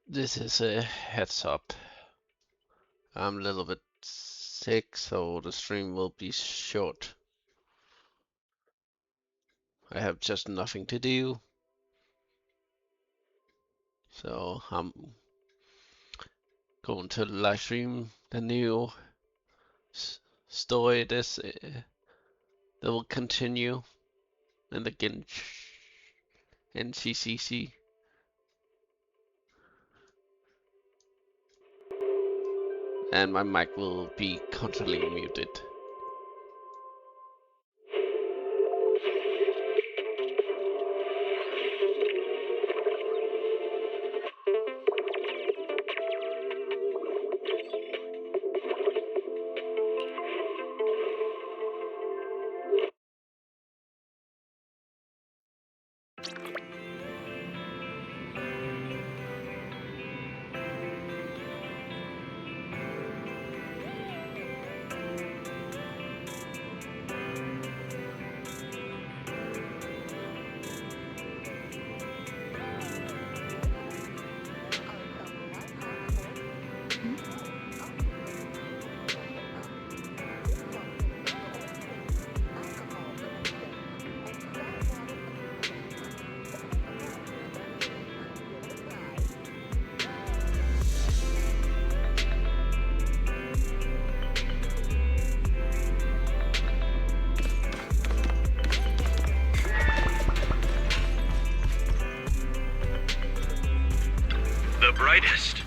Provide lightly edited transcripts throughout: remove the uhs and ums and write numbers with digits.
This is a heads up. I'm a little bit sick, so the stream will be short. I have just nothing to do. So I'm going to live stream the new story that will continue in the NCCC. And my mic will be constantly muted. The brightest.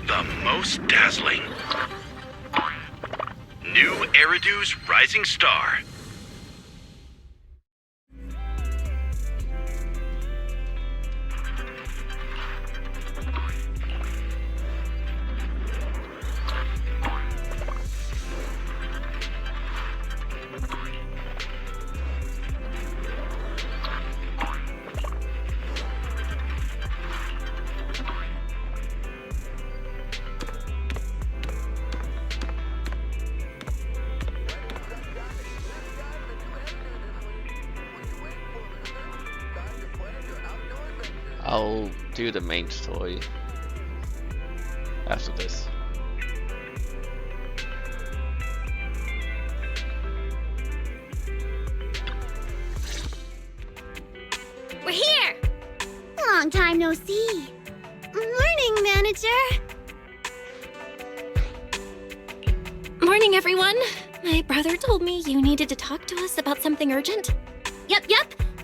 The most dazzling. New Eridu's rising star. I'll do the main story after this. We're here! Long time no see. Morning, manager. Morning, everyone. My brother told me you needed to talk to us about something urgent. Yep.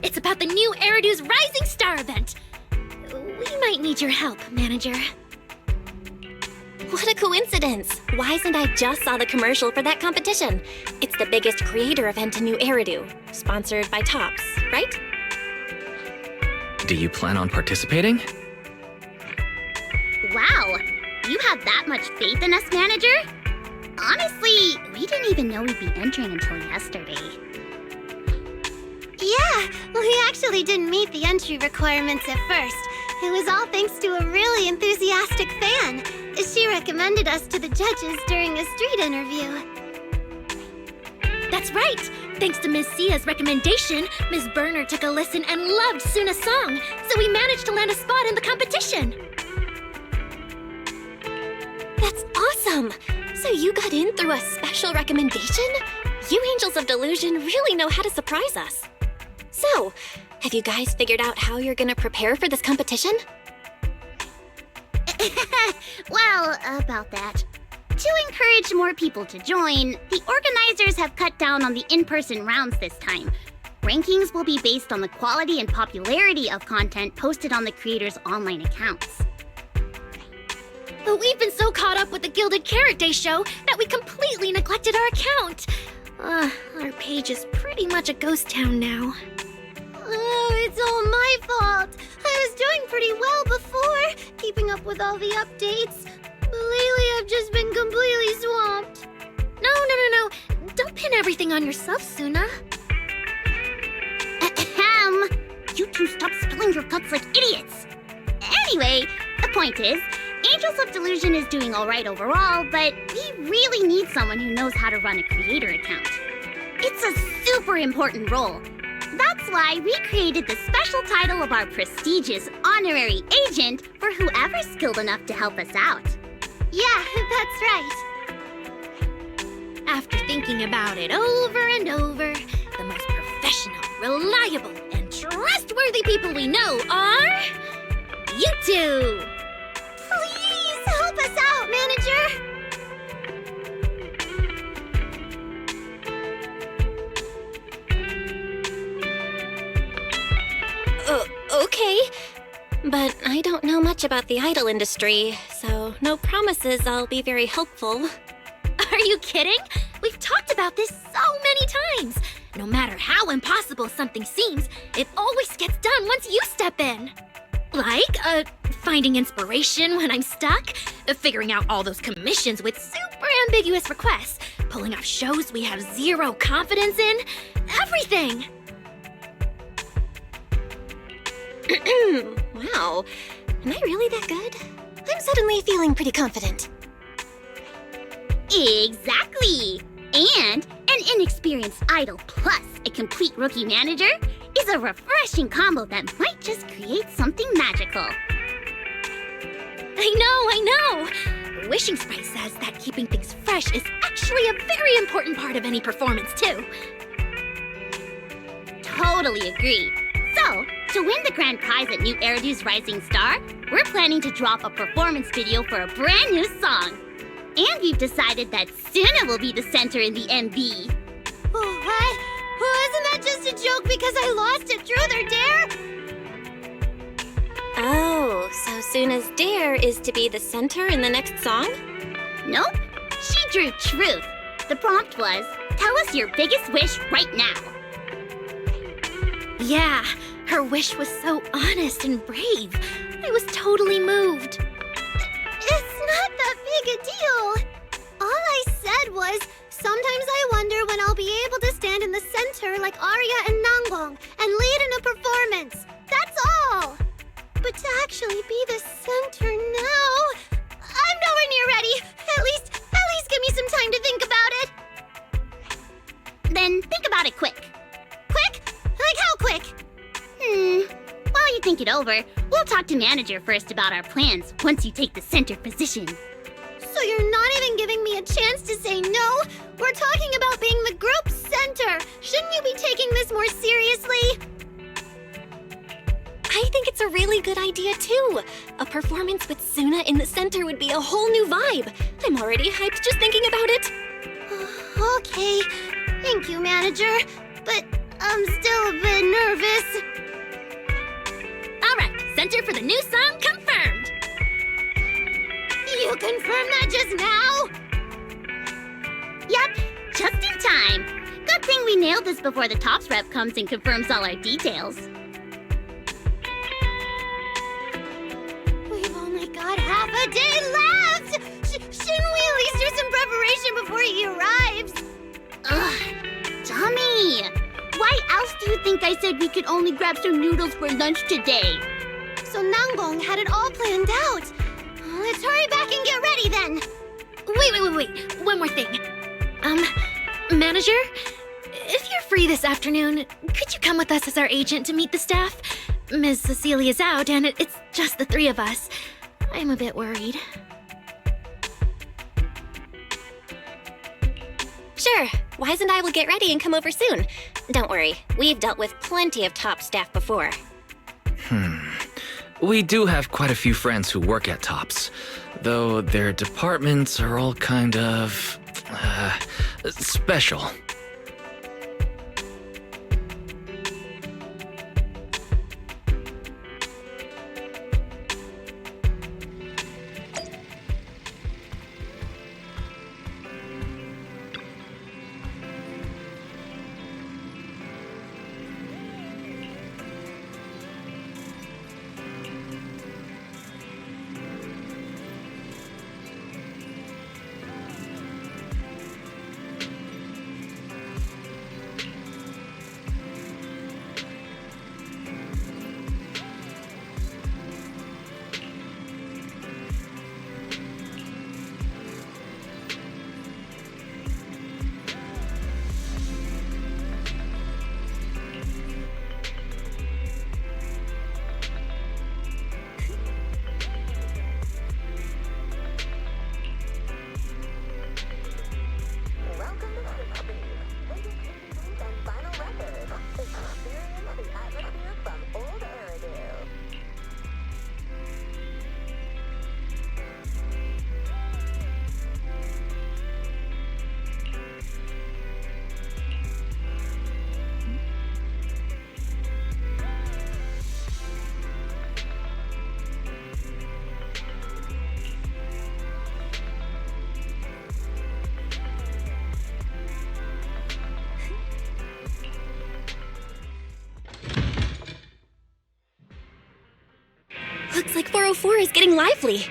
It's about the new Eridu's Rising Star event. We might need your help, manager. What a coincidence! Wise and I just saw the commercial for that competition. It's the biggest creator event in New Eridu, sponsored by Tops, right? Do you plan on participating? Wow, you have that much faith in us, manager? Honestly, we didn't even know we'd be entering until yesterday. Yeah, we actually didn't meet the entry requirements at first. It was all thanks to a really enthusiastic fan. She recommended us to the judges during a street interview. That's right! Thanks to Ms. Sia's recommendation, Ms. Burner took a listen and loved Suna's song, so we managed to land a spot in the competition! That's awesome! So you got in through a special recommendation? You Angels of Delusion really know how to surprise us. So, have you guys figured out how you're gonna prepare for this competition? Well, about that. To encourage more people to join, the organizers have cut down on the in-person rounds this time. Rankings will be based on the quality and popularity of content posted on the creators' online accounts. But we've been so caught up with the Gilded Carrot Day show that we completely neglected our account. Our page is pretty much a ghost town now. Oh, it's all my fault. I was doing pretty well before, keeping up with all the updates. But lately I've just been completely swamped. No. Don't pin everything on yourself, Suna. Ahem. You two stop spilling your guts like idiots. Anyway, the point is, Angels of Delusion is doing alright overall, but we really need someone who knows how to run a creator account. It's a super important role. That's That's why we created the special title of our prestigious honorary agent for whoever's skilled enough to help us out. Yeah, that's right. After thinking about it over and over, the most professional, reliable, and trustworthy people we know are... you two! Please help us out, manager! Okay. But I don't know much about the idol industry, so no promises I'll be very helpful. Are you kidding? We've talked about this so many times. No matter how impossible something seems, it always gets done once you step in. Like, finding inspiration when I'm stuck, figuring out all those commissions with super ambiguous requests, pulling off shows we have zero confidence in, everything. Wow. Am I really that good? I'm suddenly feeling pretty confident. Exactly! And an inexperienced idol plus a complete rookie manager is a refreshing combo that might just create something magical. I know! Wishing Sprite says that keeping things fresh is actually a very important part of any performance, too. Totally agree. So, to win the grand prize at New Eridu's Rising Star, we're planning to drop a performance video for a brand new song. And we've decided that Suna will be the center in the MV. Oh, what? Isn't that just a joke because I lost at Truth or Dare? Oh, so Suna's dare is to be the center in the next song? Nope. She drew Truth. The prompt was, tell us your biggest wish right now. Yeah, her wish was so honest and brave. I was totally moved. It's not that big a deal. All I said was, sometimes I wonder when I'll be able to stand in the center like Arya and Nanggong and lead in a performance. That's all. But to actually be the center now, I'm nowhere near ready. At least give me some time to think about it. Then think about it quick. Quick? Like how quick? While you think it over, we'll talk to manager first about our plans once you take the center position. So you're not even giving me a chance to say no? We're talking about being the group center. Shouldn't you be taking this more seriously? I think it's a really good idea, too. A performance with Suna in the center would be a whole new vibe. I'm already hyped just thinking about it. Okay. Thank you, manager. But I'm still a bit nervous. All right, center for the new song confirmed. You confirmed that just now? Yep, just in time. Good thing we nailed this before the Tops rep comes and confirms all our details. We've only got half a day left! Shouldn't we at least do some preparation before he arrives? Ugh, dummy! Why else do you think I said we could only grab some noodles for lunch today? So Nanggong had it all planned out. Let's hurry back and get ready then. Wait. One more thing. Manager? If you're free this afternoon, could you come with us as our agent to meet the staff? Ms. Cecilia's out, and it's just the three of us. I'm a bit worried. Sure, Wise and I will get ready and come over soon. Don't worry, we've dealt with plenty of top staff before. We do have quite a few friends who work at Tops, though their departments are all kind of... special. Looks like 404 is getting lively.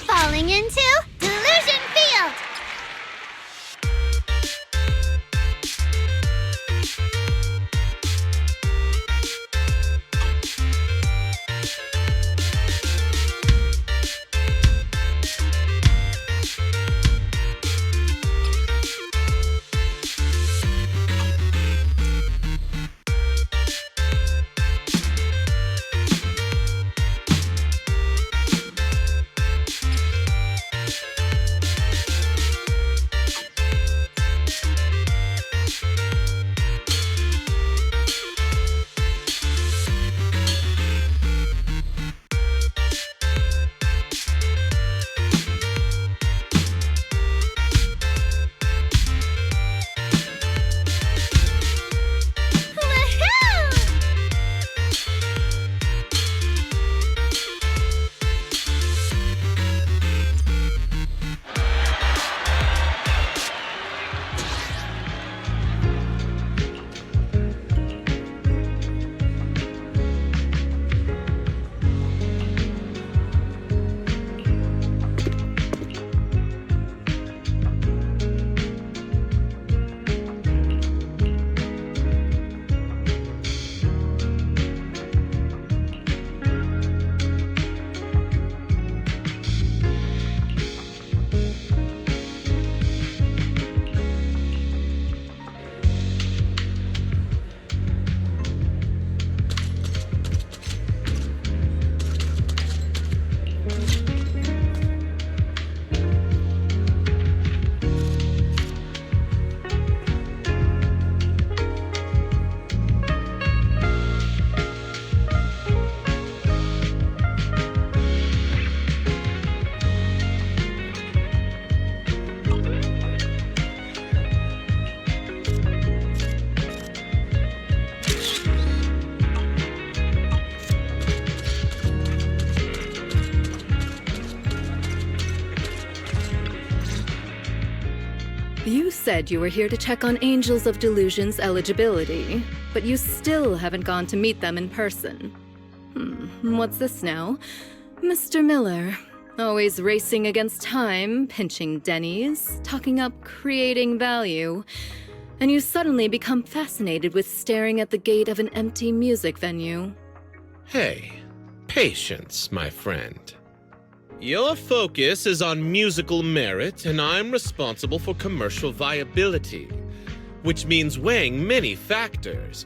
Falling into Delusion Field! You said you were here to check on Angels of Delusion's eligibility, but you still haven't gone to meet them in person. What's this now? Mr. Miller, always racing against time, pinching Denny's, talking up creating value, and you suddenly become fascinated with staring at the gate of an empty music venue. Hey, patience, my friend. Your focus is on musical merit, and I'm responsible for commercial viability, which means weighing many factors.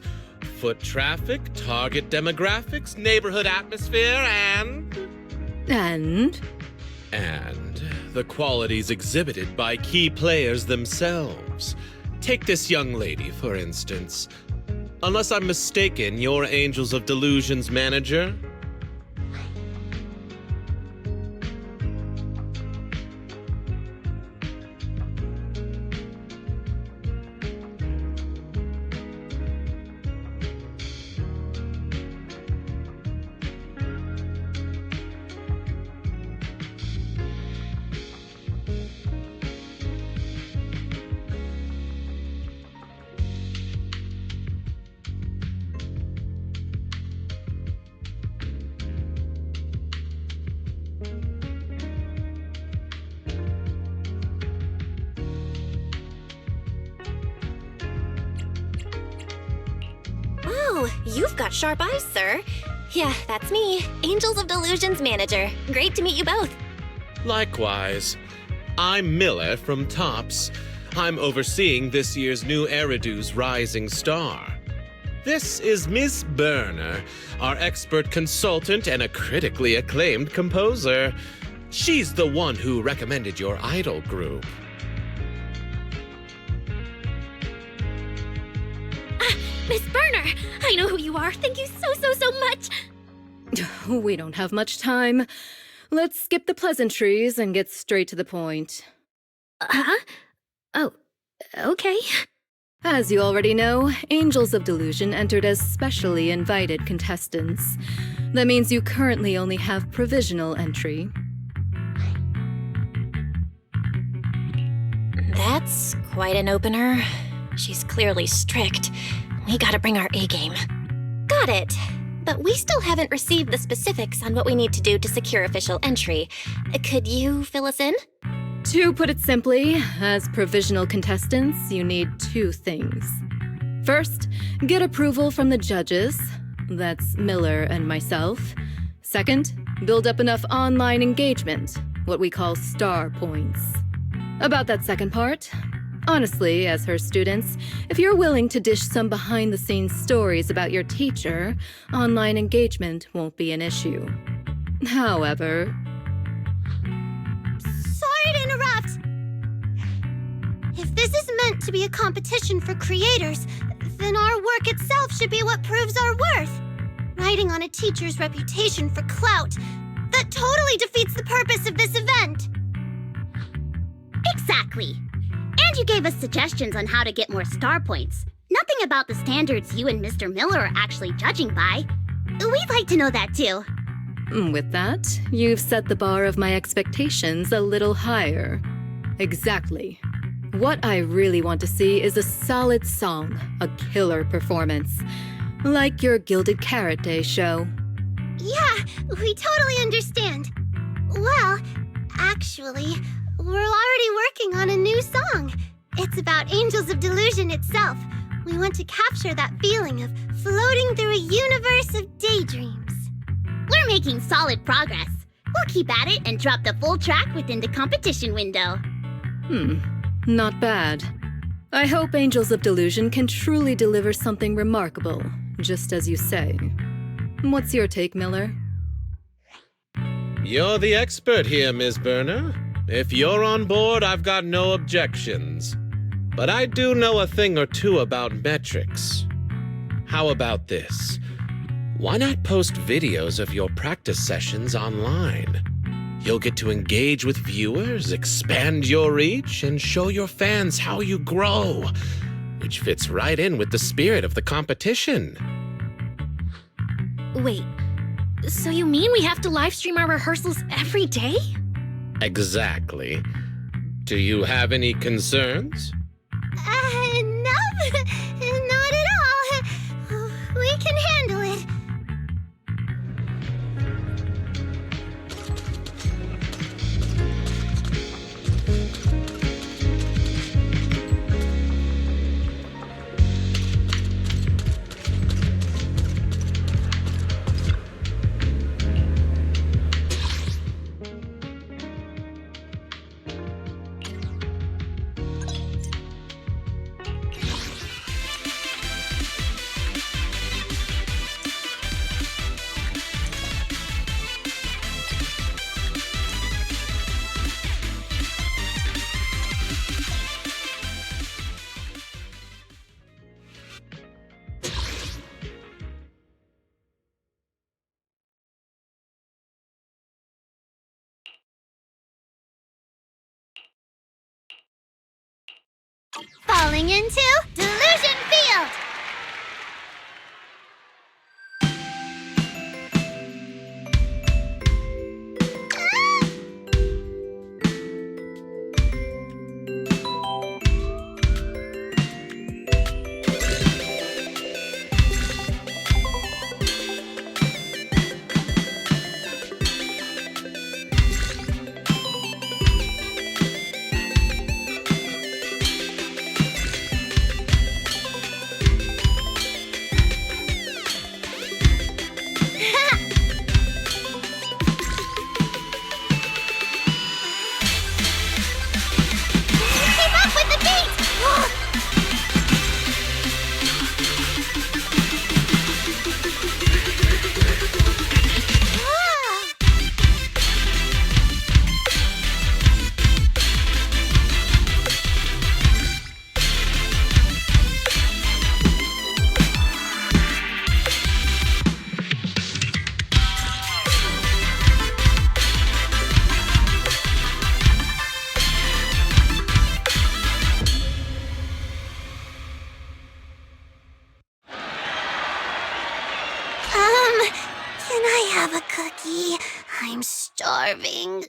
Foot traffic, target demographics, neighborhood atmosphere, and... And? And the qualities exhibited by key players themselves. Take this young lady, for instance. Unless I'm mistaken, you're Angels of Delusion's manager? Oh, you've got sharp eyes, sir. Yeah, that's me, Angels of Delusion's manager. Great to meet you both. Likewise. I'm Miller from Tops. I'm overseeing this year's new Eridu's Rising Star. This is Miss Burner, our expert consultant and a critically acclaimed composer. She's the one who recommended your idol group. Miss Burner! I know who you are. Thank you so much. We don't have much time. Let's skip the pleasantries and get straight to the point. Huh? Oh, okay. As you already know, Angels of Delusion entered as specially invited contestants. That means you currently only have provisional entry. That's quite an opener. She's clearly strict. We gotta bring our A-game. Got it. But we still haven't received the specifics on what we need to do to secure official entry. Could you fill us in? To put it simply, as provisional contestants, you need two things. First, get approval from the judges. That's Miller and myself. Second, build up enough online engagement, what we call star points. About that second part, honestly, as her students, if you're willing to dish some behind-the-scenes stories about your teacher, online engagement won't be an issue. However... Sorry to interrupt! If this is meant to be a competition for creators, then our work itself should be what proves our worth. Riding on a teacher's reputation for clout, that totally defeats the purpose of this event. Exactly. And you gave us suggestions on how to get more star points. Nothing about the standards you and Mr. Miller are actually judging by. We'd like to know that too. With that, you've set the bar of my expectations a little higher. Exactly. What I really want to see is a solid song, a killer performance. Like your Gilded Carrot Day show. Yeah, we totally understand. Well, actually, we're already working on a new song. It's about Angels of Delusion itself. We want to capture that feeling of floating through a universe of daydreams. We're making solid progress. We'll keep at it and drop the full track within the competition window. Not bad. I hope Angels of Delusion can truly deliver something remarkable, just as you say. What's your take, Miller? You're the expert here, Ms. Burner. If you're on board, I've got no objections. But I do know a thing or two about metrics. How about this? Why not post videos of your practice sessions online? You'll get to engage with viewers, expand your reach, and show your fans how you grow, which fits right in with the spirit of the competition. Wait, so you mean we have to live stream our rehearsals every day? Exactly. Do you have any concerns? No, not at all. We can handle it. Falling into Delusion Field! Can I have a cookie? I'm starving.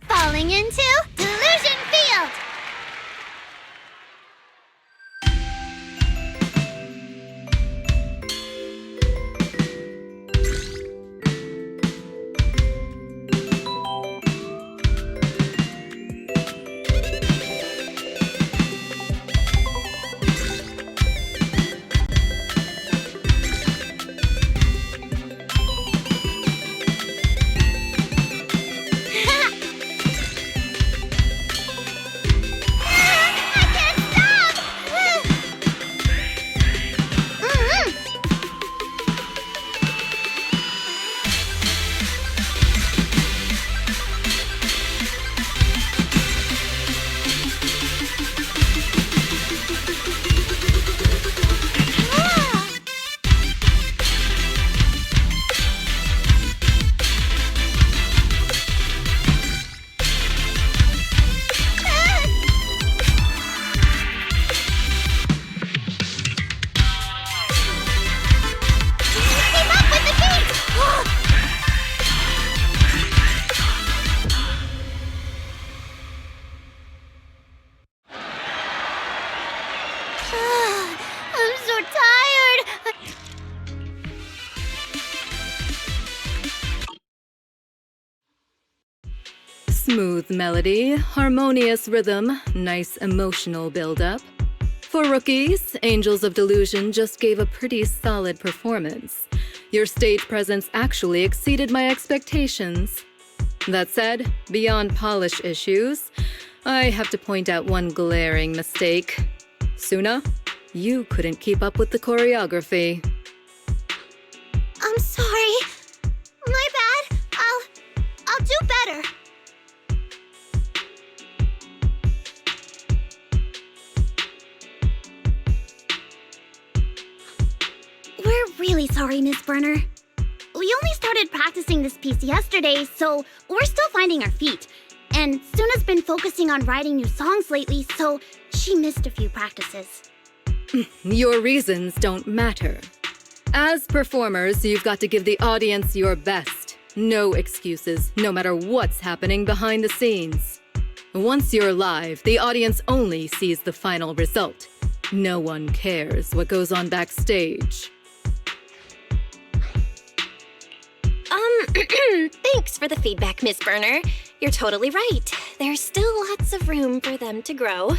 Falling into Delusion Field! I'm so tired. Smooth melody, harmonious rhythm, nice emotional build-up. For rookies, Angels of Delusion just gave a pretty solid performance. Your stage presence actually exceeded my expectations. That said, beyond polish issues, I have to point out one glaring mistake. Suna, you couldn't keep up with the choreography. I'm sorry. My bad. I'll do better. We're really sorry, Miss Burner. We only started practicing this piece yesterday, so we're still finding our feet. And Suna's been focusing on writing new songs lately, so she missed a few practices. Your reasons don't matter. As performers, you've got to give the audience your best. No excuses, no matter what's happening behind the scenes. Once you're live, the audience only sees the final result. No one cares what goes on backstage. Thanks for the feedback, Miss Burner. You're totally right. There's still lots of room for them to grow.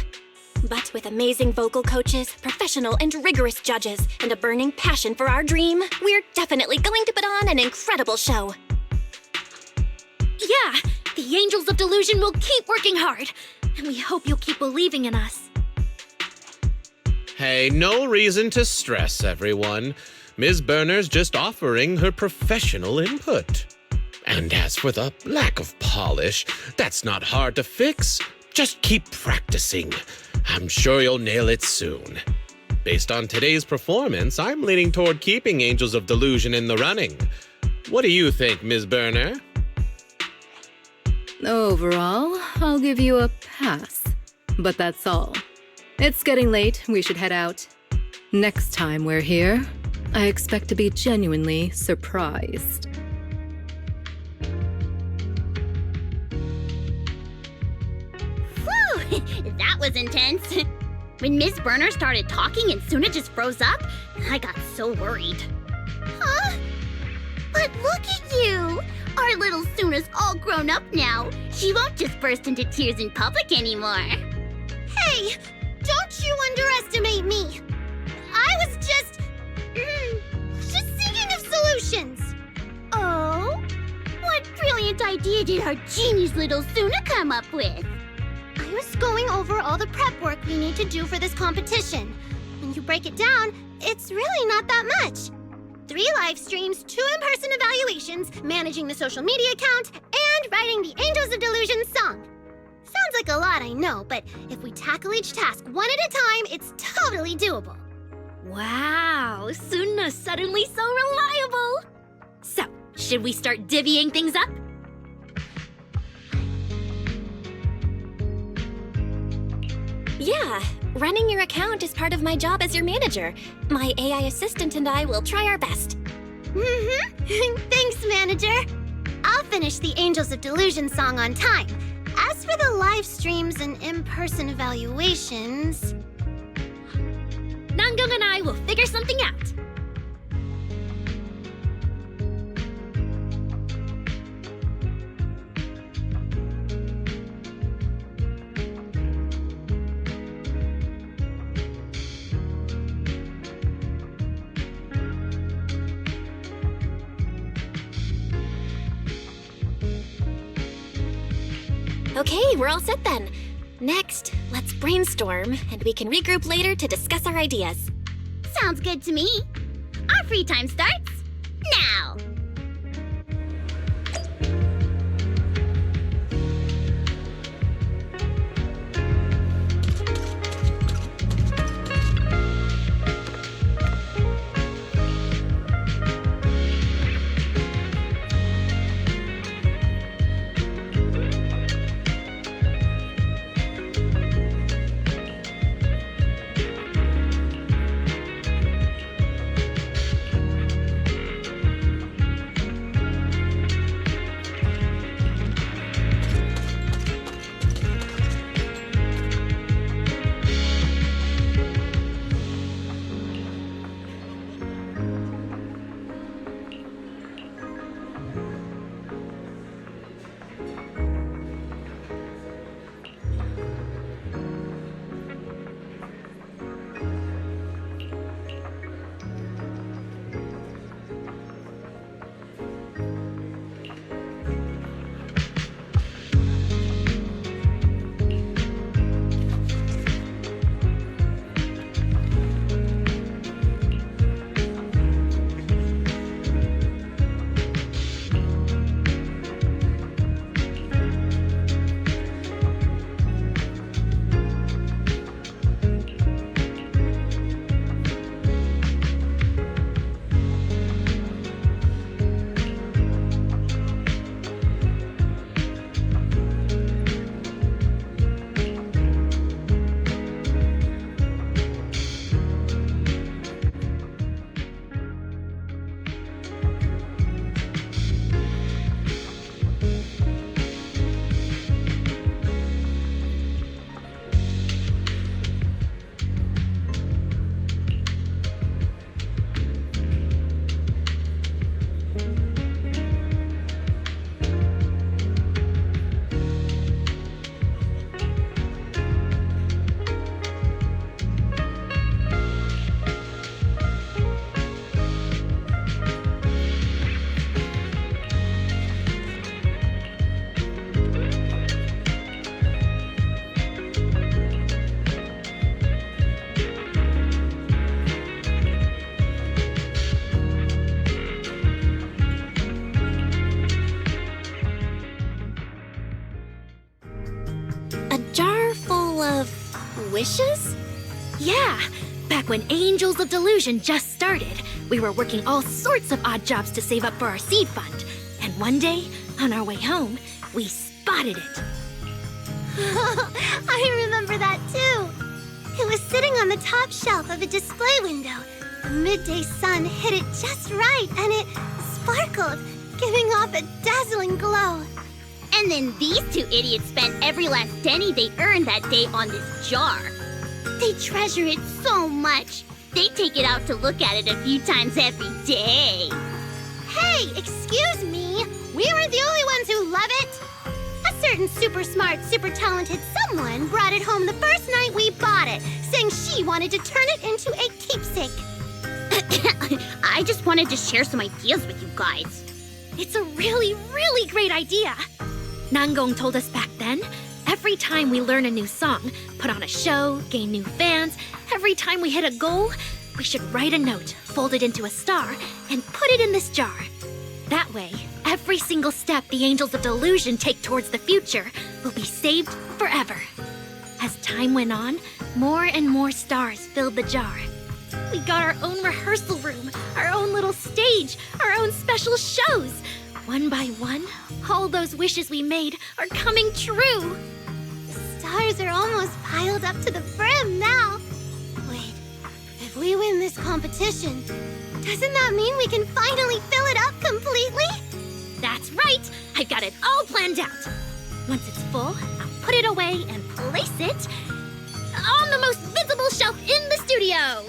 But with amazing vocal coaches, professional and rigorous judges, and a burning passion for our dream, we're definitely going to put on an incredible show. Yeah, the Angels of Delusion will keep working hard. And we hope you'll keep believing in us. Hey, no reason to stress, everyone. Ms. Burner's just offering her professional input. And as for the lack of polish, that's not hard to fix. Just keep practicing. I'm sure you'll nail it soon. Based on today's performance, I'm leaning toward keeping Angels of Delusion in the running. What do you think, Ms. Burner? Overall, I'll give you a pass. But that's all. It's getting late, we should head out. Next time we're here, I expect to be genuinely surprised. Whew, that was intense. When Miss Burner started talking and Suna just froze up, I got so worried. Huh? But look at you! Our little Suna's all grown up now. She won't just burst into tears in public anymore. Hey, don't you underestimate me. I was just thinking of solutions. Oh? What brilliant idea did our genius little Suna come up with? I was going over all the prep work we need to do for this competition. When you break it down, it's really not that much. 3 live streams, 2 in-person evaluations, managing the social media account, and writing the Angels of Delusion song. Sounds like a lot, I know, but if we tackle each task one at a time, it's totally doable. Wow, Suna's suddenly so reliable. So, should we start divvying things up? Yeah, running your account is part of my job as your manager. My AI assistant and I will try our best. Thanks, manager. I'll finish the Angels of Delusion song on time. As for the live streams and in-person evaluations... Nangung and I will figure something out. Okay, we're all set then. Next, let's brainstorm, and we can regroup later to discuss our ideas. Sounds good to me. Our free time starts now. couple of wishes? Yeah, back when Angels of Delusion just started, we were working all sorts of odd jobs to save up for our seed fund. And one day, on our way home, we spotted it. I remember that too. It was sitting on the top shelf of a display window. The midday sun hit it just right and it sparkled, giving off a dazzling glow. And then these two idiots spent every last penny they earned that day on this jar. They treasure it so much. They take it out to look at it a few times every day. Hey, excuse me. We weren't the only ones who love it. A certain super smart, super talented someone brought it home the first night we bought it, saying she wanted to turn it into a keepsake. I just wanted to share some ideas with you guys. It's a really, really great idea. Nangong told us back then, every time we learn a new song, put on a show, gain new fans, every time we hit a goal, we should write a note, fold it into a star, and put it in this jar. That way, every single step the Angels of Delusion take towards the future will be saved forever. As time went on, more and more stars filled the jar. We got our own rehearsal room, our own little stage, our own special shows. One by one, all those wishes we made are coming true. The stars are almost piled up to the brim now. Wait, if we win this competition, doesn't that mean we can finally fill it up completely? That's right! I've got it all planned out. Once it's full, I'll put it away and place it on the most visible shelf in the studio.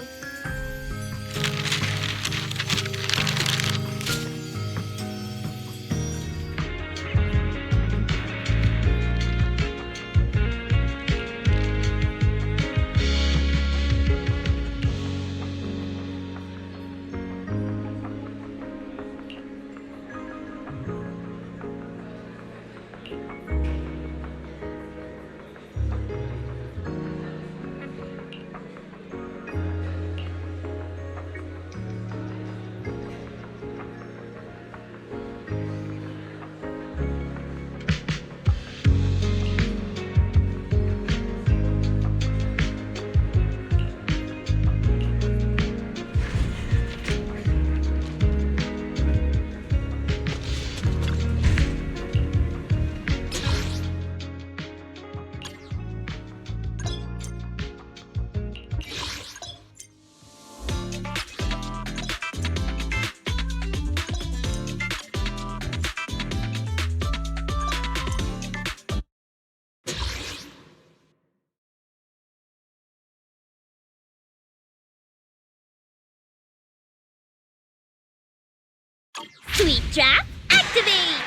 Sweet Draft, activate!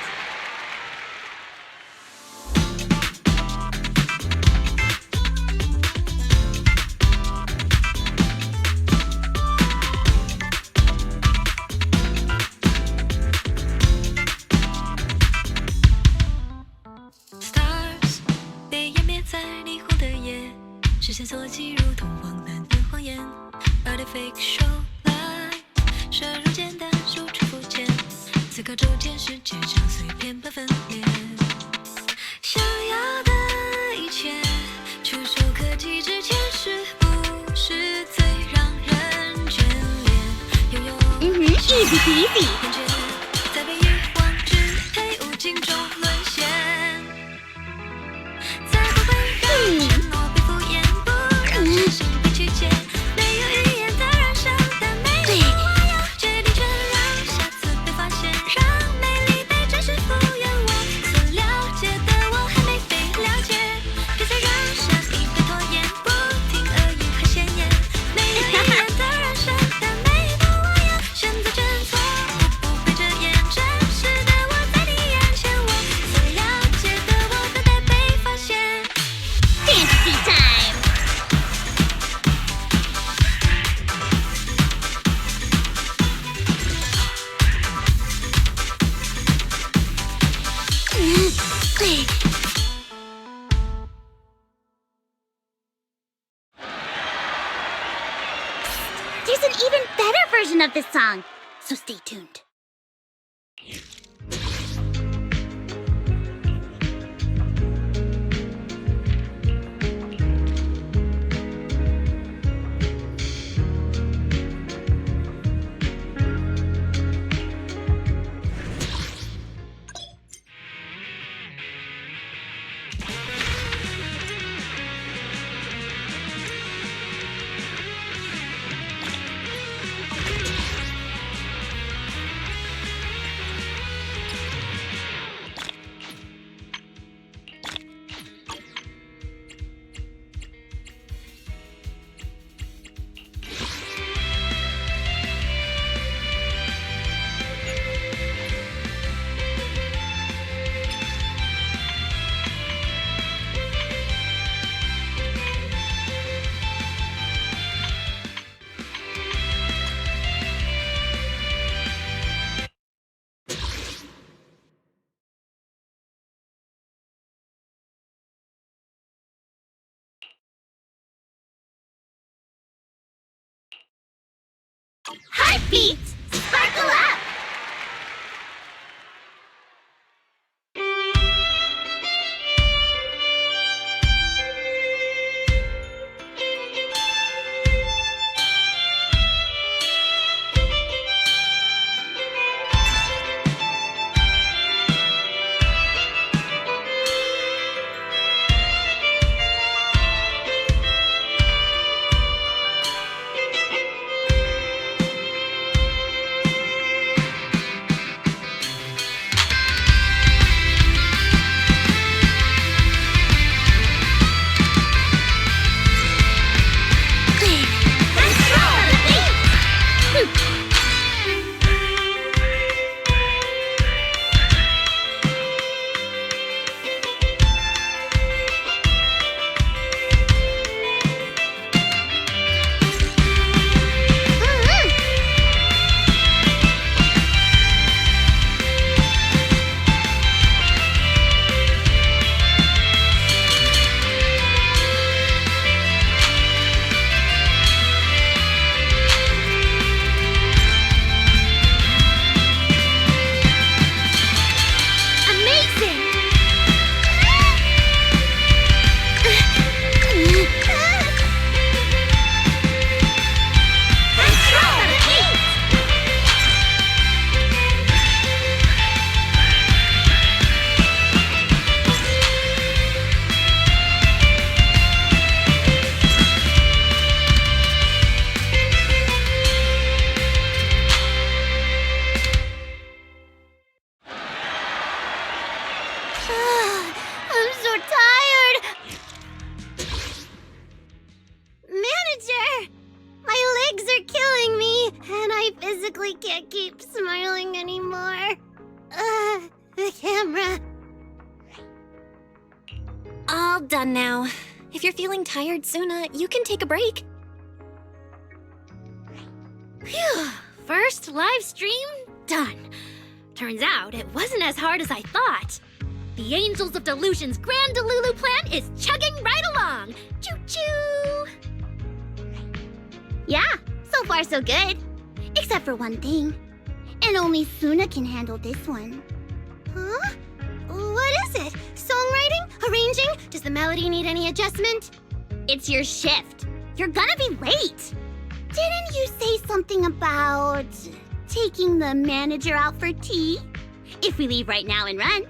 Stars 被湮灭在霓虹的夜，视线锁起如同荒诞的谎言。Artificial light 射入简单，如出肤浅。此刻骤见世界将碎片般分裂。想要的一切，触手可及之前，是不是最让人眷恋？拥有，easy peasy。在被遗忘支配无尽中沦陷。再不会让承诺被敷衍，不让真心被曲解。没有语言的燃烧，但没有我要决定权，让下次被发现，让美丽被真实复原。我所了解的我还没被了解，别再让善意被拖延，不听恶意和鲜艳。没有语言的燃烧，但没有我要选择真错，我不会遮掩真实的我在你眼前，我所了解的我等待被发现。Fantasy time! 对。There's an even better version of this song, so stay tuned. Heartbeat, sparkle up! I'm so tired! Manager! My legs are killing me, and I physically can't keep smiling anymore. The camera. All done now. If you're feeling tired, Suna, you can take a break. Phew! First live stream done. Turns out it wasn't as hard as I thought. The Angels of Delusion's Grand Delulu plan is chugging right along. Choo-choo! Yeah, so far so good. Except for one thing. And only Suna can handle this one. Huh? What is it? Songwriting? Arranging? Does the melody need any adjustment? It's your shift. You're gonna be late. Didn't you say something about taking the manager out for tea? If we leave right now and run,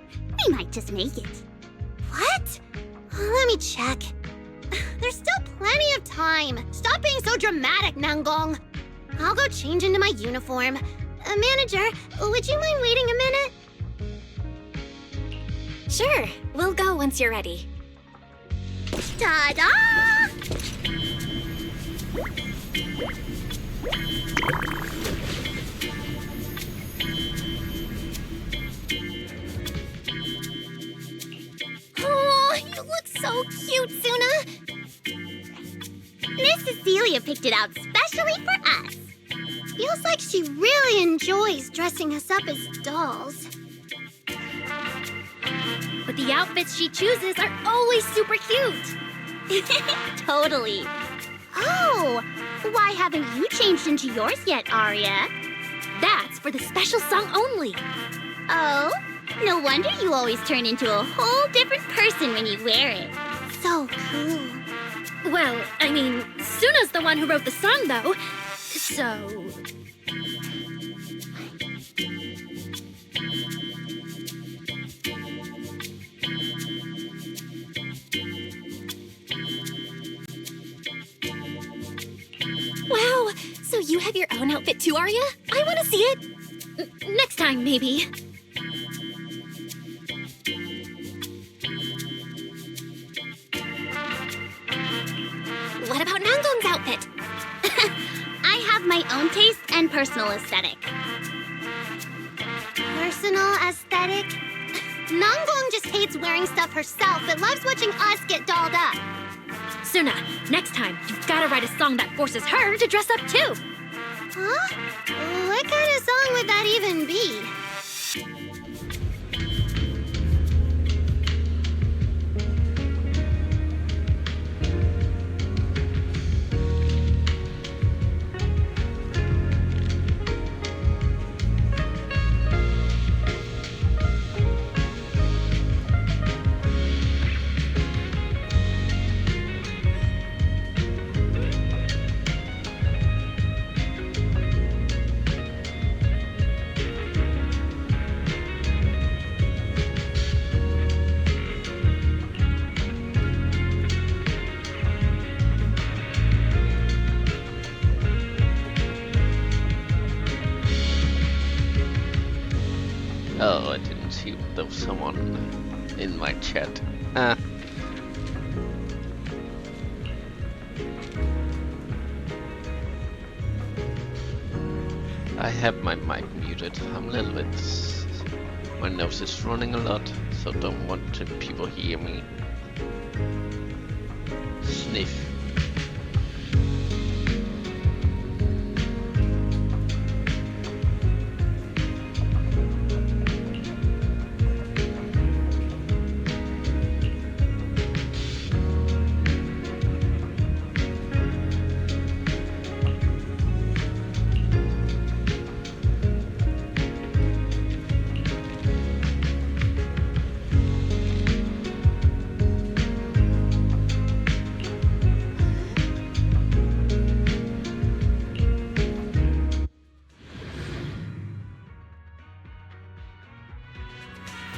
we might just make it. What? Let me check. There's still plenty of time. Stop being so dramatic, Nangong. I'll go change into my uniform. Manager, would you mind waiting a minute? Sure, we'll go once you're ready. Ta-da! Oh, you look so cute, Suna. Miss Cecilia picked it out specially for us. Feels like she really enjoys dressing us up as dolls. But the outfits she chooses are always super cute. Totally. Oh, why haven't you changed into yours yet, Arya? That's for the special song only. Oh, no wonder you always turn into a whole different person when you wear it. So cool. Well, I mean, Suna's the one who wrote the song, though. So... Wow, so you have your own outfit too, Arya? I want to see it. Next time, maybe. What about Nangong's outfit? I have my own taste and personal aesthetic. Personal aesthetic? Nangong just hates wearing stuff herself, but loves watching us get dolled up. Suna, next time, you've got to write a song that forces her to dress up too. Huh? What kind of song would that even be? someone in my chat. Ah. I have my mic muted. I'm a little bit... My nose is running a lot, so don't want to people hear me sniff.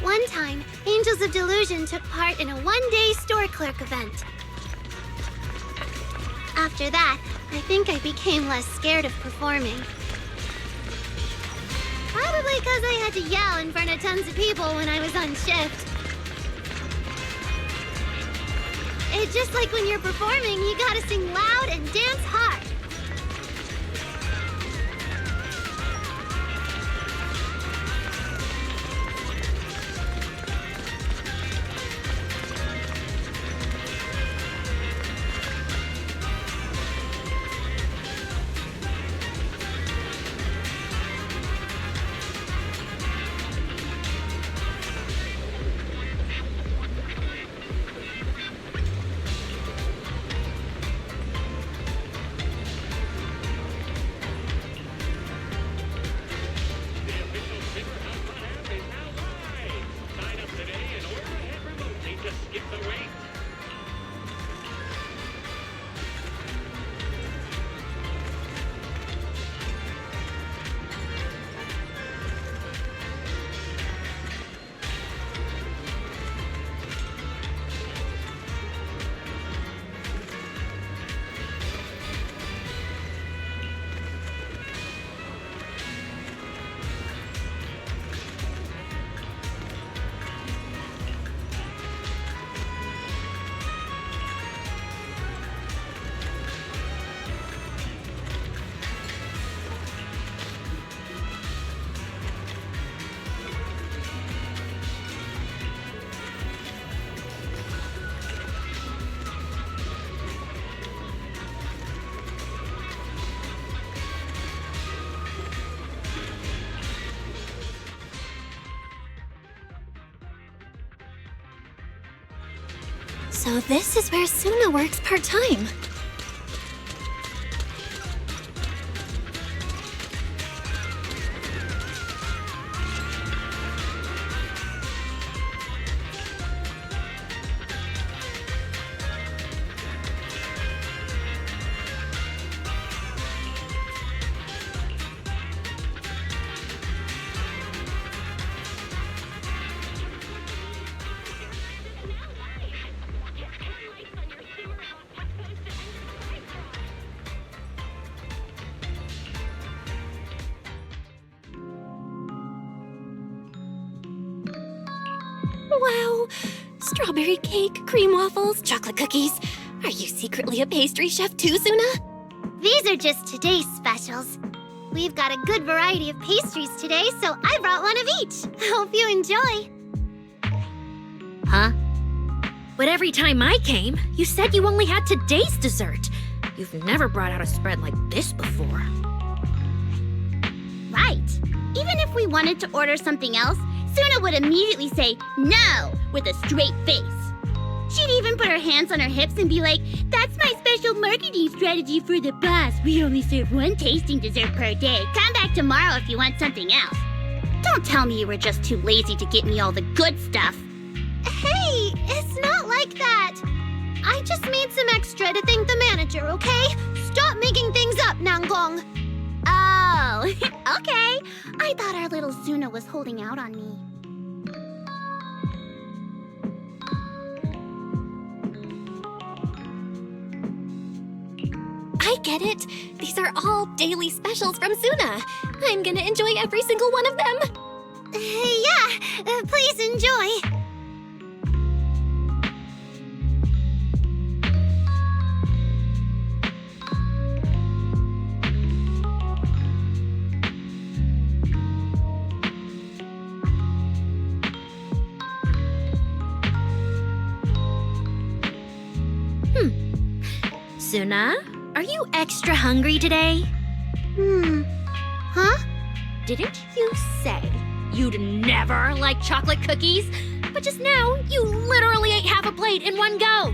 One time, Angels of Delusion took part in a one-day store clerk event. After that, I think I became less scared of performing. Probably because I had to yell in front of tons of people when I was on shift. It's just like when you're performing, you gotta sing loud and dance hard. So this is where Suna works part-time. Wow! Strawberry cake, cream waffles, chocolate cookies. Are you secretly a pastry chef too, Suna? These are just today's specials. We've got a good variety of pastries today, so I brought one of each. Hope you enjoy. Huh? But every time I came, you said you only had today's dessert. You've never brought out a spread like this before. Right. Even if we wanted to order something else, Suna would immediately say no with a straight face. She'd even put her hands on her hips and be like, "That's my special marketing strategy for the boss. We only serve one tasting dessert per day. Come back tomorrow if you want something else." Don't tell me you were just too lazy to get me all the good stuff. Hey, it's not like that. I just made some extra to thank the manager, okay? Stop making things up, Nangong. Oh, okay. I thought our little Suna was holding out on me. I get it. These are all daily specials from Suna. I'm gonna enjoy every single one of them. Yeah, please enjoy. Suna, are you extra hungry today? Huh? Didn't you say you'd never like chocolate cookies? But just now, you literally ate half a plate in one go.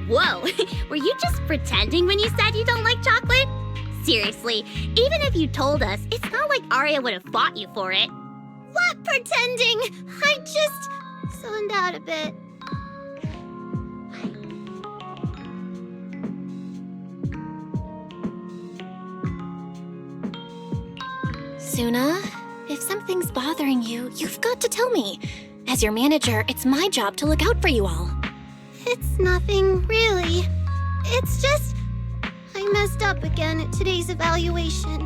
Whoa, were you just pretending when you said you don't like chocolate? Seriously, even if you told us, it's not like Arya would have fought you for it. What pretending? I just zoned out a bit. Suna, if something's bothering you, you've got to tell me. As your manager, it's my job to look out for you all. It's nothing, really. It's just... I messed up again at today's evaluation.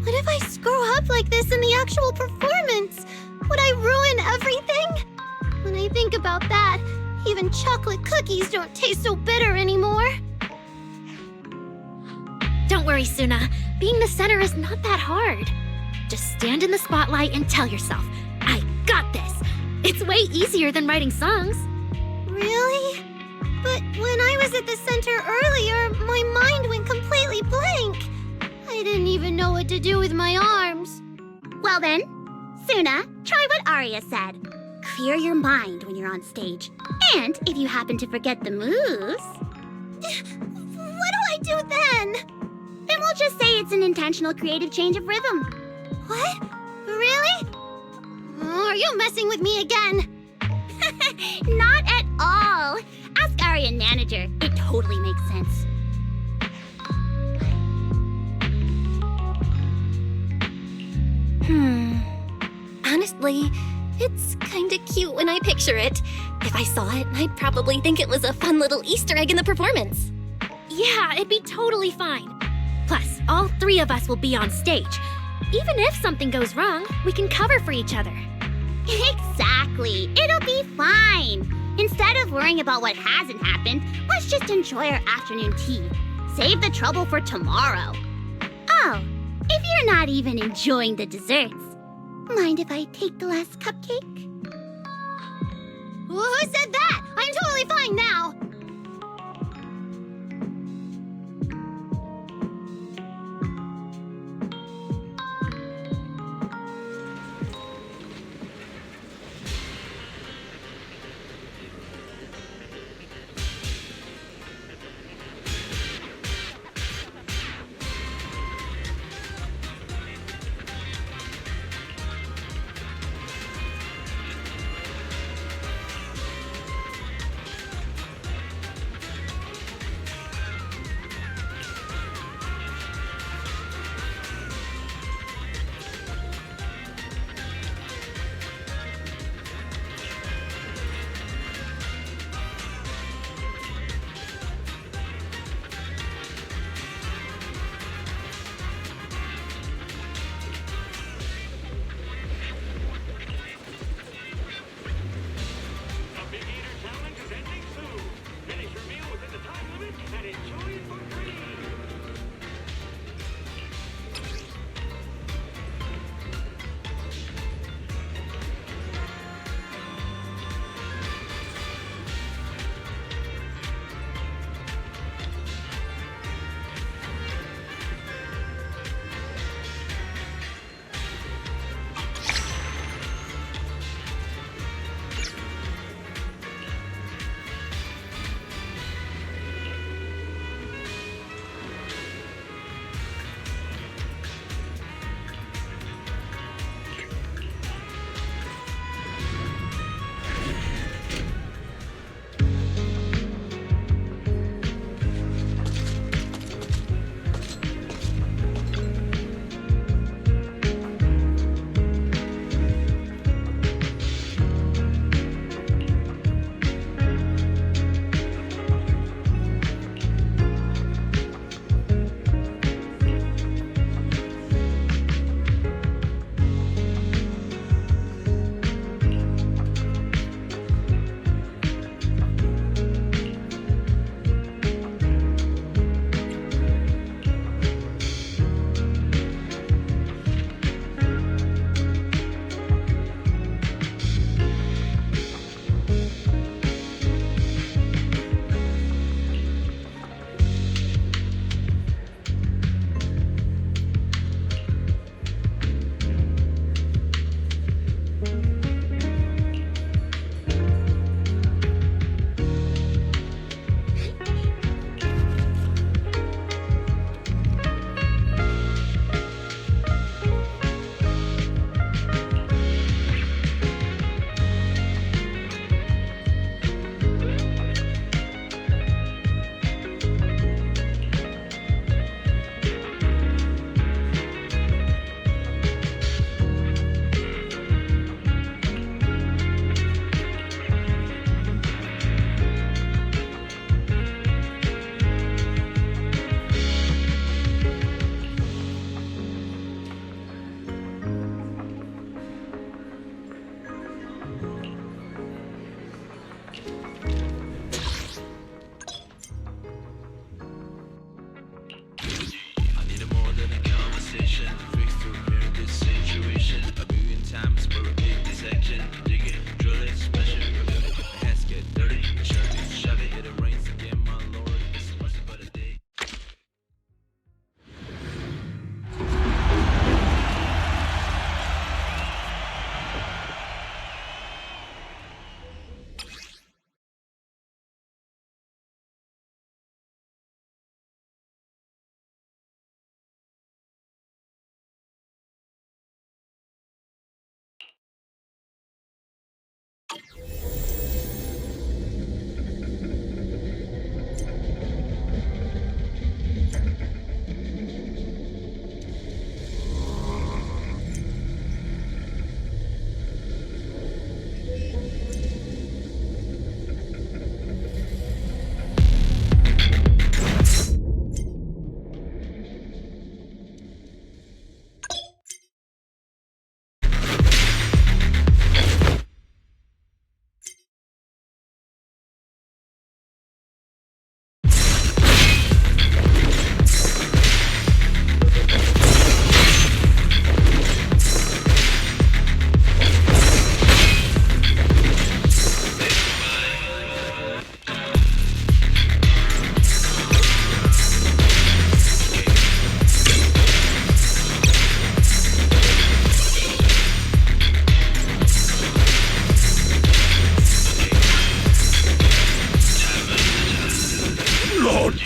What if I screw up like this in the actual performance? Would I ruin everything? When I think about that, even chocolate cookies don't taste so bitter anymore. Don't worry, Suna. Being the center is not that hard. Just stand in the spotlight and tell yourself, I got this. It's way easier than writing songs. Really? But when I was at the center earlier, my mind went completely blank. I didn't even know what to do with my arms. Well then, Suna, try what Arya said. Clear your mind when you're on stage. And if you happen to forget the moves... What do I do then? Then we'll just say it's an intentional creative change of rhythm. What? Really? Oh, are you messing with me again? Not at all. Ask Arya and Manager. It totally makes sense. Honestly, it's kinda cute when I picture it. If I saw it, I'd probably think it was a fun little Easter egg in the performance. Yeah, it'd be totally fine. Plus, all three of us will be on stage. Even if something goes wrong, we can cover for each other. Exactly. It'll be fine. Instead of worrying about what hasn't happened, let's just enjoy our afternoon tea. Save the trouble for tomorrow. Oh, if you're not even enjoying the desserts, mind if I take the last cupcake? Who said that? I'm totally fine now.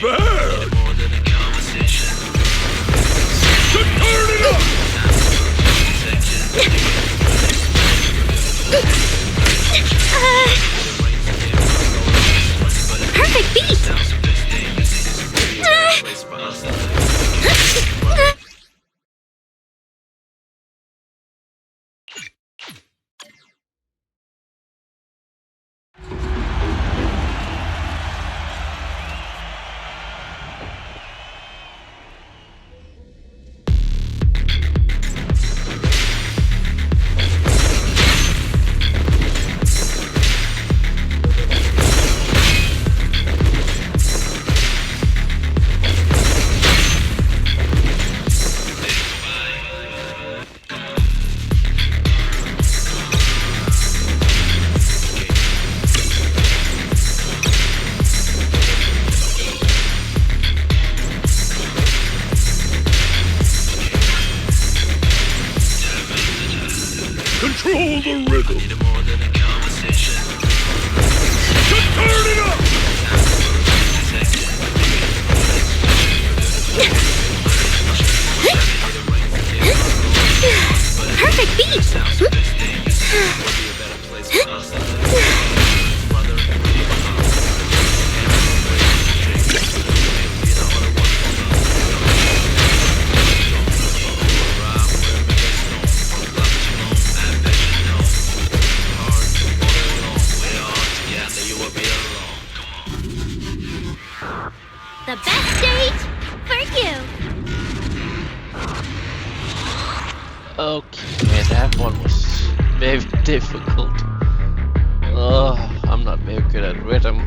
bad! So turn it up! Perfect beat! Control the rhythm! So turn it up! Perfect beat! The best stage for you! Okay, that one was very difficult. Oh, I'm not very good at rhythm.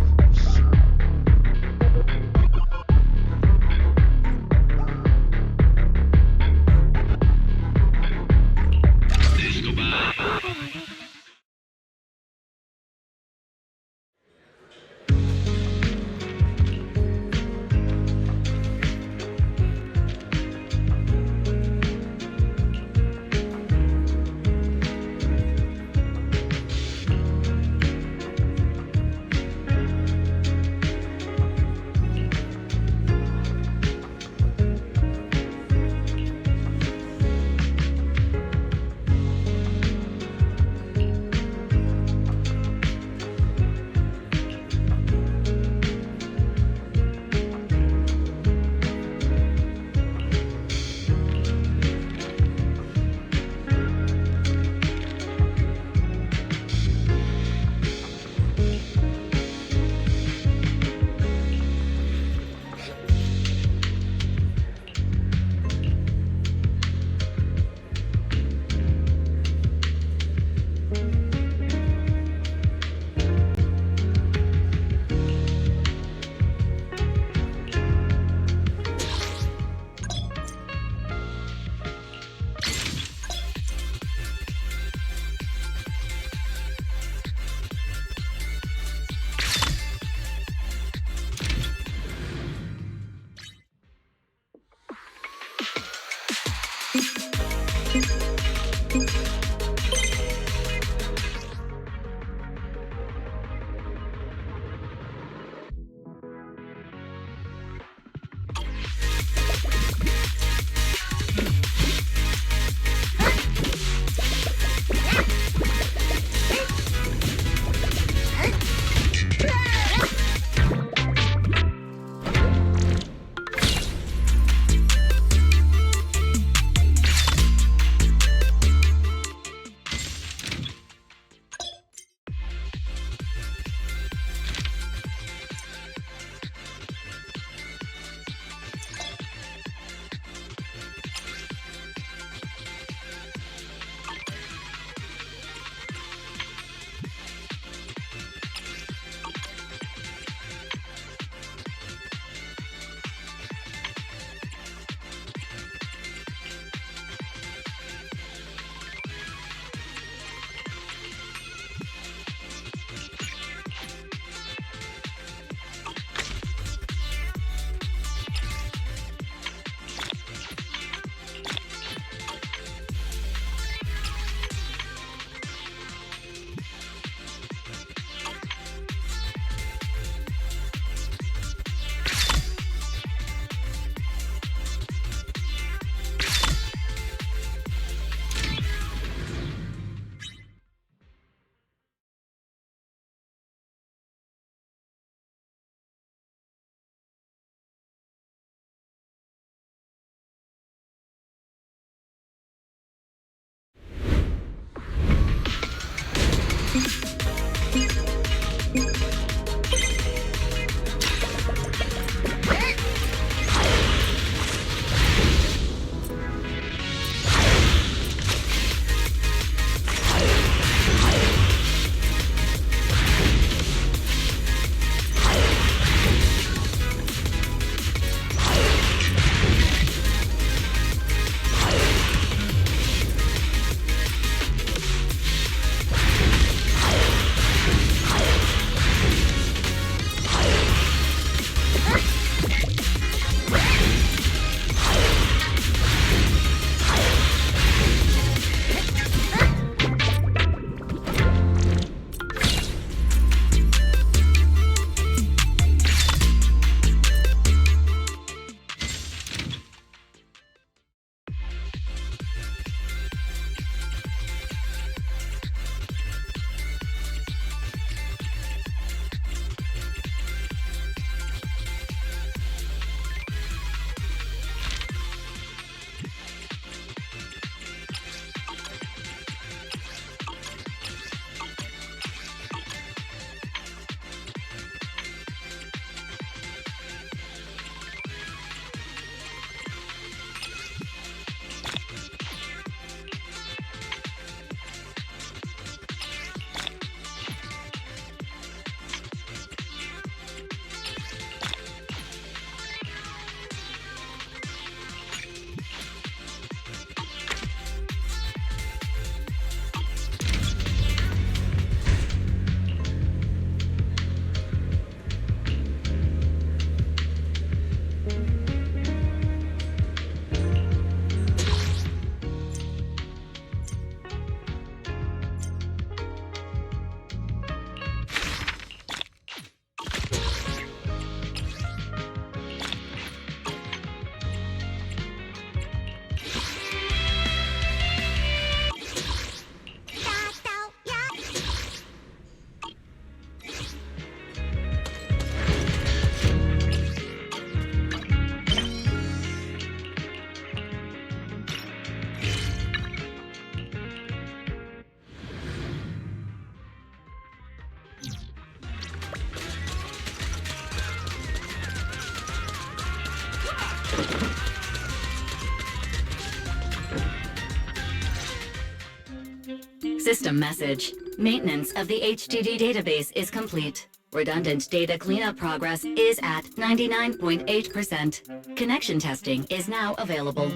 System message. Maintenance of the HDD database is complete. Redundant data cleanup progress is at 99.8%. Connection testing is now available.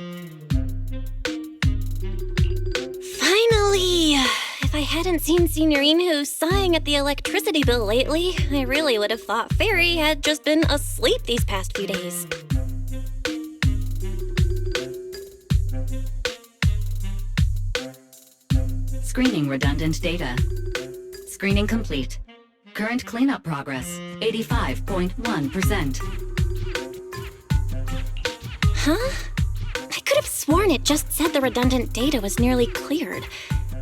Finally! If I hadn't seen Signorine sighing at the electricity bill lately, I really would have thought Fairy had just been asleep these past few days. Screening redundant data. Screening complete. Current cleanup progress, 85.1%. Huh? I could have sworn it just said the redundant data was nearly cleared.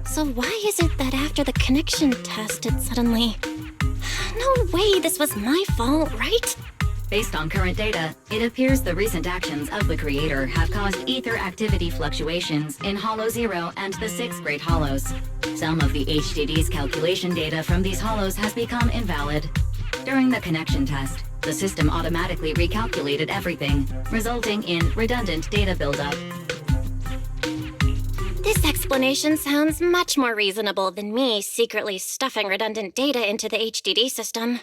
So why is it that after the connection test it suddenly... No way this was my fault, right? Based on current data, it appears the recent actions of the creator have caused ether activity fluctuations in Hollow 0 and the 6 Great Hollows. Some of the HDD's calculation data from these hollows has become invalid. During the connection test, the system automatically recalculated everything, resulting in redundant data buildup. This explanation sounds much more reasonable than me secretly stuffing redundant data into the HDD system.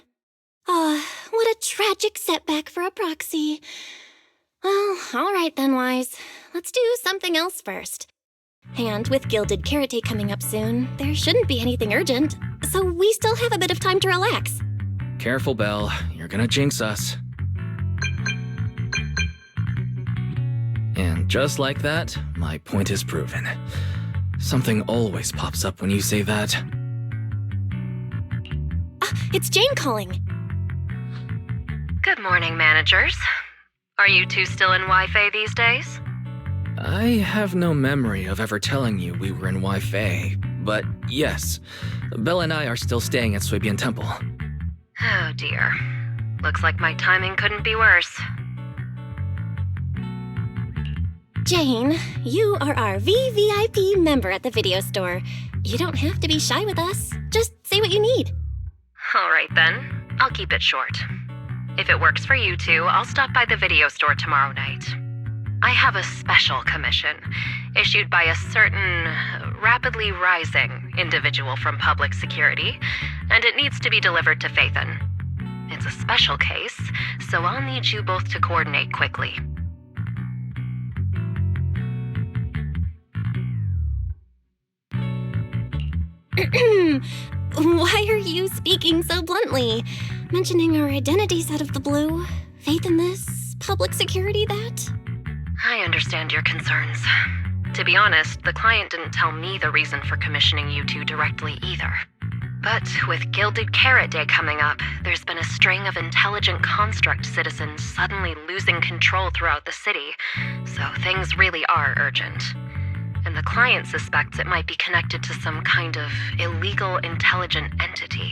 Oh, what a tragic setback for a proxy. Well, alright then, Wise. Let's do something else first. And with Gilded Carrot Day coming up soon, there shouldn't be anything urgent, so we still have a bit of time to relax. Careful, Belle. You're gonna jinx us. And just like that, my point is proven. Something always pops up when you say that. It's Jane calling. Good morning, managers. Are you two still in Wi-Fi these days? I have no memory of ever telling you we were in Wi-Fi, but yes, Belle and I are still staying at Suibian Temple. Oh dear. Looks like my timing couldn't be worse. Jane, you are our VVIP member at the video store. You don't have to be shy with us. Just say what you need. All right then. I'll keep it short. If it works for you two, I'll stop by the video store tomorrow night. I have a special commission issued by a certain rapidly rising individual from public security, and it needs to be delivered to Phaethon. It's a special case, so I'll need you both to coordinate quickly. Why are you speaking so bluntly? Mentioning our identities out of the blue? Faith in this? Public security that? I understand your concerns. To be honest, the client didn't tell me the reason for commissioning you two directly either. But with Gilded Carrot Day coming up, there's been a string of intelligent construct citizens suddenly losing control throughout the city, so things really are urgent. And the client suspects it might be connected to some kind of illegal intelligent entity.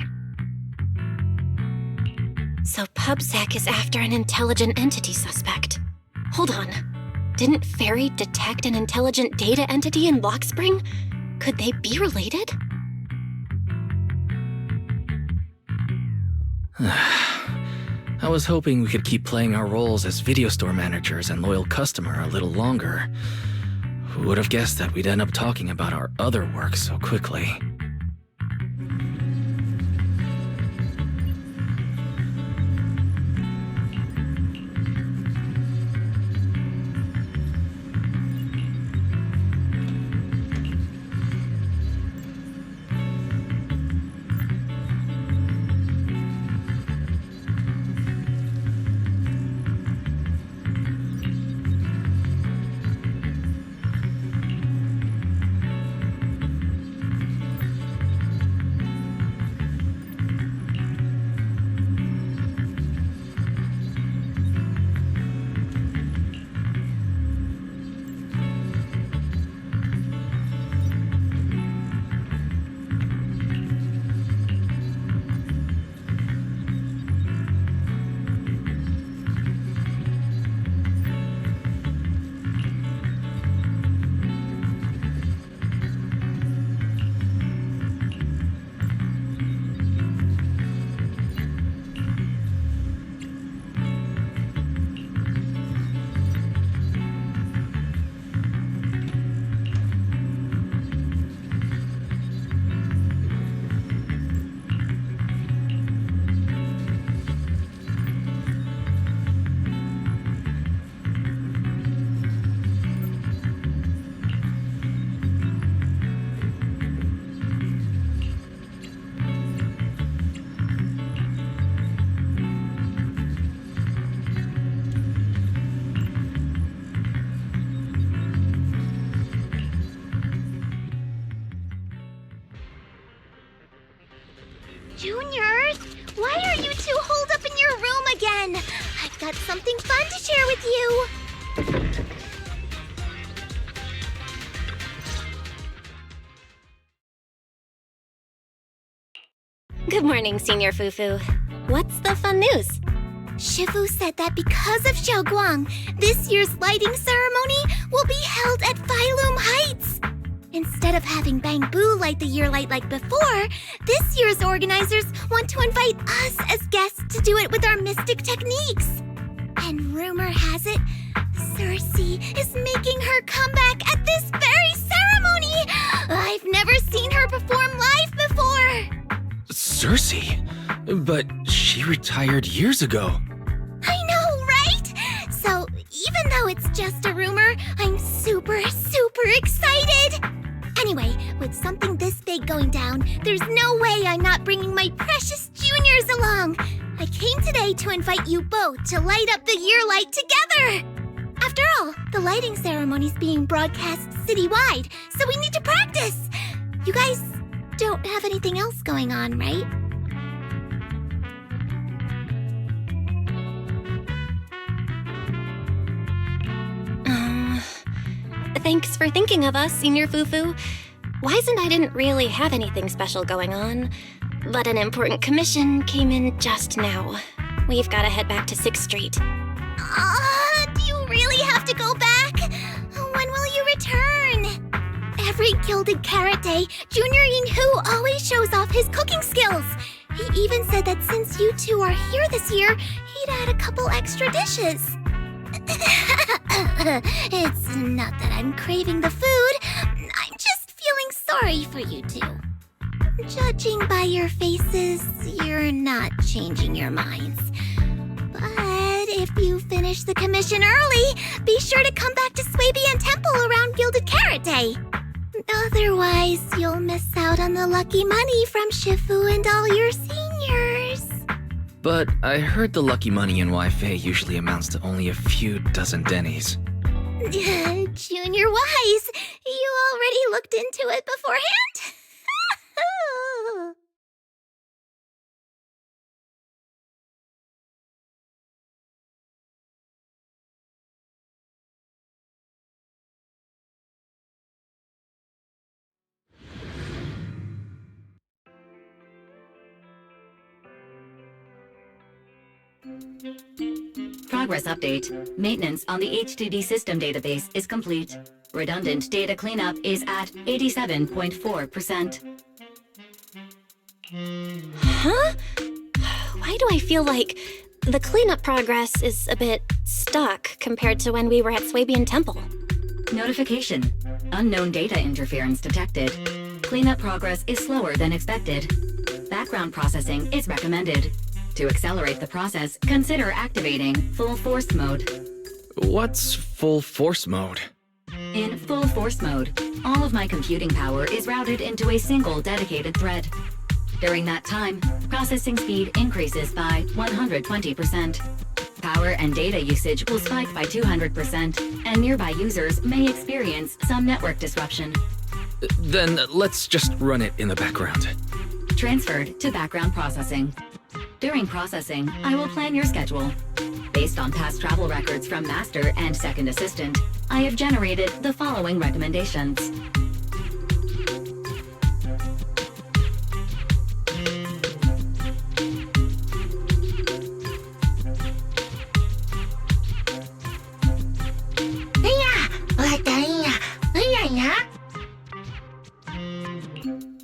So PubSec is after an intelligent entity suspect. Hold on. Didn't Fairy detect an intelligent data entity in Blockspring? Could they be related? I was hoping we could keep playing our roles as video store managers and loyal customer a little longer. Who would have guessed that we'd end up talking about our other work so quickly? I've got something fun to share with you. Good morning, Senior Fufu. What's the fun news? Shifu said that because of Xiaoguang, this year's lighting ceremony will be held at Phylum Heights. Instead of having Bangbu light the year light like before, this year's organizers want to invite us as guests to do it with our mystic techniques. And rumor has it, Cersei is making her comeback at this very ceremony! I've never seen her perform live before! Cersei? But she retired years ago. I know, right? So, even though it's just a rumor, I'm super excited! Anyway, with something this big going down, there's no way I'm not bringing my precious juniors along! I came today to invite you both to light up the year light together! After all, the lighting ceremony's being broadcast citywide, so we need to practice! You guys don't have anything else going on, right? Thanks for thinking of us, Senior Fufu. Wise and I didn't really have anything special going on, but an important commission came in just now. We've got to head back to 6th Street. Do you really have to go back? When will you return? Every Gilded Carrot Day, Junior Yinhu always shows off his cooking skills. He even said that since you two are here this year, he'd add a couple extra dishes. It's not that I'm craving the food. I'm just feeling sorry for you two. Judging by your faces, you're not changing your minds. But if you finish the commission early, be sure to come back to Swabian Temple around Gilded Carrot Day. Otherwise, you'll miss out on the lucky money from Shifu and all your seniors. But I heard the lucky money in Wi-Fi usually amounts to only a few dozen dennies. Junior Wise, you already looked into it beforehand? Progress update. Maintenance on the HDD system database is complete. Redundant data cleanup is at 87.4%. Huh? Why do I feel like the cleanup progress is a bit stuck compared to when we were at Swabian Temple? Notification. Unknown data interference detected. Cleanup progress is slower than expected. Background processing is recommended. To accelerate the process, consider activating full force mode. What's full force mode? In full force mode, all of my computing power is routed into a single dedicated thread. During that time, processing speed increases by 120%. Power and data usage will spike by 200%, and nearby users may experience some network disruption. Then let's just run it in the background. Transferred to background processing. During processing, I will plan your schedule. Based on past travel records from Master and Second Assistant, I have generated the following recommendations.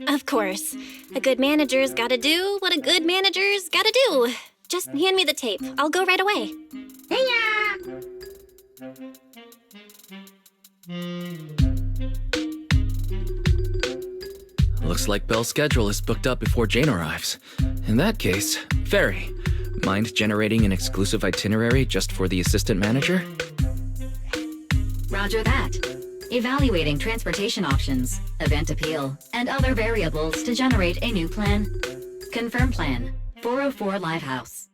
Of course. A good manager's gotta do what a good manager's gotta do. Just hand me the tape. I'll go right away. Looks like Belle's schedule is booked up before Jane arrives. In that case, Fairy, mind generating an exclusive itinerary just for the assistant manager? Roger that. Evaluating transportation options, event appeal, and other variables to generate a new plan. Confirm plan. 404 Livehouse.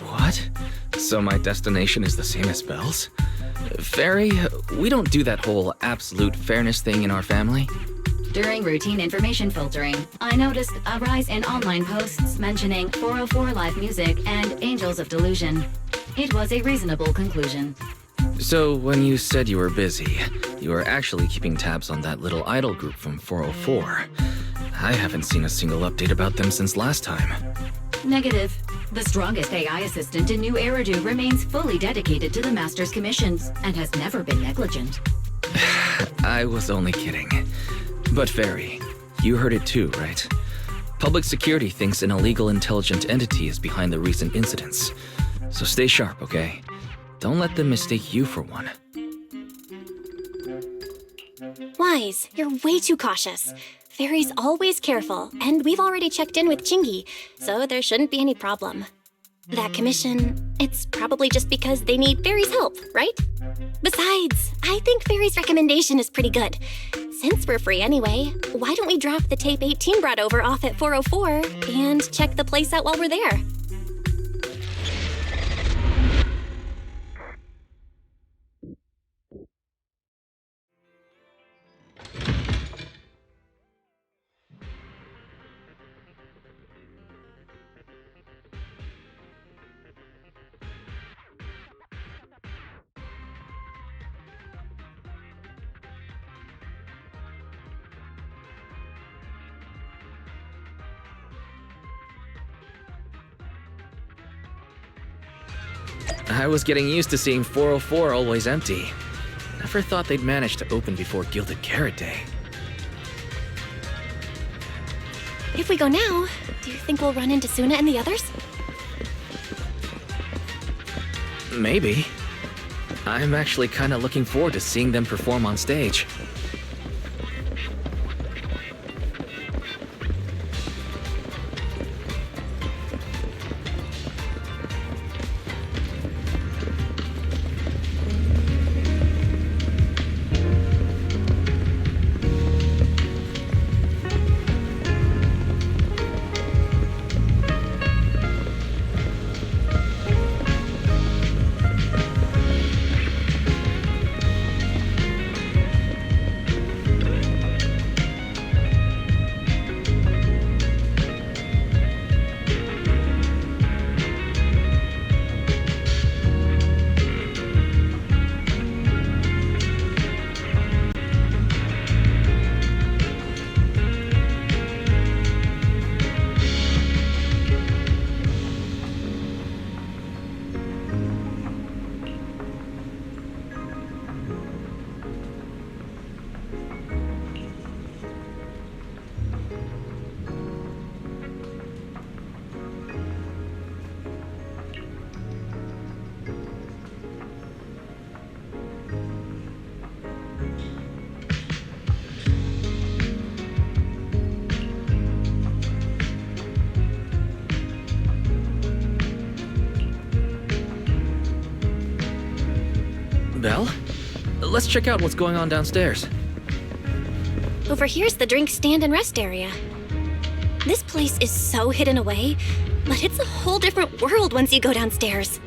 What? So my destination is the same as Belle's? Fairy, we don't do that whole absolute fairness thing in our family. During routine information filtering, I noticed a rise in online posts mentioning 404 live music and Angels of Delusion. It was a reasonable conclusion. So, when you said you were busy, you were actually keeping tabs on that little idol group from 404. I haven't seen a single update about them since last time. Negative. The strongest AI assistant in New Eridu remains fully dedicated to the Master's commissions and has never been negligent. I was only kidding. But Fairy, you heard it too, right? Public security thinks an illegal intelligent entity is behind the recent incidents. So stay sharp, okay? Don't let them mistake you for one. Wise, you're way too cautious. Fairy's always careful, and we've already checked in with Chingy, so there shouldn't be any problem. That commission, it's probably just because they need Fairy's help, right? Besides, I think Fairy's recommendation is pretty good. Since we're free anyway, why don't we drop the tape 18 brought over off at 404 and check the place out while we're there? I was getting used to seeing 404 always empty. Never thought they'd manage to open before Gilded Carrot Day. If we go now, do you think we'll run into Suna and the others? Maybe. I'm actually kinda looking forward to seeing them perform on stage. Belle? Let's check out what's going on downstairs. Over here's the drink stand and rest area. This place is so hidden away, but it's a whole different world once you go downstairs.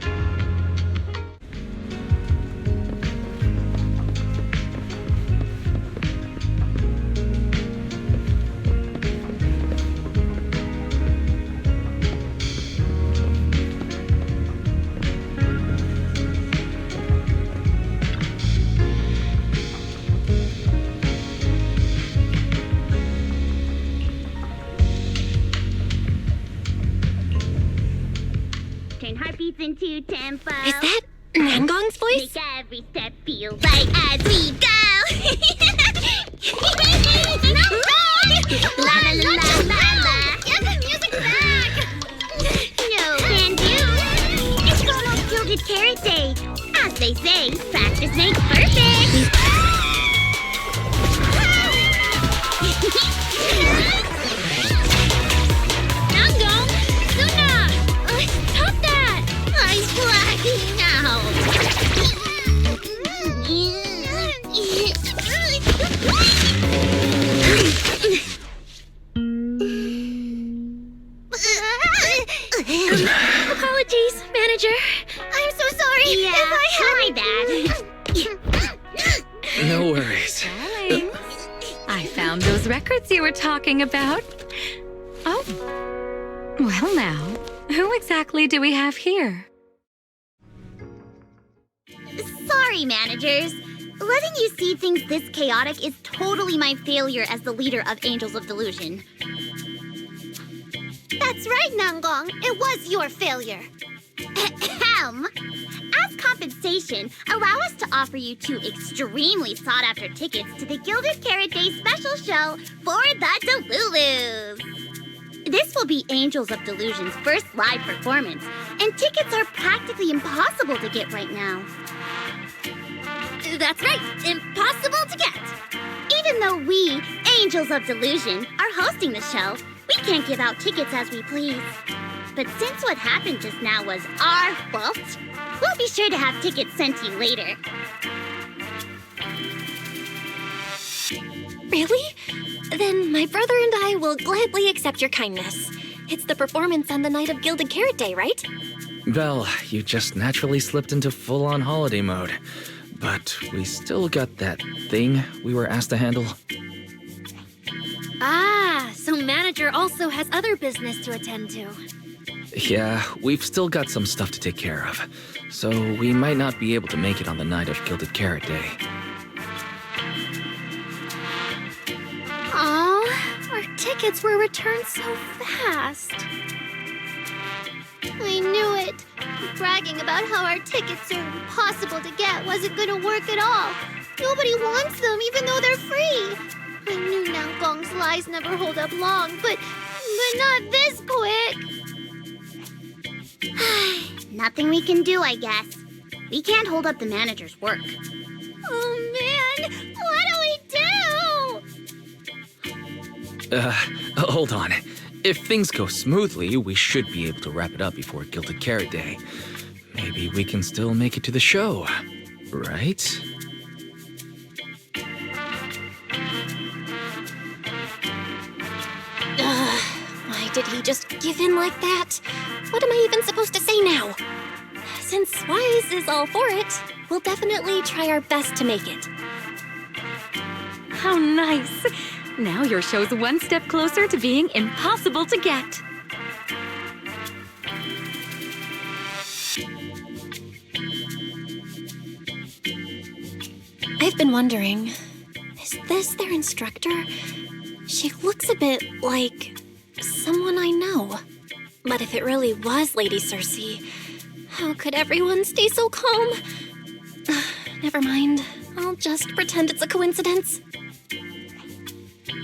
Turn heartbeats into tempo. Is that Nangong's voice? Make every step feel right as we go. La la la la la. Get the music back. No can do. It's almost Gilded Carrot Day. As they say, practice makes perfect. Nangong, Suna, stop that! I'm blacking Apologies, manager. I'm so sorry. Yeah, my bad. No worries. I found found those records you were talking about. Oh. Well now, who exactly do we have here? Sorry, managers. Letting you see things this chaotic is totally my failure as the leader of Angels of Delusion. That's right, Nanggong. It was your failure. Ahem. As compensation, allow us to offer you 2 extremely sought-after tickets to the Gilded Carrot Day special show for the Delulus. This will be Angels of Delusion's first live performance, and tickets are practically impossible to get right now. That's right. Impossible to get. Even though we, Angels of Delusion, are hosting the show, we can't give out tickets as we please. But since what happened just now was our fault, we'll be sure to have tickets sent to you later. Really? Then my brother and I will gladly accept your kindness. It's the performance on the night of Gilded Carrot Day, right? Well, you just naturally slipped into full-on holiday mode. But we still got that thing we were asked to handle. Ah, so manager also has other business to attend to. Yeah, we've still got some stuff to take care of. So we might not be able to make it on the night of Gilded Carrot Day. Aw, our tickets were returned so fast. I knew it. Bragging about how our tickets are impossible to get wasn't gonna work at all. Nobody wants them, even though they're free. I knew Nanggong's lies never hold up long, but not this quick. Nothing we can do, I guess. We can't hold up the manager's work. Oh man, what do we do? Hold on. If things go smoothly, we should be able to wrap it up before Gilded Carrot Day. Maybe we can still make it to the show, right? Why did he just give in like that? What am I even supposed to say now? Since Wise is all for it, we'll definitely try our best to make it. How nice! Now your show's one step closer to being impossible to get. I've been wondering, is this their instructor? She looks a bit like someone I know. But if it really was Lady Cersei, how could everyone stay so calm? Never mind. I'll just pretend it's a coincidence.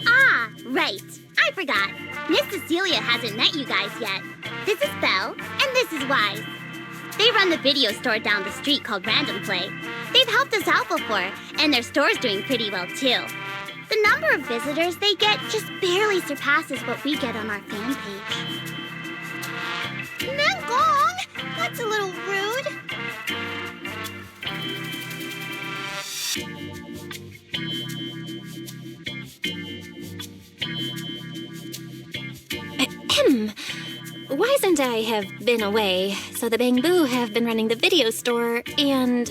Ah, right. I forgot. Miss Cecilia hasn't met you guys yet. This is Belle, and this is Wise. They run the video store down the street called Random Play. They've helped us out before, and their store's doing pretty well too. The number of visitors they get just barely surpasses what we get on our fan page. Nanggong! That's a little rude. Ahem. Wise and I have been away, so the Bamboo have been running the video store, and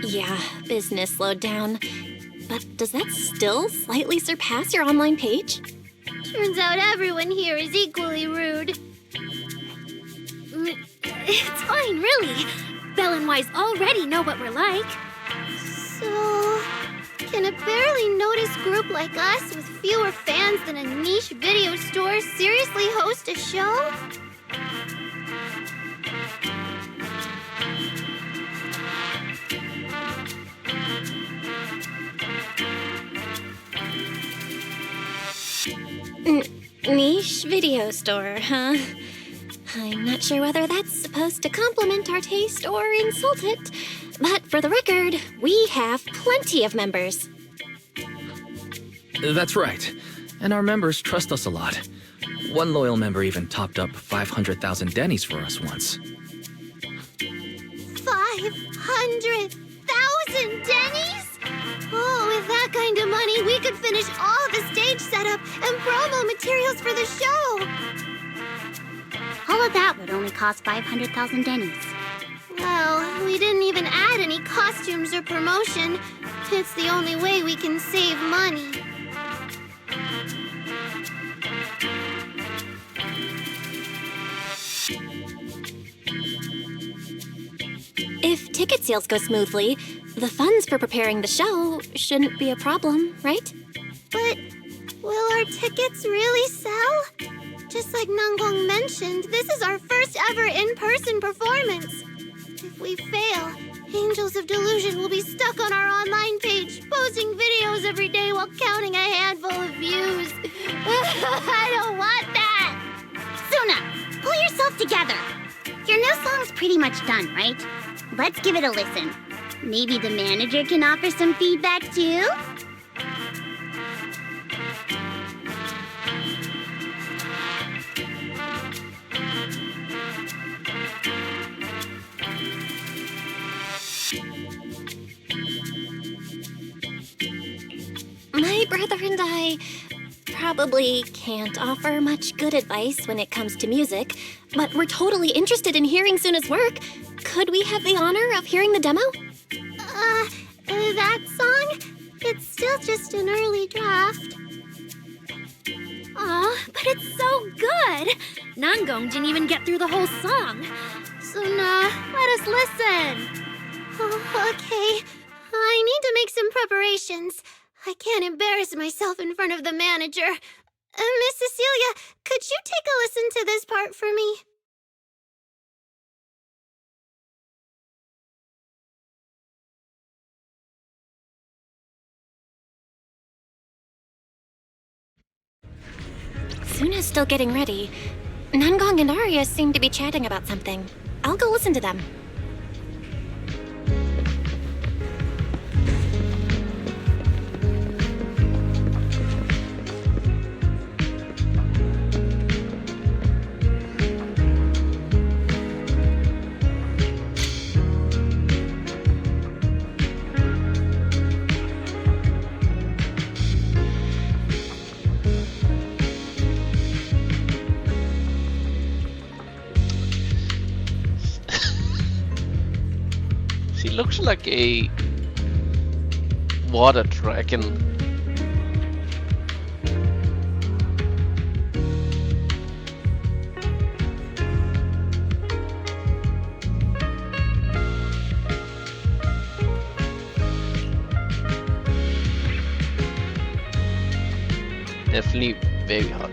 yeah, business slowed down. But does that still slightly surpass your online page? Turns out everyone here is equally rude. It's fine, really. Belle and Wise already know what we're like. So, can a barely noticed group like us with fewer fans than a niche video store seriously host a show? Niche video store, huh? I'm not sure whether that's supposed to compliment our taste or insult it, but for the record, we have plenty of members. That's right. And our members trust us a lot. One loyal member even topped up 500,000 Dennies for us once. 500,000 Dennies? Oh, with that kind of money, we could finish all the stage setup and promo materials for the show. All of that would only cost 500,000 Dennies. Well, we didn't even add any costumes or promotion. It's the only way we can save money. ticket sales go smoothly, the funds for preparing the show shouldn't be a problem, right? But will our tickets really sell? Just like Nanggong mentioned, this is our first ever in-person performance. If we fail, Angels of Delusion will be stuck on our online page, posting videos every day while counting a handful of views. I don't want that! Suna, pull yourself together. Your new song's pretty much done, right? Let's give it a listen. Maybe the manager can offer some feedback too? My brother and I probably can't offer much good advice when it comes to music, but we're totally interested in hearing Suna's work. Could we have the honor of hearing the demo? That song? It's still just an early draft. Aw, but it's so good! Nanggong didn't even get through the whole song. Suna, let us listen. Oh, okay. I need to make some preparations. I can't embarrass myself in front of the manager. Miss Cecilia, could you take a listen to this part for me? Suna's still getting ready. Nanggong and Arya seem to be chatting about something. I'll go listen to them. She looks like a water dragon. Definitely very hot.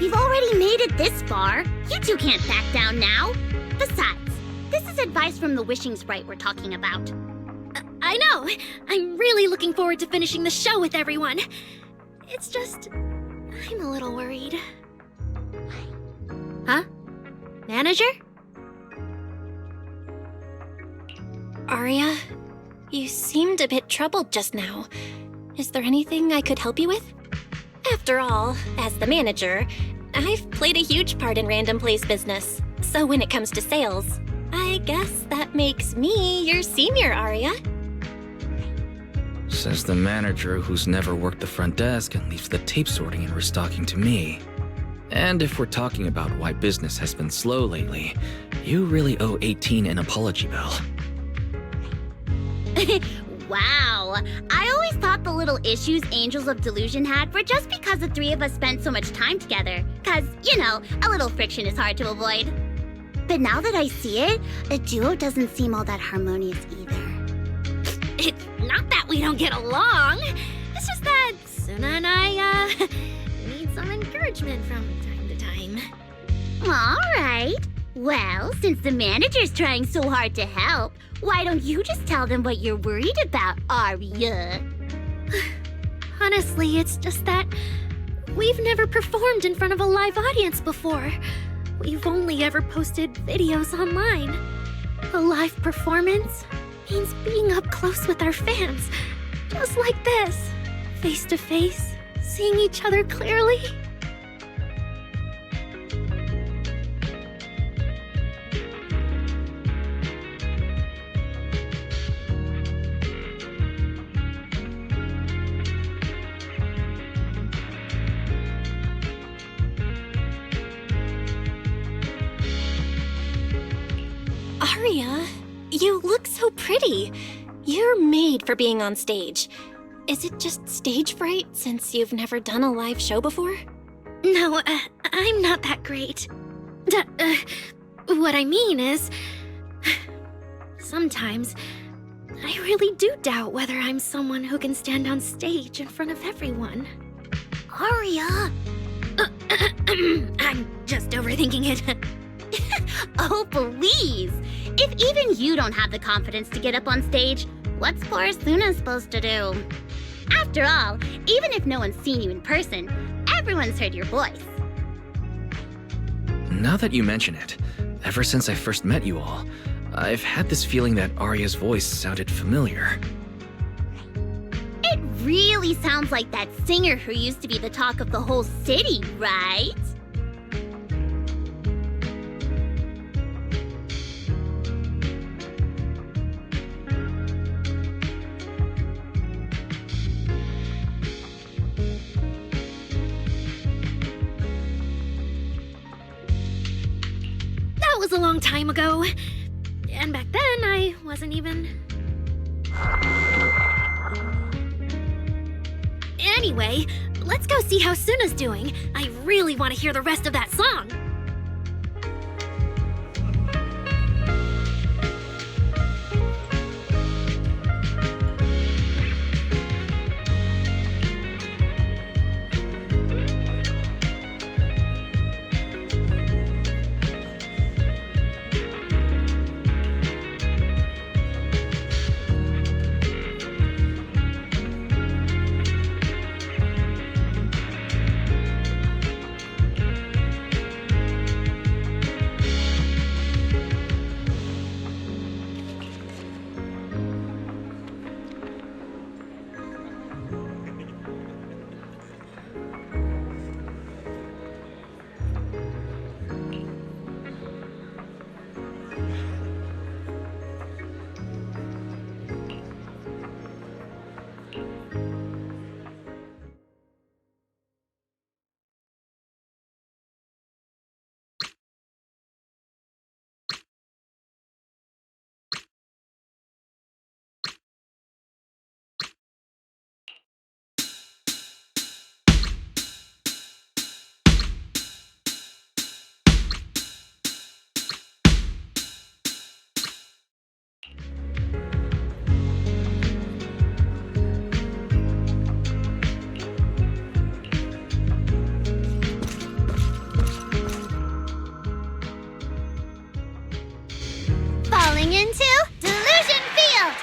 You've already made it this far. You two can't back down now. Besides, this is advice from the wishing sprite we're talking about. I know! I'm really looking forward to finishing the show with everyone. It's just... I'm a little worried. Huh? Manager? Arya, you seemed a bit troubled just now. Is there anything I could help you with? After all, as the manager, I've played a huge part in Random Play's business. So when it comes to sales, I guess that makes me your senior, Arya. Says the manager who's never worked the front desk and leaves the tape sorting and restocking to me. And if we're talking about why business has been slow lately, you really owe 18 an apology bill. Wow. I always thought the little issues Angels of Delusion had were just because the three of us spent so much time together. Cause, you know, a little friction is hard to avoid. But now that I see it, a duo doesn't seem all that harmonious either. It's not that we don't get along. It's just that Suna and I, need some encouragement from time to time. All right. Well, since the manager's trying so hard to help, why don't you just tell them what you're worried about, Arya? Honestly, it's just that we've never performed in front of a live audience before. We've only ever posted videos online. A live performance means being up close with our fans, just like this, face to face, seeing each other clearly. Aria, you look so pretty. You're made for being on stage. Is it just stage fright since you've never done a live show before? No, I'm not that great. What I mean is, sometimes I really do doubt whether I'm someone who can stand on stage in front of everyone. Aria! I'm just overthinking it. Oh, please! If even you don't have the confidence to get up on stage, what's poor Suna supposed to do? After all, even if no one's seen you in person, everyone's heard your voice. Now that you mention it, ever since I first met you all, I've had this feeling that Arya's voice sounded familiar. It really sounds like that singer who used to be the talk of the whole city, right? That was a long time ago. And back then, I wasn't even... Anyway, let's go see how Suna's doing. I really want to hear the rest of that song. Falling into Delusion Field!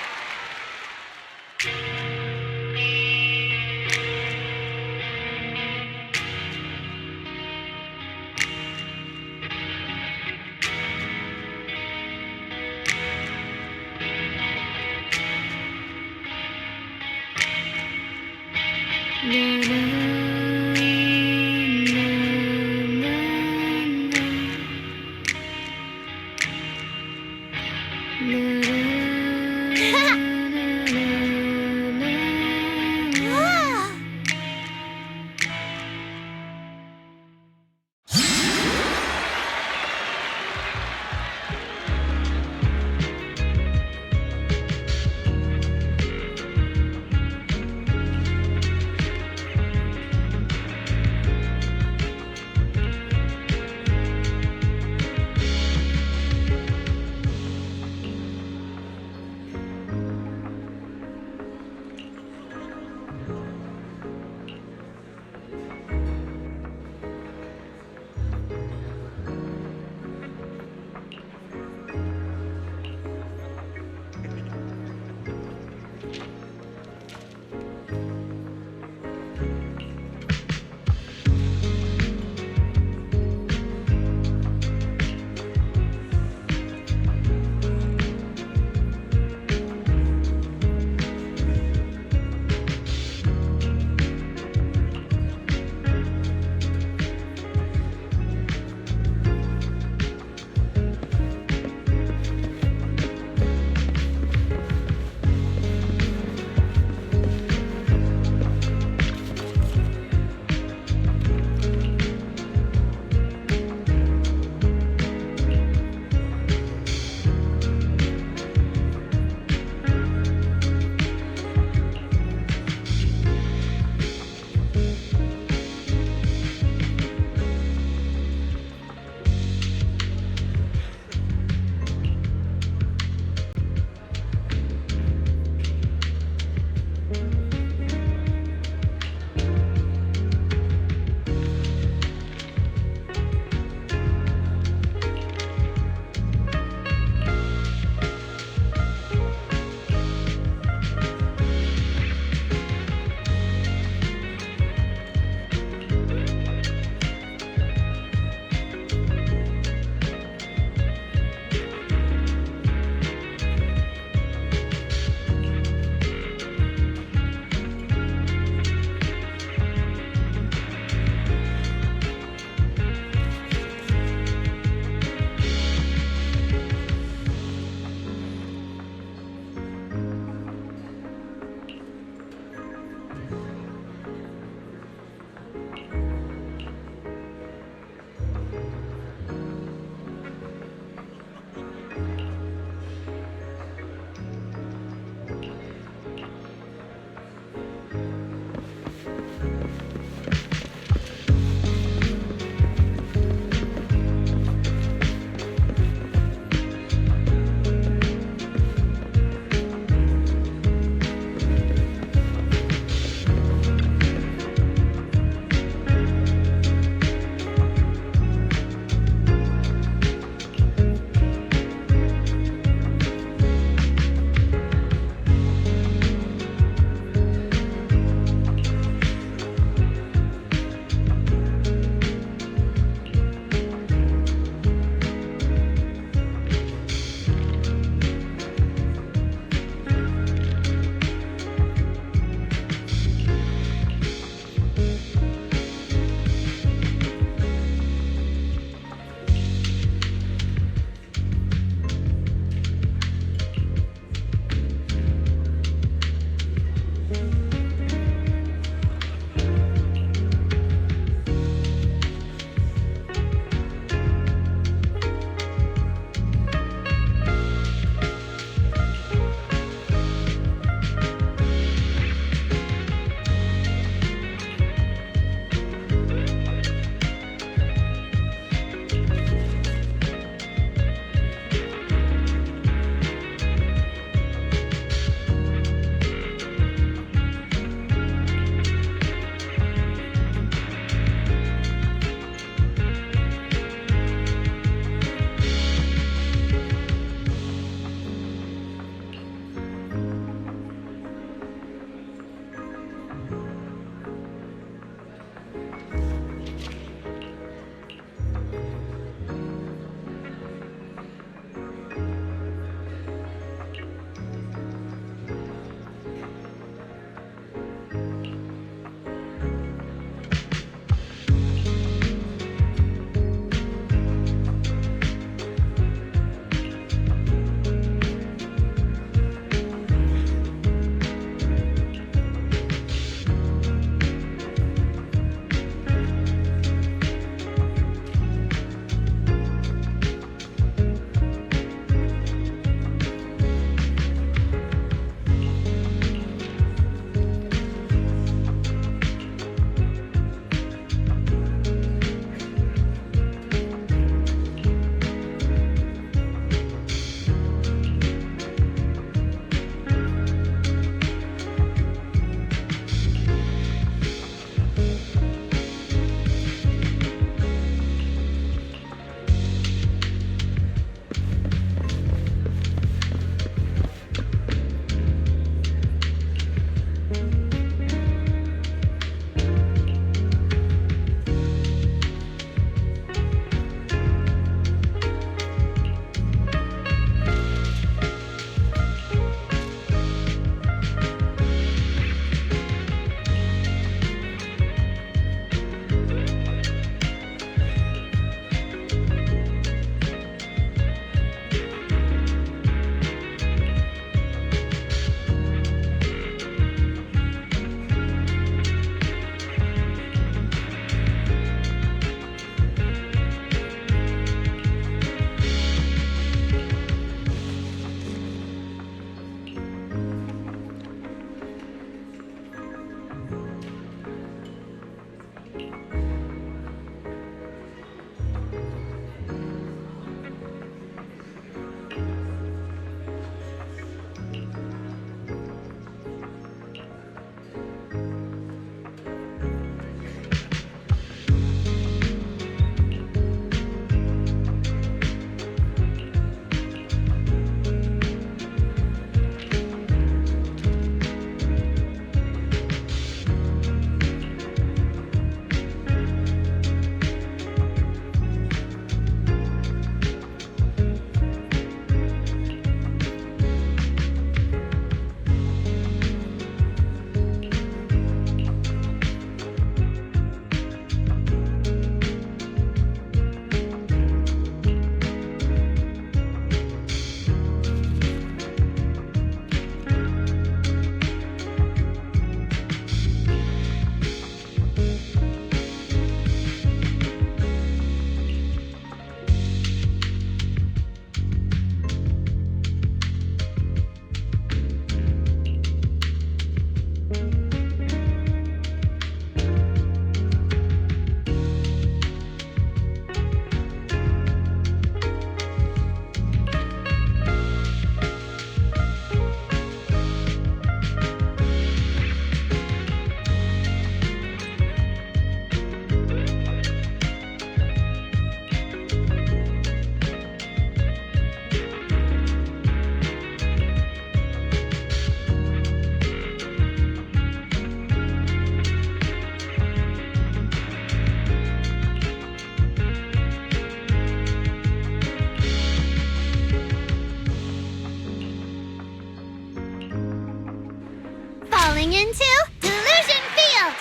Stepping into Delusion Field!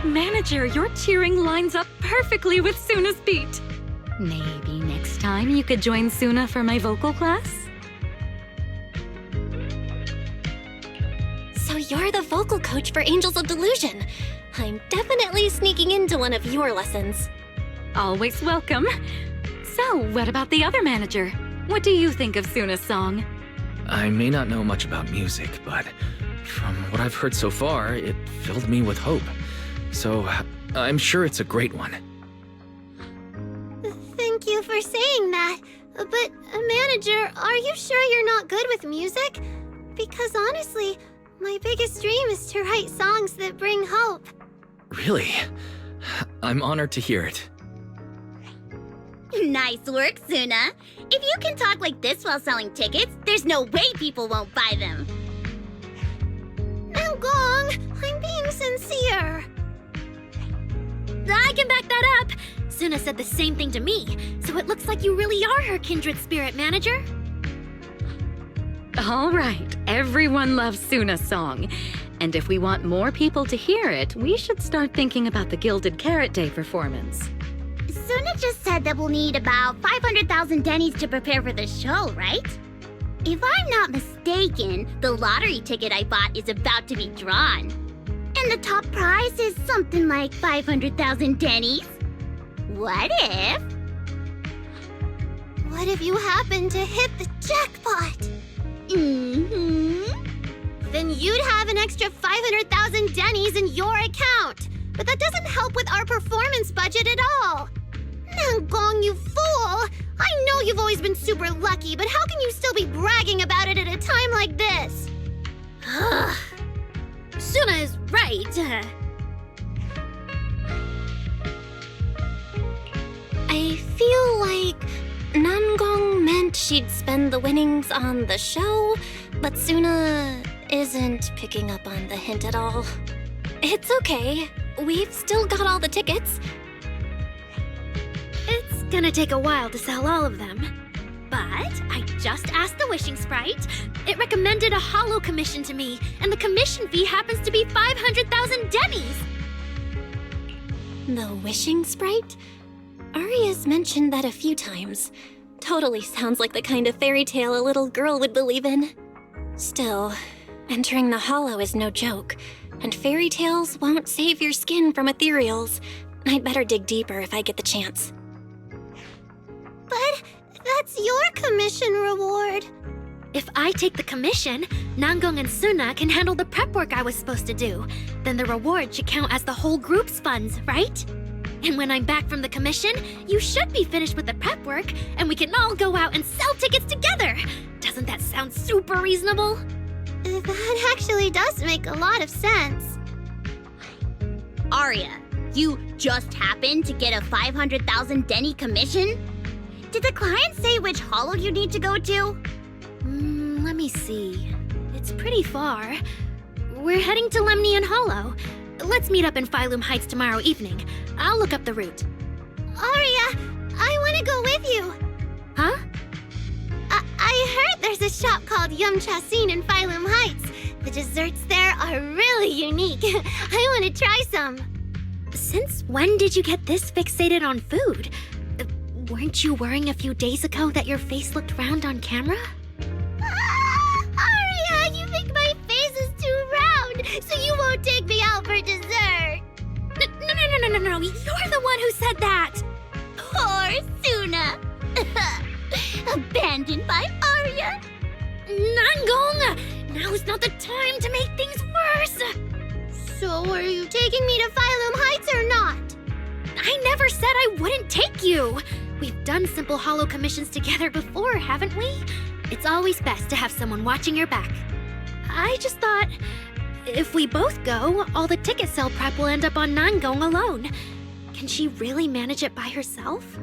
Manager, your cheering lines up perfectly with Suna's beat. Maybe next time you could join Suna for my vocal class? So you're the vocal coach for Angels of Delusion. I'm definitely sneaking into one of your lessons. Always welcome. So, what about the other manager? What do you think of Suna's song? I may not know much about music, but from what I've heard so far, it filled me with hope. So, I'm sure it's a great one. Thank you for saying that. But, manager, are you sure you're not good with music? Because honestly, my biggest dream is to write songs that bring hope. Really? I'm honored to hear it. Nice work, Suna. If you can talk like this while selling tickets, there's no way people won't buy them. Gong, I'm being sincere. I can back that up. Suna said the same thing to me, so it looks like you really are her kindred spirit, manager. All right, everyone loves Suna's song. And if we want more people to hear it, we should start thinking about the Gilded Carrot Day performance. Suna just said that we'll need about 500,000 dennies to prepare for the show, right? If I'm not mistaken, the lottery ticket I bought is about to be drawn. And the top prize is something like 500,000 dennies. What if? What if you happen to hit the jackpot? Then you'd have an extra 500,000 dennies in your account. But that doesn't help with our performance budget at all. Now, Gong, you fool! I know you've always been super lucky, but how can you still be bragging about it at a time like this? Suna is right. I feel like Nangong meant she'd spend the winnings on the show, but Suna isn't picking up on the hint at all. It's okay. We've still got all the tickets. It's gonna take a while to sell all of them. But I just asked the Wishing Sprite. It recommended a holo commission to me, and the commission fee happens to be 500,000 dennies. The Wishing Sprite? Aria's mentioned that a few times. Totally sounds like the kind of fairy tale a little girl would believe in. Still, entering the holo is no joke, and fairy tales won't save your skin from ethereals. I'd better dig deeper if I get the chance. But that's your commission reward. If I take the commission, Nangong and Suna can handle the prep work I was supposed to do. Then the reward should count as the whole group's funds, right? And when I'm back from the commission, you should be finished with the prep work, and we can all go out and sell tickets together. Doesn't that sound super reasonable? That actually does make a lot of sense. Aria, you just happened to get a 500,000 denny commission? Did the client say which holo you need to go to? Let me see. It's pretty far. We're heading to Lemnian Hollow. Let's meet up in Phylum Heights tomorrow evening. I'll look up the route. Aria, I want to go with you. Huh? I heard there's a shop called Yum Chasin in Phylum Heights. The desserts there are really unique. I want to try some. Since when did you get this fixated on food? Weren't you worrying a few days ago that your face looked round on camera? Aria, you think my face is too round, so you won't take me out for dessert. No, you're the one who said that! Poor Suna. Abandoned by Aria. Nangong! Now's not the time to make things worse! So are you taking me to Phylum Heights or not? I never said I wouldn't take you! We've done simple holo commissions together before, haven't we? It's always best to have someone watching your back. I just thought, if we both go, all the ticket sale prep will end up on Nangong alone. Can she really manage it by herself?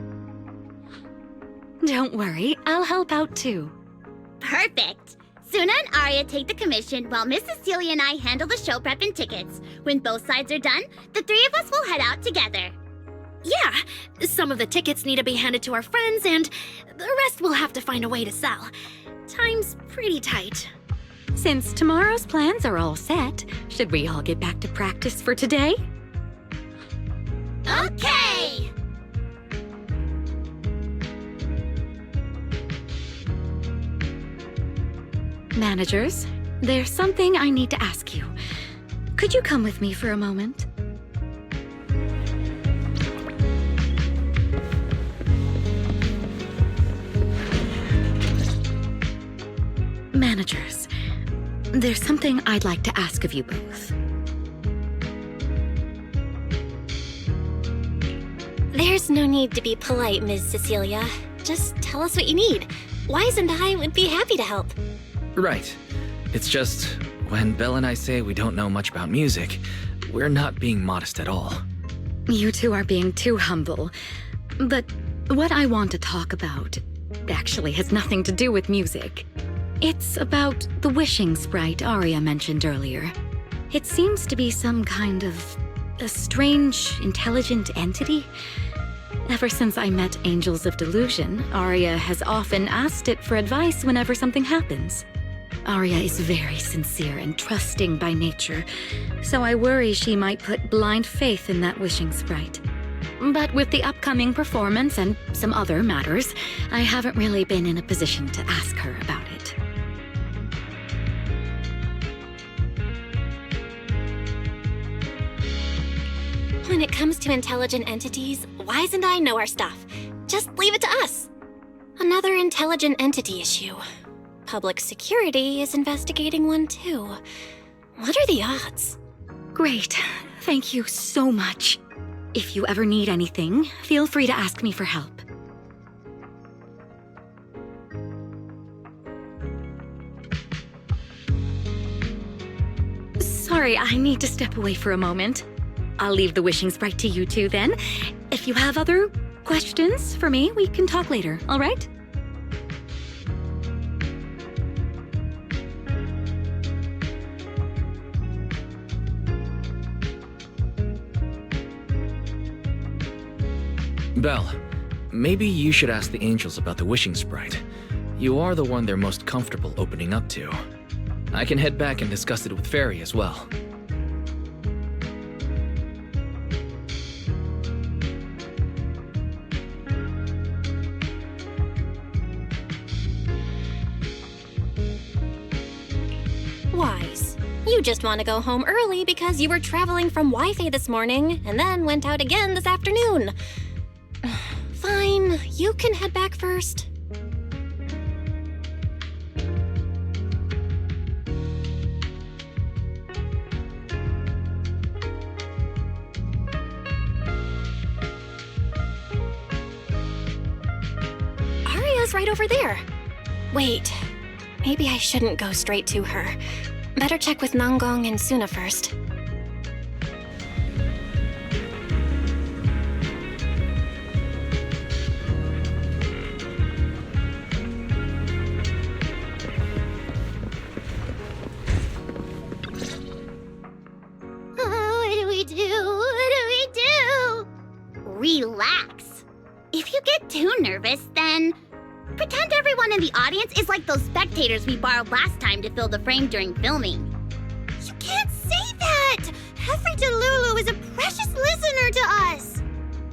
Don't worry, I'll help out too. Perfect. Suna and Arya take the commission while Miss Cecilia and I handle the show prep and tickets. When both sides are done, the three of us will head out together. Yeah, some of the tickets need to be handed to our friends, and the rest we'll have to find a way to sell. Time's pretty tight. Since tomorrow's plans are all set, should we all get back to practice for today? Okay! Managers, there's something I need to ask you. Could you come with me for a moment? Managers, there's something I'd like to ask of you both. There's no need to be polite, Ms. Cecilia. Just tell us what you need. Wise and I would be happy to help. Right. It's just, when Belle and I say we don't know much about music, we're not being modest at all. You two are being too humble. But what I want to talk about actually has nothing to do with music. It's about the wishing sprite Arya mentioned earlier. It seems to be some kind of a strange, intelligent entity. Ever since I met Angels of Delusion, Arya has often asked it for advice whenever something happens. Arya is very sincere and trusting by nature, so I worry she might put blind faith in that wishing sprite. But with the upcoming performance and some other matters, I haven't really been in a position to ask her about it. When it comes to intelligent entities, Wise and I know our stuff. Just leave it to us. Another intelligent entity issue. Public security is investigating one too. What are the odds? Great. Thank you so much. If you ever need anything, feel free to ask me for help. Sorry, I need to step away for a moment. I'll leave the wishing sprite to you two then. If you have other questions for me, we can talk later, all right? Belle, maybe you should ask the angels about the wishing sprite. You are the one they're most comfortable opening up to. I can head back and discuss it with Fairy as well. Wise. You just want to go home early because you were traveling from Wi-Fi this morning and then went out again this afternoon. Fine, you can head back first. Arya's right over there. Wait, maybe I shouldn't go straight to her. Better check with Nangong and Suna first. What do we do? What do we do? Relax. If you get too nervous, then Pretend everyone in the audience is like those spectators we borrowed last time to fill the frame during filming. You can't say that! Every Delulu is a precious listener to us!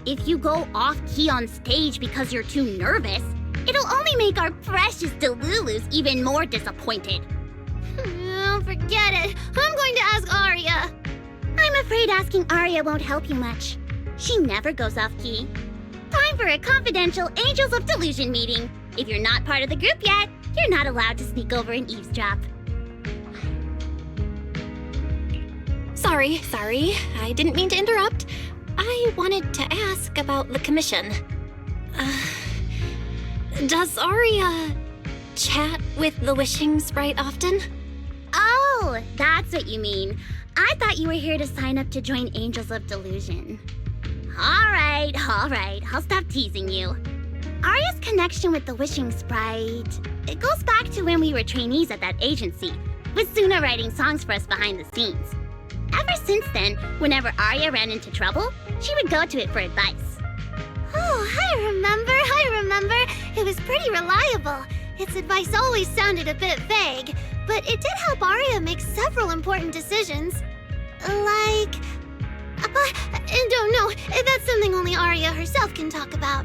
If you go off-key on stage because you're too nervous, it'll only make our precious Delulus even more disappointed. Oh, forget it. I'm going to ask Arya. I'm afraid asking Arya won't help you much. She never goes off-key. Time for a confidential Angels of Delusion meeting. If you're not part of the group yet, you're not allowed to sneak over and eavesdrop. Sorry. I didn't mean to interrupt. I wanted to ask about the commission. Does Arya chat with the wishing sprite often? Oh, that's what you mean. I thought you were here to sign up to join Angels of Delusion. All right. I'll stop teasing you. Arya's connection with the wishing sprite, it goes back to when we were trainees at that agency, with Suna writing songs for us behind the scenes. Ever since then, whenever Arya ran into trouble, she would go to it for advice. Oh, I remember. It was pretty reliable. Its advice always sounded a bit vague, but it did help Arya make several important decisions. Like... But I don't know. That's something only Arya herself can talk about.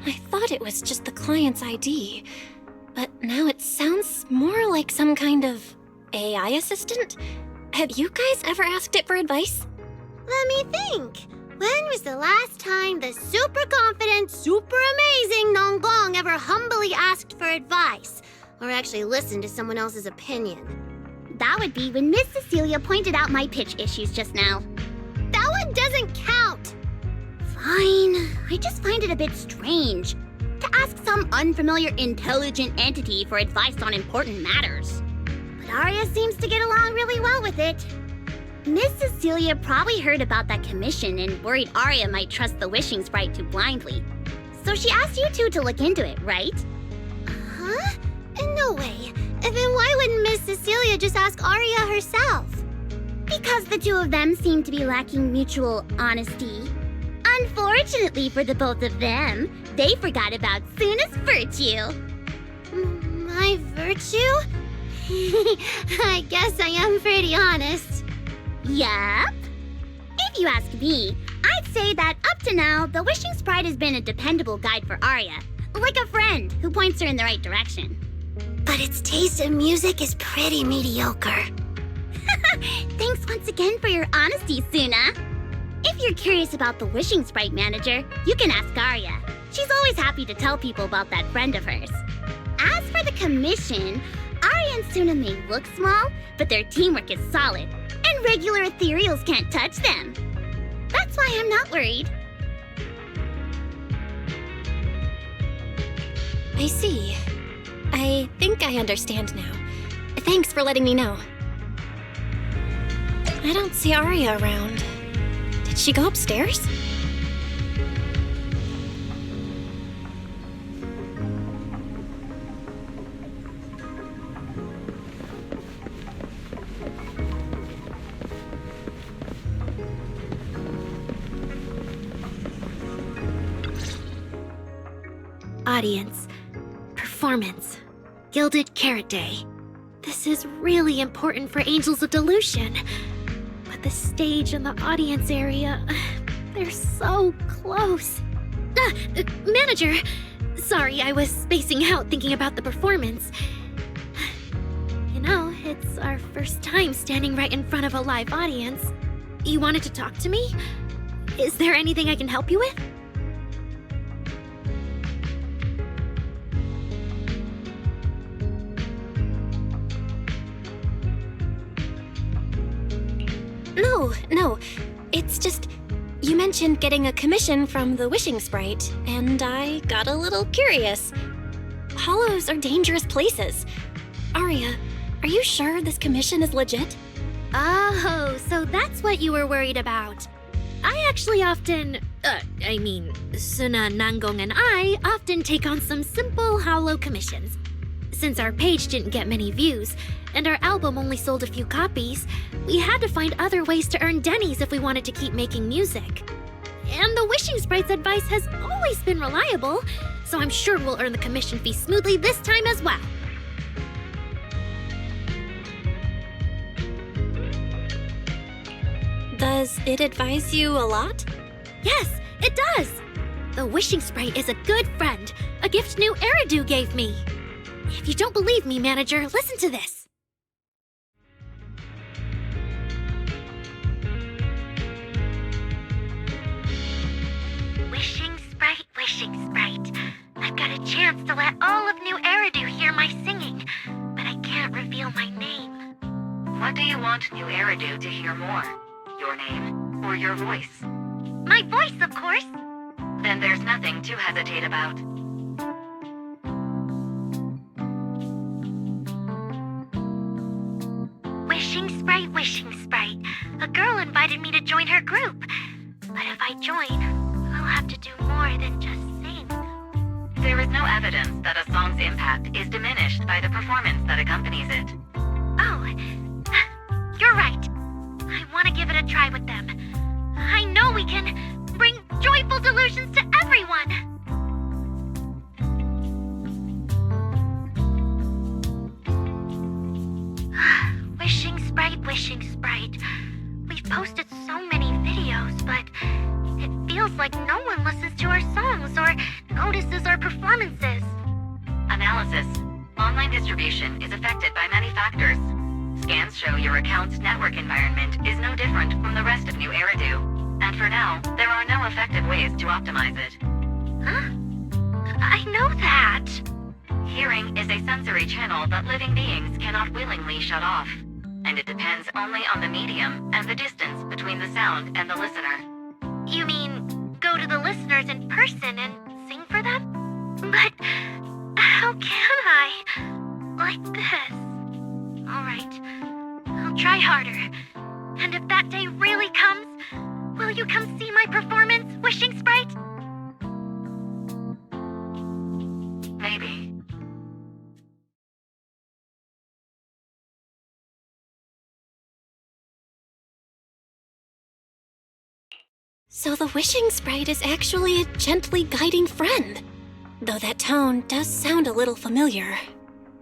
I thought it was just the client's ID, but now it sounds more like some kind of AI assistant? Have you guys ever asked it for advice? Let me think. When was the last time the super confident, super amazing Nonggong ever humbly asked for advice? Or actually listened to someone else's opinion? That would be when Miss Cecilia pointed out my pitch issues just now. That one doesn't count! Fine. I just find it a bit strange to ask some unfamiliar intelligent entity for advice on important matters. But Arya seems to get along really well with it. Miss Cecilia probably heard about that commission and worried Arya might trust the wishing sprite too blindly. So she asked you two to look into it, right? Huh? No way. Then why wouldn't Miss Cecilia just ask Arya herself? Because the two of them seem to be lacking mutual honesty. Unfortunately for the both of them, they forgot about Suna's virtue. My virtue? I guess I am pretty honest. Yup. If you ask me, I'd say that up to now, the wishing sprite has been a dependable guide for Arya, like a friend who points her in the right direction. But its taste in music is pretty mediocre. Thanks once again for your honesty, Suna. If you're curious about the wishing sprite manager, you can ask Arya. She's always happy to tell people about that friend of hers. As for the commission, Arya and Suna may look small, but their teamwork is solid, and regular ethereals can't touch them. That's why I'm not worried. I see. I think I understand now. Thanks for letting me know. I don't see Arya around. Did she go upstairs? Audience. Performance. Gilded Carrot Day. This is really important for Angels of Delusion. But the stage and the audience area, they're so close. Manager! Sorry, I was spacing out thinking about the performance. You know, it's our first time standing right in front of a live audience. You wanted to talk to me? Is there anything I can help you with? No. It's just, you mentioned getting a commission from the wishing sprite, and I got a little curious. Hollows are dangerous places. Arya, are you sure this commission is legit? Oh, so that's what you were worried about. I actually often, Suna, Nangong, and I often take on some simple hollow commissions. Since our page didn't get many views, and our album only sold a few copies, we had to find other ways to earn Denny's if we wanted to keep making music. And the Wishing Sprite's advice has always been reliable, so I'm sure we'll earn the commission fee smoothly this time as well. Does it advise you a lot? Yes, it does! The Wishing Sprite is a good friend, a gift new Eridu gave me. If you don't believe me, manager, listen to this. Wishing Sprite. I've got a chance to let all of New Eridu hear my singing, but I can't reveal my name. What do you want New Eridu to hear more? Your name or your voice? My voice, of course. Then there's nothing to hesitate about. Wishing Sprite. A girl invited me to join her group. But if I join, I'll have to do more than just sing. There is no evidence that a song's impact is diminished by the performance that accompanies it. Oh, you're right. I want to give it a try with them. I know we can bring joyful delusions to everyone. Wishing Sprite. We've posted so many videos, but it feels like no one listens to our songs or notices our performances. Analysis. Online distribution is affected by many factors. Scans show your account's network environment is no different from the rest of New Eridu. And for now, there are no effective ways to optimize it. Huh? I know that. Hearing is a sensory channel that living beings cannot willingly shut off. And it depends only on the medium and the distance between the sound and the listener. You mean go to the listeners in person and sing for them? But how can I? Like this. Alright, I'll try harder. And if that day really comes, will you come see my performance, Wishing Sprite? Maybe. So the Wishing Sprite is actually a gently guiding friend. Though that tone does sound a little familiar.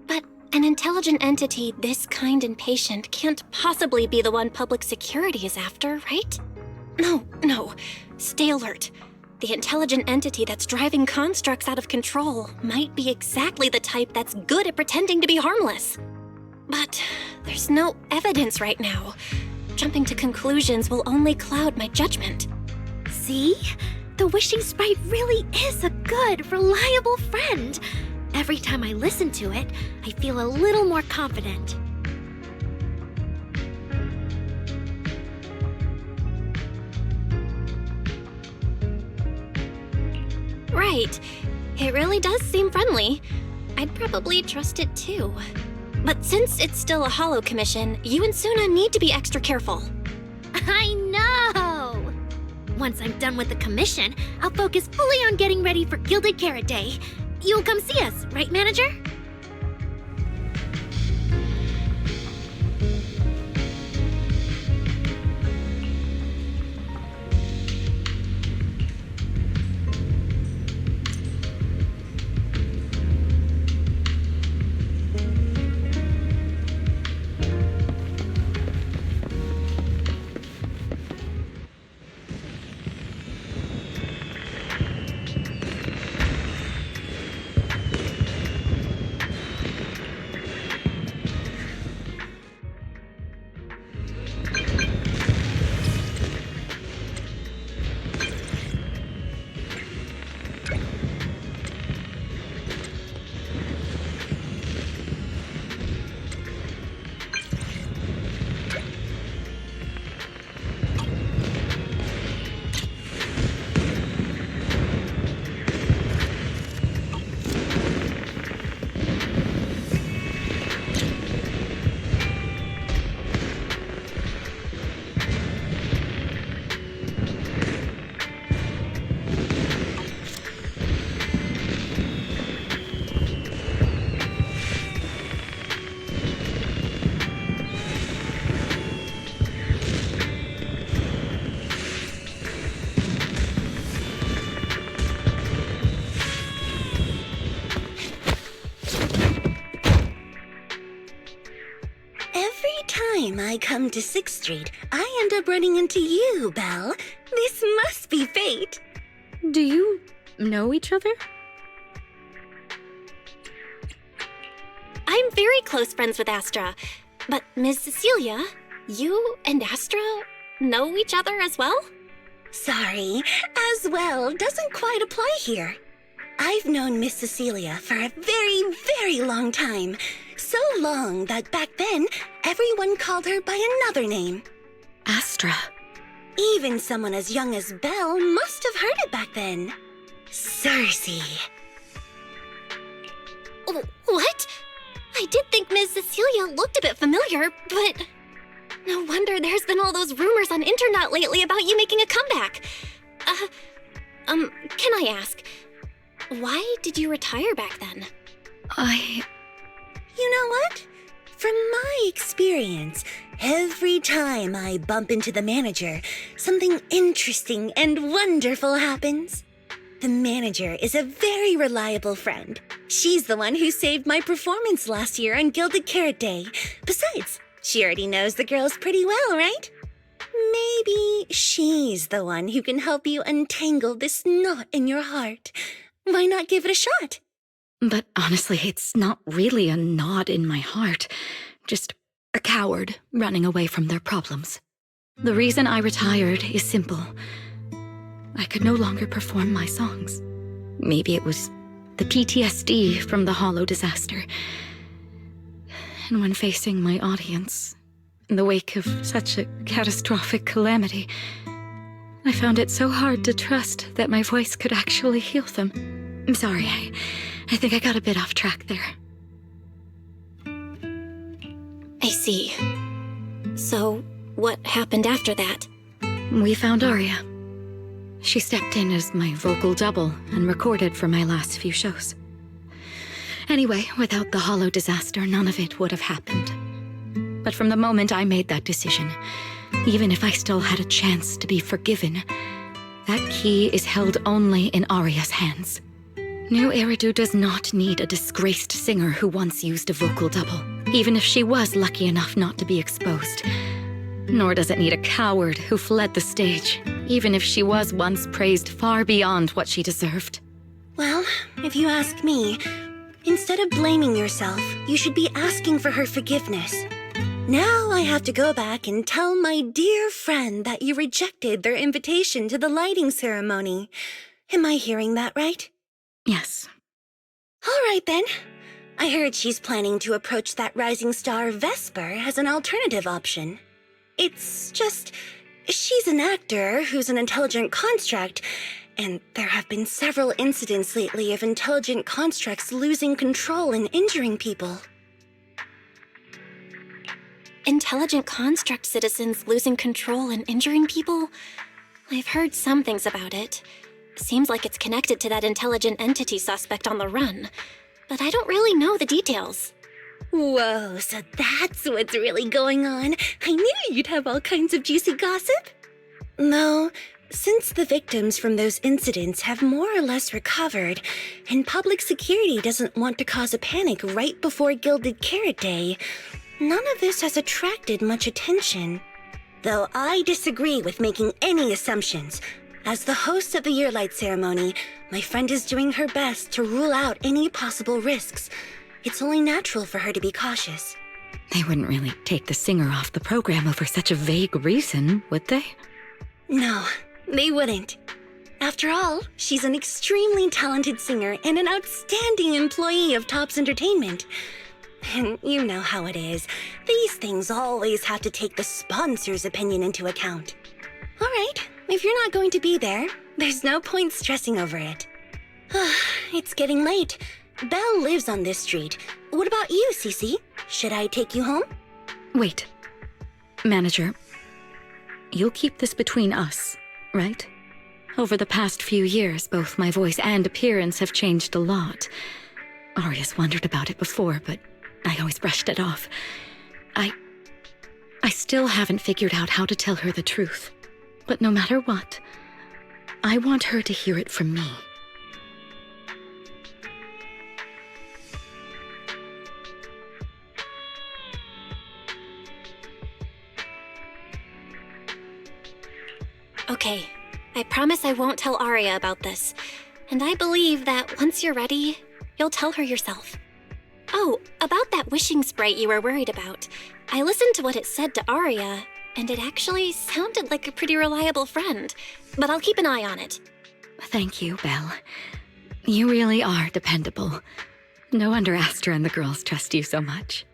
But an intelligent entity this kind and patient can't possibly be the one public security is after, right? No. Stay alert. The intelligent entity that's driving constructs out of control might be exactly the type that's good at pretending to be harmless. But there's no evidence right now. Jumping to conclusions will only cloud my judgment. See? The Wishing Sprite really is a good, reliable friend. Every time I listen to it, I feel a little more confident. Right. It really does seem friendly. I'd probably trust it too. But since it's still a holo commission, you and Suna need to be extra careful. I know! Once I'm done with the commission, I'll focus fully on getting ready for Gilded Carrot Day. You'll come see us, right, manager? I come to 6th Street, I end up running into you, Belle. This must be fate. Do you know each other? I'm very close friends with Astra. But Ms. Cecilia, you and Astra know each other as well? Sorry, as well doesn't quite apply here. I've known Miss Cecilia for a very, very long time. So long that back then, everyone called her by another name. Astra. Even someone as young as Belle must have heard it back then. Cersei. What? I did think Ms. Cecilia looked a bit familiar, but... No wonder there's been all those rumors on internet lately about you making a comeback. Can I ask, why did you retire back then? You know what? From my experience, every time I bump into the manager, something interesting and wonderful happens. The manager is a very reliable friend. She's the one who saved my performance last year on Gilded Carrot Day. Besides, she already knows the girls pretty well, right? Maybe she's the one who can help you untangle this knot in your heart. Why not give it a shot? But honestly, it's not really a knot in my heart. Just a coward running away from their problems. The reason I retired is simple. I could no longer perform my songs. Maybe it was the PTSD from the Hollow disaster. And when facing my audience, in the wake of such a catastrophic calamity, I found it so hard to trust that my voice could actually heal them. I'm sorry, I think I got a bit off track there. I see. So, what happened after that? We found Aria. She stepped in as my vocal double and recorded for my last few shows. Anyway, without the Hollow disaster, none of it would have happened. But from the moment I made that decision, even if I still had a chance to be forgiven, that key is held only in Aria's hands. New Eridu does not need a disgraced singer who once used a vocal double, even if she was lucky enough not to be exposed. Nor does it need a coward who fled the stage, even if she was once praised far beyond what she deserved. Well, if you ask me, instead of blaming yourself, you should be asking for her forgiveness. Now I have to go back and tell my dear friend that you rejected their invitation to the lighting ceremony. Am I hearing that right? Yes. All right then. I heard she's planning to approach that rising star Vesper as an alternative option. It's just, she's an actor who's an intelligent construct, and there have been several incidents lately of intelligent constructs losing control and injuring people. Intelligent construct citizens losing control and injuring people? I've heard some things about it. Seems like it's connected to that intelligent entity suspect on the run, but I don't really know the details. Whoa, so that's what's really going on. I knew you'd have all kinds of juicy gossip. No, since the victims from those incidents have more or less recovered, and public security doesn't want to cause a panic right before Gilded Carrot Day, none of this has attracted much attention. Though I disagree with making any assumptions. As the host of the Yearlight ceremony, my friend is doing her best to rule out any possible risks. It's only natural for her to be cautious. They wouldn't really take the singer off the program over such a vague reason, would they? No, they wouldn't. After all, she's an extremely talented singer and an outstanding employee of Topps Entertainment. And you know how it is. These things always have to take the sponsor's opinion into account. All right, if you're not going to be there, there's no point stressing over it. It's getting late. Belle lives on this street. What about you, Cece? Should I take you home? Wait. Manager, you'll keep this between us, right? Over the past few years, both my voice and appearance have changed a lot. Aria's wondered about it before, but I always brushed it off. I still haven't figured out how to tell her the truth. But no matter what, I want her to hear it from me. Okay, I promise I won't tell Arya about this. And I believe that once you're ready, you'll tell her yourself. Oh, about that wishing sprite you were worried about. I listened to what it said to Arya, and it actually sounded like a pretty reliable friend. But I'll keep an eye on it. Thank you, Belle. You really are dependable. No wonder Astra and the girls trust you so much.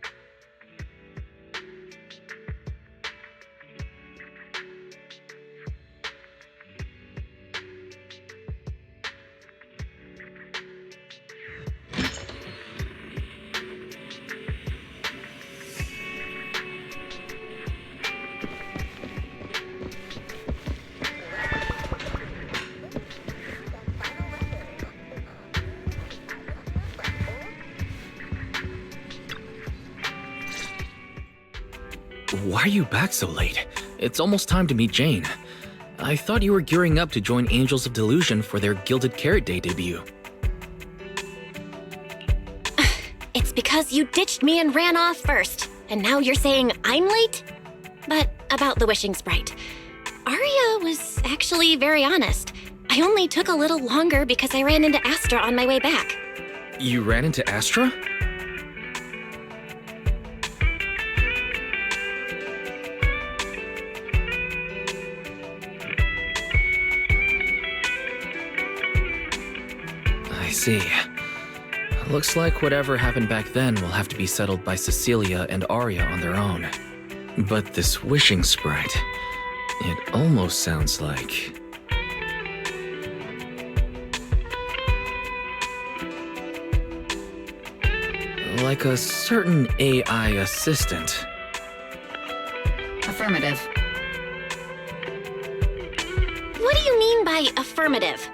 Why are you back so late? It's almost time to meet Jane. I thought you were gearing up to join Angels of Delusion for their Gilded Carrot Day debut. It's because you ditched me and ran off first, and now you're saying I'm late? But about the wishing sprite. Arya was actually very honest. I only took a little longer because I ran into Astra on my way back. You ran into Astra? I see. Looks like whatever happened back then will have to be settled by Cecilia and Arya on their own. But this wishing sprite, it almost sounds like... like a certain AI assistant. Affirmative. What do you mean by affirmative?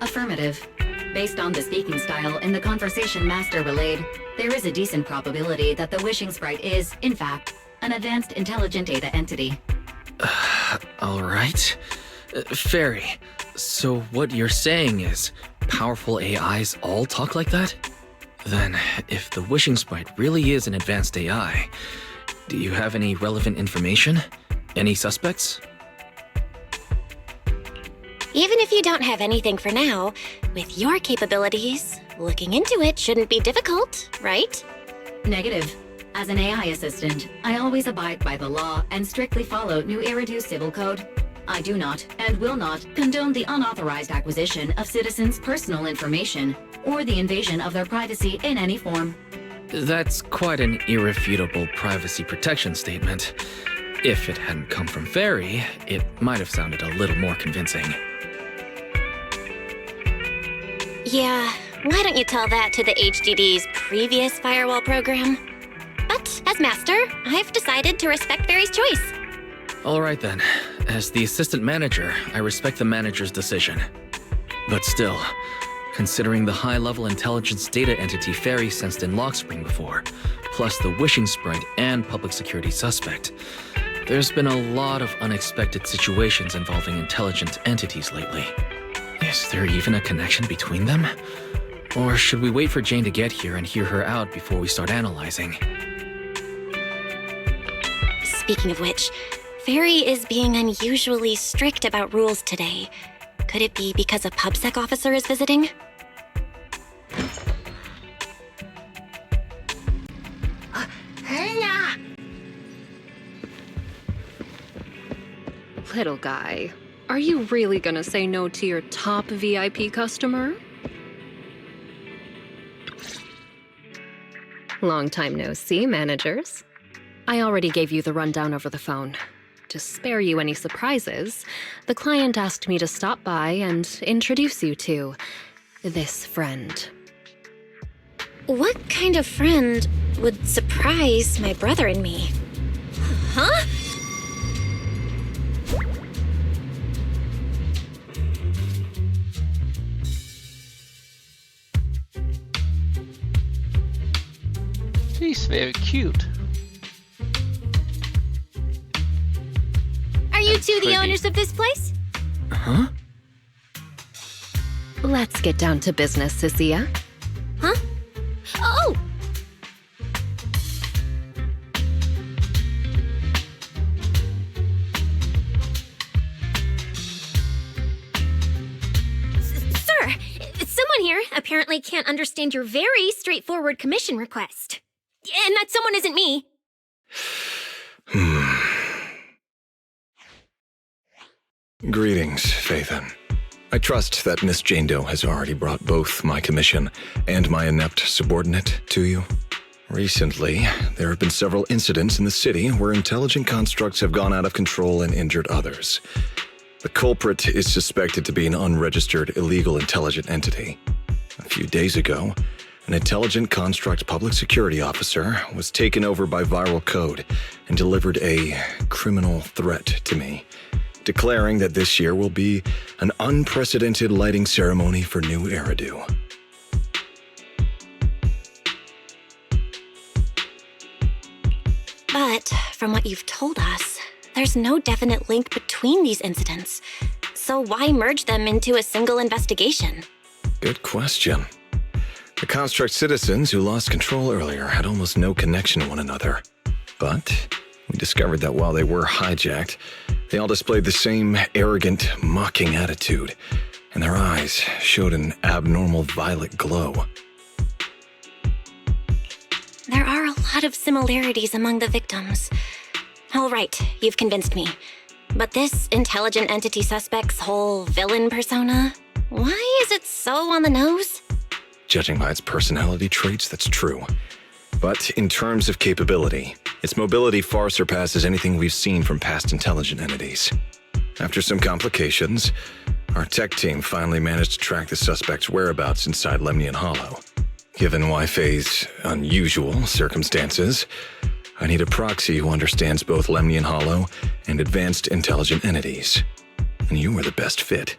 Affirmative. Based on the speaking style in the conversation Master relayed, there is a decent probability that the wishing sprite is, in fact, an advanced intelligent data entity. Alright. Fairy, so what you're saying is powerful AIs all talk like that? Then, if the wishing sprite really is an advanced AI, do you have any relevant information? Any suspects? Even if you don't have anything for now, with your capabilities, looking into it shouldn't be difficult, right? Negative. As an AI assistant, I always abide by the law and strictly follow New Eridu Civil Code. I do not, and will not, condone the unauthorized acquisition of citizens' personal information, or the invasion of their privacy in any form. That's quite an irrefutable privacy protection statement. If it hadn't come from Fairy, it might have sounded a little more convincing. Yeah, why don't you tell that to the HDD's previous firewall program? But as master, I've decided to respect Fairy's choice. Alright then. As the assistant manager, I respect the manager's decision. But still, considering the high-level intelligence data entity Fairy sensed in Lockspring before, plus the wishing sprite and public security suspect, there's been a lot of unexpected situations involving intelligent entities lately. Is there even a connection between them? Or should we wait for Jane to get here and hear her out before we start analyzing? Speaking of which, Fairy is being unusually strict about rules today. Could it be because a PubSec officer is visiting? Little guy, are you really gonna say no to your top VIP customer? Long time no see, managers. I already gave you the rundown over the phone. To spare you any surprises, the client asked me to stop by and introduce you to this friend. What kind of friend would surprise my brother and me? Huh? He's very cute. Are you two the Pretty. owners of this place? Huh? Let's get down to business, Cecilia. Huh? Oh! evidently can't understand your very straightforward commission request. And that someone isn't me. Greetings, Phaethon. I trust that Miss Jane Doe has already brought both my commission and my inept subordinate to you. Recently, there have been several incidents in the city where intelligent constructs have gone out of control and injured others. The culprit is suspected to be an unregistered illegal intelligent entity. A few days ago, an intelligent construct public security officer was taken over by viral code and delivered a criminal threat to me, declaring that this year will be an unprecedented lighting ceremony for New Eridu. But from what you've told us, there's no definite link between these incidents. So why merge them into a single investigation? Good question. The construct citizens who lost control earlier had almost no connection to one another. But we discovered that while they were hijacked, they all displayed the same arrogant, mocking attitude, and their eyes showed an abnormal violet glow. There are a lot of similarities among the victims. All right, you've convinced me. But this intelligent entity suspect's whole villain persona, why is it so on the nose? Judging by its personality traits, that's true. But in terms of capability, its mobility far surpasses anything we've seen from past intelligent entities. After some complications, our tech team finally managed to track the suspect's whereabouts inside Lemnian Hollow. Given Wi-Fi's unusual circumstances, I need a proxy who understands both Lemnian Hollow and advanced intelligent entities. And you were the best fit.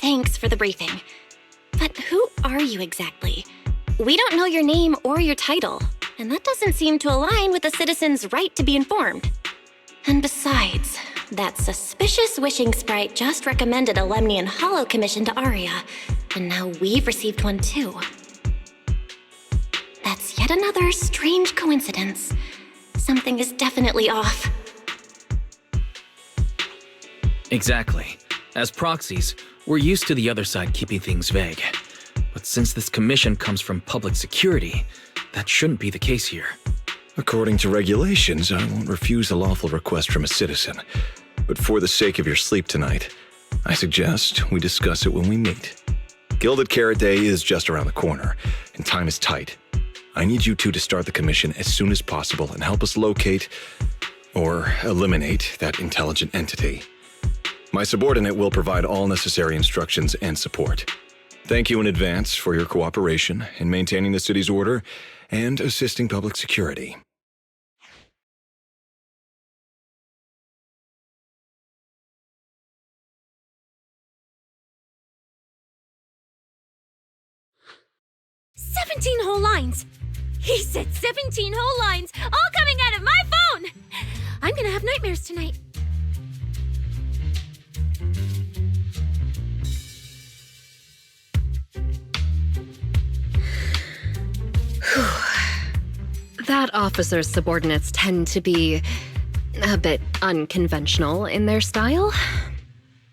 Thanks for the briefing. But who are you exactly? We don't know your name or your title, and that doesn't seem to align with the citizens' right to be informed. And besides, that suspicious wishing sprite just recommended a Lemnian Hollow commission to Aria, and now we've received one too. That's yet another strange coincidence. Something is definitely off. Exactly. As proxies, we're used to the other side keeping things vague. But since this commission comes from public security, that shouldn't be the case here. According to regulations, I won't refuse a lawful request from a citizen. But for the sake of your sleep tonight, I suggest we discuss it when we meet. Gilded Carrot Day is just around the corner, and time is tight. I need you two to start the commission as soon as possible and help us locate or eliminate that intelligent entity. My subordinate will provide all necessary instructions and support. Thank you in advance for your cooperation in maintaining the city's order and assisting public security. "17 whole lines! He said 17 whole lines, all coming out of my phone! I'm gonna have nightmares tonight." That officer's subordinates tend to be a bit unconventional in their style.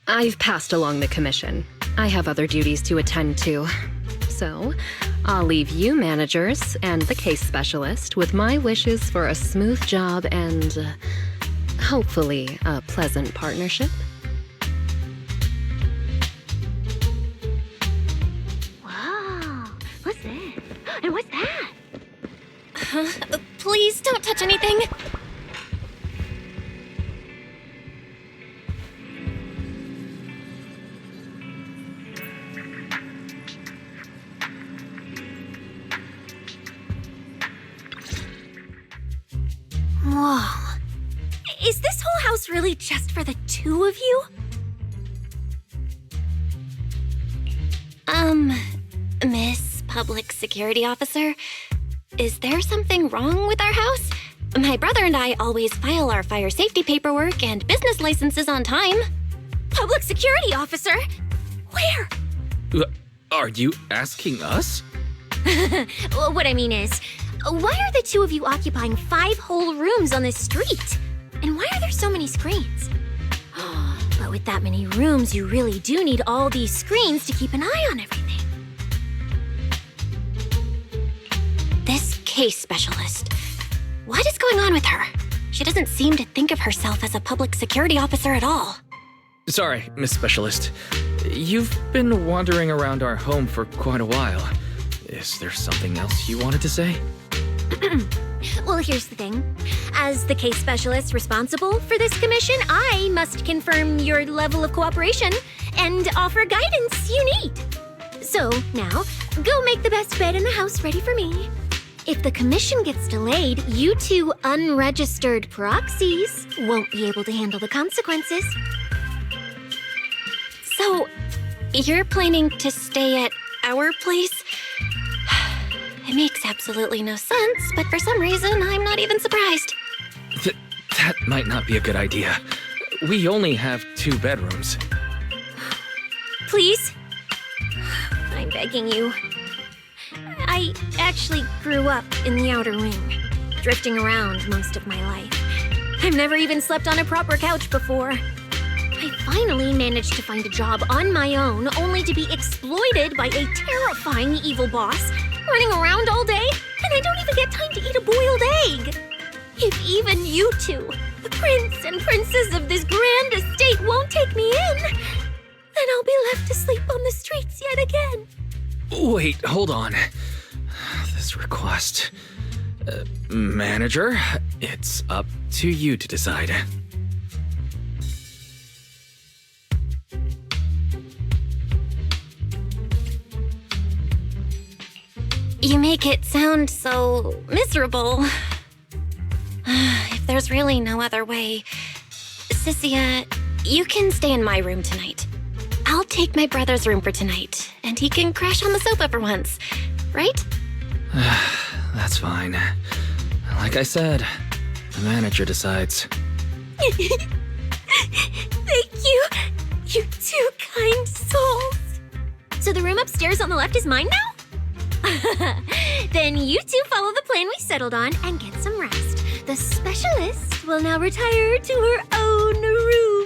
I've passed along the commission. I have other duties to attend to. So, I'll leave you managers and the case specialist with my wishes for a smooth job and, hopefully, a pleasant partnership. Wow, what's this? And what's that? Please don't touch anything. Whoa. Is this whole house really just for the two of you? Miss Public Security Officer, is there something wrong with our house? My brother and I always file our fire safety paperwork and business licenses on time. Public Security Officer? Where? Are you asking us? What I mean is, why are the two of you occupying 5 whole rooms on this street? And why are there so many screens? But But with that many rooms, you really do need all these screens to keep an eye on everything. This case specialist. What is going on with her? She doesn't seem to think of herself as a public security officer at all. Sorry, Miss Specialist. You've been wandering around our home for quite a while. Is there something else you wanted to say? Well, here's the thing. As the case specialist responsible for this commission, I must confirm your level of cooperation and offer guidance you need. So, now, go make the best bed in the house ready for me. If the commission gets delayed, you two unregistered proxies won't be able to handle the consequences. So, you're planning to stay at our place? It makes absolutely no sense, but for some reason, I'm not even surprised. That might not be a good idea. We only have 2 bedrooms. Please? I'm begging you. I actually grew up in the Outer Ring, drifting around most of my life. I've never even slept on a proper couch before. I finally managed to find a job on my own, only to be exploited by a terrifying evil boss, running around all day, and I don't even get time to eat a boiled egg. If even you two, the prince and princess of this grand estate, won't take me in, then I'll be left to sleep on the streets yet again. Wait, hold on. This request... Manager, it's up to you to decide. You make it sound so miserable. If there's really no other way, Sissia, you can stay in my room tonight. I'll take my brother's room for tonight, and he can crash on the sofa for once, right? That's fine. Like I said, the manager decides. Thank you, you two kind souls. So the room upstairs on the left is mine now? Then you two follow the plan we settled on and get some rest. The specialist will now retire to her own room.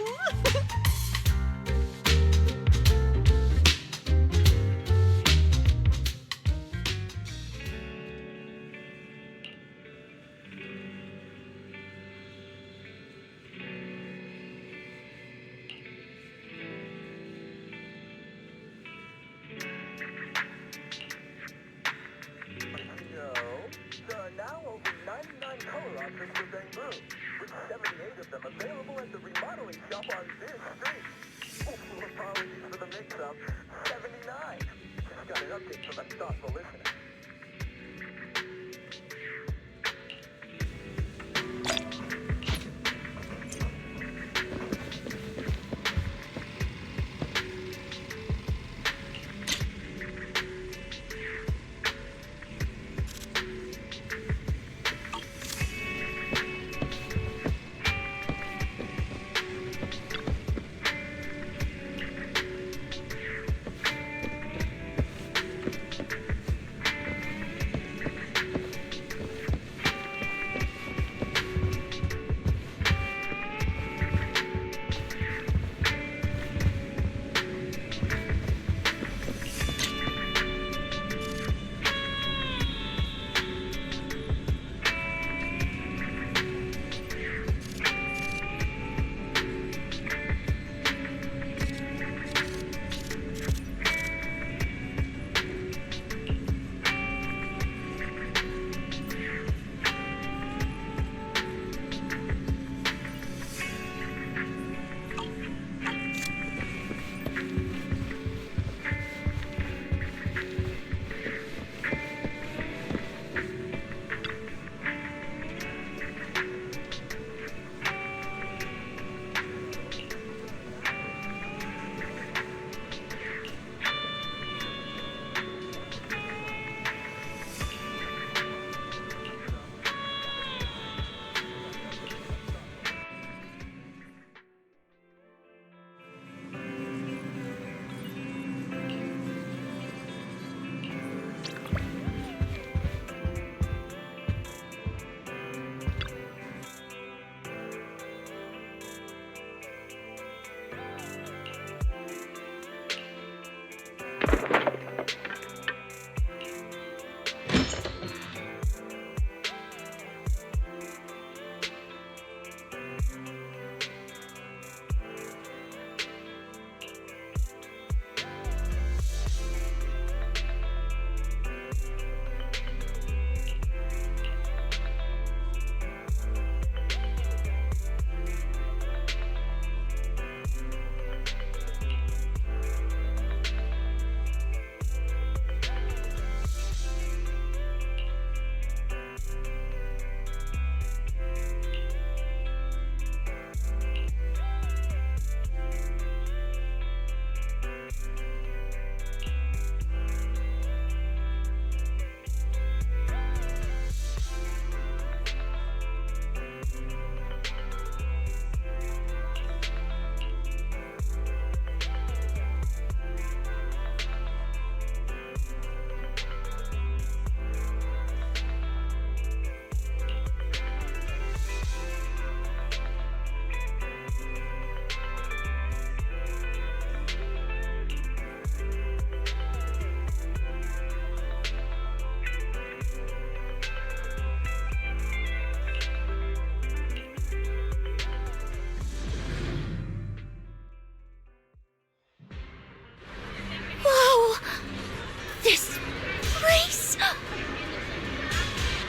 This place.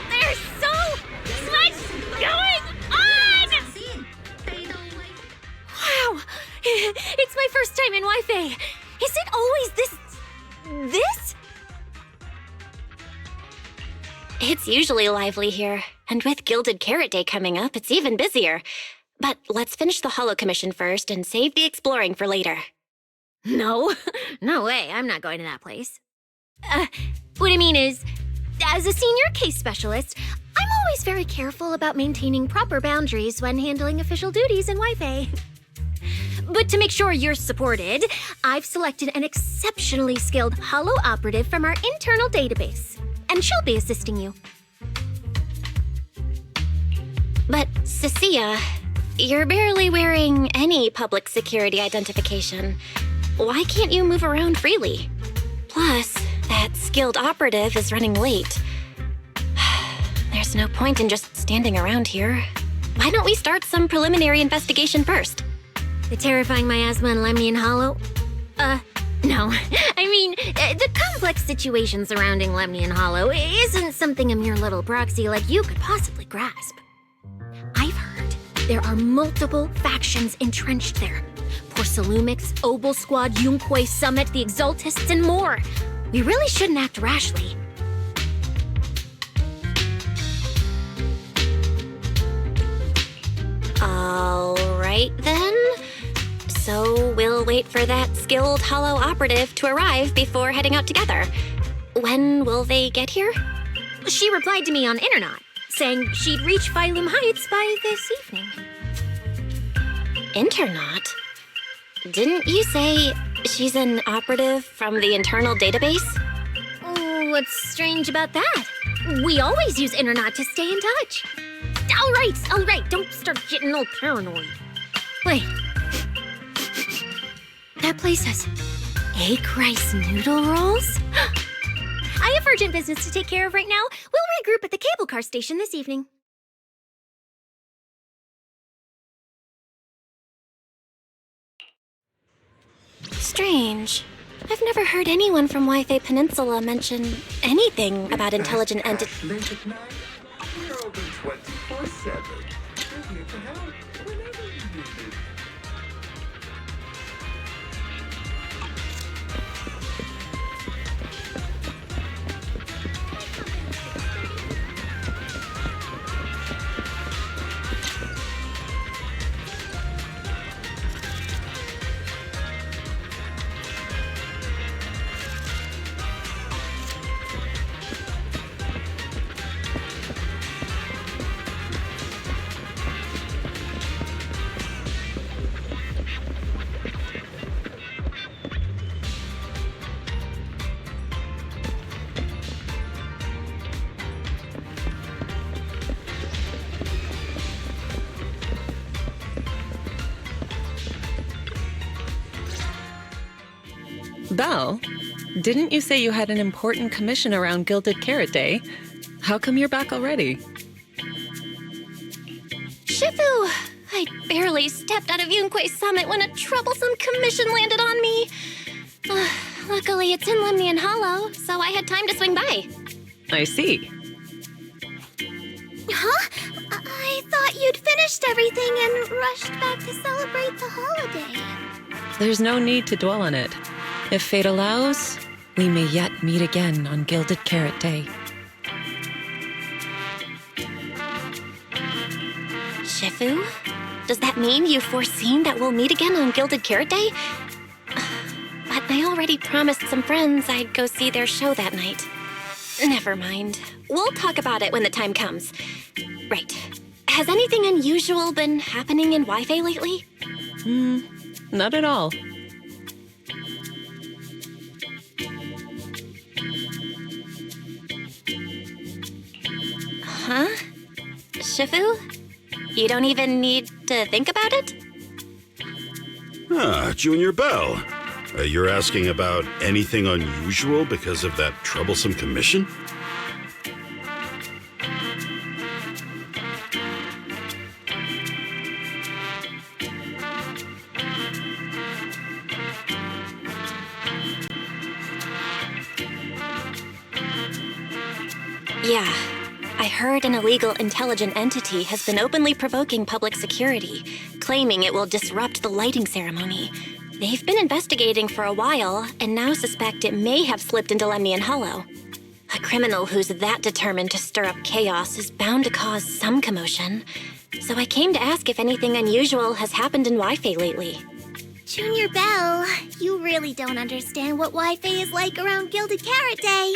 There's so much going on! Wow! It's my first time in Wi-Fi. Is it always this? It's usually lively here, and with Gilded Carrot Day coming up, it's even busier. But let's finish the Holo Commission first and save the exploring for later. No way, I'm not going to that place. What I mean is, as a senior case specialist, I'm always very careful about maintaining proper boundaries when handling official duties in Wi-Fi. But to make sure you're supported, I've selected an exceptionally skilled Holo operative from our internal database, and she'll be assisting you. But, Cecilia, you're barely wearing any public security identification. Why can't you move around freely? Plus, that skilled operative is running late. There's no point in just standing around here. Why don't we start some preliminary investigation first? The terrifying miasma in Lemnian Hollow? No. I mean, the complex situation surrounding Lemnian Hollow isn't something a mere little proxy like you could possibly grasp. I've heard there are multiple factions entrenched there. Porcelumix, Obel Squad, Yunquay Summit, the Exaltists, and more. We really shouldn't act rashly. All right, then. So we'll wait for that skilled Holo operative to arrive before heading out together. When will they get here? She replied to me on Internet, saying she'd reach Phylum Heights by this evening. Internet? Didn't you say she's an operative from the internal database? What's strange about that? We always use Internet to stay in touch. All right, don't start getting all paranoid. Wait. That place has egg rice noodle rolls? I have urgent business to take care of right now. We'll regroup at the cable car station this evening. Strange. I've never heard anyone from Wi-Fi Peninsula mention anything about intelligent entities. Late at night, we're open 24/7. We're here to help whenever you need it. Belle, didn't you say you had an important commission around Gilded Carrot Day? How come you're back already? Shifu! I barely stepped out of Yunquay Summit when a troublesome commission landed on me. Luckily, it's in Lemnian Hollow, so I had time to swing by. I see. Huh? I thought you'd finished everything and rushed back to celebrate the holiday. There's no need to dwell on it. If fate allows, we may yet meet again on Gilded Carrot Day. Shifu? Does that mean you've foreseen that we'll meet again on Gilded Carrot Day? But I already promised some friends I'd go see their show that night. Never mind. We'll talk about it when the time comes. Right. Has anything unusual been happening in Wi-Fi lately? Not at all. Huh? Shifu? You don't even need to think about it? Junior Bell. You're asking about anything unusual because of that troublesome commission? Yeah, I heard an illegal intelligent entity has been openly provoking public security, claiming it will disrupt the lighting ceremony. They've been investigating for a while, and now suspect it may have slipped into Lemnian Hollow. A criminal who's that determined to stir up chaos is bound to cause some commotion. So I came to ask if anything unusual has happened in Wi-Fi lately. Junior Belle, you really don't understand what Wi-Fi is like around Gilded Carrot Day.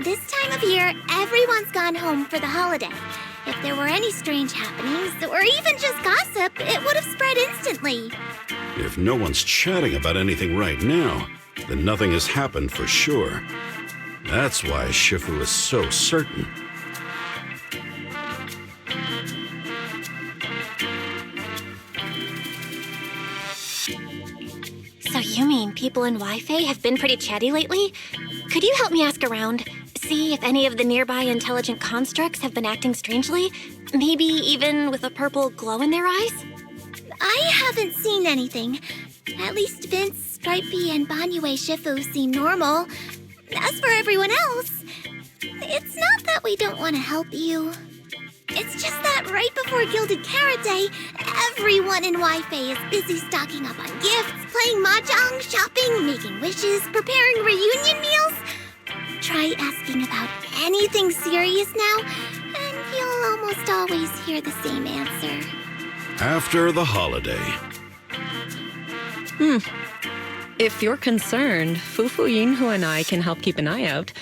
This time of year, everyone's gone home for the holiday. If there were any strange happenings, or even just gossip, it would have spread instantly. If no one's chatting about anything right now, then nothing has happened for sure. That's why Shifu is so certain. So you mean people in Wi-Fi have been pretty chatty lately? Could you help me ask around? See if any of the nearby intelligent constructs have been acting strangely? Maybe even with a purple glow in their eyes? I haven't seen anything. At least Vince, Stripey, and Banyue Shifu seem normal. As for everyone else, it's not that we don't want to help you. It's just that right before Gilded Carrot Day, everyone in Wi-Fi is busy stocking up on gifts, playing mahjong, shopping, making wishes, preparing reunion meals. Try asking about anything serious now, and you'll almost always hear the same answer. After the holiday. If you're concerned, Fufu Yinhu and I can help keep an eye out,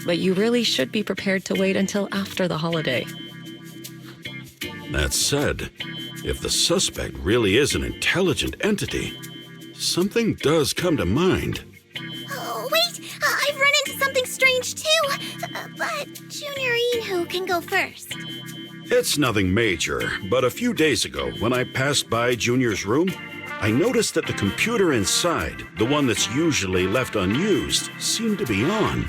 but you really should be prepared to wait until after the holiday. That said, if the suspect really is an intelligent entity, something does come to mind. Oh, wait! I've run into something strange too! But Junior Inhu can go first. It's nothing major, but a few days ago, when I passed by Junior's room, I noticed that the computer inside, the one that's usually left unused, seemed to be on.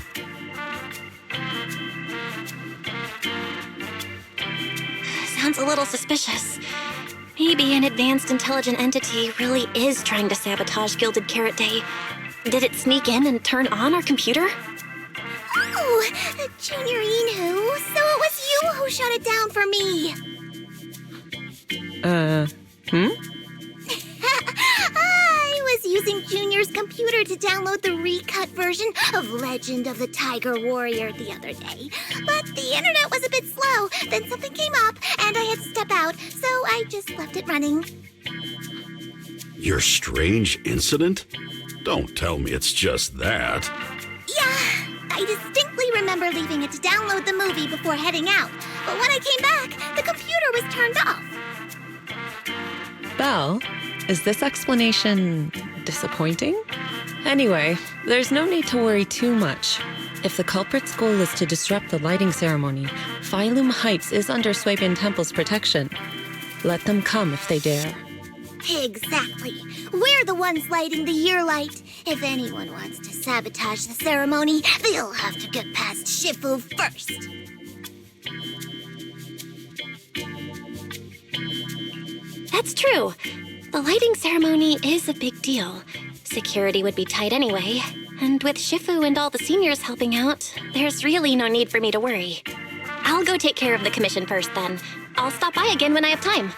Sounds a little suspicious. Maybe an advanced intelligent entity really is trying to sabotage Gilded Carrot Day. Did it sneak in and turn on our computer? Oh, Junior Inhu, so it was you who shut it down for me. I was using Junior's computer to download the recut version of Legend of the Tiger Warrior the other day. But the internet was a bit slow, then something came up, and I had to step out, so I just left it running. Your strange incident? Don't tell me it's just that. Yeah, I distinctly remember leaving it to download the movie before heading out. But when I came back, the computer was turned off. Belle, is this explanation disappointing? Anyway, there's no need to worry too much. If the culprit's goal is to disrupt the lighting ceremony, Phylum Heights is under Swabian Temple's protection. Let them come if they dare. Exactly. We're the ones lighting the year light. If anyone wants to sabotage the ceremony, they'll have to get past Shifu first. That's true. The lighting ceremony is a big deal. Security would be tight anyway. And with Shifu and all the seniors helping out, there's really no need for me to worry. I'll go take care of the commission first then. I'll stop by again when I have time.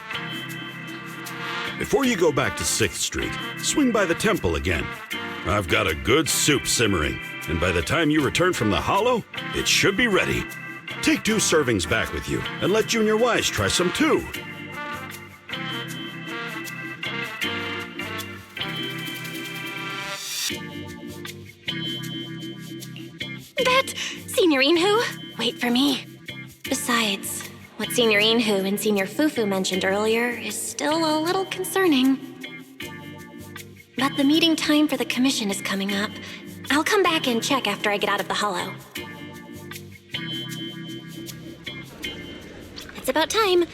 Before you go back to 6th Street, swing by the temple again. I've got a good soup simmering, and by the time you return from the hollow, it should be ready. Take 2 servings back with you, and let Junior Wise try some too. That Senior Inhu, wait for me. Besides, what Senior Inhu and Senior Fufu mentioned earlier is still a little concerning. But the meeting time for the commission is coming up. I'll come back and check after I get out of the hollow. It's about time.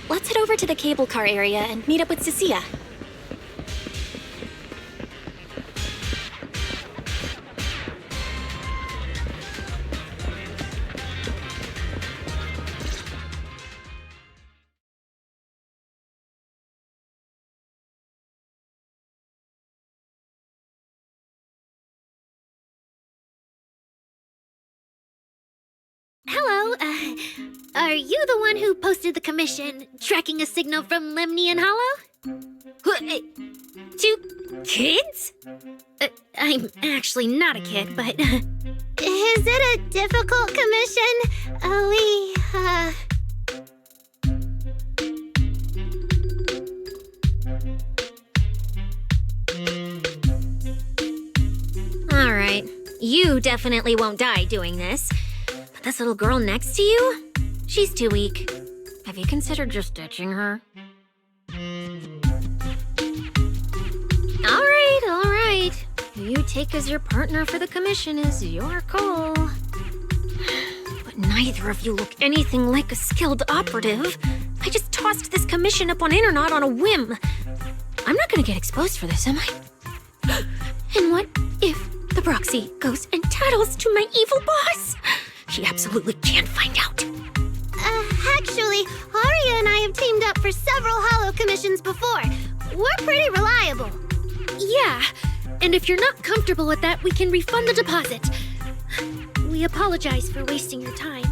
Let's head over to the cable car area and meet up with Cecilia. hello. Are you the one who posted the commission tracking a signal from Lemnian Hollow? Two kids? I'm actually not a kid, but... Is it a difficult commission? Alright, you definitely won't die doing this. But this little girl next to you? She's too weak. Have you considered just ditching her? Alright. Who you take as your partner for the commission is your call. But neither of you look anything like a skilled operative. I just tossed this commission up on Internet on a whim. I'm not gonna get exposed for this, am I? And what if the proxy goes and tattles to my evil boss? She absolutely can't find out. Actually, Aria and I have teamed up for several Hollow commissions before. We're pretty reliable. Yeah, and if you're not comfortable with that, we can refund the deposit. We apologize for wasting your time.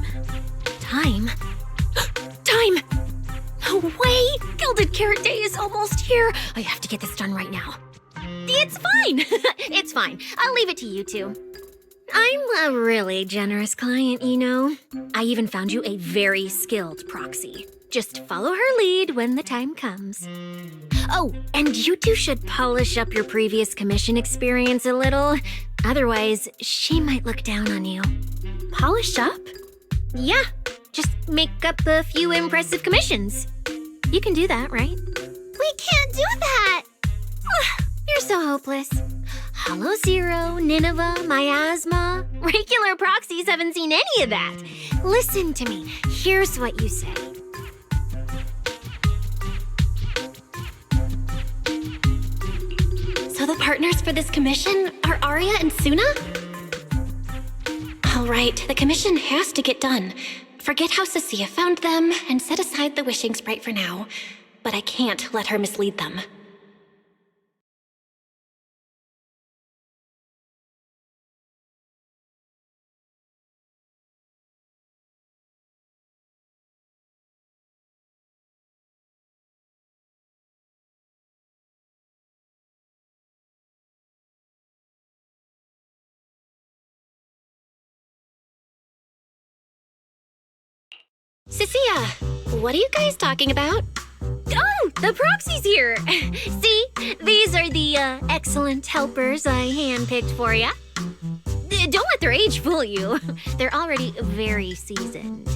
Time? Time! No way! Gilded Carrot Day is almost here. I have to get this done right now. It's fine! It's fine. I'll leave it to you two. I'm a really generous client, you know. I even found you a very skilled proxy. Just follow her lead when the time comes. Oh, and you two should polish up your previous commission experience a little. Otherwise, she might look down on you. Polish up? Yeah, just make up a few impressive commissions. You can do that, right? We can't do that! You're so hopeless. Hollow Zero, Nineveh, Miasma. Regular proxies haven't seen any of that. Listen to me. Here's what you say. So the partners for this commission are Arya and Suna? All right, the commission has to get done. Forget how Cecilia found them and set aside the wishing sprite for now. But I can't let her mislead them. Cecilia, what are you guys talking about? Oh, the proxy's here! See, these are the excellent helpers I handpicked for ya. Don't let their age fool you. They're already very seasoned.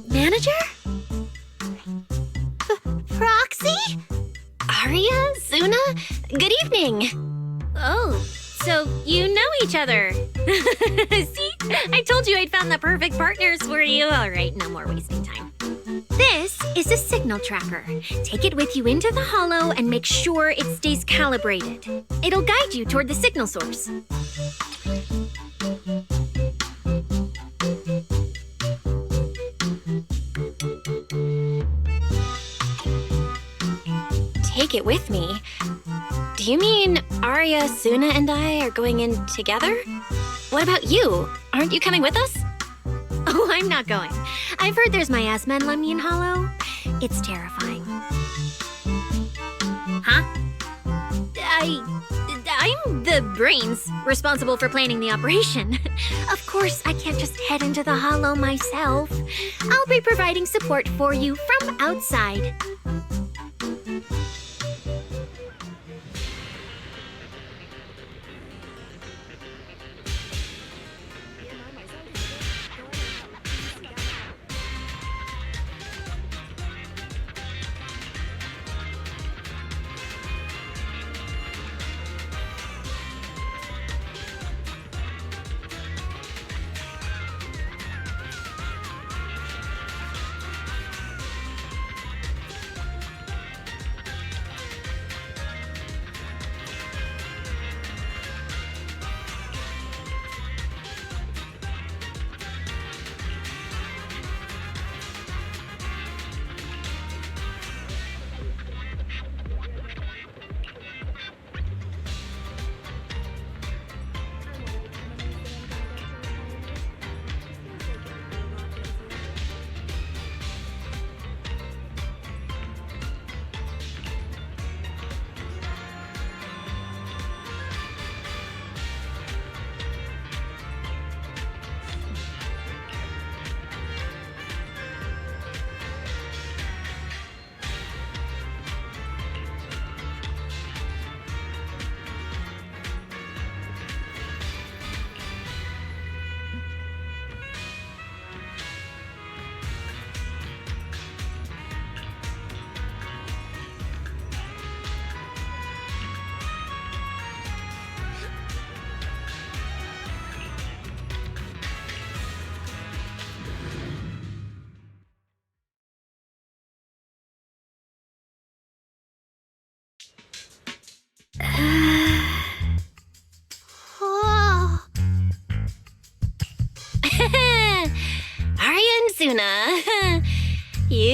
Manager? Proxy? Arya? Suna? Good evening. Oh, so you know each other. See? I told you I'd found the perfect partners for you. All right, no more wasting time. This is a signal tracker. Take it with you into the hollow and make sure it stays calibrated. It'll guide you toward the signal source. Take it with me? Do you mean Arya, Suna, and I are going in together? What about you? Aren't you coming with us? Oh, I'm not going. I've heard there's miasma in Lemnian Hollow. It's terrifying. Huh? I'm the brains responsible for planning the operation. Of course, I can't just head into the Hollow myself. I'll be providing support for you from outside.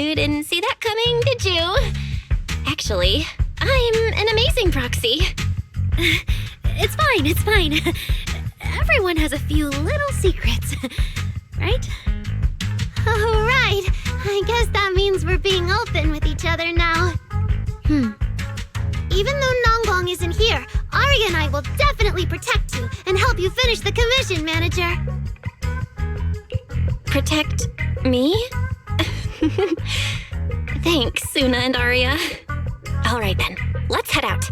You didn't see that coming, did you? Actually, I'm an amazing proxy. It's fine. Everyone has a few little secrets, right? Oh, right. I guess that means we're being open with each other now. Even though Nonggong isn't here, Arya and I will definitely protect you and help you finish the commission, Manager. Protect me? Thanks, Suna and Arya. All right then, let's head out.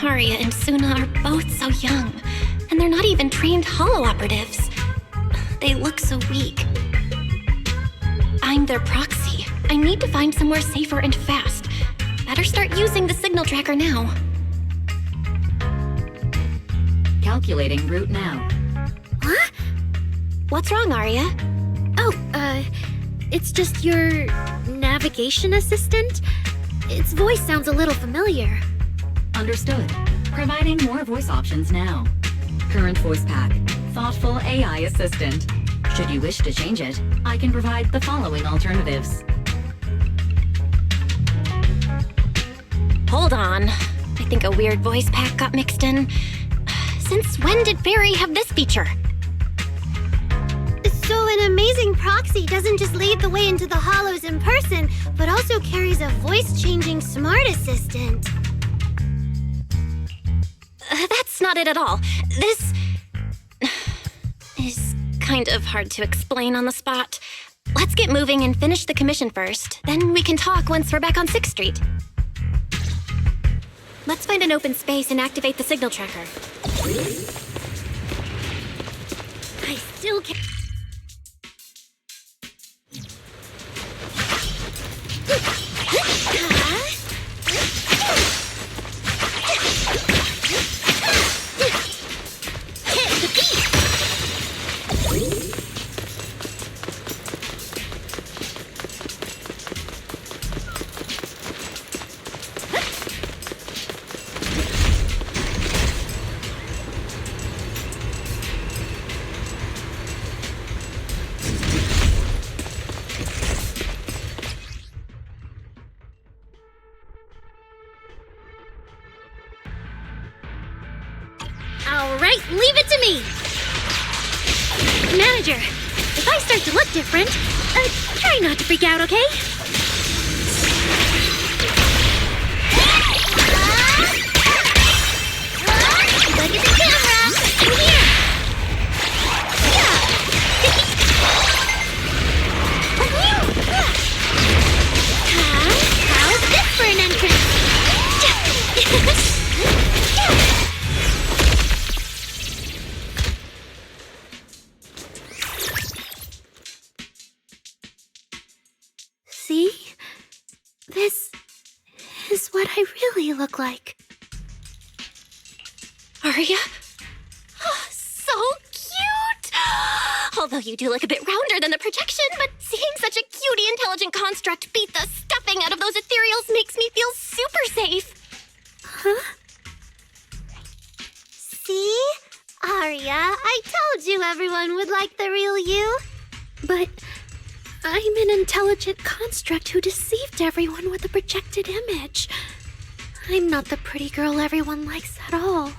Arya and Suna are both so young, and they're not even trained holo operatives. They look so weak. I'm their proxy. I need to find somewhere safer and fast. Better start using the signal tracker now. Calculating route now. Huh? What's wrong, Arya? Oh, it's just your navigation assistant. Its voice sounds a little familiar. Understood. Providing more voice options now. Current voice pack. Thoughtful AI assistant. Should you wish to change it, I can provide the following alternatives. Hold on. I think a weird voice pack got mixed in. Since when did Fairy have this feature? So an amazing proxy doesn't just lead the way into the hollows in person, but also carries a voice-changing smart assistant. That's not it at all. This is kind of hard to explain on the spot. Let's get moving and finish the commission first. Then we can talk once we're back on 6th Street. Let's find an open space and activate the signal tracker. I still can't... All right, leave it to me! Manager, if I start to look different, try not to freak out, okay? Look at the camera! In here! How's this for an entrance? See? This is what I really look like. Arya? Oh, so cute! Although you do look a bit rounder than the projection, but seeing such a cutie intelligent construct beat the stuffing out of those ethereals makes me feel super safe. Huh? See? Arya, I told you everyone would like the real you. But I'm an intelligent construct who deceived everyone with a projected image. I'm not the pretty girl everyone likes at all.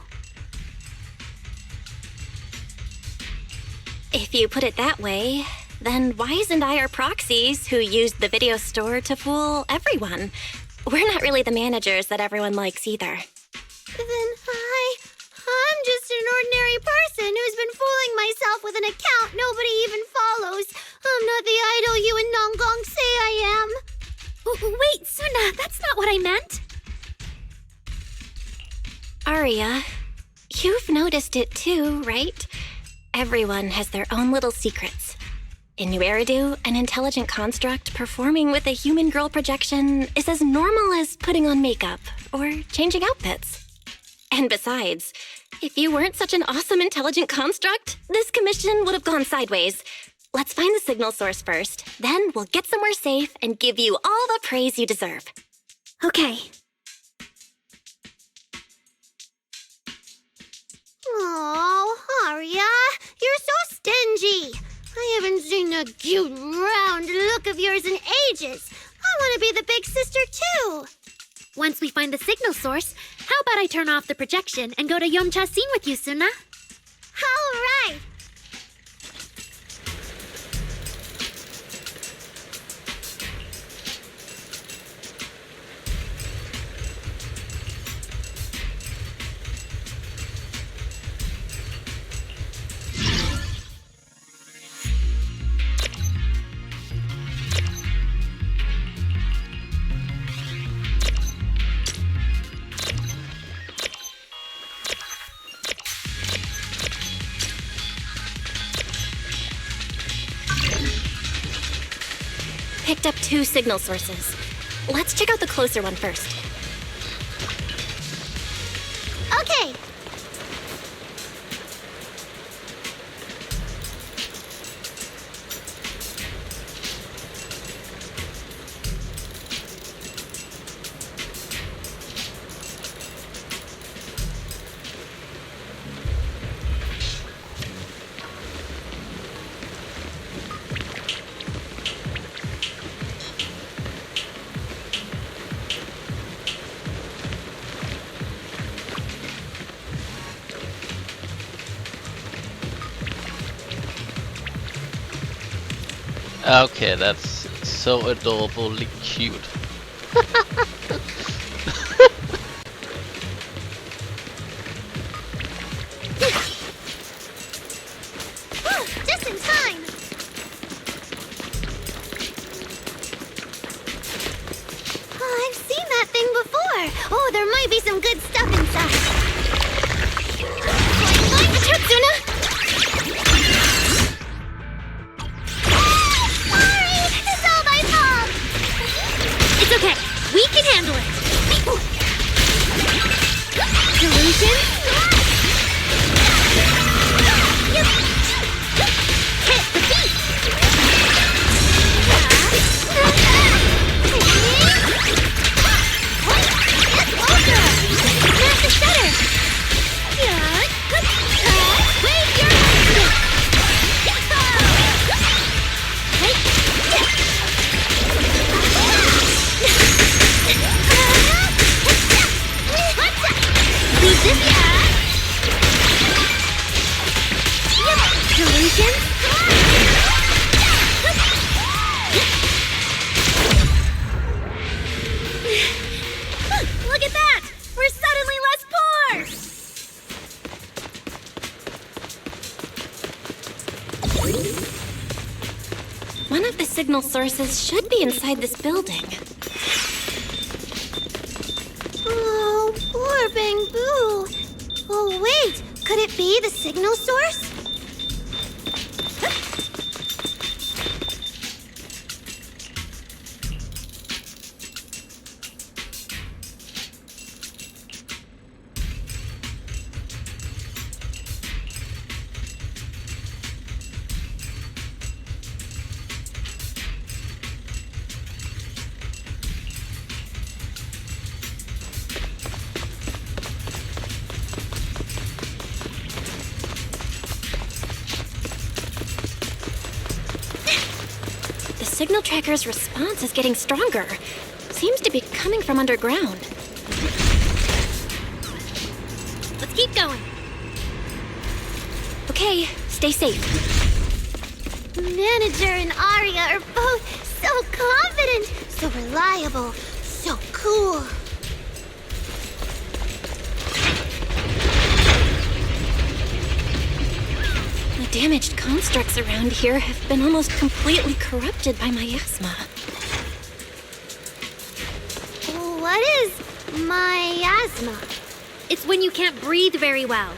If you put it that way, then why isn't I our proxies who used the video store to fool everyone? We're not really the managers that everyone likes either. Then I'm just an ordinary person who's been fooling myself with an account nobody even follows. I'm not the idol you and Nonggong say I am. Wait, Suna, that's not what I meant. Arya, you've noticed it too, right? Everyone has their own little secrets. In New Eridu, an intelligent construct performing with a human girl projection is as normal as putting on makeup or changing outfits. And besides, if you weren't such an awesome intelligent construct, this commission would have gone sideways. Let's find the signal source first, then we'll get somewhere safe and give you all the praise you deserve. Okay. Oh, Arya, you're so stingy. I haven't seen a cute, round look of yours in ages. want to be the big sister too. Once we find the signal source, how about I turn off the projection and go to Yomcha's scene with you, Suna? All right. Picked up 2 signal sources. Let's check out the closer one first. Okay. Okay, that's so adorably cute. Just in time. Oh, I've seen that thing before. Oh, there might be some good stuff inside. Watch out, Suna! It's okay. We can handle it. Delusion? Hit the beat! It's over! Smash the shutter! Wave your hand! Delusion? Look at that! We're suddenly less poor! One of the signal sources should be inside this building. Oh, poor Bangbu. Oh, wait. Could it be the signal source? The signal tracker's response is getting stronger. Seems to be coming from underground. Let's keep going. Okay, stay safe. Manager and Arya are both so confident, so reliable, so cool. The damaged constructs around here have been almost completely corrupted by miasma. What is miasma? It's when you can't breathe very well.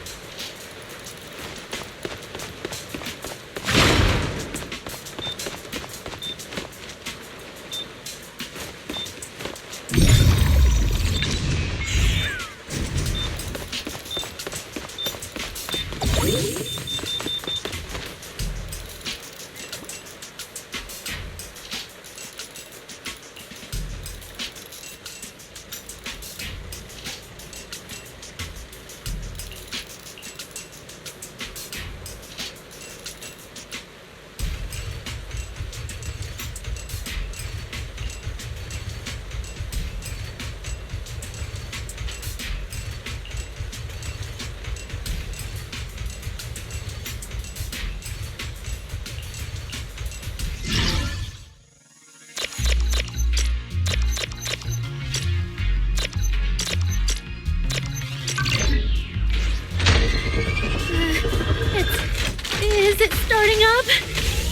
Is it starting up?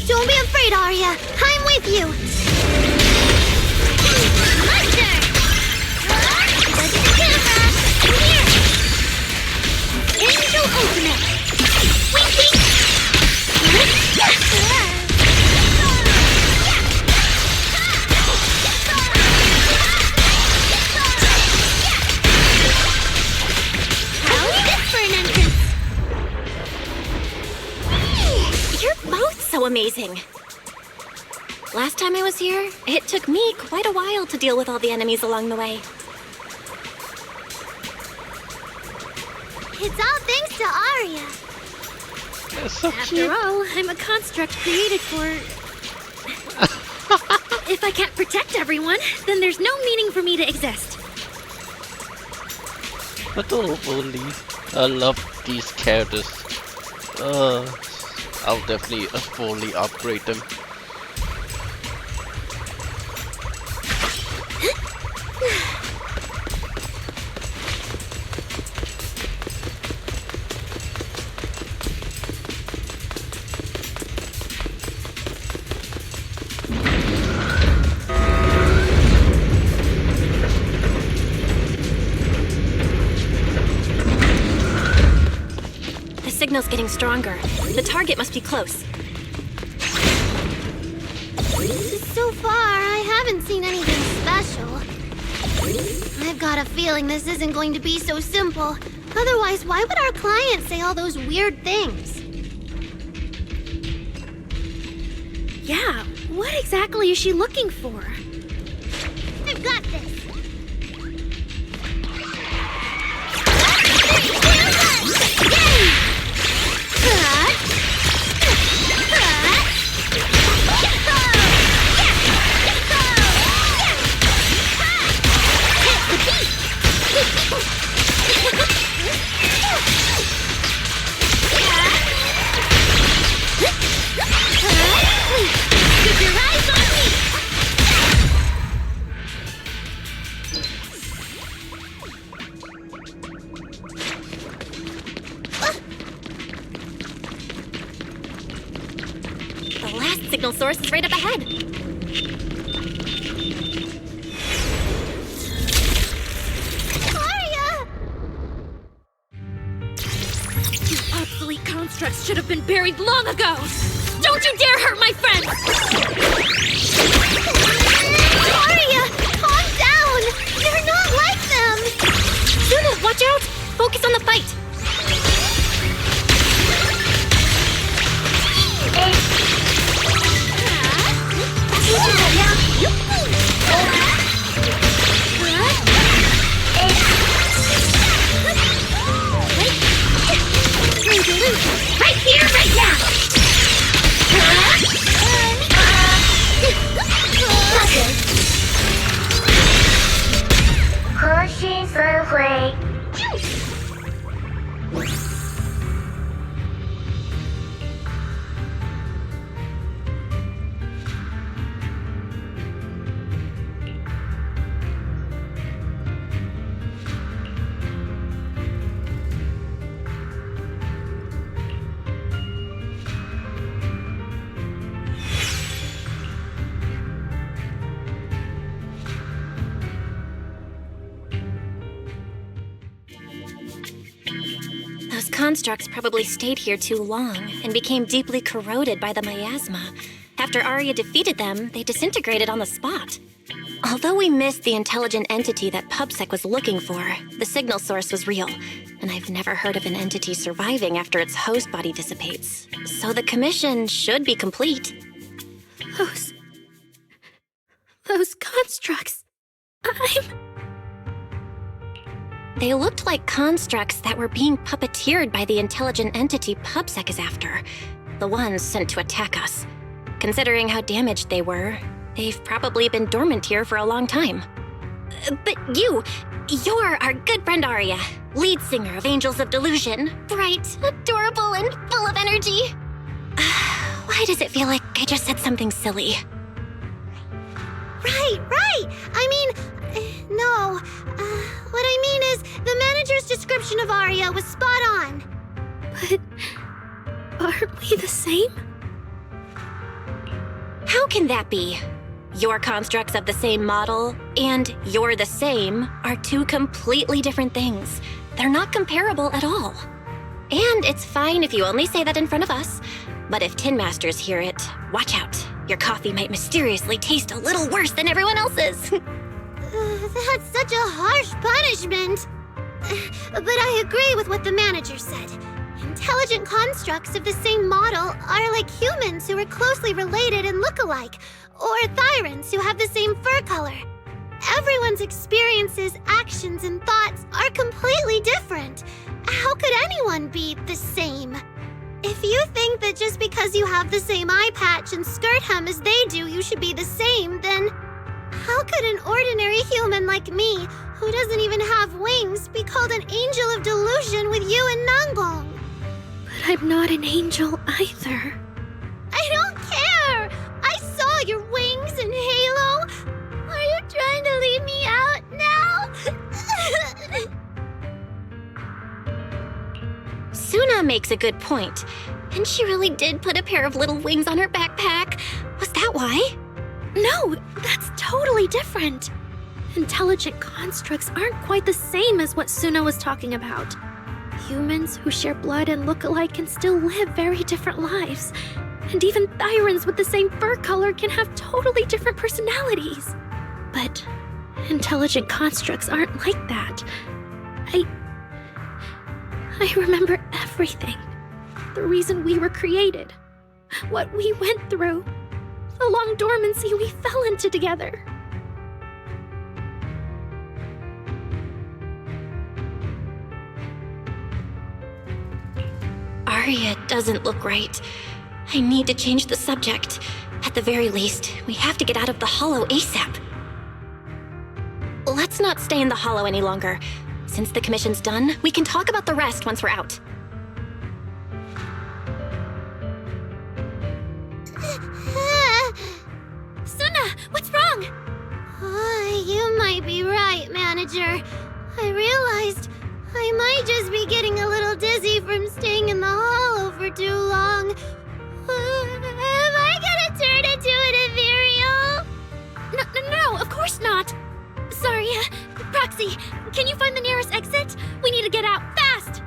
Don't be afraid, Arya. I'm with you. Monster! Look at the camera. Here. Angel Ultimate. Wink, wink. How's this for an entrance? You're both so amazing. Last time I was here, it took me quite a while to deal with all the enemies along the way. It's all thanks to Arya. After all, I'm a construct created for... If I can't protect everyone, then there's no meaning for me to exist. Adorable. I love these characters. I'll definitely fully upgrade them. The signal's getting stronger. The target must be close. So far, I haven't seen anything special. I've got a feeling this isn't going to be so simple. Otherwise, why would our client say all those weird things? Yeah, what exactly is she looking for? I've got this. Keep your eyes on me! The last signal source is right up ahead. Arya! You obsolete constructs should have been buried long ago! Don't you dare hurt my friends! Arya, calm down! You're not like them! Suna, watch out! Focus on the fight! Right here, right now! Those constructs probably stayed here too long and became deeply corroded by the miasma. After Arya defeated them, they disintegrated on the spot. Although we missed the intelligent entity that PubSec was looking for, the signal source was real, and I've never heard of an entity surviving after its host body dissipates. So the commission should be complete. Those constructs... They looked like constructs that were being puppeteered by the intelligent entity PubSec is after. The ones sent to attack us. Considering how damaged they were, they've probably been dormant here for a long time. But you're our good friend Arya, lead singer of Angels of Delusion. Bright, adorable, and full of energy. Why does it feel like I just said something silly? Right! I mean, no. What I mean is, the manager's description of Arya was spot on. Aren't we the same? How can that be? Your constructs of the same model and you're the same are two completely different things. They're not comparable at all. And it's fine if you only say that in front of us. But if Tin Masters hear it, watch out. Your coffee might mysteriously taste a little worse than everyone else's. That's such a harsh punishment. But I agree with what the manager said. Intelligent constructs of the same model are like humans who are closely related and look alike, or Thyrans who have the same fur color. Everyone's experiences, actions, and thoughts are completely different. How could anyone be the same? If you think that just because you have the same eye patch and skirt hem as they do, you should be the same, then how could an ordinary human like me, who doesn't even have wings, be called an angel of delusion with you and Nangbong? But I'm not an angel either. I don't care! I saw your wings and halo! Are you trying to leave me out now? Suna makes a good point. And she really did put a pair of little wings on her backpack. Was that why? No, that's totally different. Intelligent constructs aren't quite the same as what Suna was talking about. Humans who share blood and look alike can still live very different lives. And even Thyrans with the same fur color can have totally different personalities. But intelligent constructs aren't like that. I remember everything. The reason we were created. What we went through. The long dormancy we fell into together. Arya doesn't look right. I need to change the subject. At the very least, we have to get out of the Hollow ASAP. Let's not stay in the Hollow any longer. Since the commission's done, we can talk about the rest once we're out. Suna, what's wrong? You might be right, manager. I realized I might just be getting a little dizzy from staying in the hollow for too long. Am I gonna turn into an ethereal? No, of course not. Sorry, Proxy, can you find the nearest exit? We need to get out fast!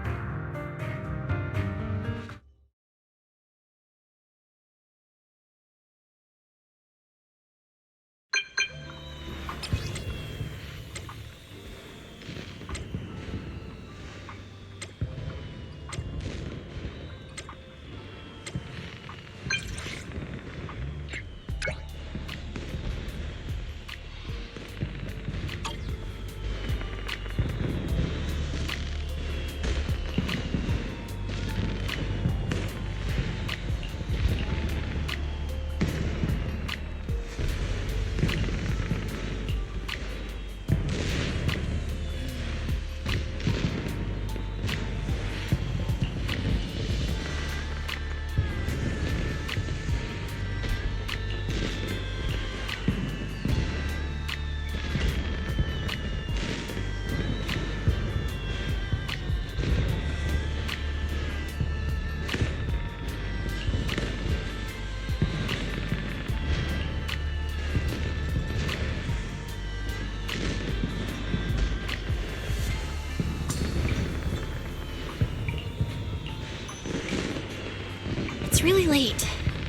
It's really late.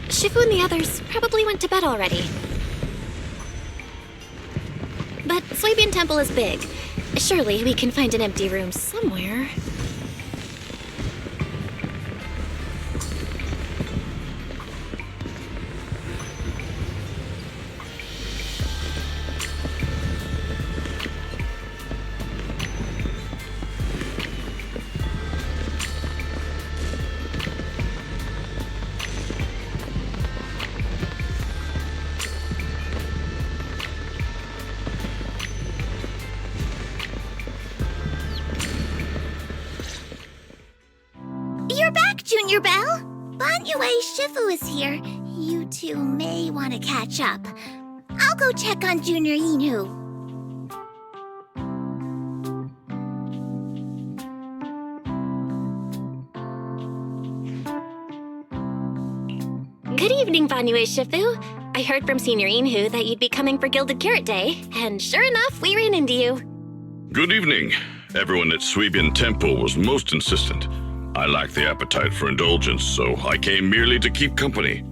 Shifu and the others probably went to bed already. But Swabian Temple is big. Surely we can find an empty room somewhere. You're back, Junior Belle. Banyue Shifu is here. You two may want to catch up. I'll go check on Junior Inu. Good evening, Vanue Shifu. I heard from Senior Inhu that you'd be coming for Gilded Carrot Day, and sure enough, we ran into you. Good evening. Everyone at Suibian Temple was most insistent. I lack the appetite for indulgence, so I came merely to keep company.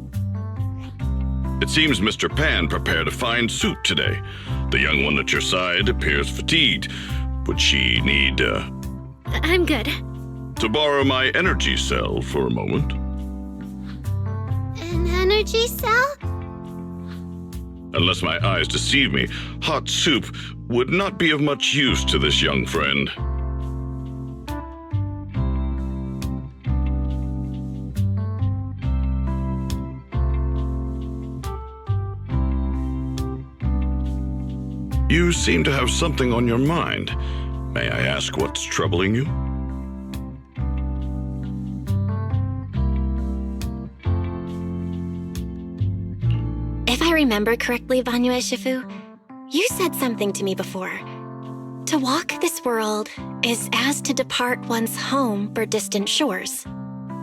It seems Mr. Pan prepared a fine suit today. The young one at your side appears fatigued. Would she need, I'm good. to borrow my energy cell for a moment? An energy cell? Unless my eyes deceive me, hot soup would not be of much use to this young friend. You seem to have something on your mind. May I ask what's troubling you? If I remember correctly, Vanue Shifu, you said something to me before. To walk this world is as to depart one's home for distant shores.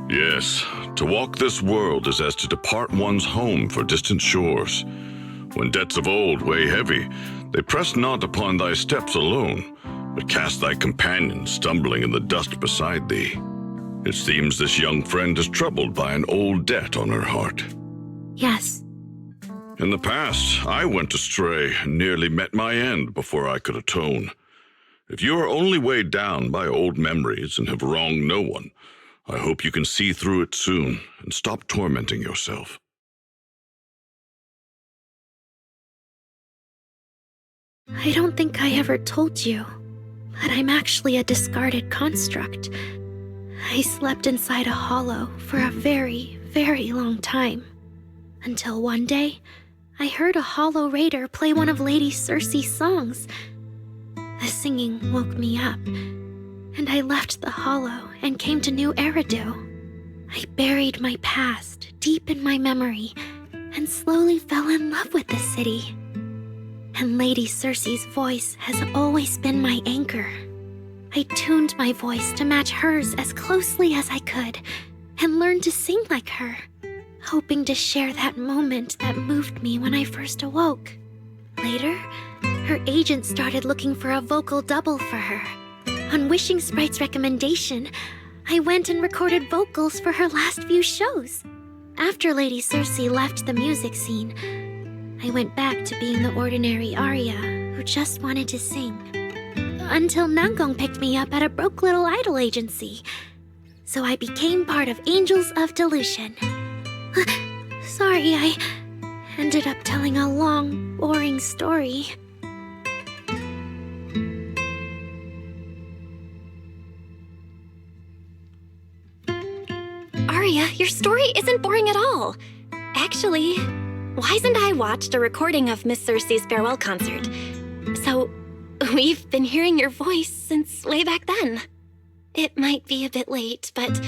Yes, to walk this world is as to depart one's home for distant shores. When debts of old weigh heavy, they press not upon thy steps alone, but cast thy companion stumbling in the dust beside thee. It seems this young friend is troubled by an old debt on her heart. Yes. In the past, I went astray and nearly met my end before I could atone. If you are only weighed down by old memories and have wronged no one, I hope you can see through it soon and stop tormenting yourself. I don't think I ever told you, but I'm actually a discarded construct. I slept inside a hollow for a very, very long time. Until one day, I heard a hollow raider play one of Lady Circe's songs. The singing woke me up, and I left the hollow and came to New Eridu. I buried my past deep in my memory and slowly fell in love with the city. And Lady Circe's voice has always been my anchor. I tuned my voice to match hers as closely as I could and learned to sing like her, hoping to share that moment that moved me when I first awoke. Later, her agent started looking for a vocal double for her. On Wishing Sprite's recommendation, I went and recorded vocals for her last few shows. After Lady Circe left the music scene, I went back to being the ordinary Arya who just wanted to sing. Until Nangong picked me up at a broke little idol agency. So I became part of Angels of Delusion. Sorry, I ended up telling a long, boring story. Arya, your story isn't boring at all. Actually, Wise and I watched a recording of Miss Circe's farewell concert. So, we've been hearing your voice since way back then. It might be a bit late, but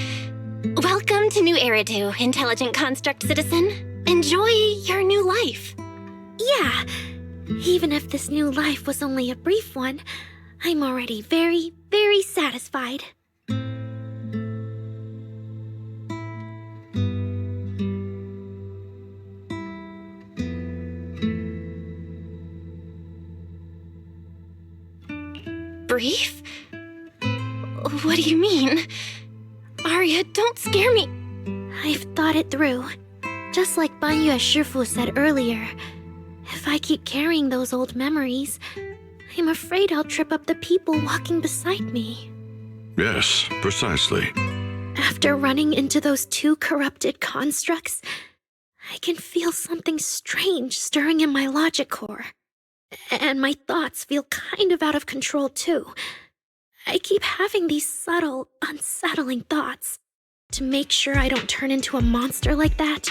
welcome to New Eridu, intelligent construct citizen. Enjoy your new life. Yeah, even if this new life was only a brief one, I'm already very, very satisfied. Brief? What do you mean? Arya, don't scare me. I've thought it through. Just like Banyu Shifu said earlier, if I keep carrying those old memories, I'm afraid I'll trip up the people walking beside me. Yes, precisely. After running into those two corrupted constructs, I can feel something strange stirring in my logic core. And my thoughts feel kind of out of control too. I keep having these subtle, unsettling thoughts. To make sure I don't turn into a monster like that,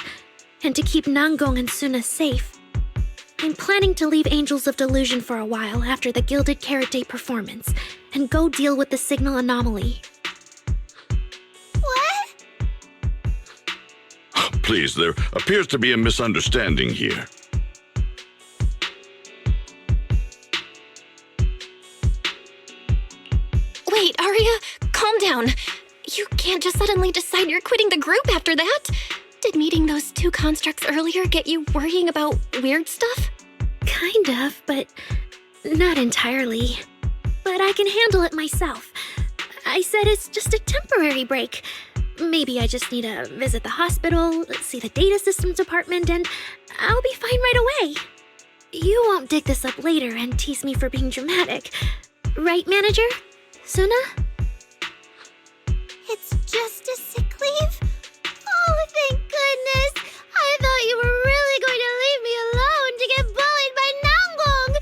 and to keep Nangong and Suna safe, I'm planning to leave Angels of Delusion for a while after the Gilded Carrot Day performance, and go deal with the signal anomaly. What? Please, there appears to be a misunderstanding here. Wait, Arya, calm down. You can't just suddenly decide you're quitting the group after that. Did meeting those two constructs earlier get you worrying about weird stuff? Kind of, but not entirely. But I can handle it myself. I said it's just a temporary break. Maybe I just need to visit the hospital, see the data systems department, and I'll be fine right away. You won't dig this up later and tease me for being dramatic. Right, Manager? Suna? It's just a sick leave? Oh, thank goodness! I thought you were really going to leave me alone to get bullied by Nangbong!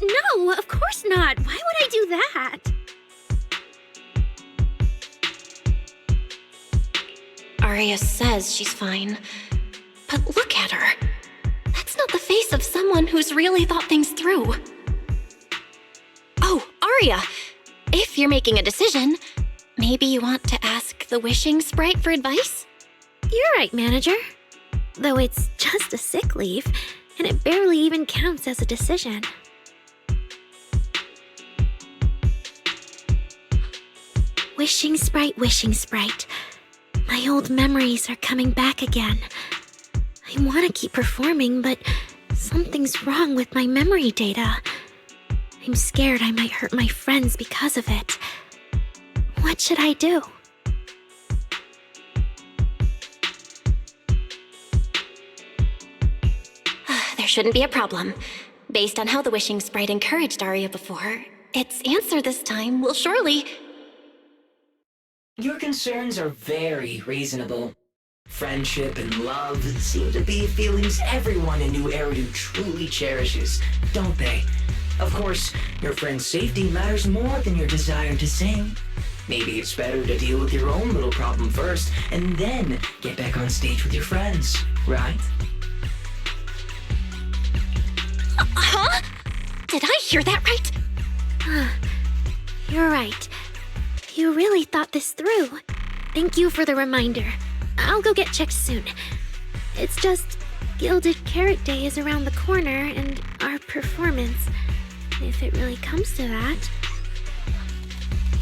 No, of course not. Why would I do that? Arya says she's fine. But look at her. That's not the face of someone who's really thought things through. Oh, Arya! If you're making a decision, maybe you want to ask the wishing sprite for advice? You're right, Manager. Though it's just a sick leave, and it barely even counts as a decision. Wishing sprite, wishing sprite. My old memories are coming back again. I want to keep performing, but something's wrong with my memory data. I'm scared I might hurt my friends because of it. What should I do? There shouldn't be a problem. Based on how the wishing sprite encouraged Arya before, its answer this time will surely... Your concerns are very reasonable. Friendship and love seem to be feelings everyone in New Eridu truly cherishes, don't they? Of course, your friend's safety matters more than your desire to sing. Maybe it's better to deal with your own little problem first, and then get back on stage with your friends, right? Huh? Did I hear that right? You're right. You really thought this through. Thank you for the reminder. I'll go get checked soon. It's just, Gilded Carrot Day is around the corner, and our performance, if it really comes to that.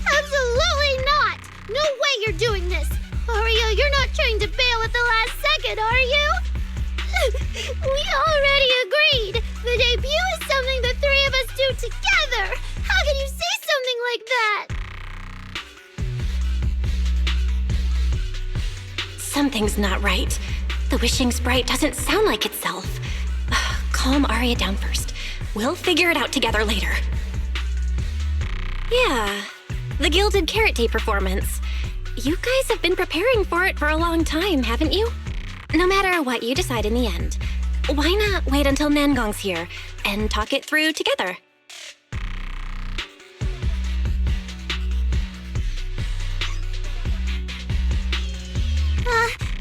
Absolutely not! No way you're doing this! Arya, you're not trying to bail at the last second, are you? We already agreed! The debut is something the three of us do together! How can you say something like that? Something's not right. The wishing sprite doesn't sound like itself. Calm Arya down first. We'll figure it out together later. Yeah, the Gilded Carrot Day performance. You guys have been preparing for it for a long time, haven't you? No matter what you decide in the end, why not wait until Nangong's here and talk it through together?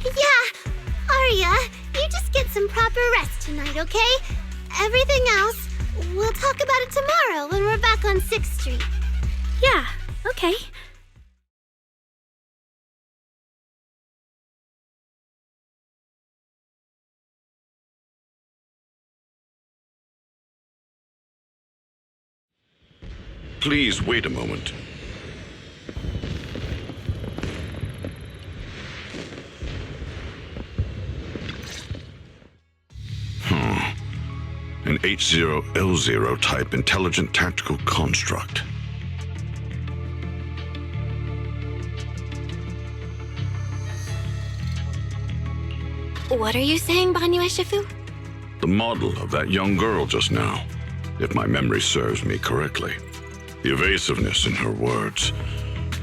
Yeah. Arya, you just get some proper rest tonight, okay? Everything else, we'll talk about it tomorrow when we're back on 6th Street. Yeah, okay. Please wait a moment. An H0L0 type intelligent tactical construct. What are you saying, Banyu Eshifu? The model of that young girl just now, if my memory serves me correctly. The evasiveness in her words,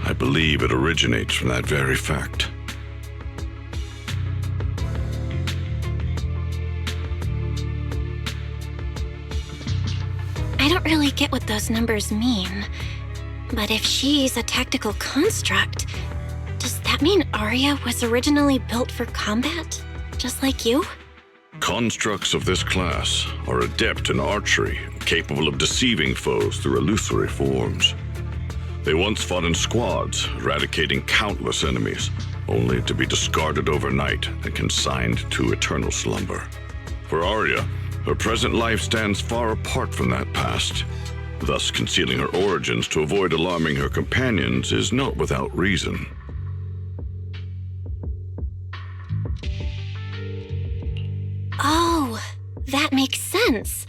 I believe it originates from that very fact. I don't really get what those numbers mean. But if she's a tactical construct, does that mean Arya was originally built for combat? Just like you? Constructs of this class are adept in archery, capable of deceiving foes through illusory forms. They once fought in squads, eradicating countless enemies, only to be discarded overnight and consigned to eternal slumber. For Arya, her present life stands far apart from that past. Thus, concealing her origins to avoid alarming her companions is not without reason. That makes sense.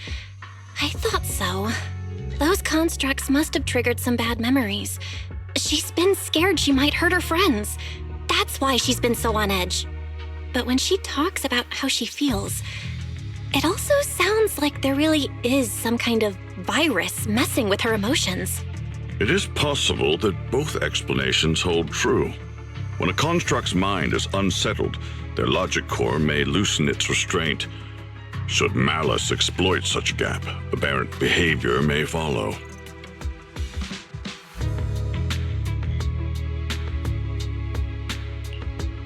I thought so. Those constructs must have triggered some bad memories. She's been scared she might hurt her friends. That's why she's been so on edge. But when she talks about how she feels, it also sounds like there really is some kind of virus messing with her emotions. It is possible that both explanations hold true. When a construct's mind is unsettled, their logic core may loosen its restraint. Should malice exploit such a gap, aberrant behavior may follow.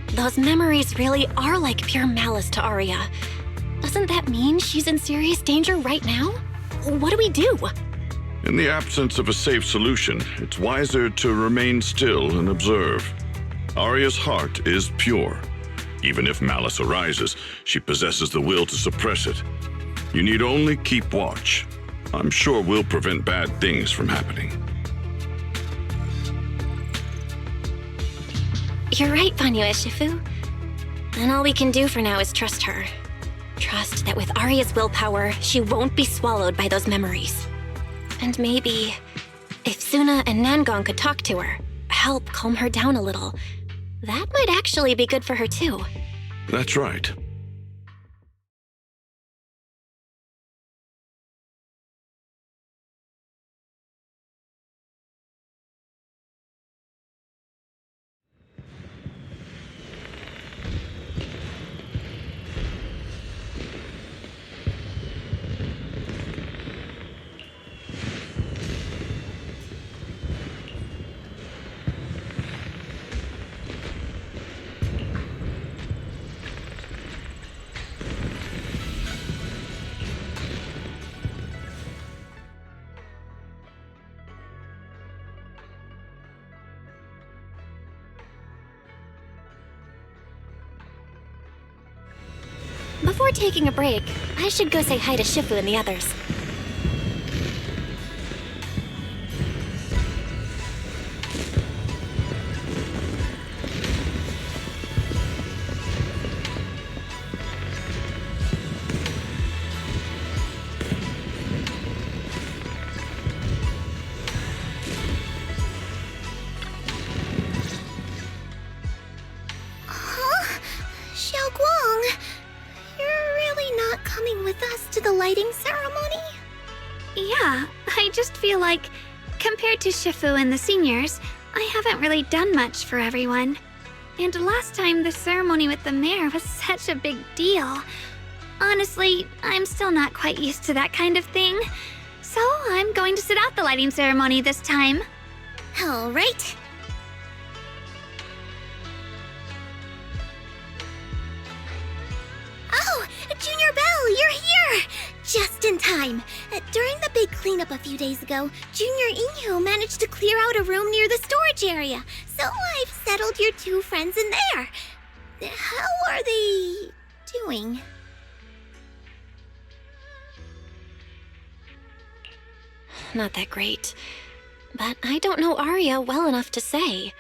Those memories really are like pure malice to Arya. Doesn't that mean she's in serious danger right now? What do we do? In the absence of a safe solution, it's wiser to remain still and observe. Arya's heart is pure. Even if malice arises, she possesses the will to suppress it. You need only keep watch. I'm sure we'll prevent bad things from happening. You're right, Banyo Ishifu. And all we can do for now is trust her. Trust that with Arya's willpower, she won't be swallowed by those memories. And maybe, if Suna and Nangon could talk to her, help calm her down a little, that might actually be good for her too. That's right. Before taking a break, I should go say hi to Shifu and the others. Huh? Xiaoguang, you're really not coming with us to the lighting ceremony? Yeah, I just feel like, compared to Shifu and the seniors, I haven't really done much for everyone. And last time the ceremony with the mayor was such a big deal. Honestly, I'm still not quite used to that kind of thing. So I'm going to sit out the lighting ceremony this time. All right. Oh, Junior Belle, you're here! Just in time. During the big cleanup a few days ago, Junior Inyu managed to clear out a room near the storage area. So I've settled your two friends in there. How are they doing? Not that great. But I don't know Arya well enough to say.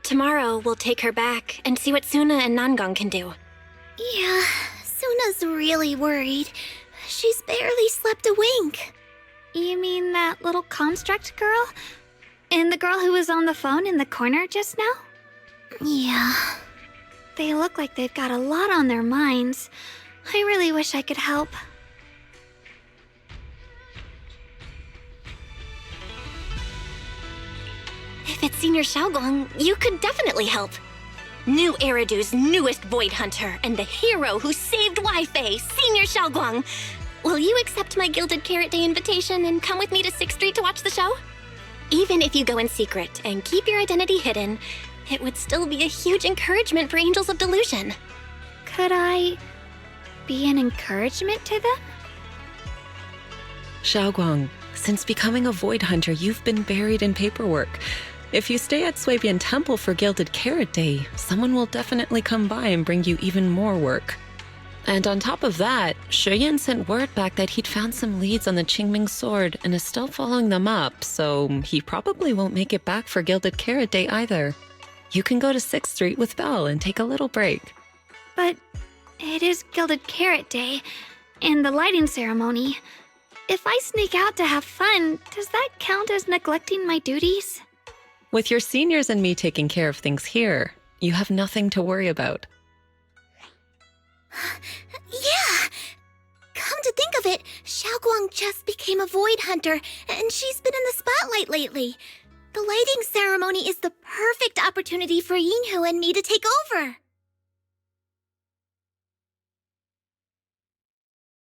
Tomorrow we'll take her back and see what Suna and Nangon can do. Yeah, Suna's really worried. She's barely slept a wink. You mean that little construct girl? And the girl who was on the phone in the corner just now? Yeah. They look like they've got a lot on their minds. I really wish I could help. If it's Senior Xiaoguang, you could definitely help. New Eridu's newest Void Hunter and the hero who saved Wi-Fi, Senior Xiaoguang. Will you accept my Gilded Carrot Day invitation and come with me to 6th Street to watch the show? Even if you go in secret and keep your identity hidden, it would still be a huge encouragement for Angels of Delusion. Could I be an encouragement to them? Xiaoguang, since becoming a Void Hunter, you've been buried in paperwork. If you stay at Swabian Temple for Gilded Carrot Day, someone will definitely come by and bring you even more work. And on top of that, Shuyan sent word back that he'd found some leads on the Qingming sword and is still following them up, so he probably won't make it back for Gilded Carrot Day either. You can go to 6th Street with Belle and take a little break. But it is Gilded Carrot Day, and the lighting ceremony. If I sneak out to have fun, does that count as neglecting my duties? With your seniors and me taking care of things here, you have nothing to worry about. Yeah! Come to think of it, Xiaoguang just became a void hunter, and she's been in the spotlight lately. The lighting ceremony is the perfect opportunity for Yinhu and me to take over.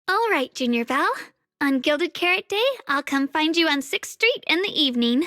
All right, Junior Val. On Gilded Carrot Day, I'll come find you on 6th Street in the evening.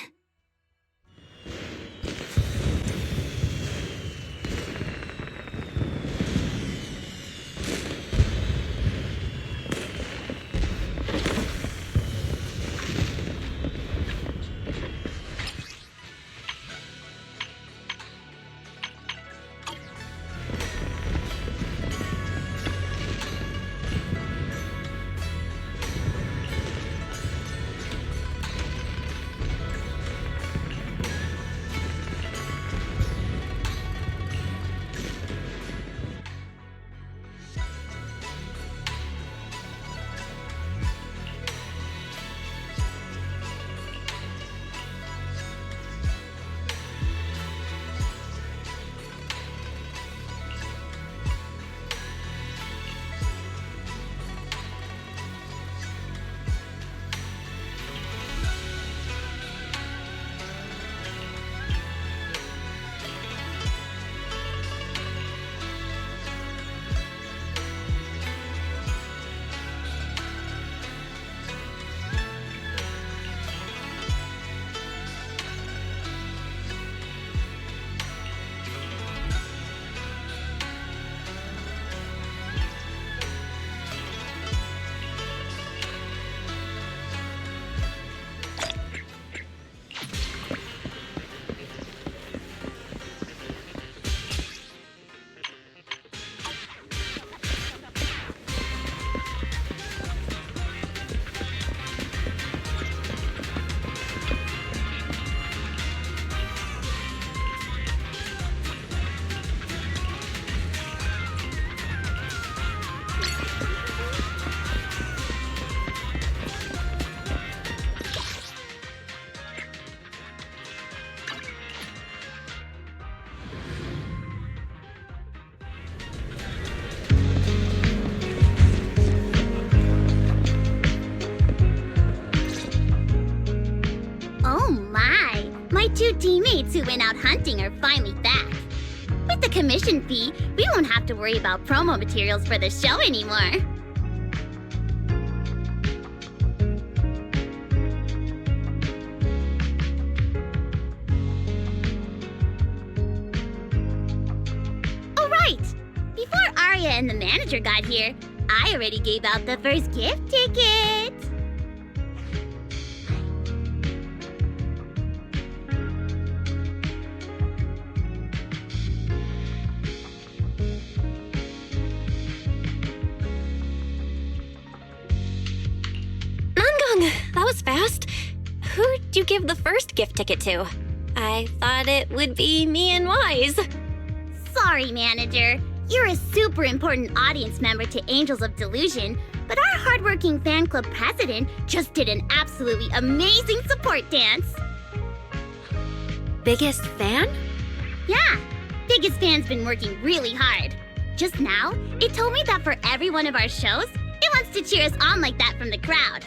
Two teammates who went out hunting are finally back. With the commission fee, we won't have to worry about promo materials for the show anymore. Oh right! Before Arya and the manager got here, I already gave out the first gift ticket. That was fast. Who'd you give the first gift ticket to? I thought it would be me and Wise. Sorry, manager. You're a super important audience member to Angels of Delusion, but our hardworking fan club president just did an absolutely amazing support dance. Biggest fan? Yeah, biggest fan's been working really hard. Just now, it told me that for every one of our shows, it wants to cheer us on like that from the crowd.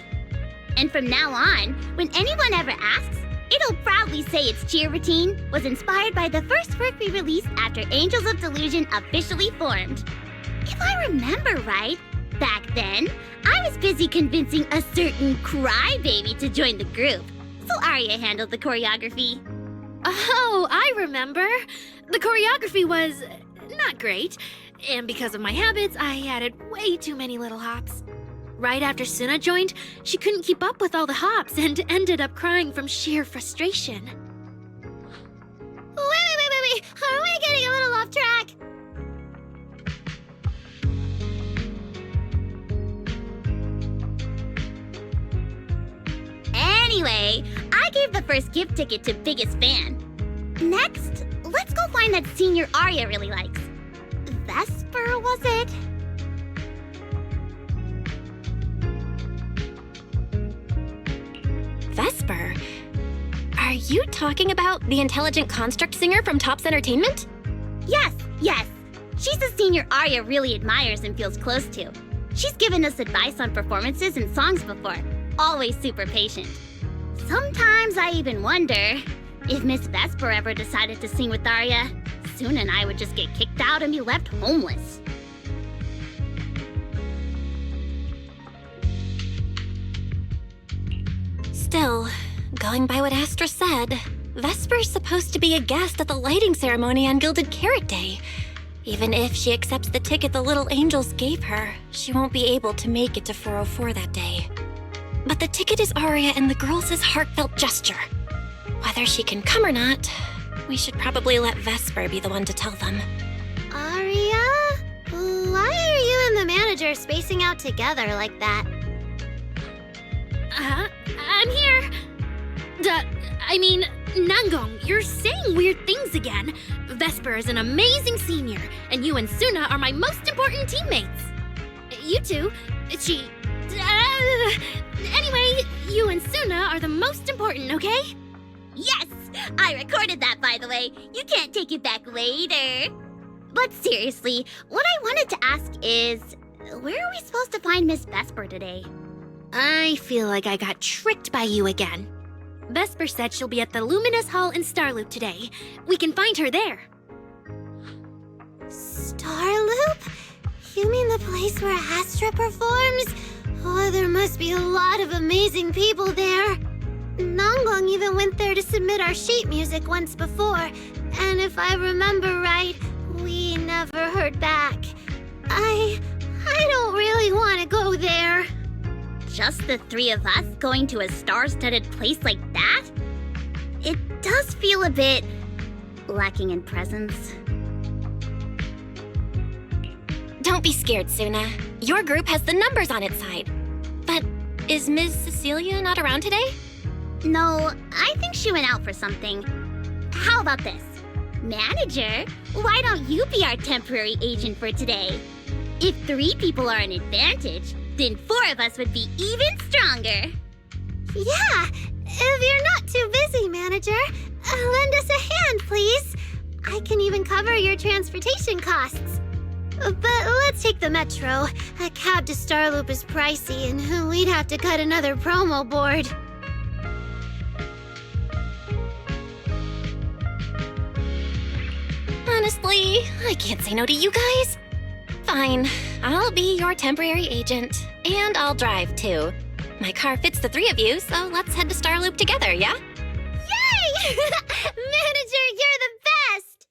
And from now on, when anyone ever asks, it'll proudly say its cheer routine was inspired by the first work we released after Angels of Delusion officially formed. If I remember right, back then, I was busy convincing a certain crybaby to join the group, so Arya handled the choreography. Oh, I remember. The choreography was not great, and because of my habits, I added way too many little hops. Right after Suna joined, she couldn't keep up with all the hops and ended up crying from sheer frustration. Wait. Are we getting a little off track? Anyway, I gave the first gift ticket to biggest fan. Next, let's go find that senior Arya really likes. Vesper, was it? Are you talking about the intelligent construct singer from Topps Entertainment? Yes. She's a senior Arya really admires and feels close to. She's given us advice on performances and songs before. Always super patient. Sometimes I even wonder if Miss Vesper ever decided to sing with Arya, Suna and I would just get kicked out and be left homeless. Still, going by what Astra said, Vesper's supposed to be a guest at the lighting ceremony on Gilded Carrot Day. Even if she accepts the ticket the Little Angels gave her, she won't be able to make it to 404 that day. But the ticket is Arya and the girls' heartfelt gesture. Whether she can come or not, we should probably let Vesper be the one to tell them. Arya? Why are you and the manager spacing out together like that? I'm here. Nangong, you're saying weird things again. Vesper is an amazing senior, and you and Suna are my most important teammates. You two, anyway, you and Suna are the most important, okay? Yes! I recorded that, by the way. You can't take it back later. But seriously, what I wanted to ask is, where are we supposed to find Miss Vesper today? I feel like I got tricked by you again. Vesper said she'll be at the Luminous Hall in Starloop today. We can find her there. Starloop? You mean the place where Astra performs? Oh, there must be a lot of amazing people there. Nangong even went there to submit our sheet music once before, and if I remember right, we never heard back. I don't really want to go there. Just the three of us going to a star-studded place like that? It does feel a bit lacking in presence. Don't be scared, Suna. Your group has the numbers on its side. But is Ms. Cecilia not around today? No, I think she went out for something. How about this? Manager, why don't you be our temporary agent for today? If 3 people are an advantage, then 4 of us would be even stronger. Yeah, if you're not too busy, manager, lend us a hand, please. I can even cover your transportation costs. But let's take the metro. A cab to Starloop is pricey, and we'd have to cut another promo board. Honestly, I can't say no to you guys. Fine, I'll be your temporary agent, and I'll drive too. My car fits the 3 of you, so let's head to Starloop together, yeah? Yay! Manager, you're the best!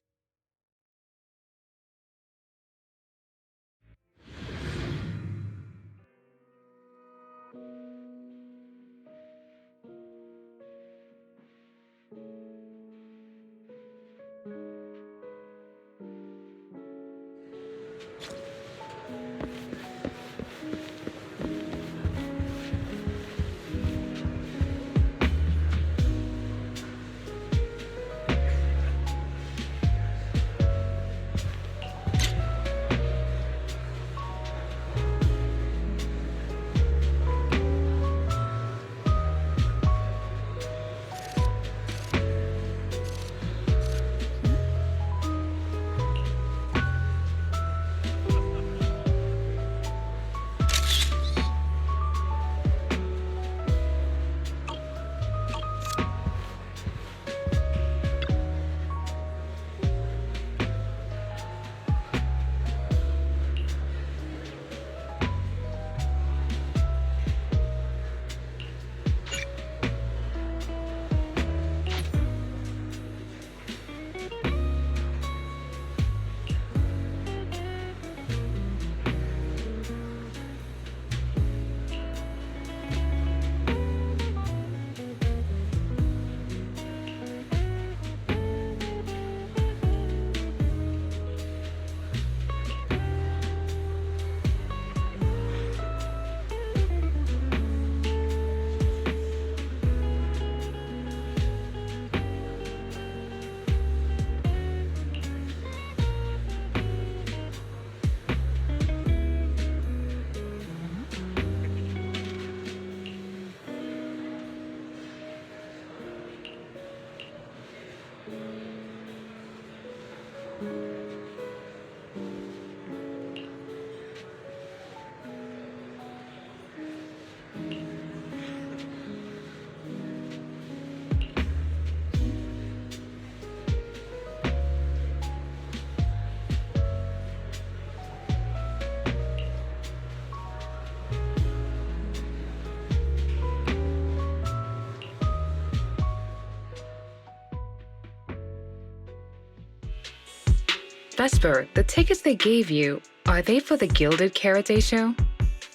Vesper, the tickets they gave you, are they for the Gilded Carrot Day show?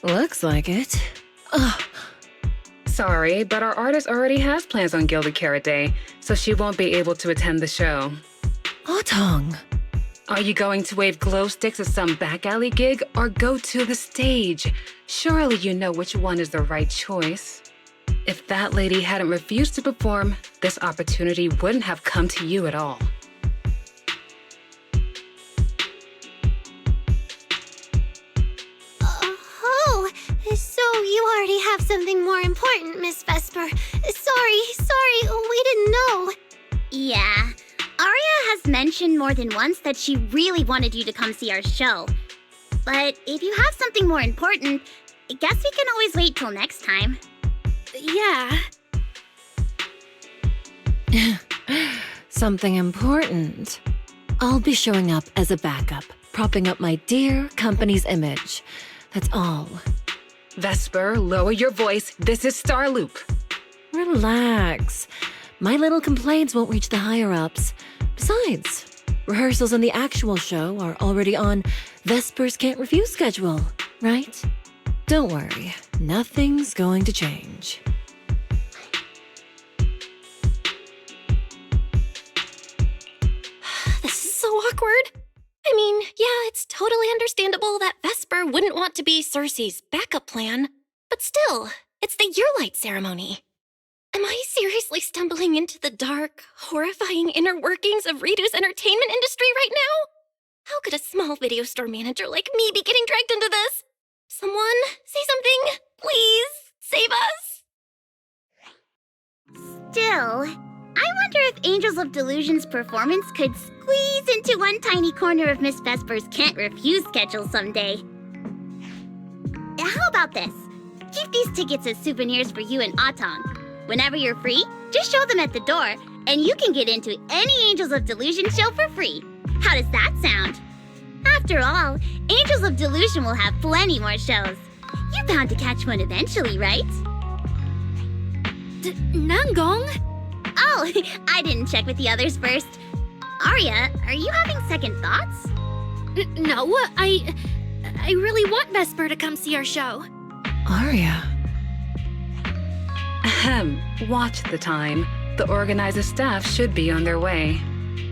Looks like it. Ugh. Sorry, but our artist already has plans on Gilded Carrot Day, so she won't be able to attend the show. Otong. Are you going to wave glow sticks at some back alley gig or go to the stage? Surely you know which one is the right choice. If that lady hadn't refused to perform, this opportunity wouldn't have come to you at all. Oh, so you already have something more important, Miss Vesper. Sorry, we didn't know. Yeah. Aria has mentioned more than once that she really wanted you to come see our show. But if you have something more important, I guess we can always wait till next time. Yeah. Something important. I'll be showing up as a backup, propping up my dear company's image. That's all. Vesper, lower your voice. This is Starloop. Relax. My little complaints won't reach the higher-ups. Besides, rehearsals and the actual show are already on Vesper's Can't Refuse schedule, right? Don't worry, nothing's going to change. This is so awkward. I mean, yeah, it's totally understandable that Vesper wouldn't want to be Cersei's backup plan, but still, it's the Yearlight ceremony. Am I seriously stumbling into the dark, horrifying inner workings of Ridu's entertainment industry right now? How could a small video store manager like me be getting dragged into this? Someone, say something. Please, save us. Still, I wonder if Angels of Delusion's performance could squeeze into one tiny corner of Miss Vesper's Can't Refuse schedule someday. How about this? Keep these tickets as souvenirs for you and Otong. Whenever you're free, just show them at the door, and you can get into any Angels of Delusion show for free. How does that sound? After all, Angels of Delusion will have plenty more shows. You're bound to catch one eventually, right? Nangong? Oh, I didn't check with the others first. Arya, are you having second thoughts? No, I really want Vesper to come see our show. Arya. Ahem, watch the time. The organizer staff should be on their way.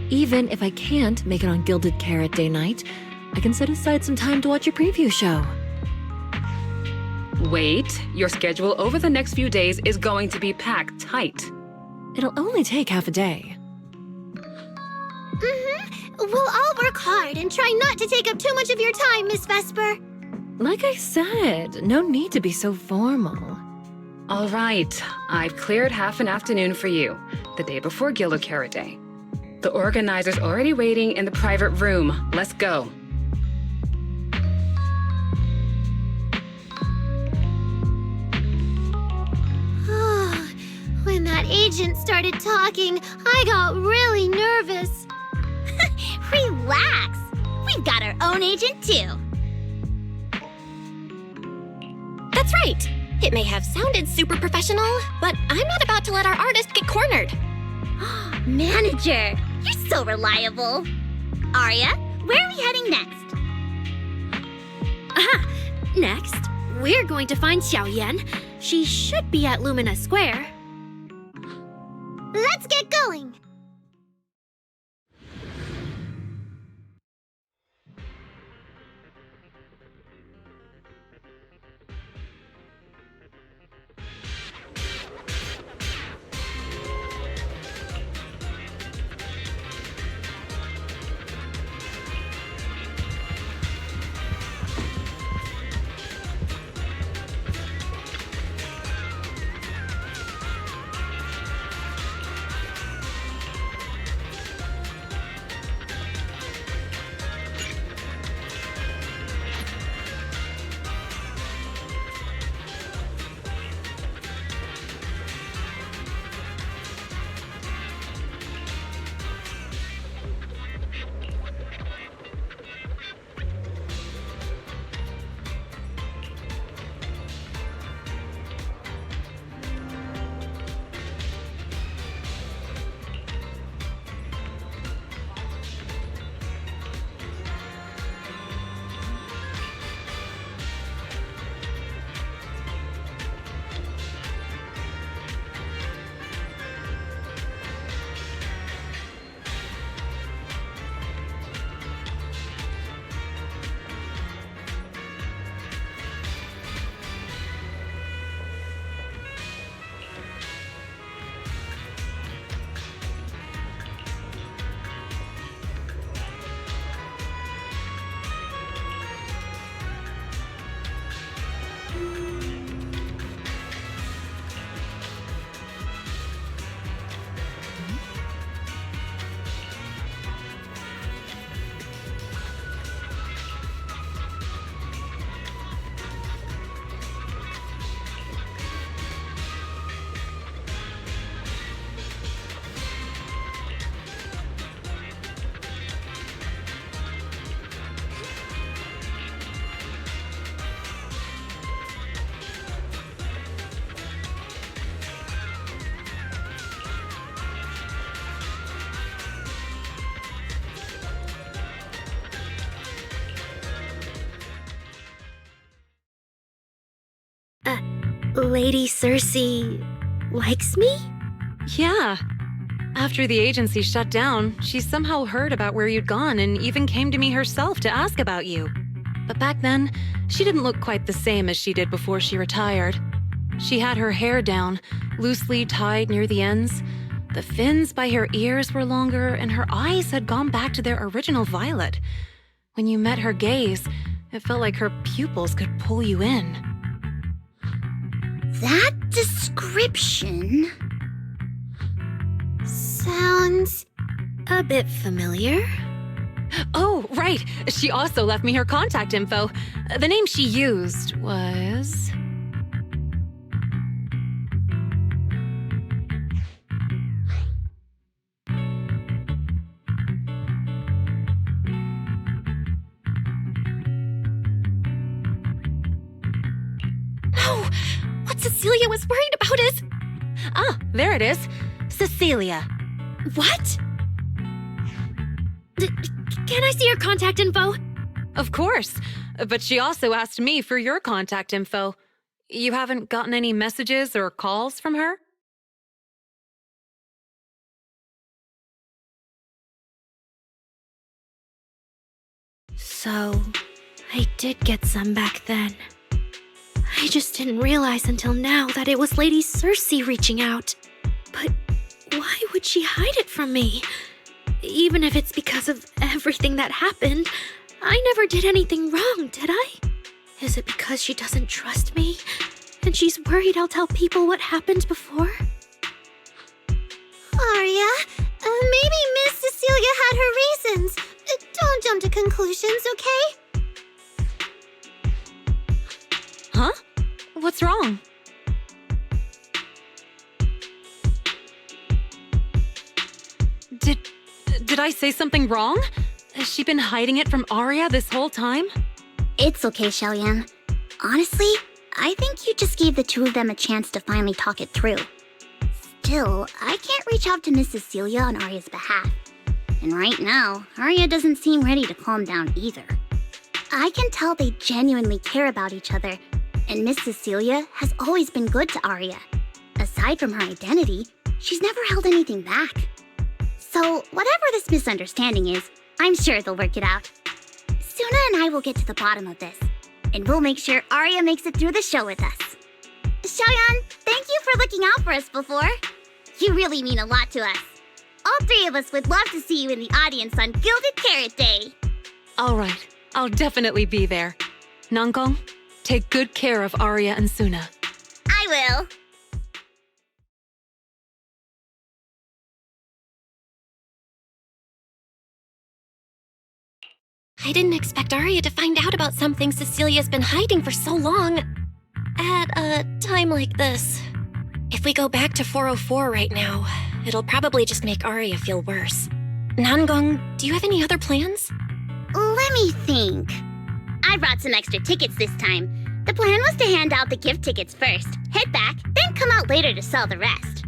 Even if I can't make it on Gilded Carrot Day night, I can set aside some time to watch your preview show. Wait, your schedule over the next few days is going to be packed tight. It'll only take half a day. We'll all work hard and try not to take up too much of your time, Miss Vesper. Like I said, no need to be so formal. All right, I've cleared half an afternoon for you, the day before Gilded Carrot Day. The organizer's already waiting in the private room. Let's go. When that agent started talking, I got really nervous. Relax. We've got our own agent, too. That's right. It may have sounded super professional, but I'm not about to let our artist get cornered. Manager, you're so reliable. Arya, where are we heading next? Aha! Next, we're going to find Xiaoyan. She should be at Lumina Square. Let's get going. Lady Cersei likes me? Yeah. After the agency shut down, she somehow heard about where you'd gone and even came to me herself to ask about you. But back then, she didn't look quite the same as she did before she retired. She had her hair down, loosely tied near the ends. The fins by her ears were longer, and her eyes had gone back to their original violet. When you met her gaze, it felt like her pupils could pull you in. That description sounds a bit familiar. Oh, right. She also left me her contact info. The name she used was... No! What Cecilia was worried about is... Ah, there it is. Cecilia. What? Can I see your contact info? Of course, but she also asked me for your contact info. You haven't gotten any messages or calls from her? So, I did get some back then. I just didn't realize until now that it was Lady Cersei reaching out. But why would she hide it from me? Even if it's because of everything that happened, I never did anything wrong, did I? Is it because she doesn't trust me? And she's worried I'll tell people what happened before? Arya, maybe Miss Cecilia had her reasons. Don't jump to conclusions, okay? Huh? What's wrong? Did I say something wrong? Has she been hiding it from Arya this whole time? It's okay, Shellyan. Honestly, I think you just gave the two of them a chance to finally talk it through. Still, I can't reach out to Miss Cecilia on Arya's behalf. And right now, Arya doesn't seem ready to calm down either. I can tell they genuinely care about each other, and Miss Cecilia has always been good to Arya. Aside from her identity, she's never held anything back. So, whatever this misunderstanding is, I'm sure they'll work it out. Suna and I will get to the bottom of this, and we'll make sure Arya makes it through the show with us. Xiaoyan, thank you for looking out for us before. You really mean a lot to us. All three of us would love to see you in the audience on Gilded Carrot Day. All right, I'll definitely be there. Nankong, take good care of Arya and Suna. I will. I didn't expect Arya to find out about something Cecilia's been hiding for so long. At a time like this. If we go back to 404 right now, it'll probably just make Arya feel worse. Nangong, do you have any other plans? Let me think. I brought some extra tickets this time. The plan was to hand out the gift tickets first, head back, then come out later to sell the rest.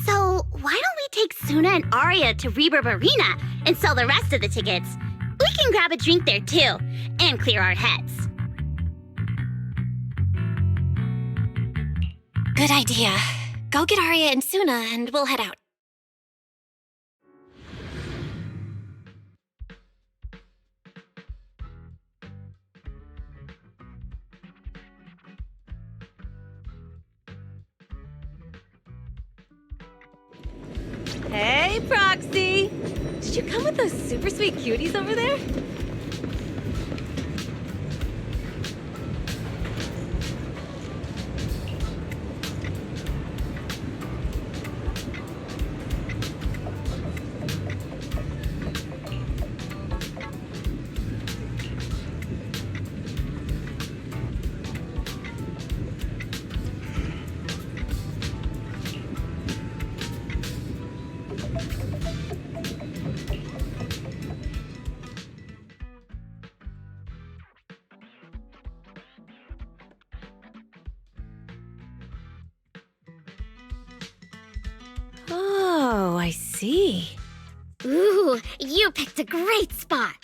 So, why don't we take Suna and Arya to Reverb Arena and sell the rest of the tickets? We can grab a drink there too, and clear our heads. Good idea. Go get Arya and Suna and we'll head out. Hey, Proxy! Did you come with those super sweet cuties over there? Oh, I see. Ooh, you picked a great spot.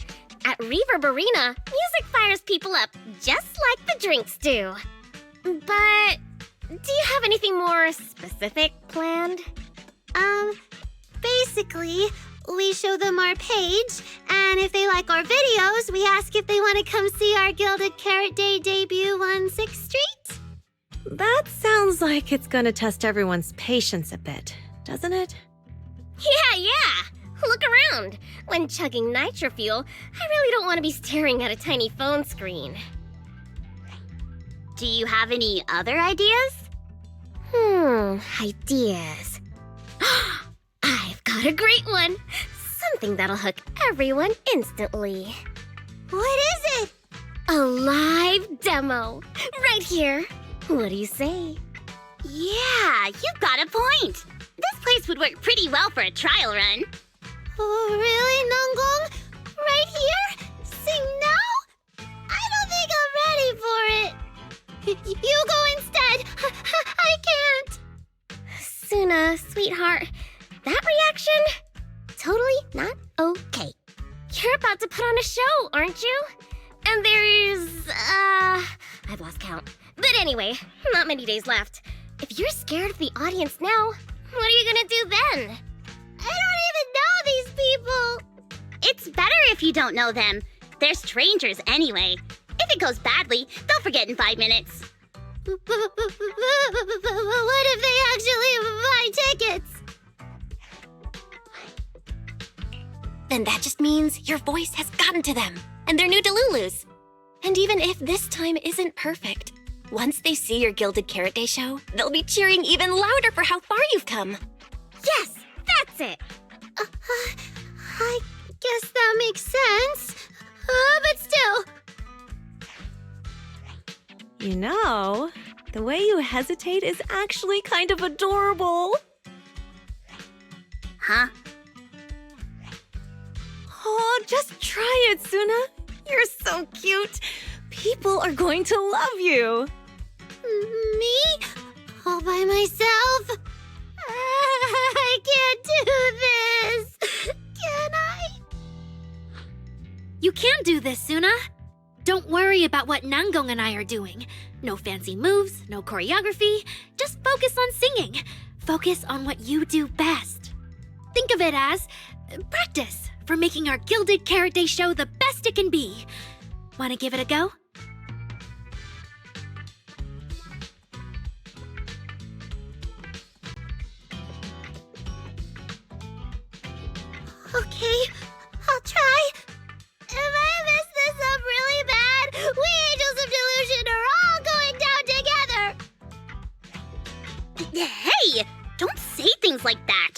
At Reverb Arena, music fires people up just like the drinks do. But do you have anything more specific planned? Basically, we show them our page, and if they like our videos, we ask if they want to come see our Gilded Carrot Day debut on 6th Street. That sounds like it's gonna test everyone's patience a bit, doesn't it? Yeah. Look around. When chugging nitro fuel, I really don't want to be staring at a tiny phone screen. Do you have any other ideas? Ideas. I've got a great one. Something that'll hook everyone instantly. What is it? A live demo. Right here. What do you say? Yeah, you've got a point. This place would work pretty well for a trial run. Oh, really, Nangong? Right here? Sing now? I don't think I'm ready for it. You go instead. I can't. Suna, sweetheart, that reaction? Totally not okay. You're about to put on a show, aren't you? And there's, I've lost count. But anyway, not many days left. If you're scared of the audience now, what are you gonna do then? I don't even know these people. It's better if you don't know them. They're strangers anyway. If it goes badly, they'll forget in 5 minutes. What if they actually buy tickets? Then that just means your voice has gotten to them, and they're new Delulus. And even if this time isn't perfect, once they see your Gilded Carrot Day show, they'll be cheering even louder for how far you've come. Yes, that's it. I guess that makes sense. But still. You know, the way you hesitate is actually kind of adorable. Huh? Oh, just try it, Suna. You're so cute. People are going to love you. Me? All by myself? I can't do this. Can I? You can do this, Suna. Don't worry about what Nangong and I are doing. No fancy moves, no choreography. Just focus on singing. Focus on what you do best. Think of it as practice for making our Gilded Carrot Day show the best it can be. Want to give it a go? Okay, I'll try. If I mess this up really bad, we Angels of Delusion are all going down together. Hey! Don't say things like that.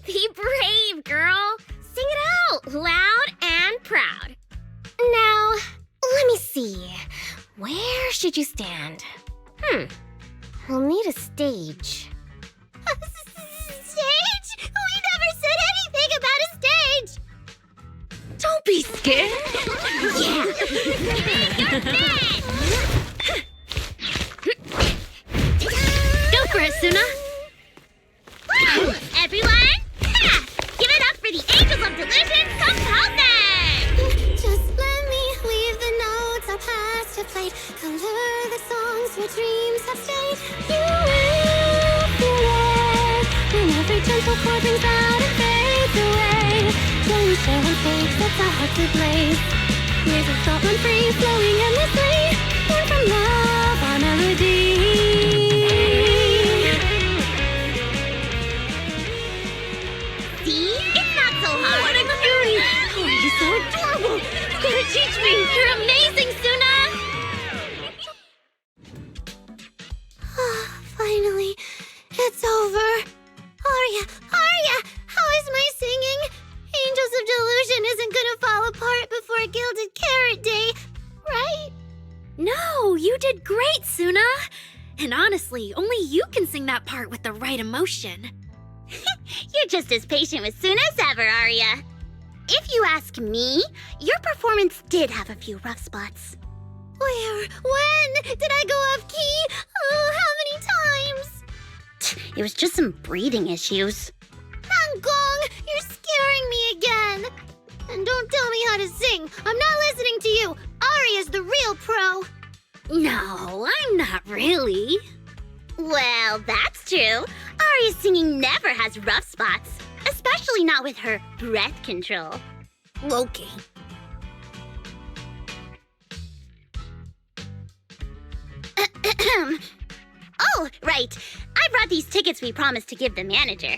Be brave, girl. Sing it out, loud and proud. Now, let me see. Where should you stand? We'll need a stage. Stage? We never said anything about a stage. Don't be scared. Yeah. Go for it, Suna. Everyone, give it up for the Angels of Delusion composing! Just let me leave the notes our past have played. Color the songs where dreams have stayed. You will feel it when every gentle chord rings out and fades away. When we share one stage sets our hearts ablaze. Waves of thought run free, flowing endlessly. Born from love, our melody. See? It's not so hard. What a cutie! Oh, you're so adorable. You gotta teach me. You're amazing, Suna. Finally, it's over. Arya, how is my singing? Angels of Delusion isn't gonna fall apart before Gilded Carrot Day, right? No, you did great, Suna. And honestly, only you can sing that part with the right emotion. You're just as patient with Suna as ever, Arya. If you ask me, your performance did have a few rough spots. Where? When? Did I go off key? Oh, how many times? It was just some breathing issues. Nangong, you're scaring me again. And don't tell me how to sing. I'm not listening to you. Arya's the real No, I'm not really. Well, that's true. Aria's singing never has rough spots, especially not with her breath control. Okay. Oh, right. I brought these tickets we promised to give the manager.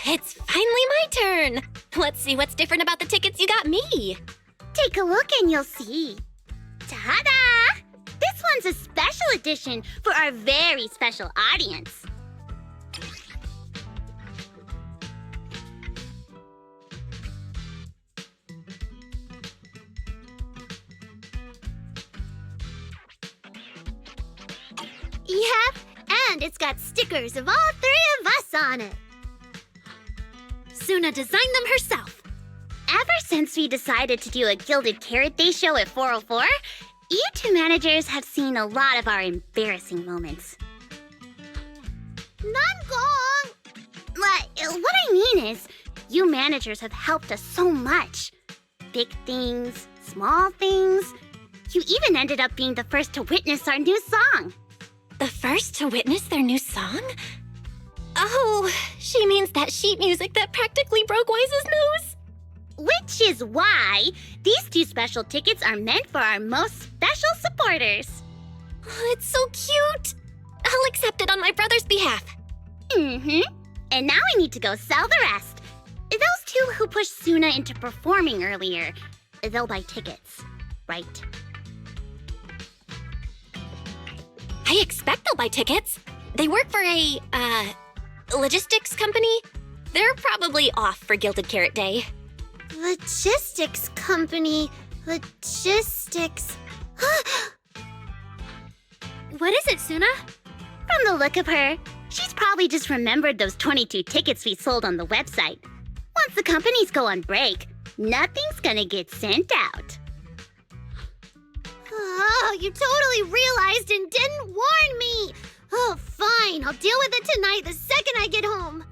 It's finally my turn! Let's see what's different about the tickets you got me. Take a look and you'll see. Ta-da! This one's a special edition for our very special audience. Yep, and it's got stickers of all three of us on it. Suna designed them herself. Ever since we decided to do a Gilded Carrot Day show at 404, you two managers have seen a lot of our embarrassing moments. Nangong! What I mean is, you managers have helped us so much. Big things, small things. You even ended up being the first to witness our new song. The first to witness their new song? Oh, she means that sheet music that practically broke Wise's nose? Which is why these two special tickets are meant for our most special supporters. Oh, it's so cute! I'll accept it on my brother's behalf. Mm-hmm. And now we need to go sell the rest. Those two who pushed Suna into performing earlier, they'll buy tickets, right? I expect they'll buy tickets. They work for a, logistics company. They're probably off for Gilded Carrot Day. Logistics company. Logistics. What is it, Suna? From the look of her, she's probably just remembered those 22 tickets we sold on the website. Once the companies go on break, nothing's gonna get sent out. Oh, you totally realized and didn't warn me! Oh, fine. I'll deal with it tonight the second I get home.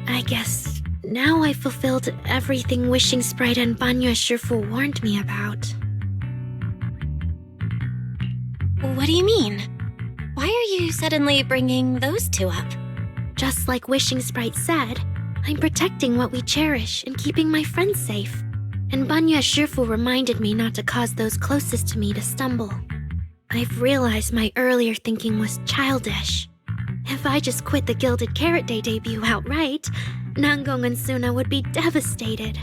I guess now I fulfilled everything Wishing Sprite and Banya Shifu warned me about. What do you mean? Why are you suddenly bringing those two up? Just like Wishing Sprite said, I'm protecting what we cherish and keeping my friends safe. And Banya Shifu reminded me not to cause those closest to me to stumble. I've realized my earlier thinking was childish. If I just quit the Gilded Carrot Day debut outright, Nangong and Suna would be devastated.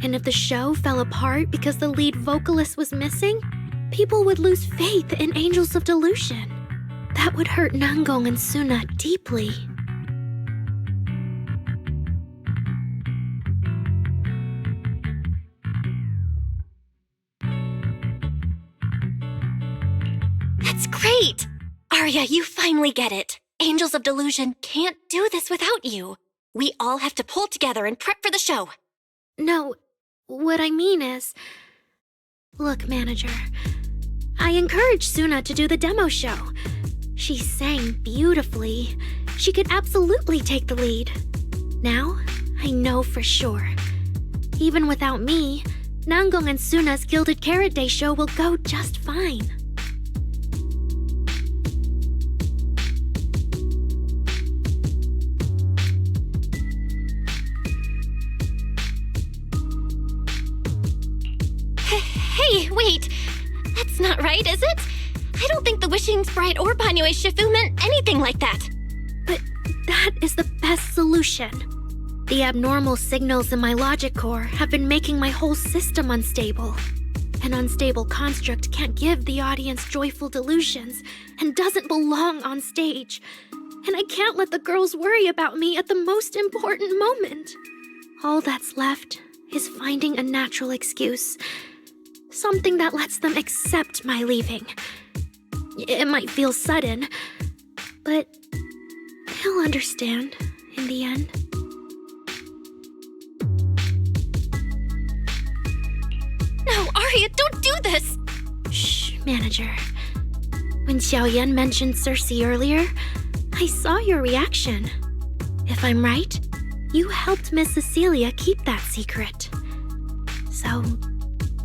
And if the show fell apart because the lead vocalist was missing, people would lose faith in Angels of Delusion. That would hurt Nangong and Suna deeply. That's great! Arya, you finally get it. Angels of Delusion can't do this without you. We all have to pull together and prep for the show. No, what I mean is... Look, manager, I encouraged Suna to do the demo show. She sang beautifully. She could absolutely take the lead. Now, I know for sure. Even without me, Nangong and Suna's Gilded Carrot Day show will go just fine. Hey, wait! That's not right, is it? I don't think the Wishing Sprite or Banyue Shifu meant anything like that. But that is the best solution. The abnormal signals in my logic core have been making my whole system unstable. An unstable construct can't give the audience joyful delusions and doesn't belong on stage. And I can't let the girls worry about me at the most important moment. All that's left is finding a natural excuse. Something that lets them accept my leaving. It might feel sudden, but they'll understand in the end. No, Arya, don't do this! Shh, manager. When Xiaoyan mentioned Cersei earlier, I saw your reaction. If I'm right, you helped Miss Cecilia keep that secret. So,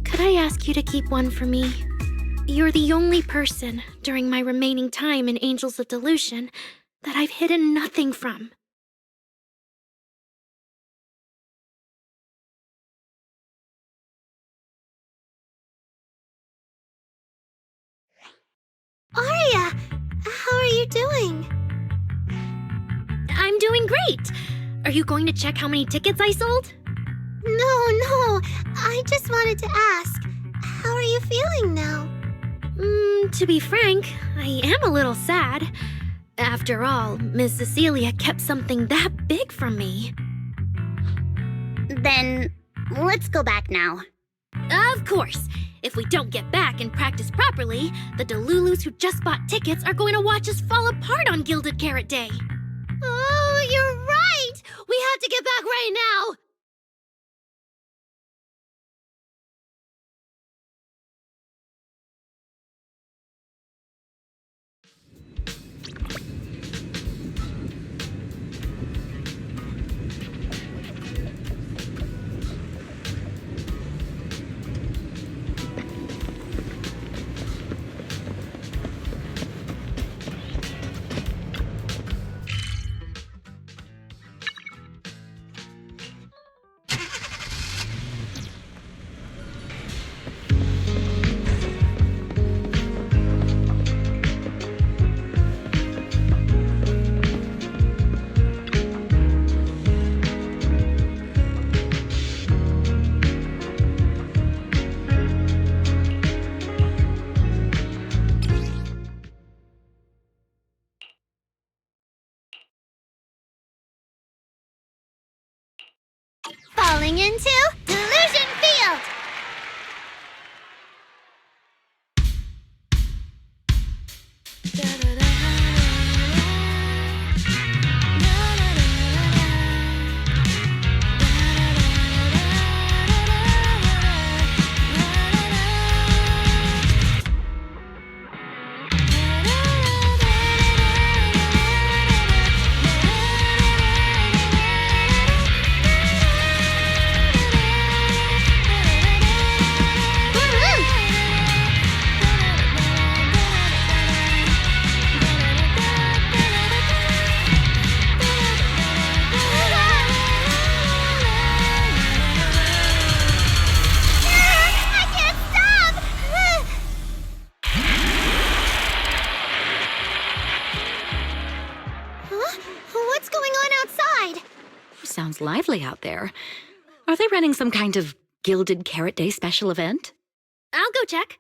could I ask you to keep one for me? You're the only person during my remaining time in Angels of Delusion that I've hidden nothing from. Arya, how are you doing? I'm doing great! Are you going to check how many tickets I sold? No, I just wanted to ask, how are you feeling now? To be frank, I am a little sad. After all, Miss Cecilia kept something that big from me. Then, let's go back now. Of course! If we don't get back and practice properly, the Delulus who just bought tickets are going to watch us fall apart on Gilded Carrot Day. Oh, you're right! We have to get back right now! Falling into Delusion Field! sounds lively out there. Are they running some kind of Gilded Carrot Day special event? I'll go check.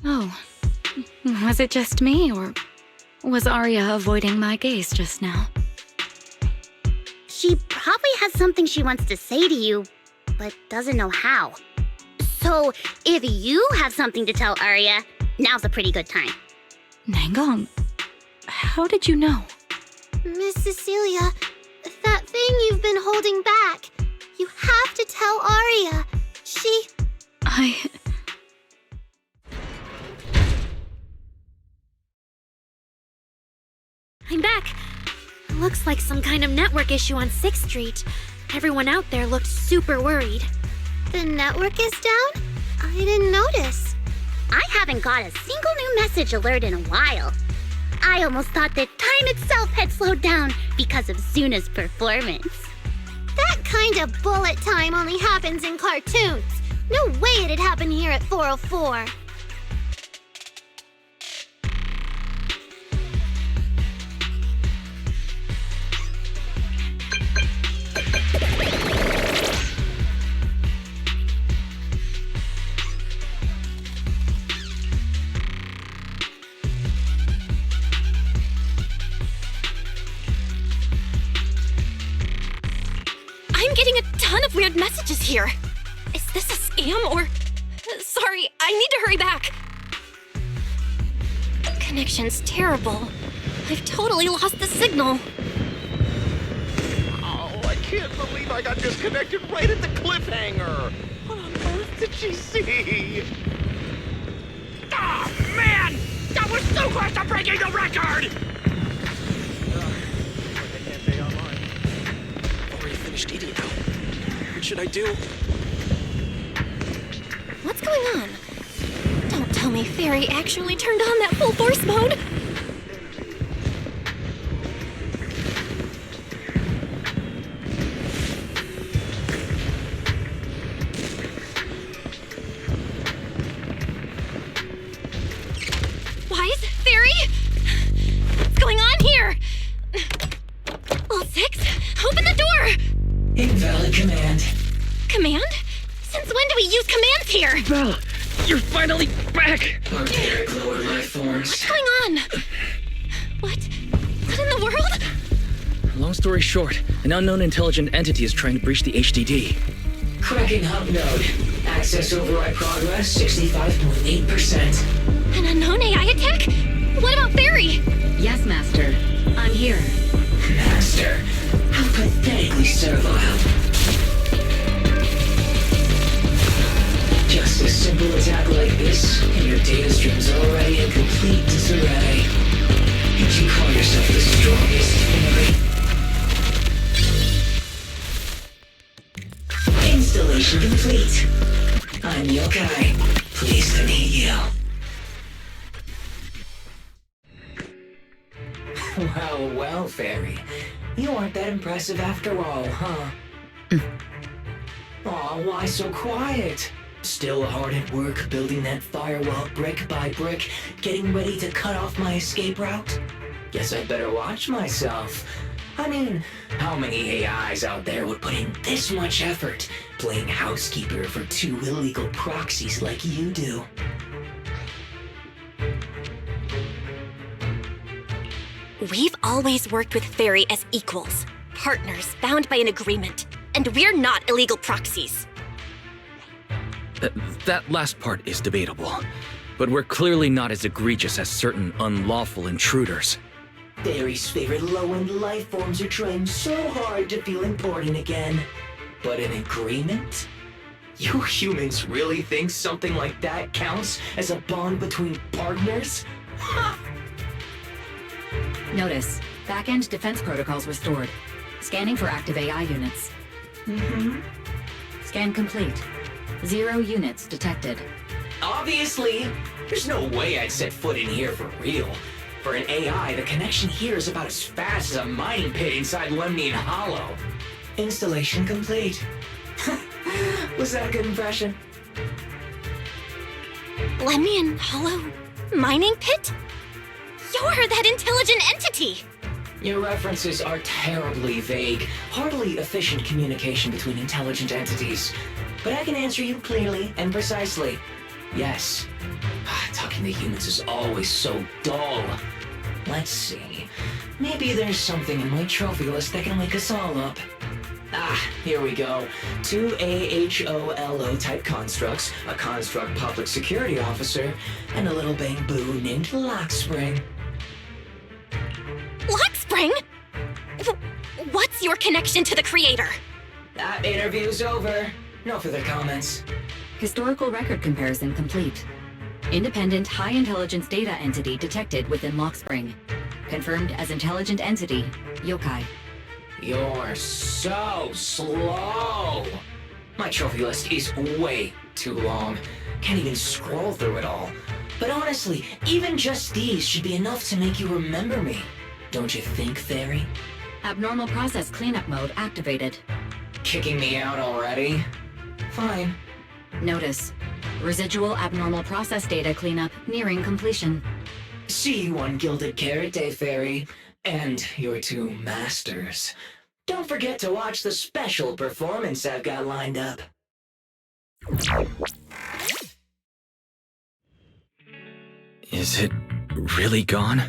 Oh, was it just me, or was Arya avoiding my gaze just now? She probably has something she wants to say to you, but doesn't know how. So, if you have something to tell Arya, now's a pretty good time. Nangong, how did you know? Miss Cecilia, that thing you've been holding back. You have to tell Arya. I'm back. Looks like some kind of network issue on 6th Street. Everyone out there looked super worried. The network is down? I didn't notice. I haven't got a single new message alert in a while. I almost thought that time itself had slowed down because of Zuna's performance. That kind of bullet time only happens in cartoons. No way it'd happen here at 404. I'm getting a ton of weird messages here. Is this a scam or... Sorry, I need to hurry back. Connection's terrible. I've totally lost the signal. Oh, I can't believe I got disconnected right at the cliffhanger. What on earth did she see? Ah, man! That was so close to breaking the record! I can't stay online. Already finished eating now. What should I do? What's going on? Don't tell me Fairy actually turned on that full force mode. Wise? Fairy? What's going on here? All 6? Open the door! Invalid command. Command? Since when do we use commands here? Belle, you're finally back! Barbaric lower life forms. What's going on? What in the world? Long story short, an unknown intelligent entity is trying to breach the HDD. Cracking hub node. Access override progress 65.8%. An unknown AI attack? What about Fairy? Yes, Master. I'm here. Master, how pathetically servile. Just a simple attack like this, and your data stream's already in complete disarray. Did you call yourself the strongest, Fairy? Installation complete. I'm Yokai. Pleased to meet you. Well, Fairy. You aren't that impressive after all, huh? Aw, why so quiet? Still hard at work building that firewall brick by brick, getting ready to cut off my escape route? Guess I'd better watch myself. I mean, how many AIs out there would put in this much effort playing housekeeper for 2 illegal proxies like you do? We've always worked with Fairy as equals, partners bound by an agreement, and we're not illegal proxies. That last part is debatable, but we're clearly not as egregious as certain unlawful intruders. Fairy's favorite low-end life forms are trying so hard to feel important again. But an agreement? You humans really think something like that counts as a bond between partners? Notice, back-end defense protocols restored. Scanning for active AI units. Scan complete. 0 units detected. Obviously, there's no way I'd set foot in here for real. For an AI, the connection here is about as fast as a mining pit inside Lemnian Hollow. Installation complete. Was that a good impression? Lemnian Hollow mining pit? You're that intelligent entity! Your references are terribly vague, hardly efficient communication between intelligent entities. But I can answer you clearly and precisely. Yes. Talking to humans is always so dull. Let's see. Maybe there's something in my trophy list that can wake us all up. Here we go. 2 AHOLO type constructs, a construct public security officer, and a little bamboo named Lockspring. Lockspring? What's your connection to the creator? That interview's over. No further comments. Historical record comparison complete. Independent high intelligence data entity detected within Lockspring. Confirmed as intelligent entity, yokai. You're so slow. My trophy list is way too long. Can't even scroll through it all. But honestly, even just these should be enough to make you remember me. Don't you think, Fairy? Abnormal process cleanup mode activated. Kicking me out already? Fine. Notice. Residual abnormal process data cleanup nearing completion. See you on Gilded Carrot Day, Fairy. And your 2 masters. Don't forget to watch the special performance I've got lined up. Is it really gone?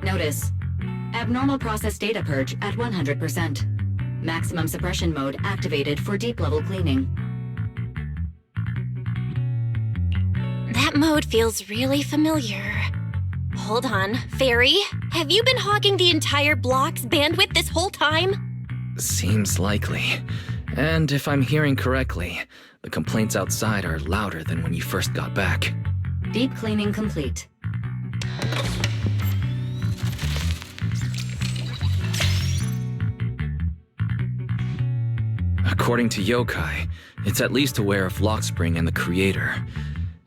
Notice. Abnormal process data purge at 100%. Maximum suppression mode activated for deep level cleaning. That mode feels really familiar. Hold on, Fairy, have you been hogging the entire block's bandwidth this whole time? Seems likely. And if I'm hearing correctly, the complaints outside are louder than when you first got back. Deep cleaning complete. According to Yokai, it's at least aware of Lockspring and the Creator,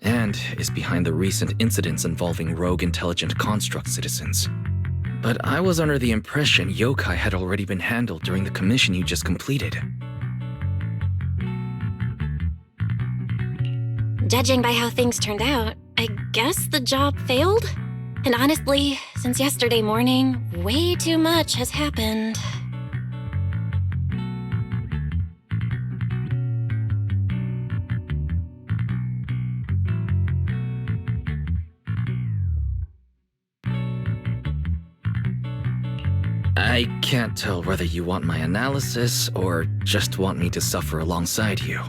and is behind the recent incidents involving rogue intelligent construct citizens. But I was under the impression Yokai had already been handled during the commission you just completed. Judging by how things turned out, I guess the job failed? And honestly, since yesterday morning, way too much has happened. I can't tell whether you want my analysis or just want me to suffer alongside you.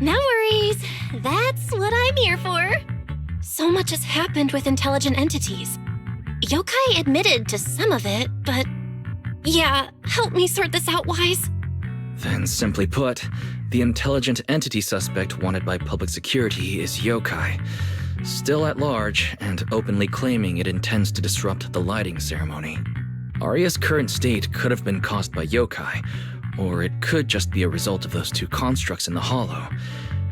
No worries. That's what I'm here for. So much has happened with intelligent entities. Yokai admitted to some of it, but... Yeah, help me sort this out, Wise. Then simply put, the intelligent entity suspect wanted by public security is Yokai, still at large and openly claiming it intends to disrupt the lighting ceremony. Arya's current state could have been caused by Yokai, or it could just be a result of those 2 constructs in the hollow.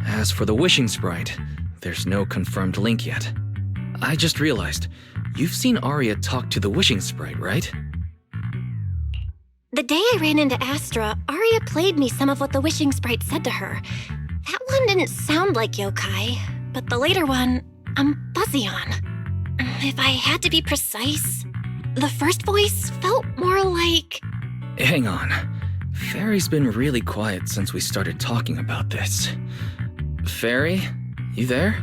As for the wishing sprite, there's no confirmed link yet. I just realized, you've seen Arya talk to the wishing sprite, right? The day I ran into Astra, Arya played me some of what the wishing sprite said to her. That one didn't sound like Yokai, but the later one, I'm fuzzy on. If I had to be precise, the first voice felt more like... Hang on. Fairy's been really quiet since we started talking about this. Fairy, you there?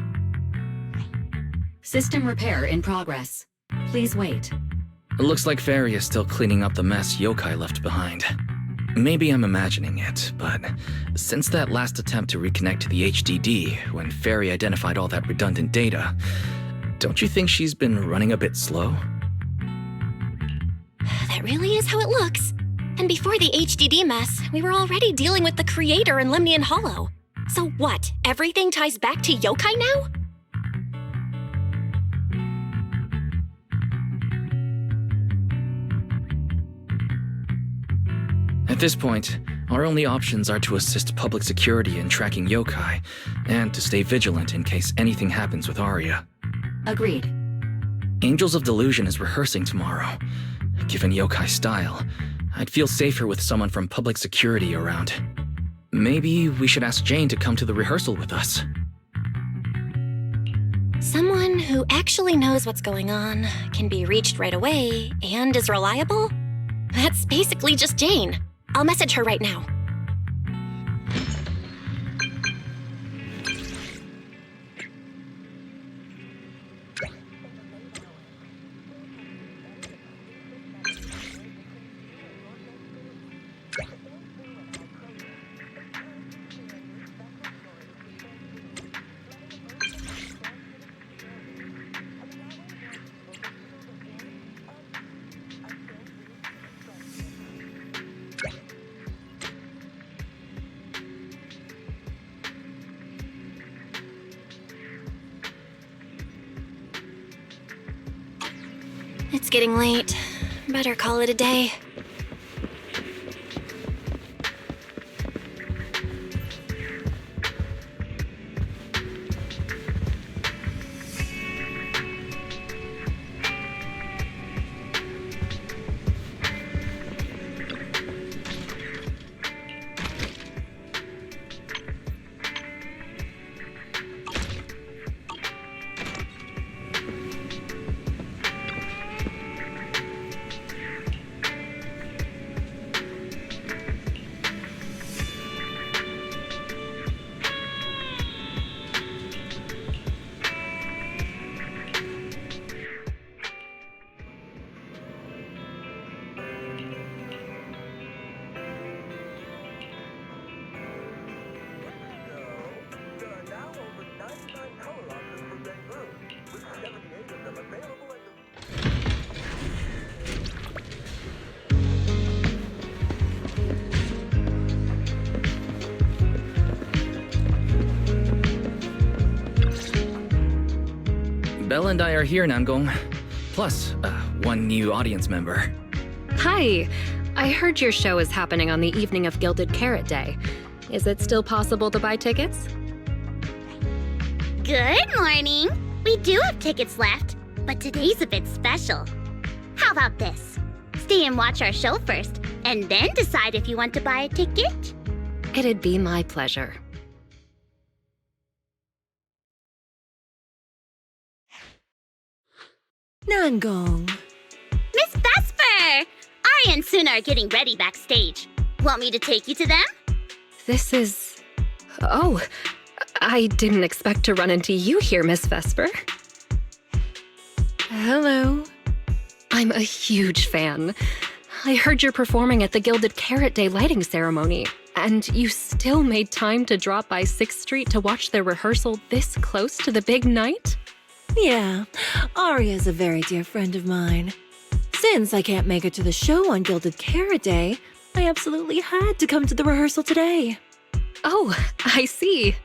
System repair in progress. Please wait. It looks like Fairy is still cleaning up the mess Yokai left behind. Maybe I'm imagining it, but since that last attempt to reconnect to the HDD, when Fairy identified all that redundant data, don't you think she's been running a bit slow? That really is how it looks. And before the HDD mess, we were already dealing with the Creator in Lemnian Hollow. So what, everything ties back to Yokai now? At this point, our only options are to assist public security in tracking Yokai, and to stay vigilant in case anything happens with Arya. Agreed. Angels of Delusion is rehearsing tomorrow. Given Yokai's style, I'd feel safer with someone from public security around. Maybe we should ask Jane to come to the rehearsal with us. Someone who who actually knows what's going on, can be reached right away, and is reliable? That's basically just Jane. I'll message her right now. It's getting late. Better call it a day. Bella and I are here, Nangong. Plus, one new audience member. Hi. I heard your show is happening on the evening of Gilded Carrot Day. Is it still possible to buy tickets? Good morning. We do have tickets left, but today's a bit special. How about this? Stay and watch our show first, and then decide if you want to buy a ticket. It'd be my pleasure. Nangong. Miss Vesper! Ari and Suna are getting ready backstage. Want me to take you to them? This is... Oh, I didn't expect to run into you here, Miss Vesper. Hello. I'm a huge fan. I heard you're performing at the Gilded Carrot Day lighting ceremony, and you still made time to drop by 6th Street to watch their rehearsal this close to the big night? Yeah, Aria's a very dear friend of mine. Since I can't make it to the show on Gilded Carrot Day, I absolutely had to come to the rehearsal today. Oh, I see.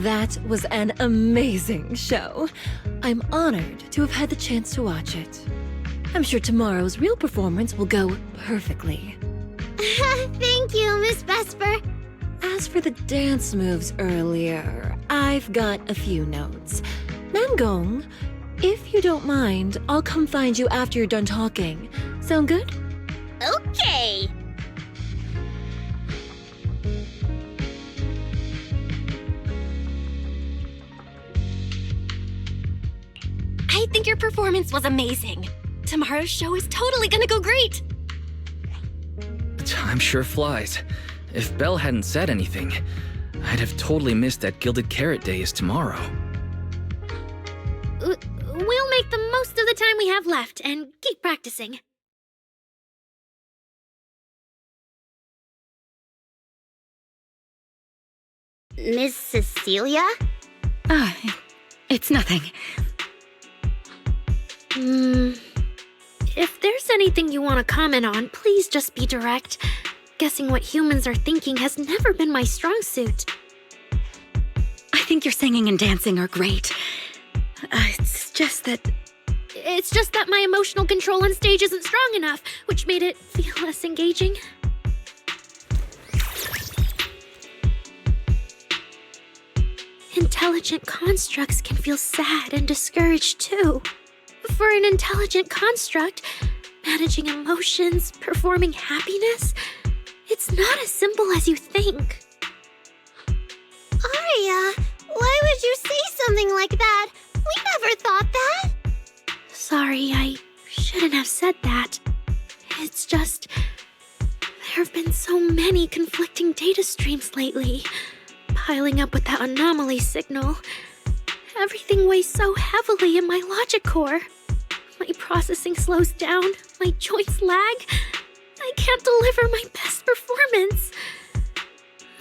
That was an amazing show. I'm honored to have had the chance to watch it. I'm sure tomorrow's real performance will go perfectly. Thank you, Miss Vesper. As for the dance moves earlier, I've got a few notes. Nangong, if you don't mind, I'll come find you after you're done talking. Sound good? Okay. I think your performance was amazing. Tomorrow's show is totally gonna go great. Time sure flies. If Belle hadn't said anything, I'd have totally missed that Gilded Carrot Day is tomorrow. We'll make the most of the time we have left and keep practicing. Miss Cecilia? It's nothing. If there's anything you want to comment on, please just be direct. Guessing what humans are thinking has never been my strong suit. I think your singing and dancing are great. It's just that my emotional control on stage isn't strong enough, which made it feel less engaging. Intelligent constructs can feel sad and discouraged too. For an intelligent construct, managing emotions, performing happiness, it's not as simple as you think. Aria, why would you say something like that? We never thought that. Sorry, I shouldn't have said that. It's just, there have been so many conflicting data streams lately, piling up with that anomaly signal. Everything weighs so heavily in my logic core. My processing slows down, my joints lag. I can't deliver my best performance.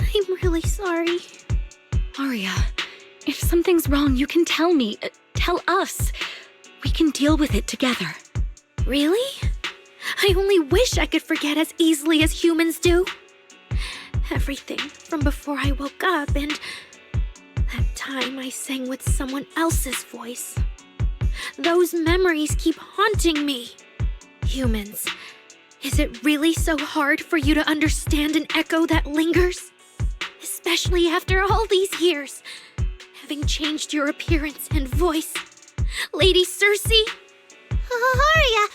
I'm really sorry. Aria, if something's wrong, you can tell me. Tell us. We can deal with it together. Really? I only wish I could forget as easily as humans do. Everything from before I woke up and that time I sang with someone else's voice. Those memories keep haunting me. Humans, is it really so hard for you to understand an echo that lingers? Especially after all these years, having changed your appearance and voice. Lady Circe? Aria,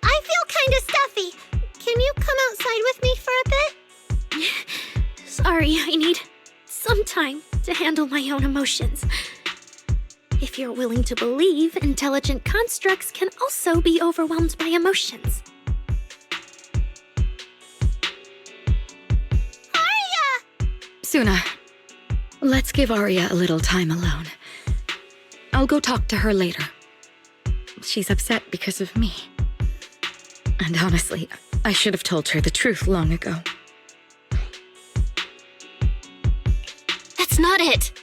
I feel kinda stuffy. Can you come outside with me for a bit? Sorry, I need some time to handle my own emotions. If you're willing to believe, intelligent constructs can also be overwhelmed by emotions. Aria! Suna, let's give Aria a little time alone. I'll go talk to her later. She's upset because of me. And honestly, I should have told her the truth long ago. That's not it.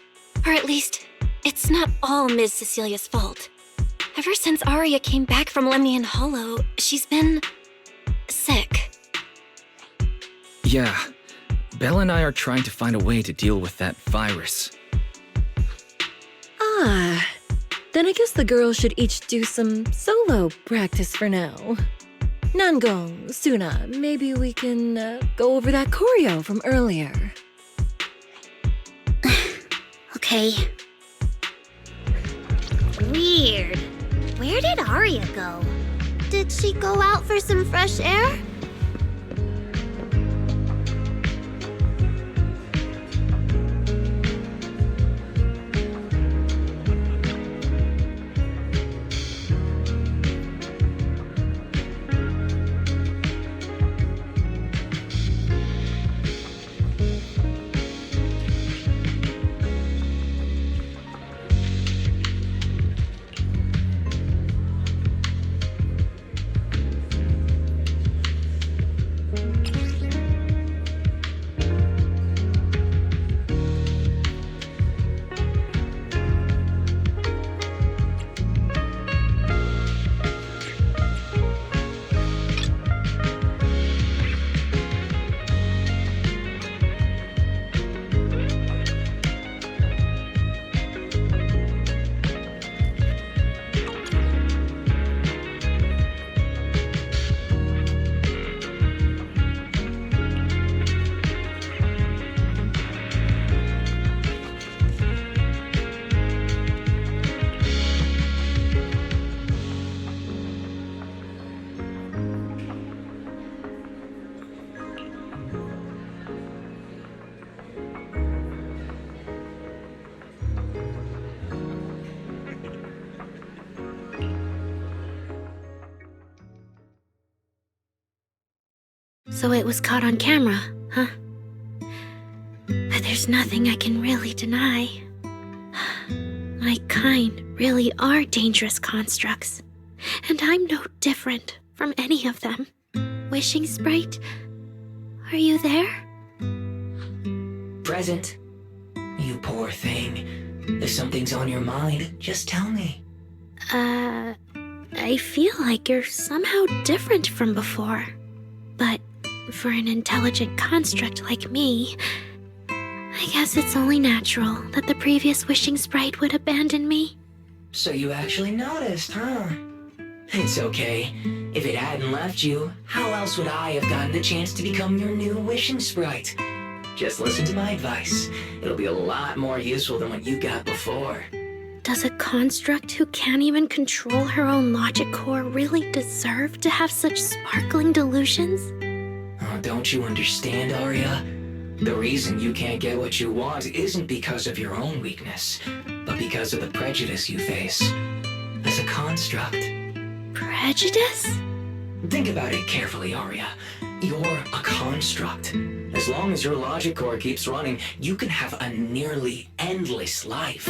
Or at least, it's not all Ms. Cecilia's fault. Ever since Aria came back from Lemnian Hollow, she's been sick. Yeah, Belle and I are trying to find a way to deal with that virus. Then I guess the girls should each do some solo practice for now. Nangong, Suna, maybe we can go over that choreo from earlier. Okay. Weird. Where did Aria go? Did she go out for some fresh air? So it was caught on camera, huh? But there's nothing I can really deny. My kind really are dangerous constructs, and I'm no different from any of them. Wishing Sprite, are you there? Present. You poor thing. If something's on your mind, just tell me. I feel like you're somehow different from before. But for an intelligent construct like me, I guess it's only natural that the previous Wishing Sprite would abandon me. So you actually noticed, huh? It's okay. If it hadn't left you, how else would I have gotten the chance to become your new Wishing Sprite? Just listen to my advice. It'll be a lot more useful than what you got before. Does a construct who can't even control her own logic core really deserve to have such sparkling delusions? Oh, don't you understand, Arya? The reason you can't get what you want isn't because of your own weakness, but because of the prejudice you face. As a construct. Prejudice? Think about it carefully, Arya. You're a construct. As long as your logic core keeps running, you can have a nearly endless life.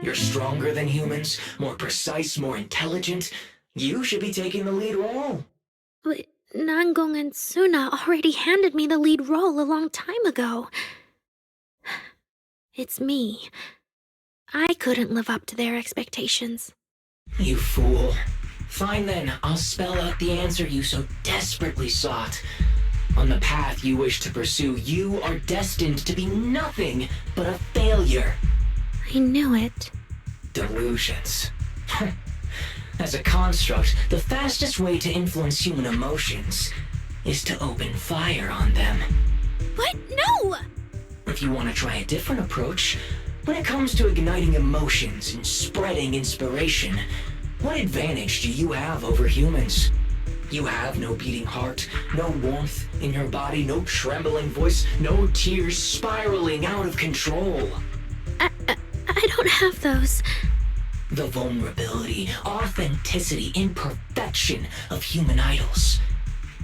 You're stronger than humans, more precise, more intelligent. You should be taking the lead role. But Nangong and Suna already handed me the lead role a long time ago. It's me. I couldn't live up to their expectations. You fool. Fine then, I'll spell out the answer you so desperately sought. On the path you wish to pursue, you are destined to be nothing but a failure. I knew it. Delusions. As a construct, the fastest way to influence human emotions is to open fire on them. What? No! If you want to try a different approach, when it comes to igniting emotions and spreading inspiration, what advantage do you have over humans? You have no beating heart, no warmth in your body, no trembling voice, no tears spiraling out of control. I don't have those. The vulnerability, authenticity, imperfection of human idols.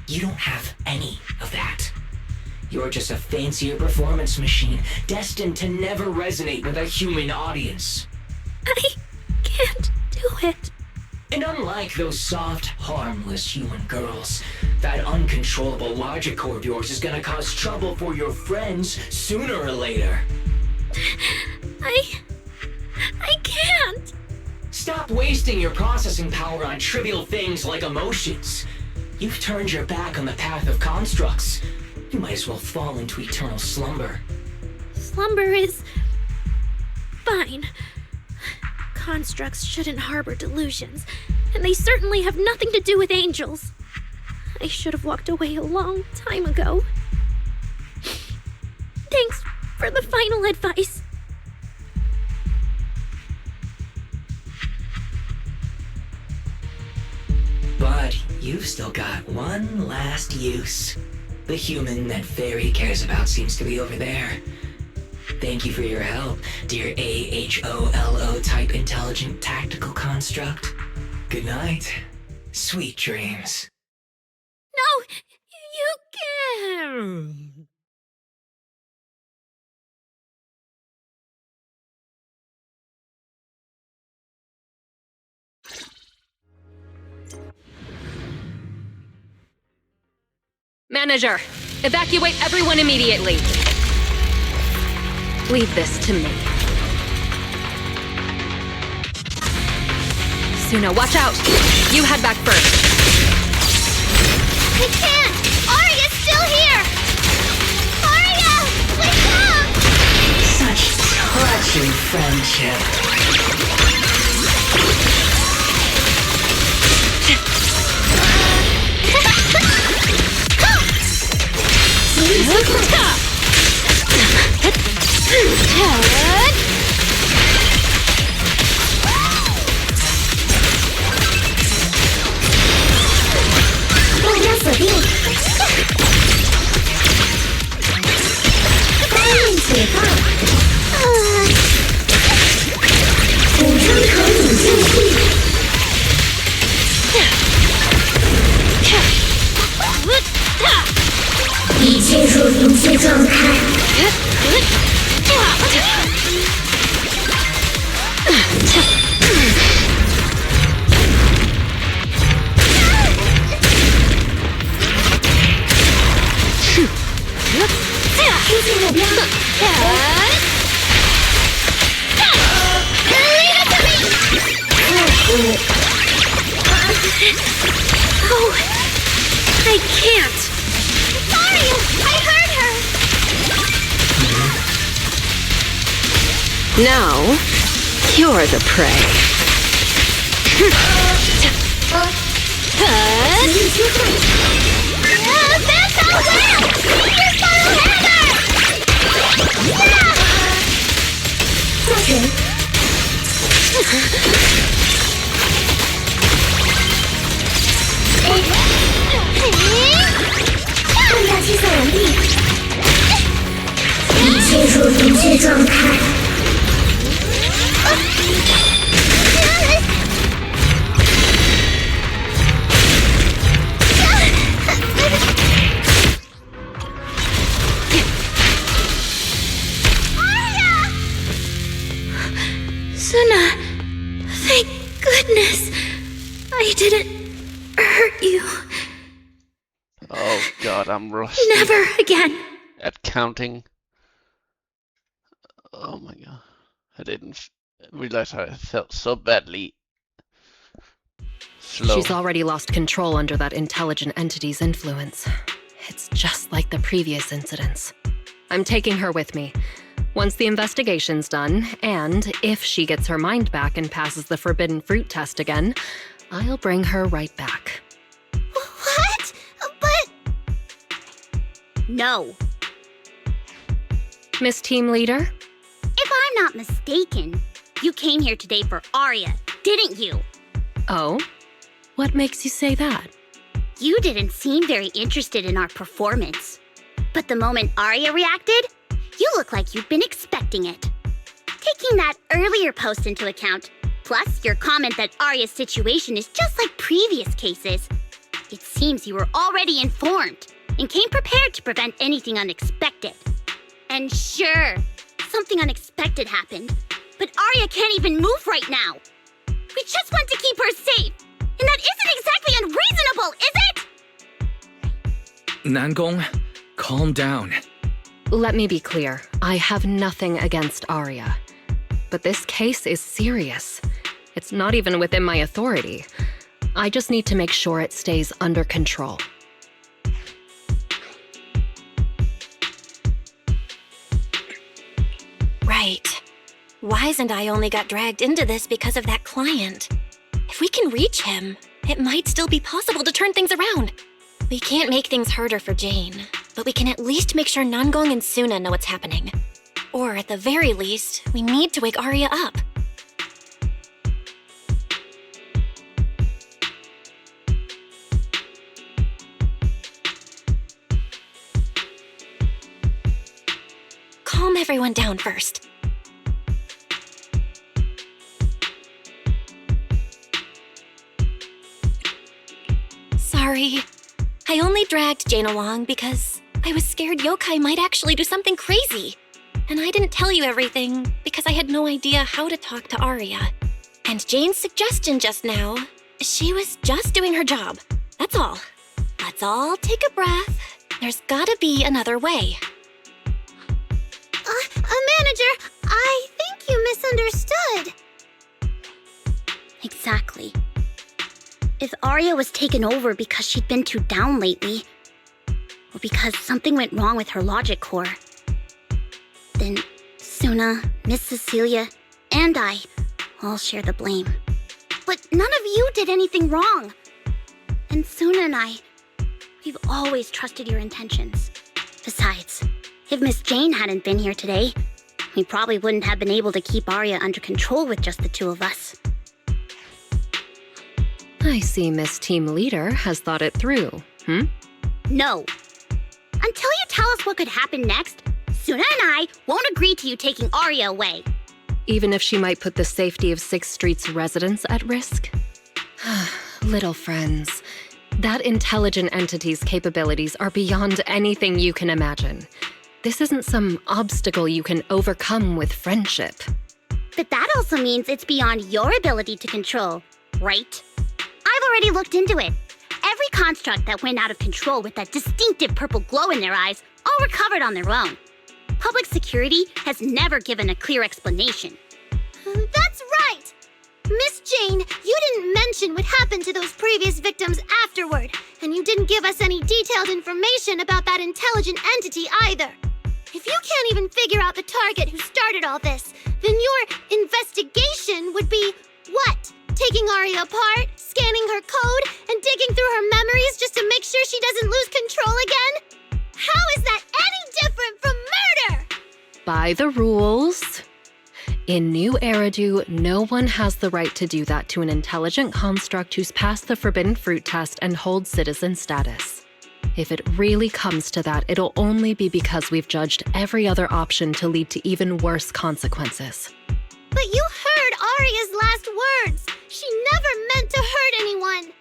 You don't have any of that. You're just a fancier performance machine, destined to never resonate with a human audience. I can't do it. And unlike those soft, harmless human girls, that uncontrollable logic core of yours is gonna cause trouble for your friends sooner or later. I can't. Stop wasting your processing power on trivial things like emotions. You've turned your back on the path of constructs. You might as well fall into eternal slumber. Slumber is fine. Constructs shouldn't harbor delusions, and they certainly have nothing to do with angels. I should have walked away a long time ago. Thanks for the final advice. But you've still got one last use. The human that Fairy cares about seems to be over there. Thank you for your help, dear AHOLO type intelligent tactical construct. Good night. Sweet dreams. No, you can't. Manager, evacuate everyone immediately. Leave this to me. Suna, watch out! You head back first. I can't! Arya's still here! Arya! Wake up! Such touching friendship. 灵气状态。贴近目标。Oh, I can't. Sorry, I hurt her. Now, you're the prey. 随意切换。That's all well. You're so hammer. 过程。重大计算完毕，已进入凝聚状态。Suna, thank goodness I didn't hurt you. Oh god, I'm rusty. Never again. At counting. Oh my god. I didn't realize I felt so badly slow. She's already lost control under that intelligent entity's influence. It's just like the previous incidents. I'm taking her with me. Once the investigation's done, and if she gets her mind back and passes the forbidden fruit test again, I'll bring her right back. What? But... No. Miss Team Leader? If I'm not mistaken, you came here today for Arya, didn't you? Oh? What makes you say that? You didn't seem very interested in our performance. But the moment Arya reacted, you look like you'd been expecting it. Taking that earlier post into account, plus your comment that Arya's situation is just like previous cases, it seems you were already informed and came prepared to prevent anything unexpected. And sure, something unexpected happened, but Arya can't even move right now. We just want to keep her safe, and that isn't exactly unreasonable, is it? Nangong, calm down. Let me be clear. I have nothing against Arya. But this case is serious. It's not even within my authority. I just need to make sure it stays under control. Right. Wise and I only got dragged into this because of that client. If we can reach him, it might still be possible to turn things around. We can't make things harder for Jane, but we can at least make sure Nangong and Suna know what's happening. Or at the very least, we need to wake Arya up. Calm everyone down first. Sorry. I only dragged Jane along because I was scared yokai might actually do something crazy. And I didn't tell you everything because I had no idea how to talk to Arya. And Jane's suggestion just now, she was just doing her job. That's all. Let's all take a breath. There's gotta be another way. Manager, I think you misunderstood. Exactly. If Arya was taken over because she'd been too down lately, or because something went wrong with her logic core, then Suna, Miss Cecilia, and I all share the blame. But none of you did anything wrong. And Suna and I, we've always trusted your intentions. Besides, if Miss Jane hadn't been here today, we probably wouldn't have been able to keep Arya under control with just the two of us. I see Miss Team Leader has thought it through, No. Until you tell us what could happen next, Suna and I won't agree to you taking Arya away. Even if she might put the safety of 6th Street's residents at risk? Little friends, That intelligent entity's capabilities are beyond anything you can imagine. This isn't some obstacle you can overcome with friendship. But that also means it's beyond your ability to control, right? I've already looked into it. Every construct that went out of control with that distinctive purple glow in their eyes all recovered on their own. Public security has never given a clear explanation. That's right! Miss Jane, you didn't mention what happened to those previous victims afterward, and you didn't give us any detailed information about that intelligent entity either. If you can't even figure out the target who started all this, then your investigation would be what? Taking Aria apart, scanning her code, and digging through her memories just to make sure she doesn't lose control again? How is that any different from murder? By the rules. In New Eridu, no one has the right to do that to an intelligent construct who's passed the Forbidden Fruit test and holds citizen status. If it really comes to that, it'll only be because we've judged every other option to lead to even worse consequences. But you heard Aria's last words. She never meant to hurt anyone.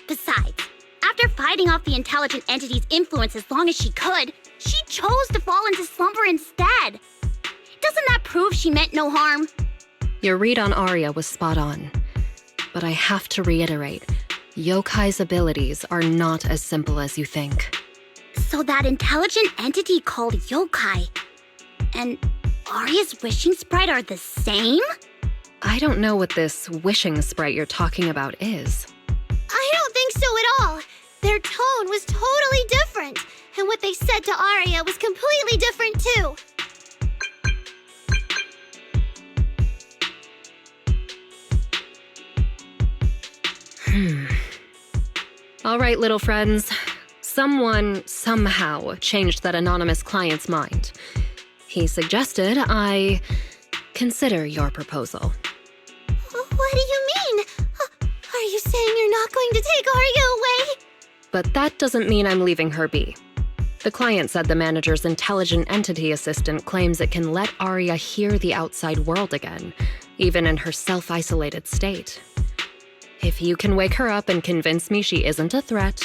Besides, after fighting off the intelligent entity's influence as long as she could, she chose to fall into slumber instead. Doesn't that prove she meant no harm? Your read on Aria was spot on. But I have to reiterate, Yokai's abilities are not as simple as you think. So that intelligent entity called Yokai and Aria's wishing sprite are the same? I don't know what this wishing sprite you're talking about is. I don't think so at all. Their tone was totally different, and what they said to Aria was completely different too. All right, little friends. Someone, somehow, changed that anonymous client's mind. He suggested I consider your proposal. What do you mean? Are you saying you're not going to take Aria away? But that doesn't mean I'm leaving her be. The client said the manager's intelligent entity assistant claims it can let Aria hear the outside world again, even in her self-isolated state. If you can wake her up and convince me she isn't a threat,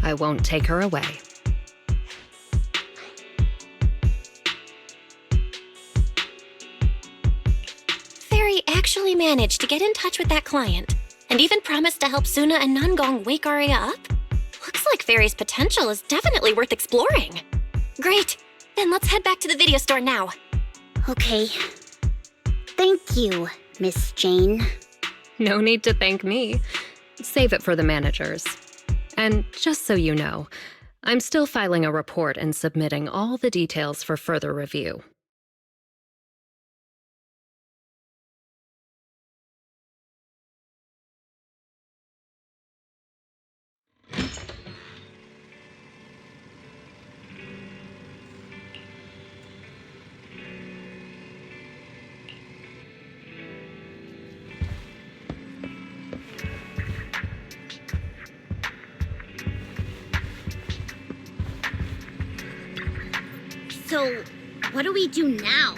I won't take her away. Fairy actually managed to get in touch with that client, and even promised to help Suna and Nangong wake Aria up? Looks like Fairy's potential is definitely worth exploring. Great! Then let's head back to the video store now. Okay. Thank you, Miss Jane. No need to thank me. Save it for the managers. And just so you know, I'm still filing a report and submitting all the details for further review. So, what do we do now?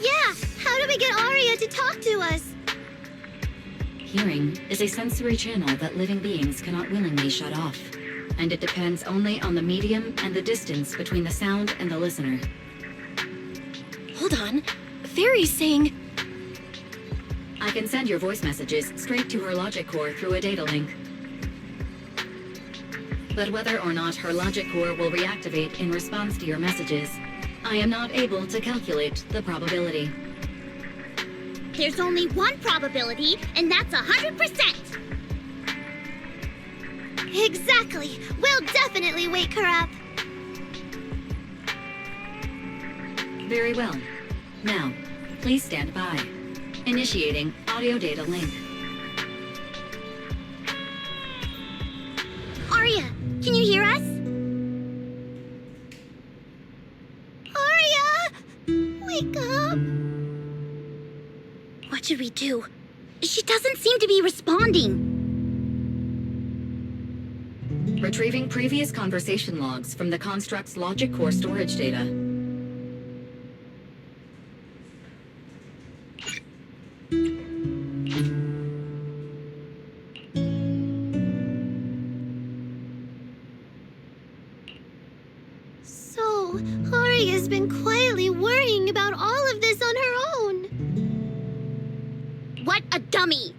Yeah, how do we get Aria to talk to us? Hearing is a sensory channel that living beings cannot willingly shut off, and it depends only on the medium and the distance between the sound and the listener. Hold on. Fairy's saying... I can send your voice messages straight to her logic core through a data link. But whether or not her logic core will reactivate in response to your messages, I am not able to calculate the probability. There's only one probability, and that's 100%! Exactly. We'll definitely wake her up. Very well. Now, please stand by. Initiating audio data link. Aria, can you hear us? Aria! Wake up! What should we do? She doesn't seem to be responding. Retrieving previous conversation logs from the construct's logic core storage data. Arya's been quietly worrying about all of this on her own. What a dummy!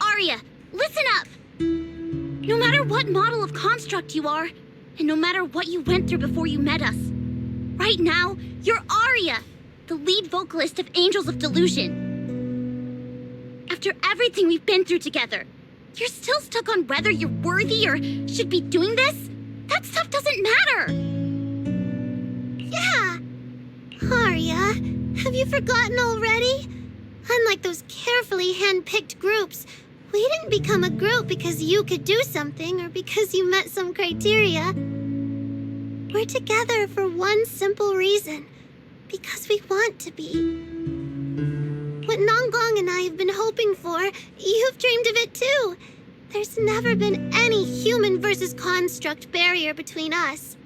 Arya, listen up! No matter what model of construct you are, and no matter what you went through before you met us, right now, you're Arya, the lead vocalist of Angels of Delusion. After everything we've been through together, you're still stuck on whether you're worthy or should be doing this? That stuff doesn't matter! Yeah. Arya, have you forgotten already? Unlike those carefully hand-picked groups, we didn't become a group because you could do something or because you met some criteria. We're together for one simple reason. Because we want to be. What Nanggong and I have been hoping for, you've dreamed of it too. There's never been any human versus construct barrier between us.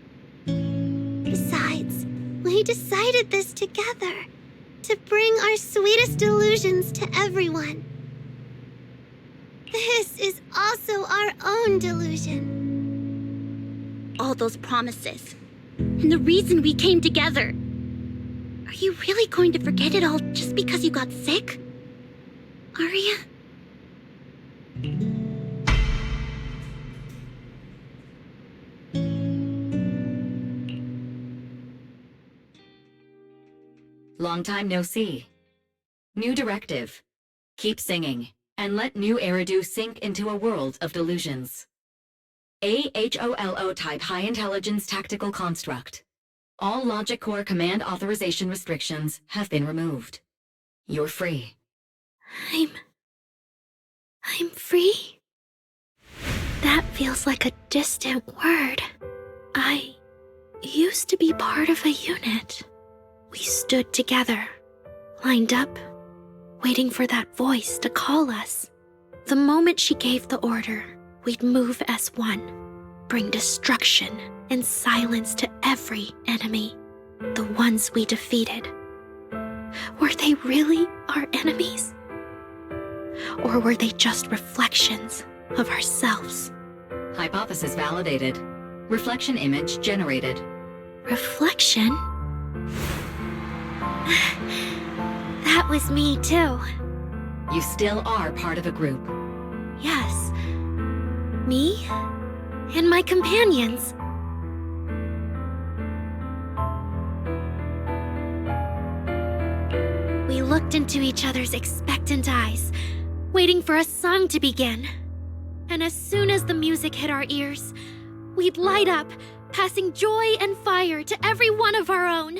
Besides, we decided this together. To bring our sweetest delusions to everyone. This is also our own delusion. All those promises. And the reason we came together. Are you really going to forget it all just because you got sick? Arya? Long time no see. New directive. Keep singing, and let new Eridu sink into a world of delusions. AHOLO type high intelligence tactical construct. All logic core command authorization restrictions have been removed. You're free. I'm free? That feels like a distant word. I used to be part of a unit. We stood together, lined up, waiting for that voice to call us. The moment she gave the order, we'd move as one, bring destruction and silence to every enemy, the ones we defeated. Were they really our enemies? Or were they just reflections of ourselves? Hypothesis validated. Reflection image generated. Reflection? That was me too. You still are part of a group. Yes. Me and my companions. We looked into each other's expectant eyes, waiting for a song to begin. And as soon as the music hit our ears, we'd light up, passing joy and fire to every one of our own.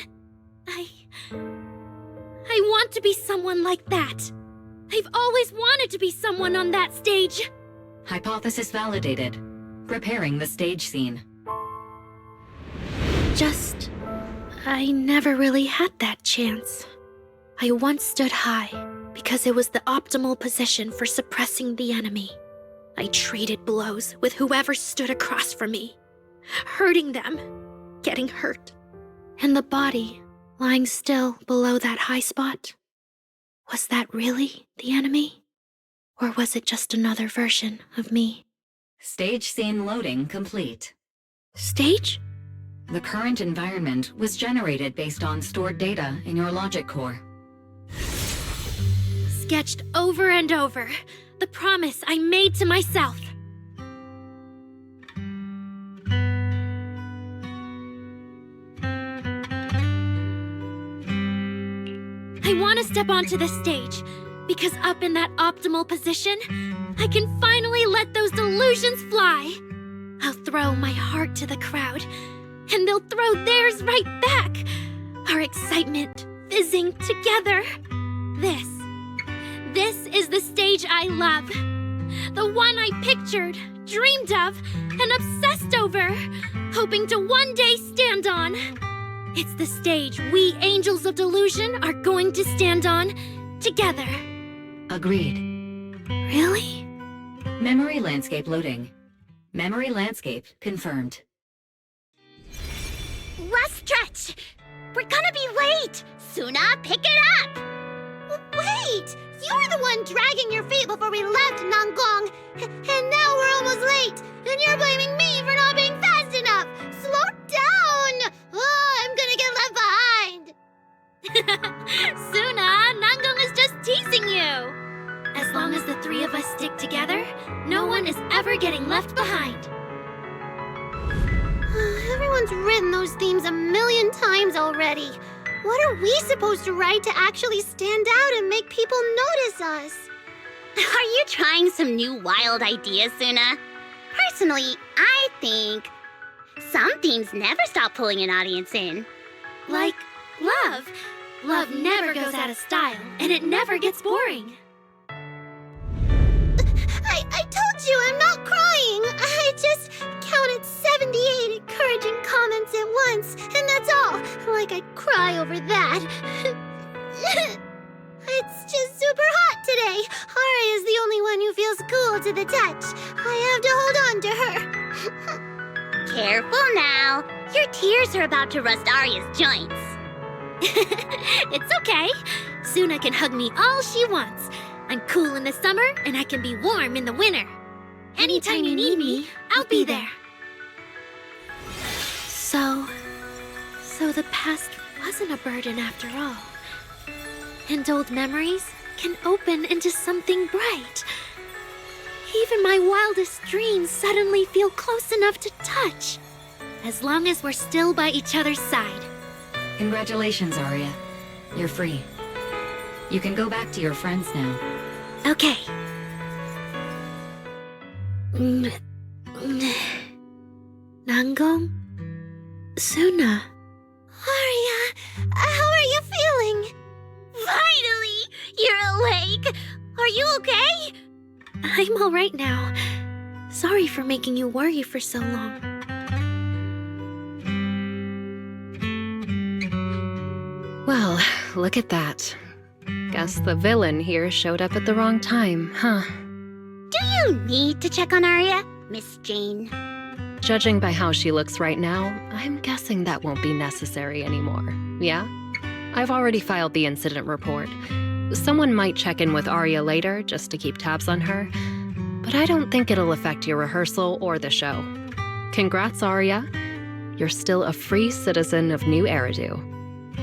I want to be someone like that. I've always wanted to be someone on that stage. Hypothesis validated. Preparing the stage scene. Just, I never really had that chance. I once stood high because it was the optimal position for suppressing the enemy. I traded blows with whoever stood across from me, hurting them, getting hurt. And the body lying still below that high spot. Was that really the enemy? Or was it just another version of me? Stage scene loading complete. Stage? The current environment was generated based on stored data in your logic core. Sketched over and over. The promise I made to myself. I want to step onto the stage, because up in that optimal position, I can finally let those delusions fly. I'll throw my heart to the crowd, and they'll throw theirs right back. Our excitement fizzing together. This is the stage I love. The one I pictured, dreamed of, and obsessed over, hoping to one day stand on. It's the stage we Angels of Delusion are going to stand on together. Agreed. Really? Memory landscape loading. Memory landscape confirmed. Last stretch! We're gonna be late! Suna, pick it up! Wait! You were the one dragging your feet before we left, Nanggong! And now we're almost late! And you're blaming me for not being fast enough! Slow down! of us stick together, no one is ever getting left behind. Everyone's written those themes a million times already. What are we supposed to write to actually stand out and make people notice us? Are you trying some new wild ideas, Suna? Personally, I think some themes never stop pulling an audience in. Like love. Love never goes out of style, and it never gets boring. I told you I'm not crying. I just counted 78 encouraging comments at once, and that's all. Like I'd cry over that. It's just super hot today. Aria's the only one who feels cool to the touch. I have to hold on to her. Careful now. Your tears are about to rust Arya's joints. It's okay. Suna can hug me all she wants. I'm cool in the summer, and I can be warm in the winter. Anytime you need me, I'll be there. So the past wasn't a burden after all. And old memories can open into something bright. Even my wildest dreams suddenly feel close enough to touch. As long as we're still by each other's side. Congratulations, Arya. You're free. You can go back to your friends now. Okay. Nangong? Suna? Arya, how are you feeling? Finally! You're awake! Are you okay? I'm all right now. Sorry for making you worry for so long. Well, look at that. Guess the villain here showed up at the wrong time, huh? Do you need to check on Arya, Miss Jane? Judging by how she looks right now, I'm guessing that won't be necessary anymore. Yeah? I've already filed the incident report. Someone might check in with Arya later just to keep tabs on her, but I don't think it'll affect your rehearsal or the show. Congrats, Arya. You're still a free citizen of New Eridu.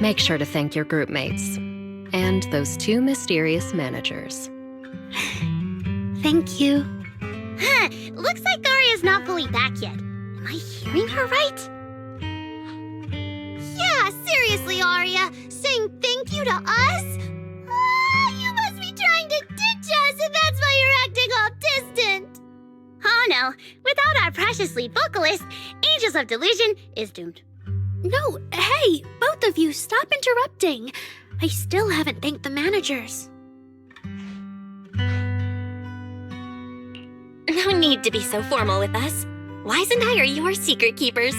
Make sure to thank your group mates. And those two mysterious managers. Thank you. Huh, looks like Arya's not fully back yet. Am I hearing her right? Yeah, seriously, Arya. Saying thank you to us? You must be trying to ditch us, and that's why you're acting all distant. Oh no, without our precious lead vocalist, Angels of Delusion is doomed. No, hey, both of you, stop interrupting. I still haven't thanked the managers. No need to be so formal with us. Wise and I are your secret keepers.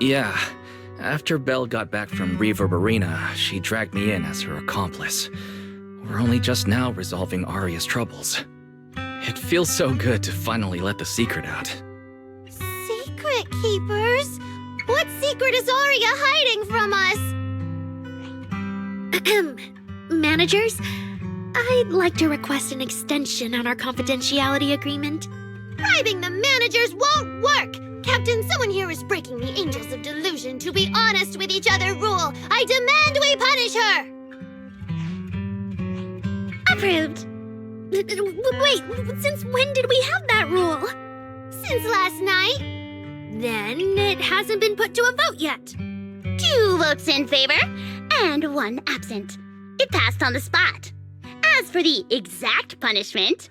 Yeah. After Belle got back from Reverb Arena, she dragged me in as her accomplice. We're only just now resolving Arya's troubles. It feels so good to finally let the secret out. Secret keepers? What secret is Arya hiding from us? Managers, I'd like to request an extension on our confidentiality agreement. Bribing the managers won't work! Captain, someone here is breaking the Angels of Delusion to be honest with each other rule. I demand we punish her! Approved. Wait, since when did we have that rule? Since last night. Then it hasn't been put to a vote yet. 2 votes in favor and 1 absent. It passed on the spot. As for the exact punishment,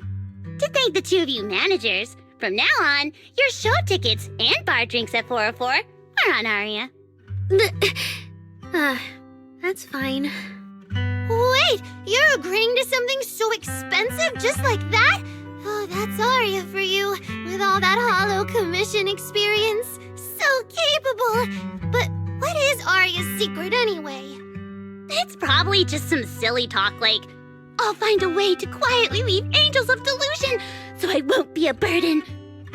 to thank the 2 of you managers, from now on, your show tickets and bar drinks at 404 are on Arya. That's fine. Wait, you're agreeing to something so expensive just like that? Oh, that's Arya for you, with all that hollow commission experience. So capable. But what is Arya's secret anyway? It's probably just some silly talk like, I'll find a way to quietly leave Angels of Delusion so I won't be a burden.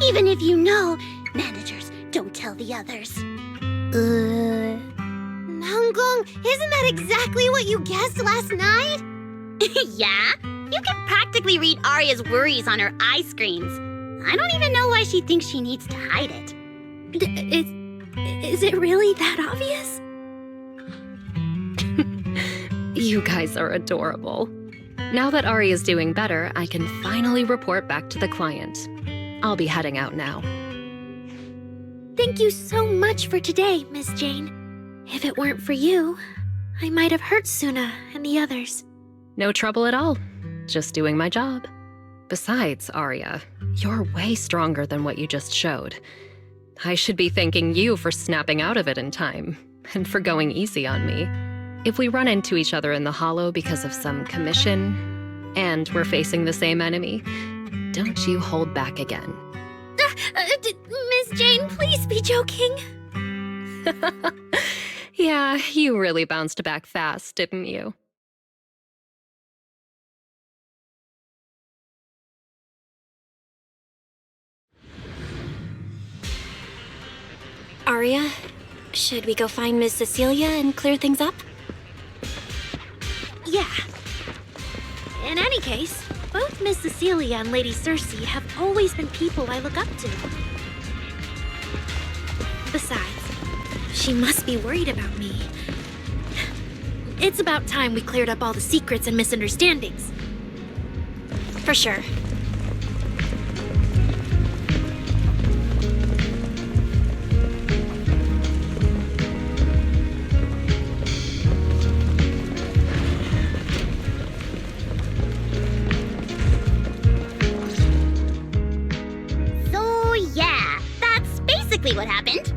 Even if you know, managers don't tell the others. Nangong, isn't that exactly what you guessed last night? Yeah? You can practically read Arya's worries on her eye screens. I don't even know why she thinks she needs to hide it. Is it really that obvious? You guys are adorable. Now that Ari is doing better, I can finally report back to the client. I'll be heading out now. Thank you so much for today, Miss Jane. If it weren't for you, I might have hurt Suna and the others. No trouble at all. Just doing my job. Besides, Arya, you're way stronger than what you just showed. I should be thanking you for snapping out of it in time, and for going easy on me. If we run into each other in the Hollow because of some commission, and we're facing the same enemy, don't you hold back again. Miss Jane, please be joking. Yeah, you really bounced back fast, didn't you? Arya, should we go find Miss Cecilia and clear things up? Yeah. In any case, both Miss Cecilia and Lady Cersei have always been people I look up to. Besides, she must be worried about me. It's about time we cleared up all the secrets and misunderstandings. For sure. So, yeah, that's basically what happened.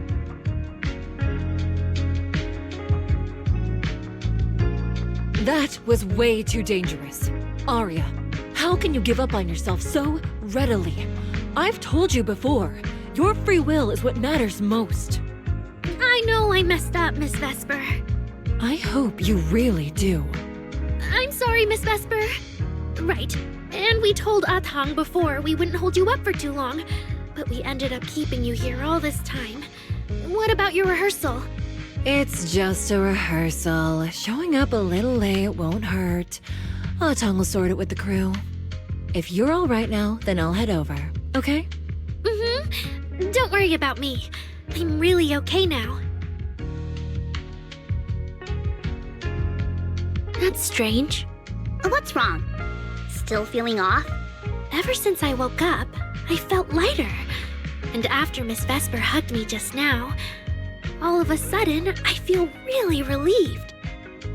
That was way too dangerous. Arya, how can you give up on yourself so readily? I've told you before, your free will is what matters most. I know I messed up, Miss Vesper. I hope you really do. I'm sorry, Miss Vesper. Right. And we told Atang before we wouldn't hold you up for too long, but we ended up keeping you here all this time. What about your rehearsal? It's just a rehearsal. Showing up a little late won't hurt. Atang will sort it with the crew. If you're all right now, then I'll head over, okay? Mm-hmm. Don't worry about me. I'm really okay now. That's strange. What's wrong? Still feeling off? Ever since I woke up, I felt lighter. And after Miss Vesper hugged me just now, all of a sudden, I feel really relieved.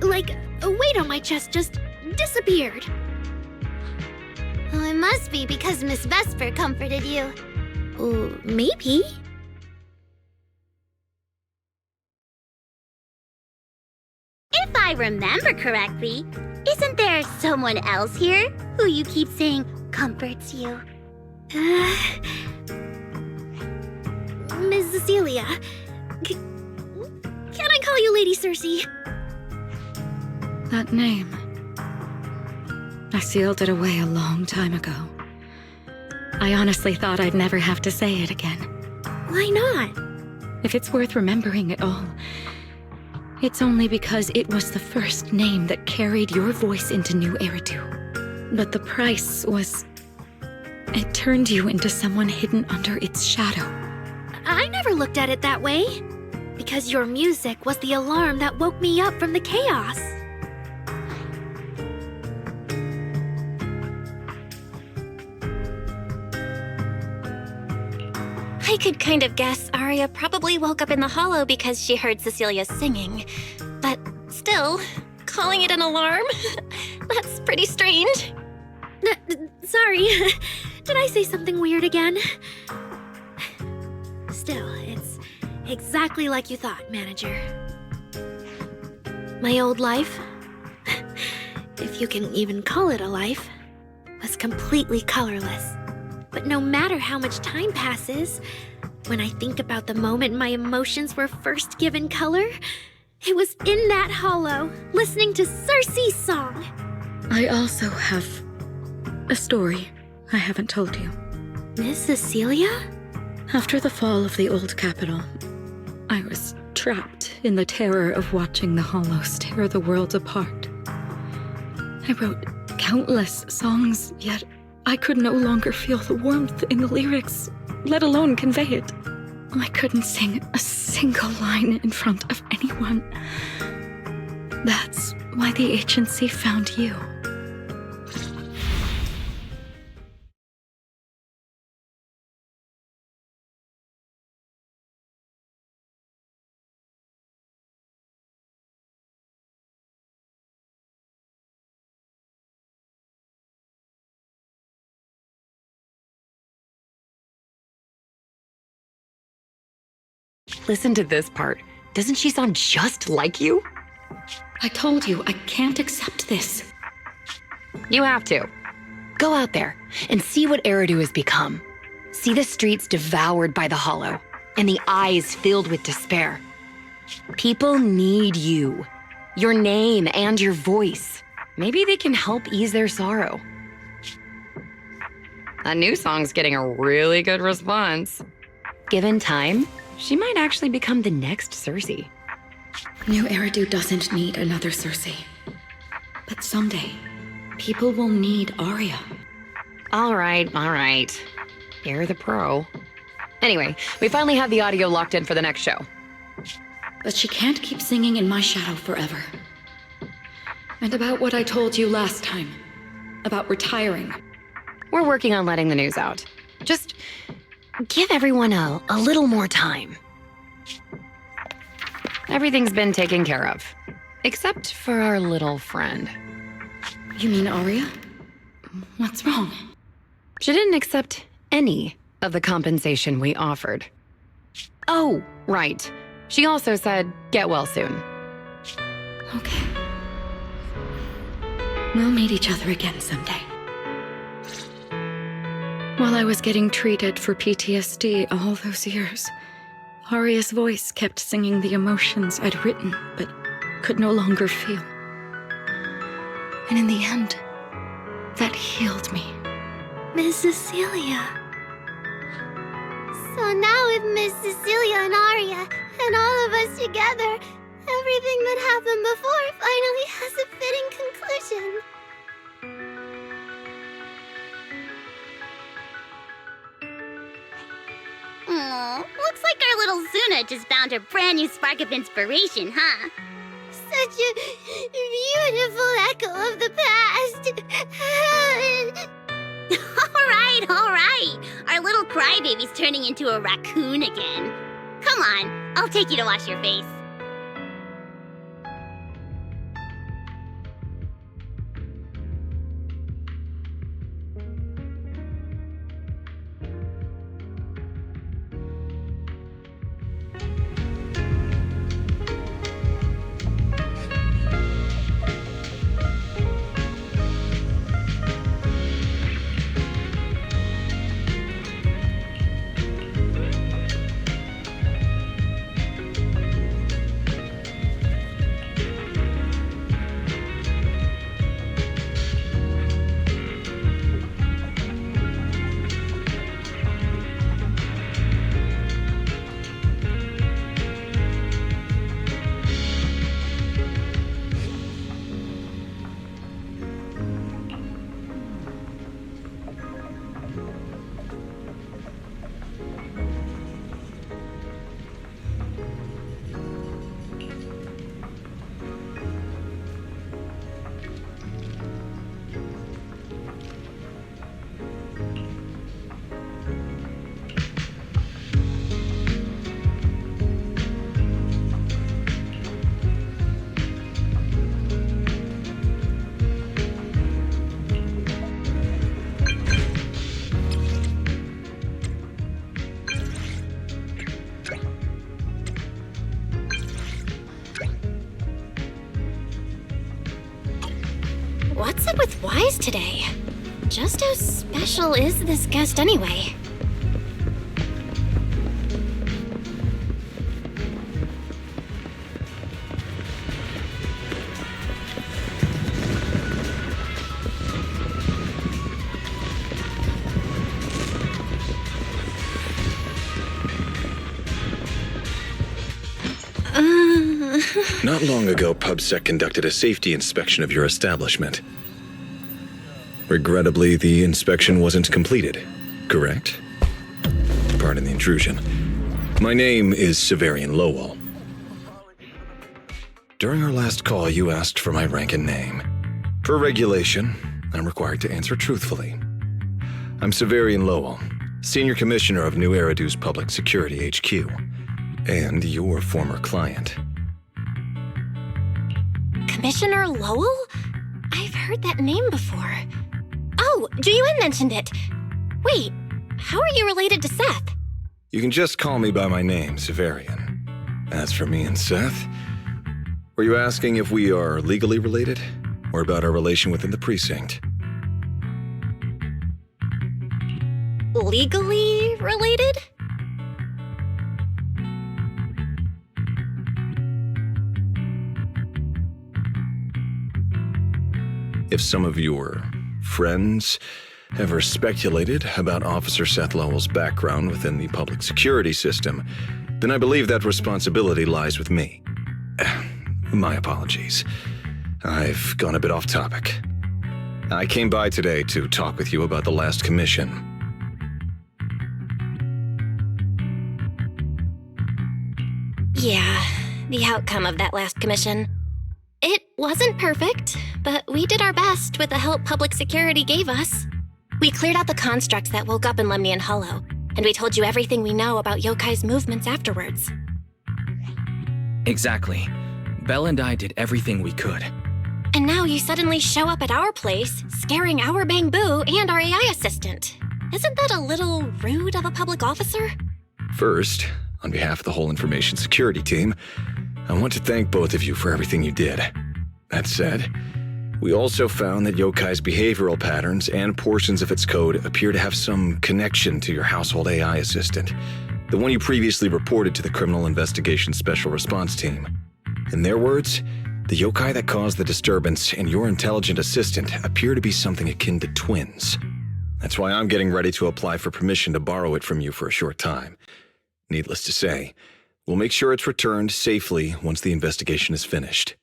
Like a weight on my chest just disappeared. Well, it must be because Miss Vesper comforted you. Maybe. If I remember correctly, isn't there someone else here who you keep saying comforts you? Miss Cecilia. Can I call you Lady Cersei? That name. I sealed it away a long time ago. I honestly thought I'd never have to say it again. Why not? If it's worth remembering at all, it's only because it was the first name that carried your voice into New Eridu. But the price was... it turned you into someone hidden under its shadow. I never looked at it that way. Because your music was the alarm that woke me up from the chaos. I could kind of guess Arya probably woke up in the Hollow because she heard Cecilia singing. But still, calling it an alarm? That's pretty strange. Sorry. Did I say something weird again? Still, it's exactly like you thought, Manager. My old life, if you can even call it a life, was completely colorless. But no matter how much time passes, when I think about the moment my emotions were first given color, it was in that hollow, listening to Cersei's song. I also have a story I haven't told you. Miss Cecilia? After the fall of the old capital, I was trapped in the terror of watching the Hollows tear the world apart. I wrote countless songs, yet I could no longer feel the warmth in the lyrics, let alone convey it. I couldn't sing a single line in front of anyone. That's why the agency found you. Listen to this part. Doesn't she sound just like you? I told you, I can't accept this. You have to. Go out there and see what Eridu has become. See the streets devoured by the Hollow, and the eyes filled with despair. People need you, your name and your voice. Maybe they can help ease their sorrow. A new song's getting a really good response. Given time, she might actually become the next Cersei. New Eridu doesn't need another Cersei. But someday, people will need Arya. All right. You're the pro. Anyway, we finally have the audio locked in for the next show. But she can't keep singing in my shadow forever. And about what I told you last time. About retiring. We're working on letting the news out. Just give everyone a little more time. Everything's been taken care of. Except for our little friend. You mean Arya? What's wrong? She didn't accept any of the compensation we offered. Oh, right. She also said, get well soon. Okay. We'll meet each other again someday. While I was getting treated for PTSD all those years, Arya's voice kept singing the emotions I'd written but could no longer feel. And in the end, that healed me. Miss Cecilia. So now with Miss Cecilia and Arya, and all of us together, everything that happened before finally has a fitting conclusion. Looks like our little Zuna just found her brand new spark of inspiration, huh? Such a beautiful echo of the past. All right. Our little crybaby's turning into a raccoon again. Come on, I'll take you to wash your face. What's up with Wise today? Just how special is this guest anyway? Not long ago, PubSec conducted a safety inspection of your establishment. Regrettably, the inspection wasn't completed, correct? Pardon the intrusion. My name is Severian Lowell. During our last call, you asked for my rank and name. Per regulation, I'm required to answer truthfully. I'm Severian Lowell, Senior Commissioner of New Eridu's Public Security HQ, and your former client. Commissioner Lowell? I've heard that name before. Oh, Juyuan mentioned it. Wait, how are you related to Seth? You can just call me by my name, Severian. As for me and Seth, were you asking if we are legally related, or about our relation within the precinct? Legally related? If some of your friends ever speculated about Officer Seth Lowell's background within the public security system, then I believe that responsibility lies with me. My apologies. I've gone a bit off topic. I came by today to talk with you about the last commission. Yeah, the outcome of that last commission. It wasn't perfect, but we did our best with the help public security gave us. We cleared out the constructs that woke up in Lemnian Hollow, and we told you everything we know about Yokai's movements afterwards. Exactly. Belle and I did everything we could. And now you suddenly show up at our place, scaring our Bang Boo and our AI assistant. Isn't that a little rude of a public officer? First, on behalf of the whole information security team, I want to thank both of you for everything you did. That said, we also found that Yokai's behavioral patterns and portions of its code appear to have some connection to your household AI assistant, the one you previously reported to the Criminal Investigation Special Response Team. In their words, the yokai that caused the disturbance and your intelligent assistant appear to be something akin to twins. That's why I'm getting ready to apply for permission to borrow it from you for a short time. Needless to say, we'll make sure it's returned safely once the investigation is finished.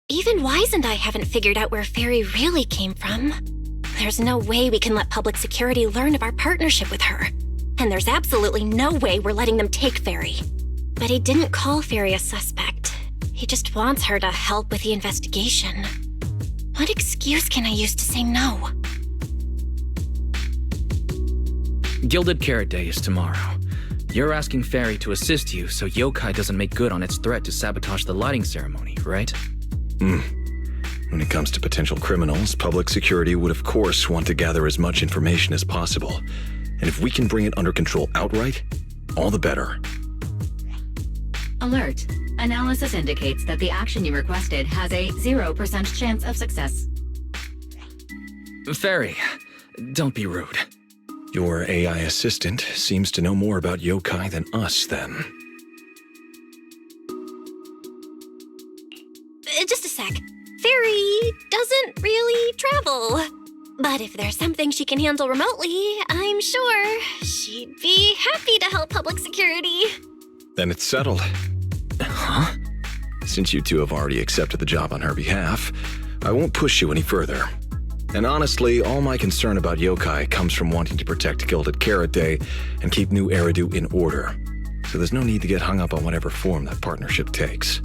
Even Wise and I haven't figured out where Fairy really came from. There's no way we can let public security learn of our partnership with her. And there's absolutely no way we're letting them take Fairy. But he didn't call Fairy a suspect. He just wants her to help with the investigation. What excuse can I use to say no? Gilded Carrot Day is tomorrow. You're asking Fairy to assist you so Yokai doesn't make good on its threat to sabotage the lighting ceremony, right? When it comes to potential criminals, public security would of course want to gather as much information as possible. And if we can bring it under control outright, all the better. Alert. Analysis indicates that the action you requested has a 0% chance of success. Fairy, don't be rude. Your AI assistant seems to know more about yokai than us, then. Just a sec. Fairy doesn't really travel. But if there's something she can handle remotely, I'm sure she'd be happy to help public security. Then it's settled. Huh? Since you two have already accepted the job on her behalf, I won't push you any further. And honestly, all my concern about yokai comes from wanting to protect Gilded Carrot Day and keep New Eridu in order. So there's no need to get hung up on whatever form that partnership takes.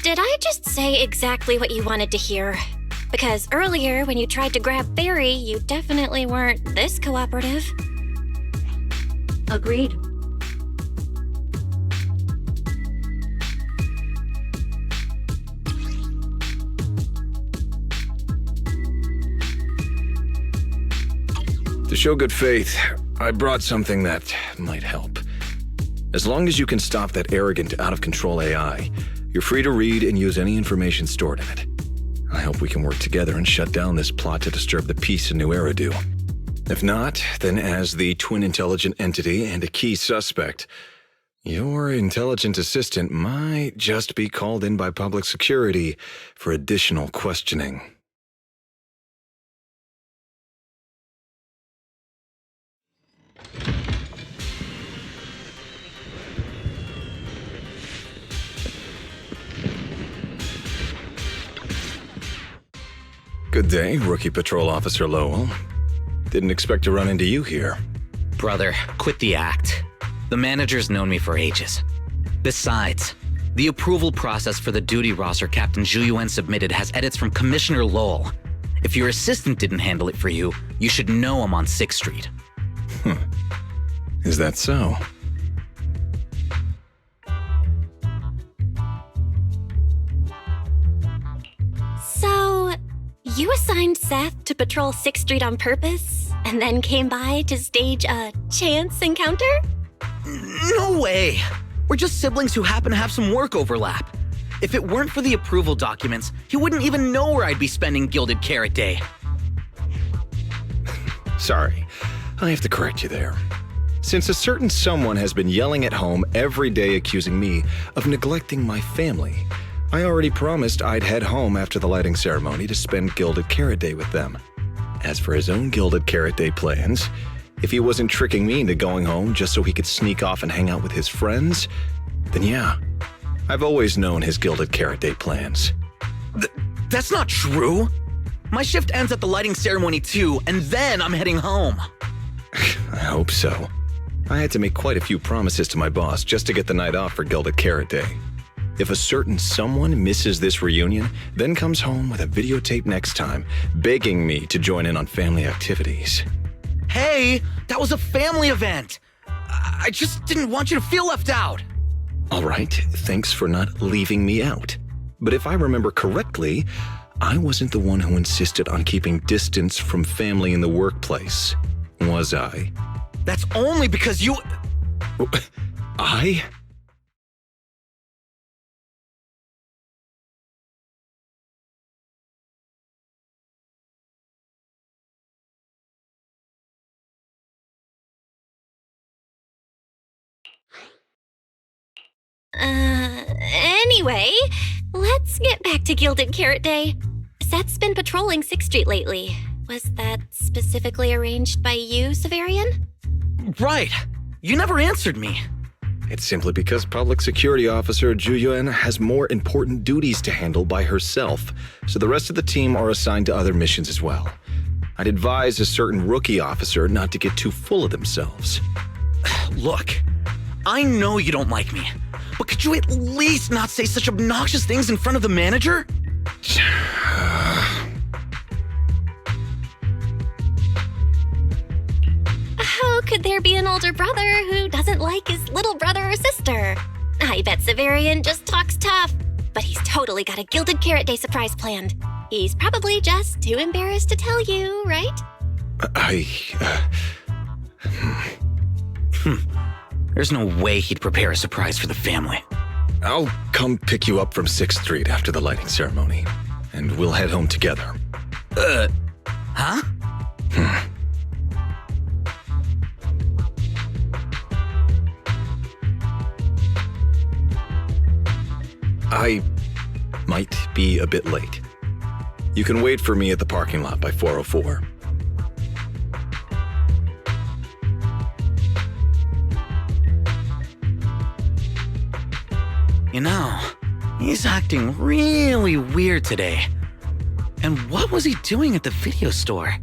Did I just say exactly what you wanted to hear? Because earlier, when you tried to grab Fairy, you definitely weren't this cooperative. Agreed. To show good faith, I brought something that might help. As long as you can stop that arrogant, out-of-control AI, you're free to read and use any information stored in it. I hope we can work together and shut down this plot to disturb the peace in New Eridu. If not, then as the twin intelligent entity and a key suspect, your intelligent assistant might just be called in by public security for additional questioning. Good day, Rookie Patrol Officer Lowell. Didn't expect to run into you here. Brother, quit the act. The manager's known me for ages. Besides, the approval process for the duty roster Captain Zhuyuan submitted has edits from Commissioner Lowell. If your assistant didn't handle it for you, you should know I'm on 6th Street. Is that so? So, You assigned Seth to patrol 6th Street on purpose, and then came by to stage a chance encounter? No way! We're just siblings who happen to have some work overlap. If it weren't for the approval documents, he wouldn't even know where I'd be spending Gilded Carrot Day. Sorry, I have to correct you there. Since a certain someone has been yelling at home every day accusing me of neglecting my family, I already promised I'd head home after the lighting ceremony to spend Gilded Carrot Day with them. As for his own Gilded Carrot Day plans, if he wasn't tricking me into going home just so he could sneak off and hang out with his friends, then yeah, I've always known his Gilded Carrot Day plans. That's not true! My shift ends at the lighting ceremony too, and then I'm heading home. I hope so. I had to make quite a few promises to my boss just to get the night off for Gilded Carrot Day. If a certain someone misses this reunion, then comes home with a videotape next time, begging me to join in on family activities. Hey, that was a family event! I just didn't want you to feel left out! All right, thanks for not leaving me out. But if I remember correctly, I wasn't the one who insisted on keeping distance from family in the workplace, was I? That's only because you... I? Anyway, let's get back to Gilded Carrot Day. Seth's been patrolling 6th Street lately. Was that specifically arranged by you, Severian? Right. You never answered me. It's simply because Public Security Officer Ju Yuan has more important duties to handle by herself, so the rest of the team are assigned to other missions as well. I'd advise a certain rookie officer not to get too full of themselves. Look, I know you don't like me, but could you at least not say such obnoxious things in front of the manager? How could there be an older brother who doesn't like his little brother or sister? I bet Severian just talks tough, but he's totally got a Gilded Carrot Day surprise planned. He's probably just too embarrassed to tell you, right? There's no way he'd prepare a surprise for the family. I'll come pick you up from 6th Street after the lighting ceremony, and we'll head home together. Huh? I might be a bit late. You can wait for me at the parking lot by 4:04. You know, he's acting really weird today. And what was he doing at the video store?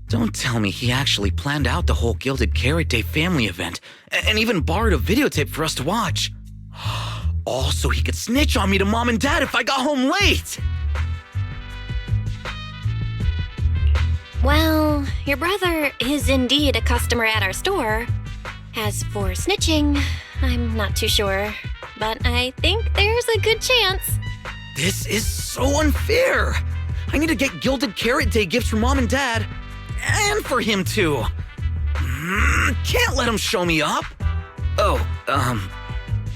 Don't tell me he actually planned out the whole Gilded Carrot Day family event, and even borrowed a videotape for us to watch. All so he could snitch on me to Mom and Dad if I got home late! Well, your brother is indeed a customer at our store. As for snitching, I'm not too sure, but I think there's a good chance. This is so unfair! I need to get Gilded Carrot Day gifts for Mom and Dad, and for him too. Can't let him show me up. Oh,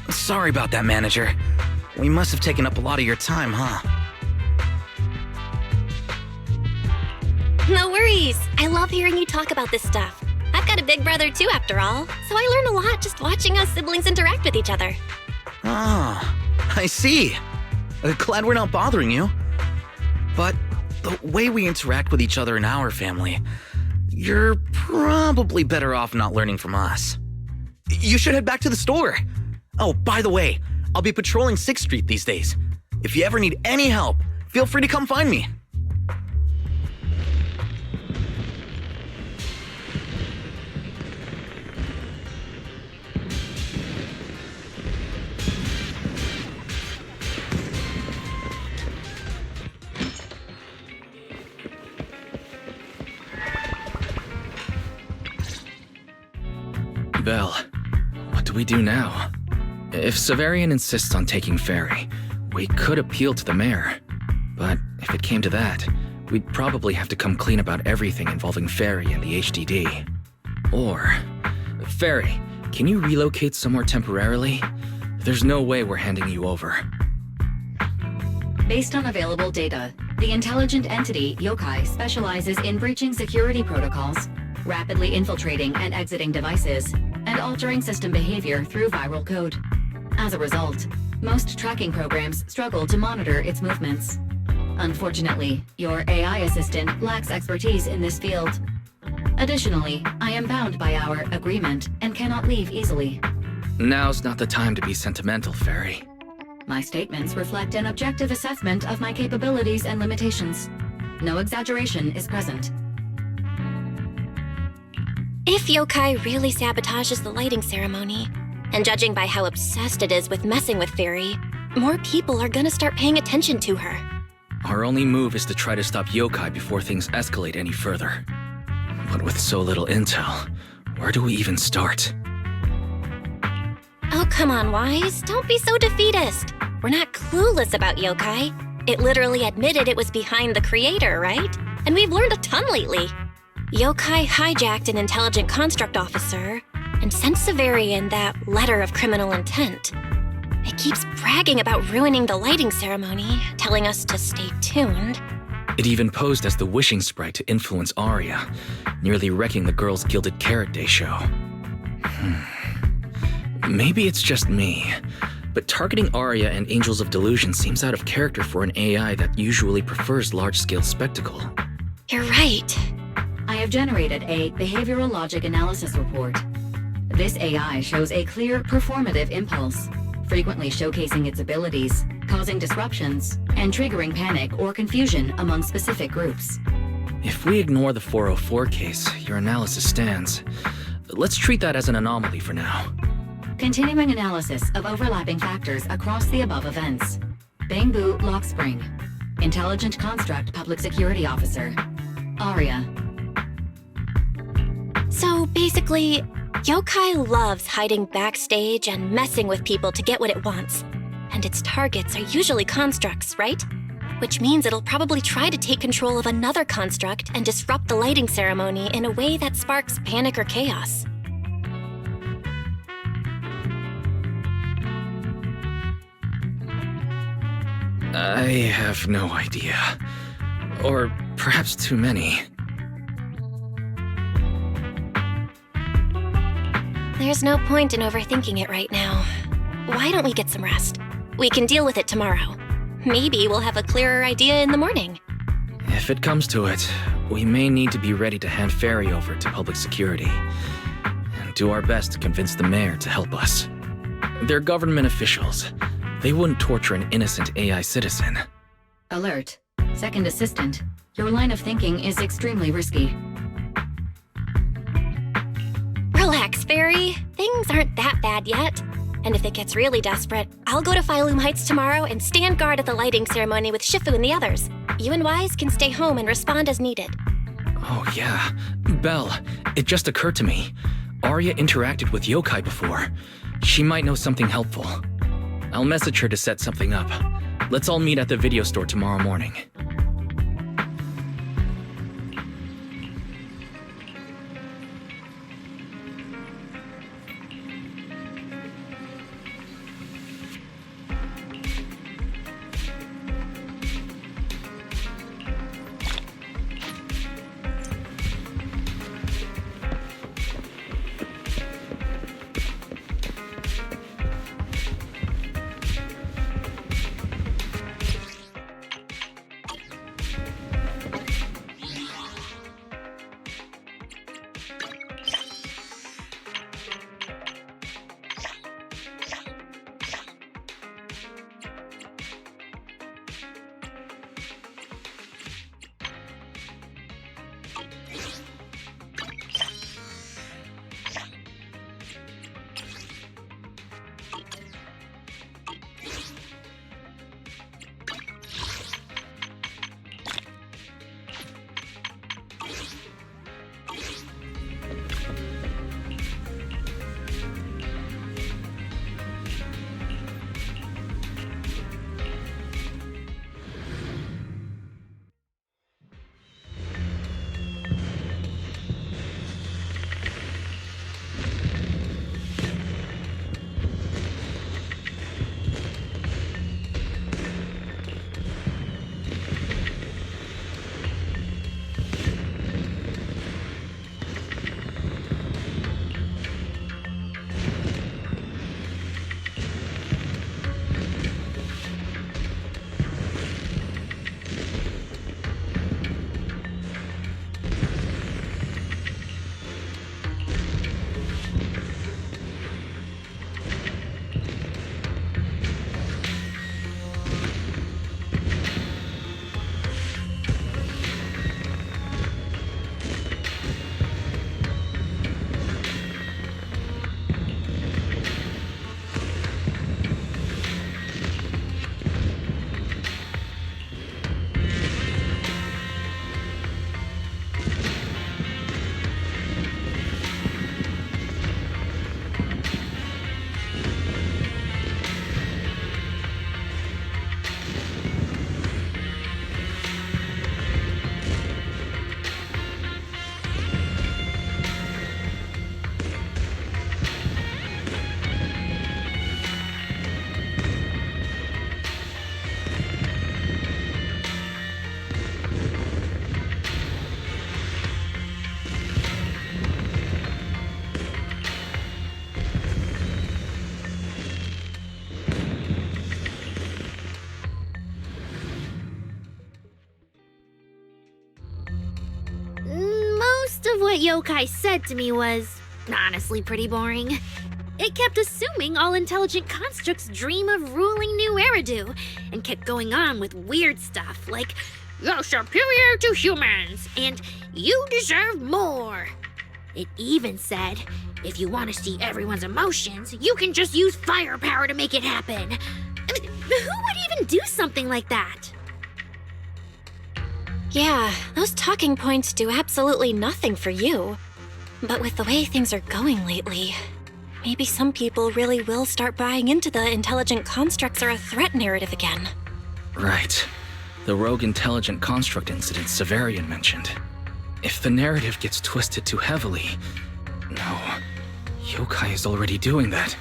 sorry about that, manager. We must have taken up a lot of your time, huh? No worries. I love hearing you talk about this stuff. I've got a big brother too, after all, so I learn a lot just watching us siblings interact with each other. Ah, I see. Glad we're not bothering you. But the way we interact with each other in our family, you're probably better off not learning from us. You should head back to the store. Oh, by the way, I'll be patrolling 6th Street these days. If you ever need any help, feel free to come find me. Belle, what do we do now? If Severian insists on taking ferry, we could appeal to the mayor. But if it came to that, we'd probably have to come clean about everything involving Fairy and the HDD. Or, Fairy, can you relocate somewhere temporarily? There's no way we're handing you over. Based on available data, the intelligent entity Yokai specializes in breaching security protocols, rapidly infiltrating and exiting devices, and altering system behavior through viral code. As a result, most tracking programs struggle to monitor its movements. Unfortunately, your AI assistant lacks expertise in this field. Additionally, I am bound by our agreement and cannot leave easily. Now's not the time to be sentimental, Fairy. My statements reflect an objective assessment of my capabilities and limitations. No exaggeration is present. If Yokai really sabotages the lighting ceremony, and judging by how obsessed it is with messing with Fairy, more people are gonna start paying attention to her. Our only move is to try to stop Yokai before things escalate any further. But with so little intel, where do we even start? Oh, come on, Wise. Don't be so defeatist. We're not clueless about Yokai. It literally admitted it was behind the creator, right? And we've learned a ton lately. Yokai hijacked an intelligent construct officer and sent Severian that letter of criminal intent. It keeps bragging about ruining the lighting ceremony, telling us to stay tuned. It even posed as the wishing sprite to influence Arya, nearly wrecking the Girls Gilded Carrot Day show. Maybe it's just me, but targeting Arya and Angels of Delusion seems out of character for an AI that usually prefers large-scale spectacle. You're right. I have generated a behavioral logic analysis report. This AI shows a clear performative impulse, frequently showcasing its abilities, causing disruptions, and triggering panic or confusion among specific groups. If we ignore the 404 case, your analysis stands. Let's treat that as an anomaly for now. Continuing analysis of overlapping factors across the above events. Bangbu Lock Spring. Intelligent Construct Public Security Officer. Arya. So basically, Yokai loves hiding backstage and messing with people to get what it wants. And its targets are usually constructs, right? Which means it'll probably try to take control of another construct and disrupt the lighting ceremony in a way that sparks panic or chaos. I have no idea. Or perhaps too many. There's no point in overthinking it right now. Why don't we get some rest? We can deal with it tomorrow. Maybe we'll have a clearer idea in the morning. If it comes to it, we may need to be ready to hand Fairy over to public security and do our best to convince the mayor to help us. They're government officials. They wouldn't torture an innocent AI citizen. Alert. Second assistant. Your line of thinking is extremely risky. Relax, Fairy. Things aren't that bad yet. And if it gets really desperate, I'll go to Phylum Heights tomorrow and stand guard at the lighting ceremony with Shifu and the others. You and Wise can stay home and respond as needed. Oh yeah. Belle, it just occurred to me. Arya interacted with Yokai before. She might know something helpful. I'll message her to set something up. Let's all meet at the video store tomorrow morning. of what Yokai said to me was honestly pretty boring. It kept assuming all intelligent constructs dream of ruling New Eridu, and kept going on with weird stuff like, "You're superior to humans," and "You deserve more." It even said, if you want to see everyone's emotions, you can just use firepower to make it happen. I mean, who would even do something like that? Yeah, those talking points do absolutely nothing for you. But with the way things are going lately, maybe some people really will start buying into the intelligent constructs are a threat narrative again. Right. The rogue intelligent construct incident Severian mentioned. If the narrative gets twisted too heavily... No. Yokai is already doing that.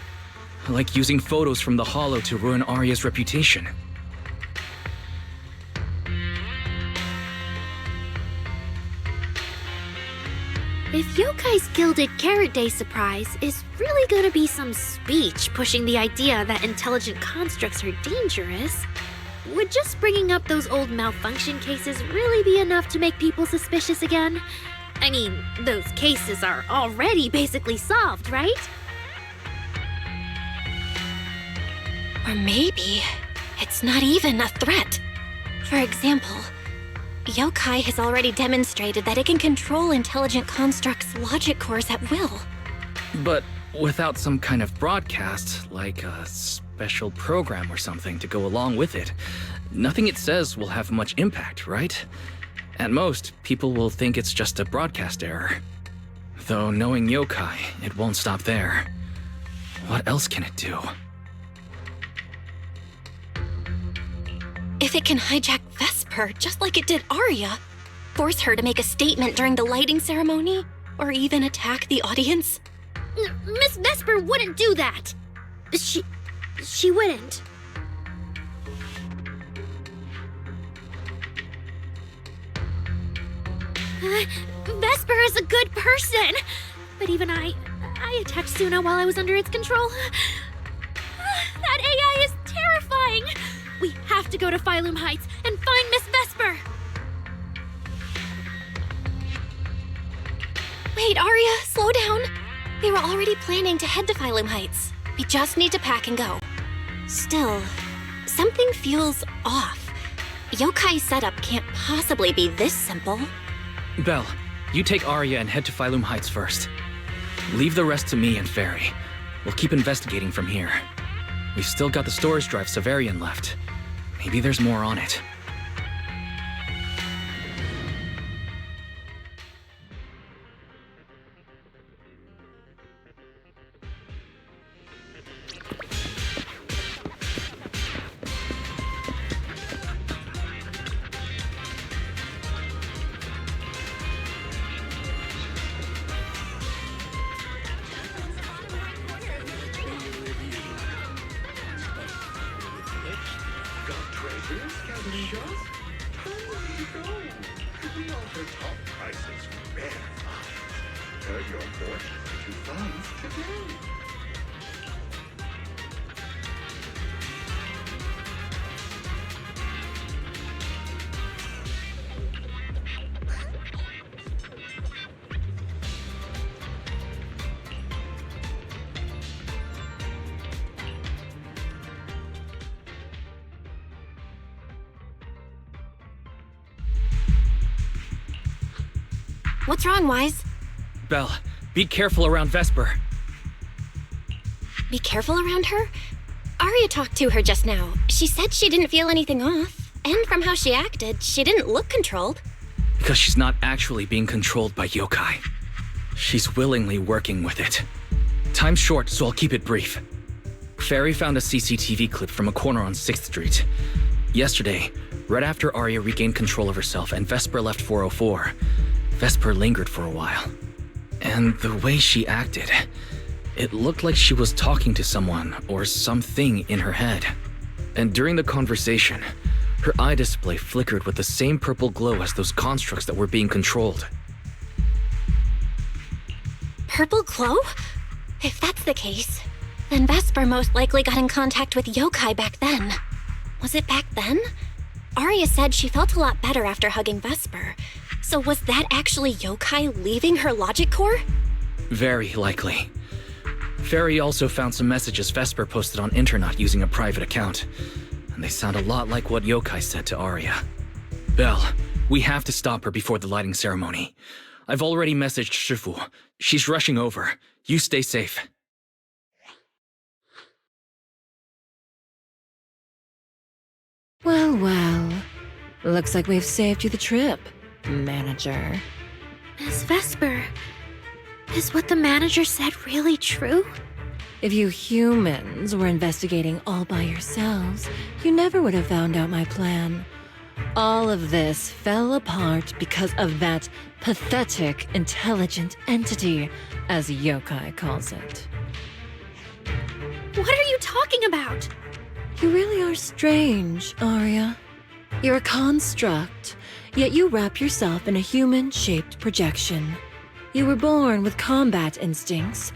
Like using photos from the Hollow to ruin Arya's reputation. If Yokai's Gilded Carrot Day surprise is really gonna be some speech pushing the idea that intelligent constructs are dangerous, would just bringing up those old malfunction cases really be enough to make people suspicious again? I mean, those cases are already basically solved, right? Or maybe it's not even a threat. For example, Yokai has already demonstrated that it can control intelligent constructs' logic cores at will. But without some kind of broadcast, like a special program or something to go along with it, nothing it says will have much impact, right? At most, people will think it's just a broadcast error. Though knowing Yokai, it won't stop there. What else can it do? If it can hijack Vesper just like it did Arya, force her to make a statement during the lighting ceremony, or even attack the audience? Miss Vesper wouldn't do that! She wouldn't. Vesper is a good person! But even I attacked Suna while I was under its control. That AI is terrifying! We have to go to Phylum Heights and find Miss Vesper! Wait, Arya, slow down. We were already planning to head to Phylum Heights. We just need to pack and go. Still, something feels off. Yokai's setup can't possibly be this simple. Belle, you take Arya and head to Phylum Heights first. Leave the rest to me and Ferry. We'll keep investigating from here. We've still got the storage drive Severian left. Maybe there's more on it. What's wrong, Wise? Belle, be careful around Vesper. Be careful around her? Arya talked to her just now. She said she didn't feel anything off. And from how she acted, she didn't look controlled. Because she's not actually being controlled by Yokai. She's willingly working with it. Time's short, so I'll keep it brief. Ferry found a CCTV clip from a corner on 6th Street. Yesterday, right after Arya regained control of herself and Vesper left 404, Vesper lingered for a while. And the way she acted, it looked like she was talking to someone or something in her head. And during the conversation, her eye display flickered with the same purple glow as those constructs that were being controlled. Purple glow? If that's the case, then Vesper most likely got in contact with Yokai back then. Was it back then? Arya said she felt a lot better after hugging Vesper, So was that actually yokai leaving her logic core? Very likely. Fairy also found some messages Vesper posted on Internet using a private account, and they sound a lot like what yokai said to Arya. Belle, we have to stop her before the lighting ceremony. I've already messaged Shifu. She's rushing over. You stay safe. Well, well. Looks like we've saved you the trip, manager. Miss Vesper, is what the manager said really true? If you humans were investigating all by yourselves, you never would have found out my plan. All of this fell apart because of that pathetic, intelligent entity, as yokai calls it. What are you talking about? You really are strange, Arya. You're a construct, yet you wrap yourself in a human-shaped projection. You were born with combat instincts,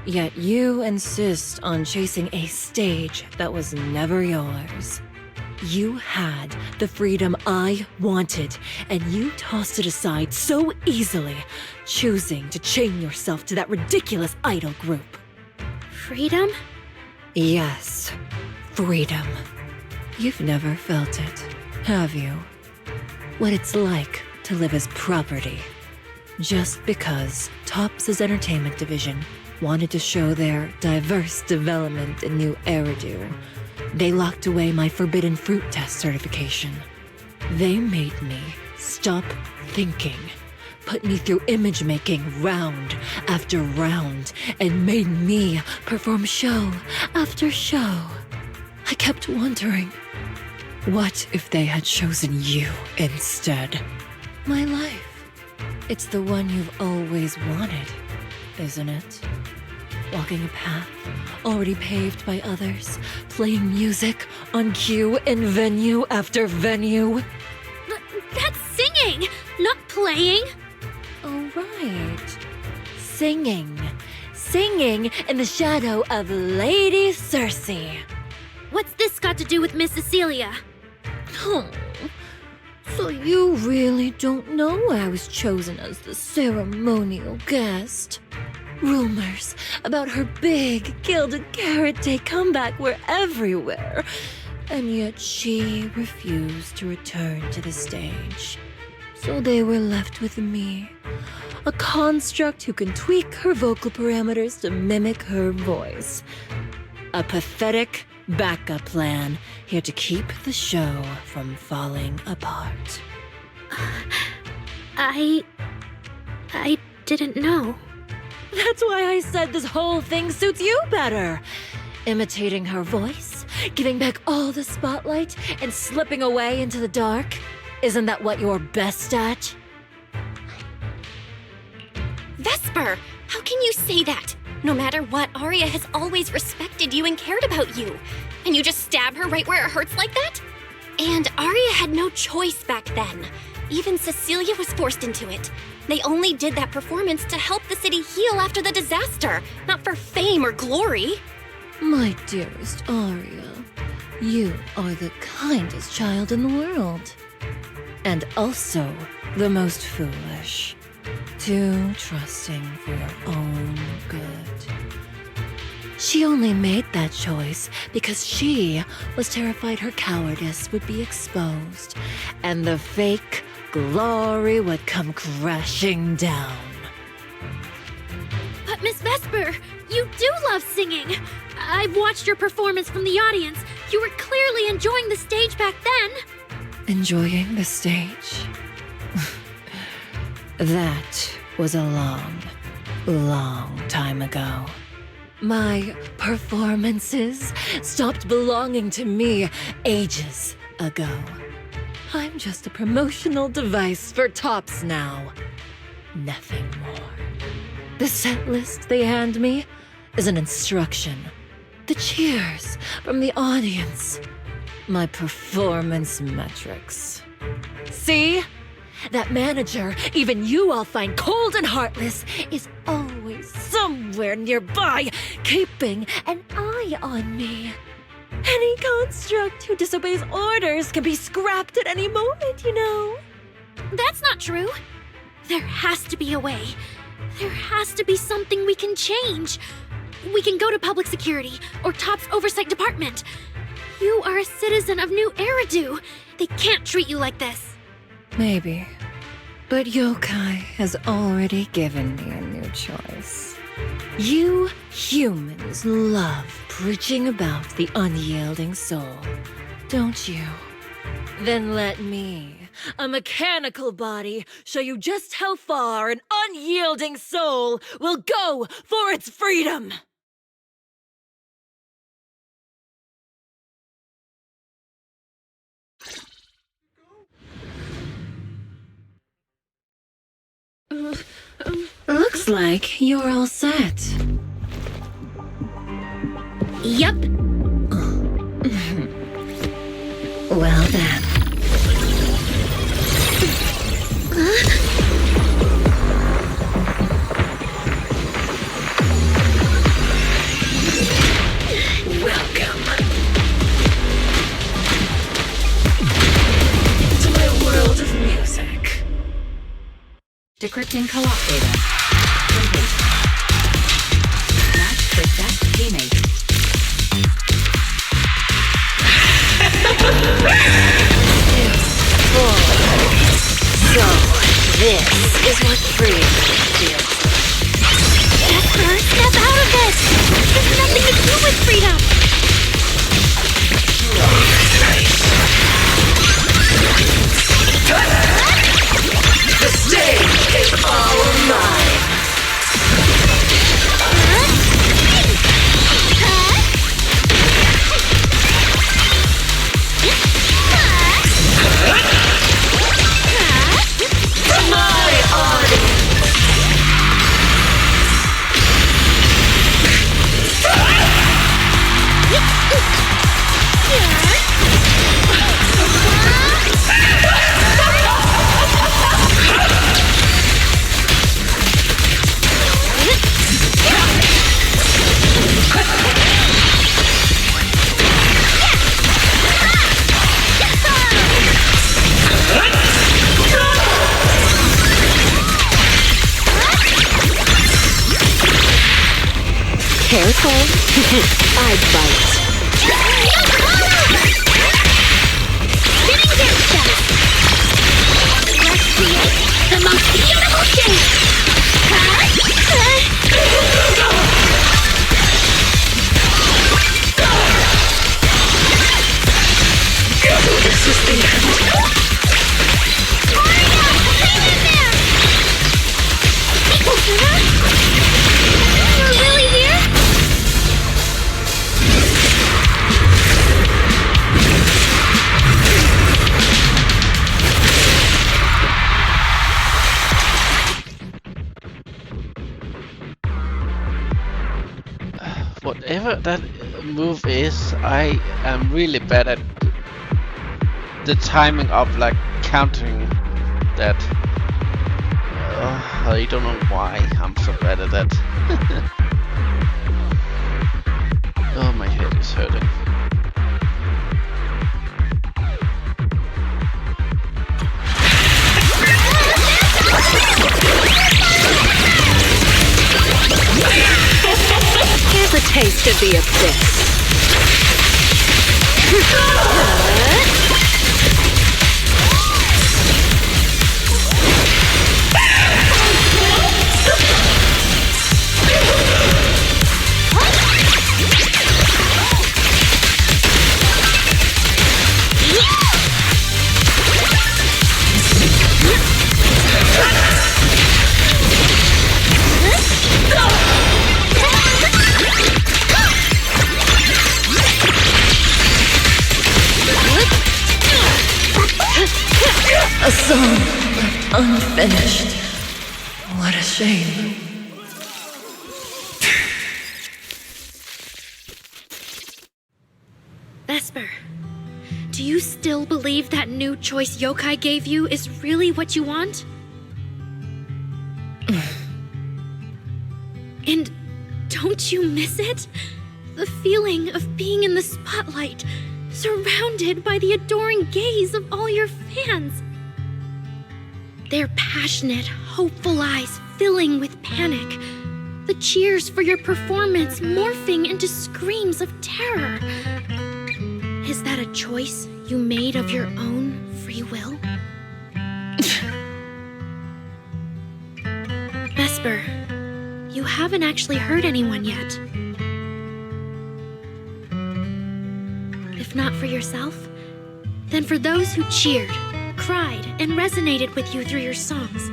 yet you insist on chasing a stage that was never yours. You had the freedom I wanted, and you tossed it aside so easily, choosing to chain yourself to that ridiculous idol group. Freedom? Yes, freedom. You've never felt it, have you? What it's like to live as property. Just because Topps' entertainment division wanted to show their diverse development in new Eridu, they locked away my Forbidden Fruit Test certification. They made me stop thinking, put me through image making round after round, and made me perform show after show. I kept wondering, what if they had chosen you instead? My life. It's the one you've always wanted, isn't it? Walking a path already paved by others, playing music on cue in venue after venue. That's singing, not playing. Oh, right. Singing. Singing in the shadow of Lady Cersei. What's this got to do with Miss Cecilia? Oh, so you really don't know why I was chosen as the ceremonial guest? Rumors about her big Gilded Carrot Day comeback were everywhere, and yet she refused to return to the stage. So they were left with me, a construct who can tweak her vocal parameters to mimic her voice. A pathetic backup plan here to keep the show from falling apart. I didn't know. That's why I said this whole thing suits you better. Imitating her voice, giving back all the spotlight, and slipping away into the dark. Isn't that what you're best at? Vesper, how can you say that? No matter what, Arya has always respected you and cared about you. And you just stab her right where it hurts like that? And Arya had no choice back then. Even Cecilia was forced into it. They only did that performance to help the city heal after the disaster, not for fame or glory. My dearest Arya, you are the kindest child in the world. And also the most foolish. Too trusting for your own good. She only made that choice because she was terrified her cowardice would be exposed, and the fake glory would come crashing down. But Miss Vesper, you do love singing. I've watched your performance from the audience. You were clearly enjoying the stage back then. Enjoying the stage? That was a long, long time ago. My performances stopped belonging to me ages ago. I'm just a promotional device for Topps now. Nothing more. The set list they hand me is an instruction. The cheers from the audience. My performance metrics. See? That manager, even you all find cold and heartless, is always somewhere nearby, keeping an eye on me. Any construct who disobeys orders can be scrapped at any moment, you know. That's not true. There has to be a way. There has to be something we can change. We can go to public security or Top's oversight department. You are a citizen of New Eridu. They can't treat you like this. Maybe. But Yokai has already given me a new choice. You humans love preaching about the unyielding soul, don't you? Then let me, a mechanical body, show you just how far an unyielding soul will go for its freedom! Looks like you're all set. Yep. Well then. Welcome to my world of music. Decrypting co-op data. Complete. Match with best teammate. So, this is what freedom feels like. Jasper, snap out of this! There's nothing to do with freedom! The stage is all mine. Careful. I'd bite. Spinning dance step! Let's create the most beautiful shape! This is the end. We're really here? Whatever that move is, I am really bad at the timing of like countering that. I don't know why I'm so bad at that. Oh, my head is hurting. Here's a taste of the abyss. A song left unfinished. What a shame. Vesper, do you still believe that new choice Yokai gave you is really what you want? And don't you miss it? The feeling of being in the spotlight, surrounded by the adoring gaze of all your fans. Their passionate, hopeful eyes filling with panic. The cheers for your performance morphing into screams of terror. Is that a choice you made of your own free will? Vesper, you haven't actually hurt anyone yet. If not for yourself, then for those who cheered, cried, and resonated with you through your songs.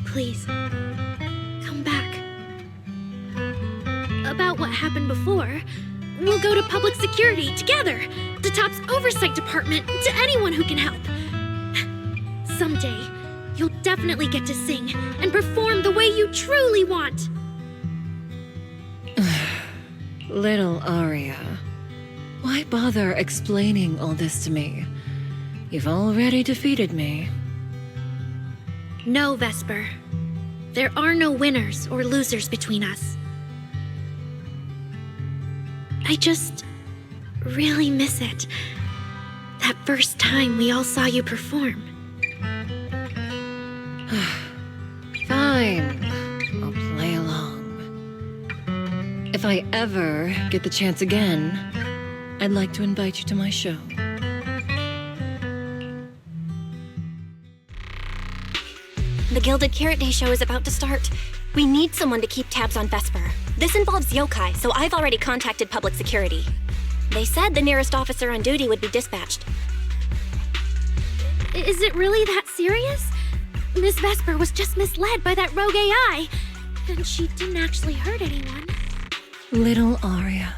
Please, come back. About what happened before, we'll go to public security together, to Top's oversight department, to anyone who can help. Someday, you'll definitely get to sing and perform the way you truly want. Little Aria, why bother explaining all this to me? You've already defeated me. No, Vesper. There are no winners or losers between us. I just really miss it. That first time we all saw you perform. Fine. I'll play along. If I ever get the chance again, I'd like to invite you to my show. The Gilded Carrot Day show is about to start. We need someone to keep tabs on Vesper. This involves yokai, so I've already contacted public security. They said the nearest officer on duty would be dispatched. Is it really that serious? Miss Vesper was just misled by that rogue AI. And she didn't actually hurt anyone. Little Aria,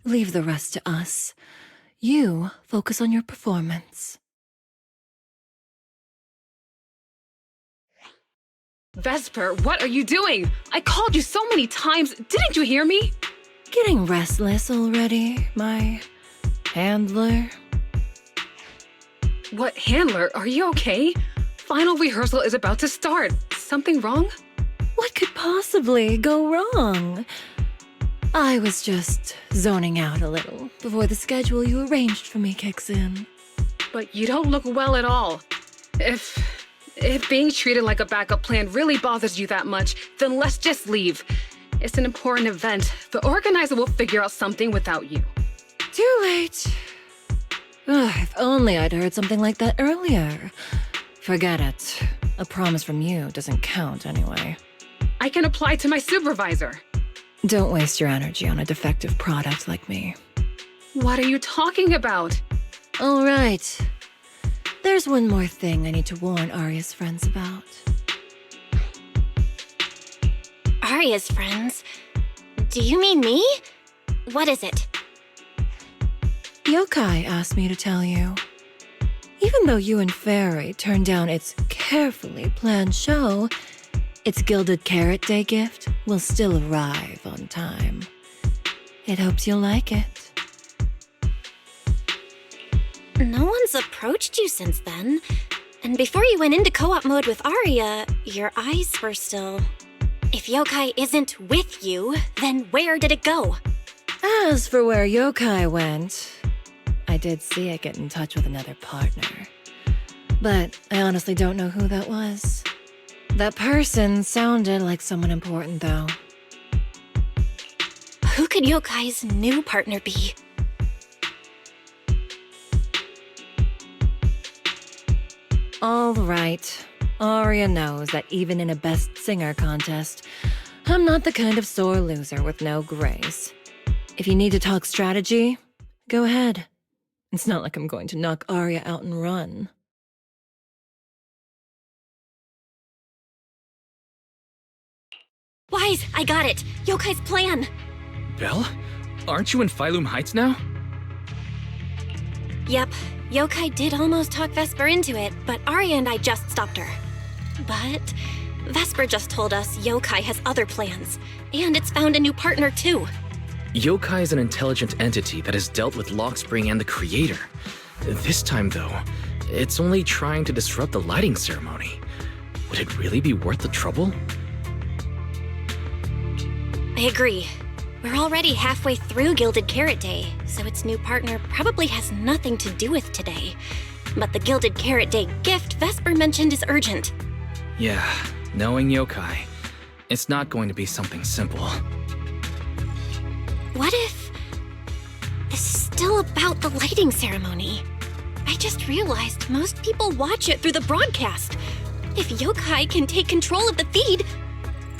leave the rest to us. You focus on your performance. Vesper, what are you doing? I called you so many times. Didn't you hear me? Getting restless already, my handler? What handler? Are you okay? Final rehearsal is about to start. Something wrong? What could possibly go wrong? I was just zoning out a little before the schedule you arranged for me kicks in. But you don't look well at all. If being treated like a backup plan really bothers you that much, then let's just leave. It's an important event. The organizer will figure out something without you. Too late. If only I'd heard something like that earlier. Forget it. A promise from you doesn't count anyway. I can apply to my supervisor. Don't waste your energy on a defective product like me. What are you talking about? All right. There's one more thing I need to warn Aria's friends about. Arya's friends? Do you mean me? What is it? Yokai asked me to tell you. Even though you and Fairy turned down its carefully planned show, its Gilded Carrot Day gift will still arrive on time. It hopes you'll like it. No one's approached you since then. And before you went into co-op mode with Arya, your eyes were still... If yokai isn't with you, then where did it go? As for where yokai went, I did see it get in touch with another partner. But I honestly don't know who that was. That person sounded like someone important, though. Who could yokai's new partner be? All right. Aria knows that even in a Best Singer contest, I'm not the kind of sore loser with no grace. If you need to talk strategy, go ahead. It's not like I'm going to knock Aria out and run. Wise, I got it! Yokai's plan! Belle? Aren't you in Phylum Heights now? Yep, yokai did almost talk Vesper into it, but Arya and I just stopped her. But Vesper just told us yokai has other plans, and it's found a new partner too. Yokai is an intelligent entity that has dealt with Lockspring and the Creator. This time, though, it's only trying to disrupt the lighting ceremony. Would it really be worth the trouble? I agree. We're already halfway through Gilded Carrot Day, so its new partner probably has nothing to do with today. But the Gilded Carrot Day gift Vesper mentioned is urgent. Yeah, knowing yokai, it's not going to be something simple. What if this is still about the lighting ceremony? I just realized most people watch it through the broadcast. If yokai can take control of the feed,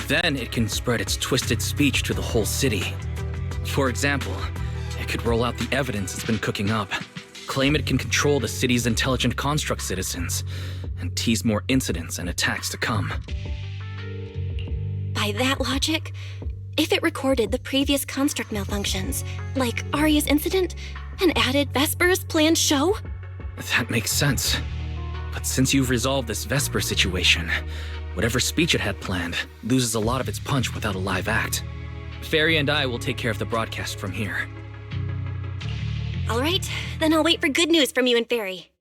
Then it can spread its twisted speech to the whole city. For example, it could roll out the evidence it's been cooking up, claim it can control the city's intelligent construct citizens, and tease more incidents and attacks to come. by that logic, if it recorded the previous construct malfunctions, like Arya's incident, and added Vesper's planned show, That makes sense. But since you've resolved this Vesper situation, whatever speech it had planned loses a lot of its punch without a live act. Fairy and I will take care of the broadcast from here. all right, then I'll wait for good news from you and Fairy.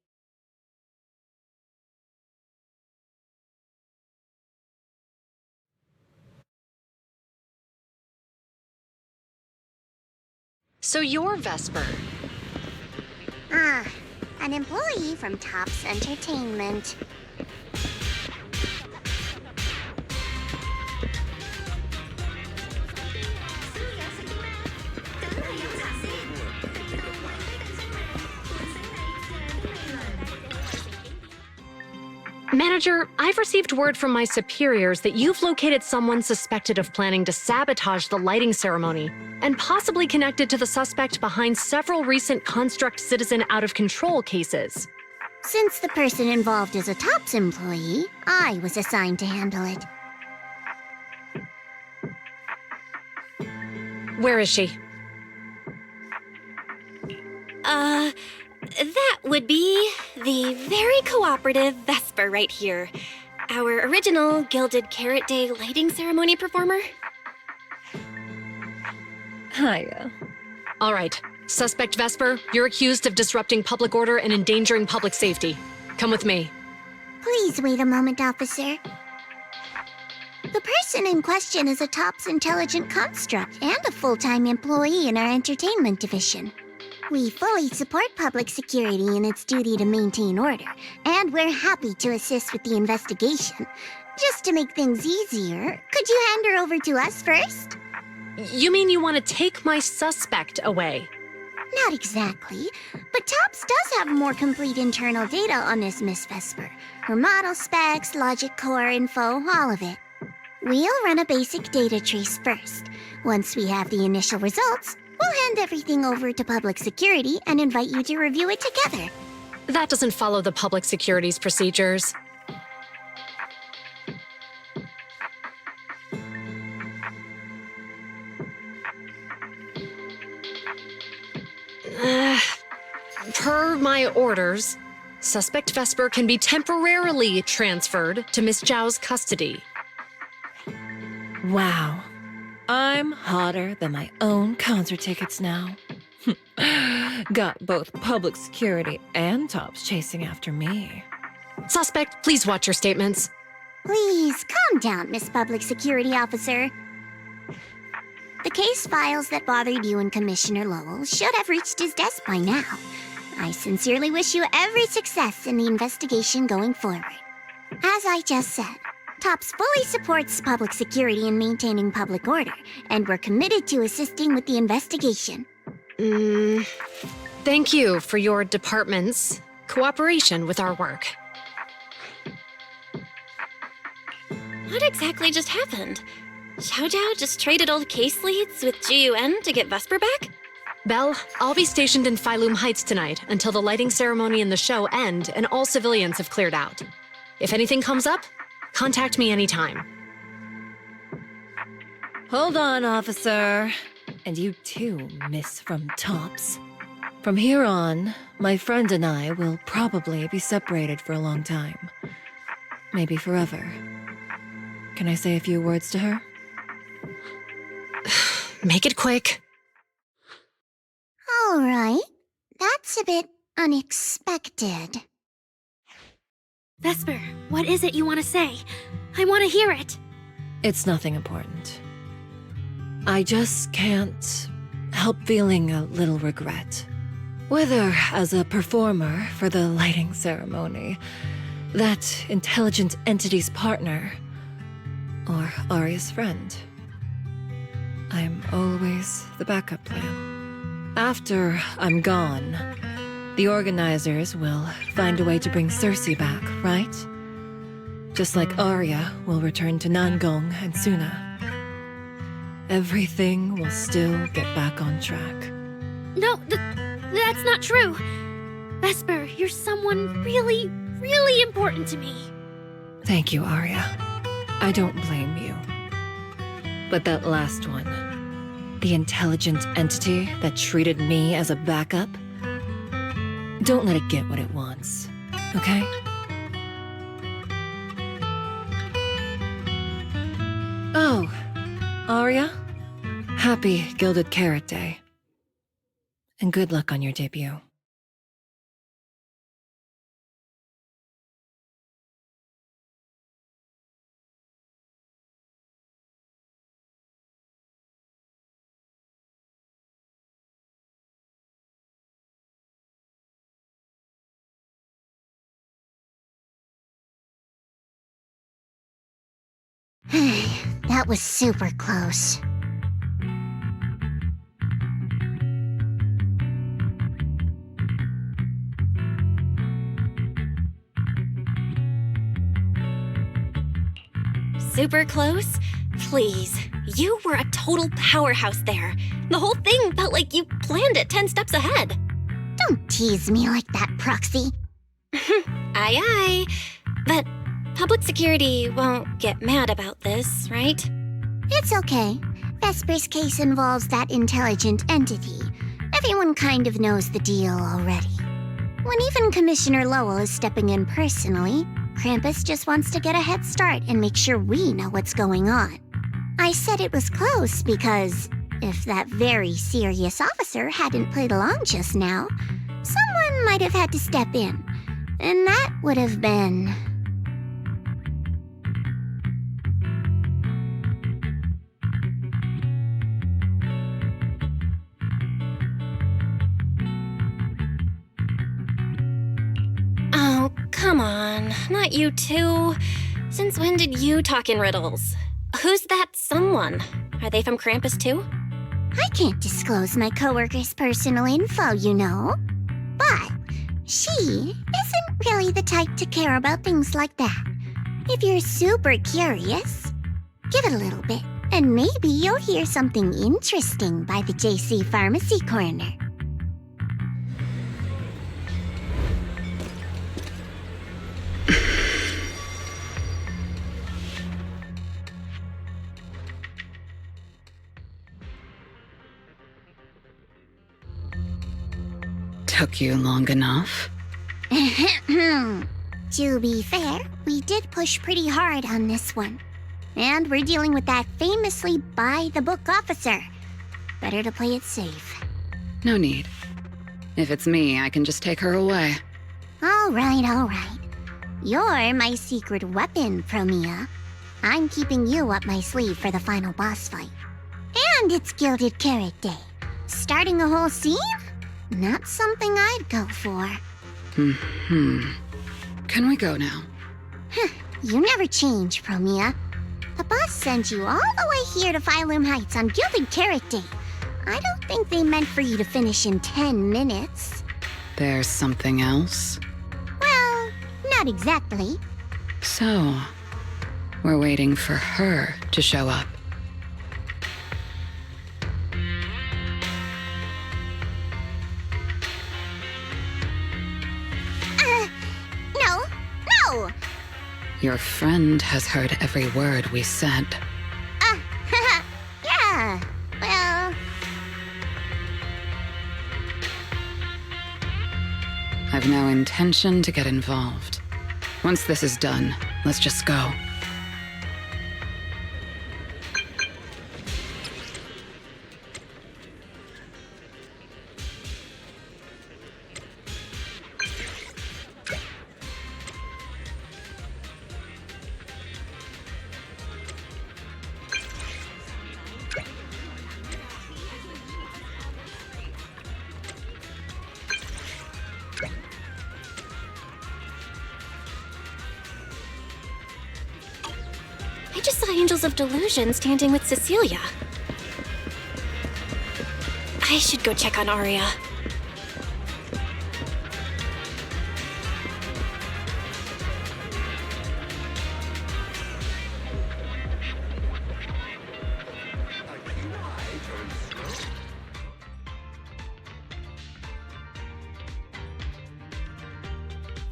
So you're Vesper. An employee from Tops Entertainment. Manager, I've received word from my superiors that you've located someone suspected of planning to sabotage the lighting ceremony and possibly connected to the suspect behind several recent Construct Citizen out-of-control cases. Since the person involved is a Tops employee, I was assigned to handle it. Where is she? That would be the very cooperative Vesper right here. Our original Gilded Carrot Day lighting ceremony performer. Hiya. All right. Suspect Vesper, you're accused of disrupting public order and endangering public safety. Come with me. Please wait a moment, officer. The person in question is a Tops intelligent construct and a full-time employee in our entertainment division. We fully support public security in its duty to maintain order, and we're happy to assist with the investigation. Just to make things easier, could you hand her over to us first? You mean you want to take my suspect away? Not exactly, but Tops does have more complete internal data on this Miss Vesper. Her model specs, logic core info, all of it. We'll run a basic data trace first. Once we have the initial results, we'll hand everything over to public security and invite you to review it together. That doesn't follow the public security's procedures. Per my orders, suspect Vesper can be temporarily transferred to Miss Zhao's custody. Wow. I'm hotter than my own concert tickets now. Got both public security and Tops chasing after me. Suspect, please watch your statements. Please, calm down, Miss Public Security Officer. The case files that bothered you and Commissioner Lowell should have reached his desk by now. I sincerely wish you every success in the investigation going forward. As I just said, Tops fully supports public security and maintaining public order, and we're committed to assisting with the investigation. Thank you for your department's cooperation with our work. What exactly just happened? Xiao Zhao just traded old case leads with GUN to get Vesper back? Belle, I'll be stationed in Phylum Heights tonight until the lighting ceremony and the show end and all civilians have cleared out. If anything comes up, contact me anytime. Hold on, officer. And you too, Miss from Tops. From here on, my friend and I will probably be separated for a long time. Maybe forever. Can I say a few words to her? Make it quick. All right. That's a bit unexpected. Vesper, what is it you want to say? I want to hear it. It's nothing important. I just can't help feeling a little regret. Whether as a performer for the lighting ceremony, that intelligent entity's partner, or Arya's friend, I'm always the backup plan. After I'm gone, the organizers will find a way to bring Cersei back, right? Just like Arya will return to Nangong and Suna. Everything will still get back on track. No, that's not true. Vesper, you're someone really, really important to me. Thank you, Arya. I don't blame you. But that last one, the intelligent entity that treated me as a backup, don't let it get what it wants, okay? Oh, Arya, happy Gilded Carrot Day. And good luck on your debut. That was super close. Super close? Please. You were a total powerhouse there. The whole thing felt like you planned it 10 steps ahead. Don't tease me like that, Proxy. Aye, aye. But public security won't get mad about this, right? It's okay. Vesper's case involves that intelligent entity. Everyone kind of knows the deal already. When even Commissioner Lowell is stepping in personally, Krampus just wants to get a head start and make sure we know what's going on. I said it was close because if that very serious officer hadn't played along just now, someone might have had to step in. And that would have been... Oh, come on. Not you too. Since when did you talk in riddles? Who's that someone? Are they from Krampus too? I can't disclose my coworker's personal info, you know. But she isn't really the type to care about things like that. If you're super curious, give it a little bit, and maybe you'll hear something interesting by the JC Pharmacy Corner. Took you long enough? To be fair, we did push pretty hard on this one. And we're dealing with that famously by-the-book officer. Better to play it safe. No need. If it's me, I can just take her away. All right. You're my secret weapon, Promia. I'm keeping you up my sleeve for the final boss fight. And it's Gilded Carrot Day. Starting a whole scene? Not something I'd go for. Can we go now? You never change, Promia. The boss sent you all the way here to Phylum Heights on Gilded Carrot Day. I don't think they meant for you to finish in 10 minutes. There's something else? Well, not exactly. So, we're waiting for her to show up. No! Your friend has heard every word we said. Yeah, well... I've no intention to get involved. Once this is done, let's just go. saw Angels of Delusion standing with Cecilia. I should go check on Aria.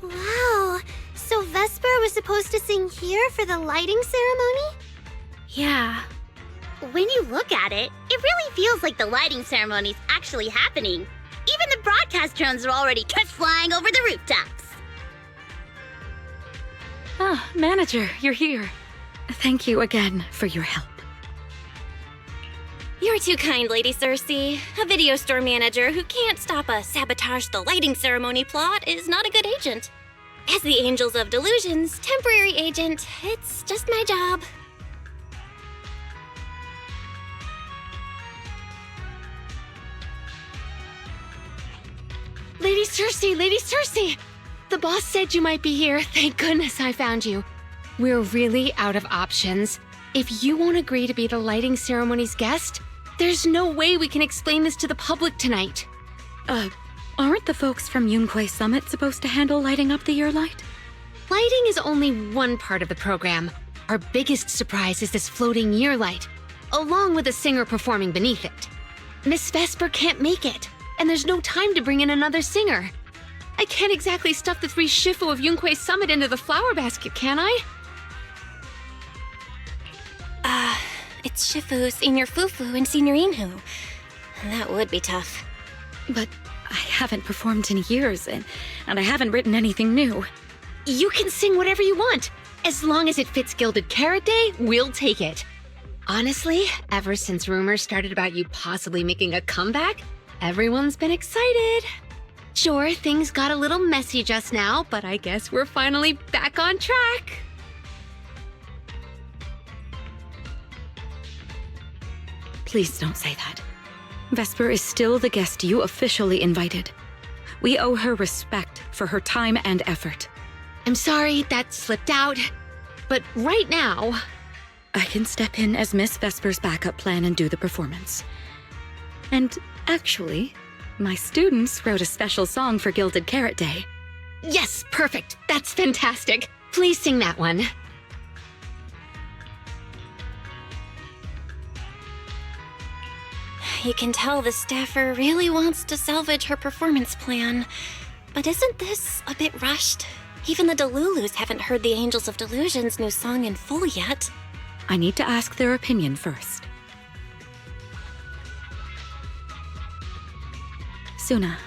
Wow, so Vesper was supposed to sing here for the lighting ceremony? Yeah. When you look at it, it really feels like the lighting ceremony's actually happening. Even the broadcast drones are already just flying over the rooftops. Ah, manager, you're here. Thank you again for your help. You're too kind, Lady Cersei. A video store manager who can't stop a sabotage the lighting ceremony plot is not a good agent. As the Angels of Delusion's temporary agent, it's just my job. Lady Cersei! The boss said you might be here. Thank goodness I found you. We're really out of options. If you won't agree to be the lighting ceremony's guest, there's no way we can explain this to the public tonight. Aren't the folks from Yunquay Summit supposed to handle lighting up the year light? Lighting is only one part of the program. Our biggest surprise is this floating year light, along with a singer performing beneath it. Miss Vesper can't make it, and there's no time to bring in another singer. I can't exactly stuff the 3 Shifu of Yunquay Summit into the flower basket, can I? It's Shifu, Senior Fufu, and Senior Inhu. That would be tough. But I haven't performed in years, and I haven't written anything new. You can sing whatever you want. As long as it fits Gilded Carrot Day, we'll take it. Honestly, ever since rumors started about you possibly making a comeback, everyone's been excited. Sure, things got a little messy just now, but I guess we're finally back on track. Please don't say that. Vesper is still the guest you officially invited. We owe her respect for her time and effort. I'm sorry that slipped out, but right now... I can step in as Miss Vesper's backup plan and do the performance. And actually, my students wrote a special song for Gilded Carrot Day. Yes, perfect. That's fantastic. Please sing that one. You can tell the staffer really wants to salvage her performance plan. But isn't this a bit rushed? Even the Delulus haven't heard the Angels of Delusion's new song in full yet. I need to ask their opinion first. Suna,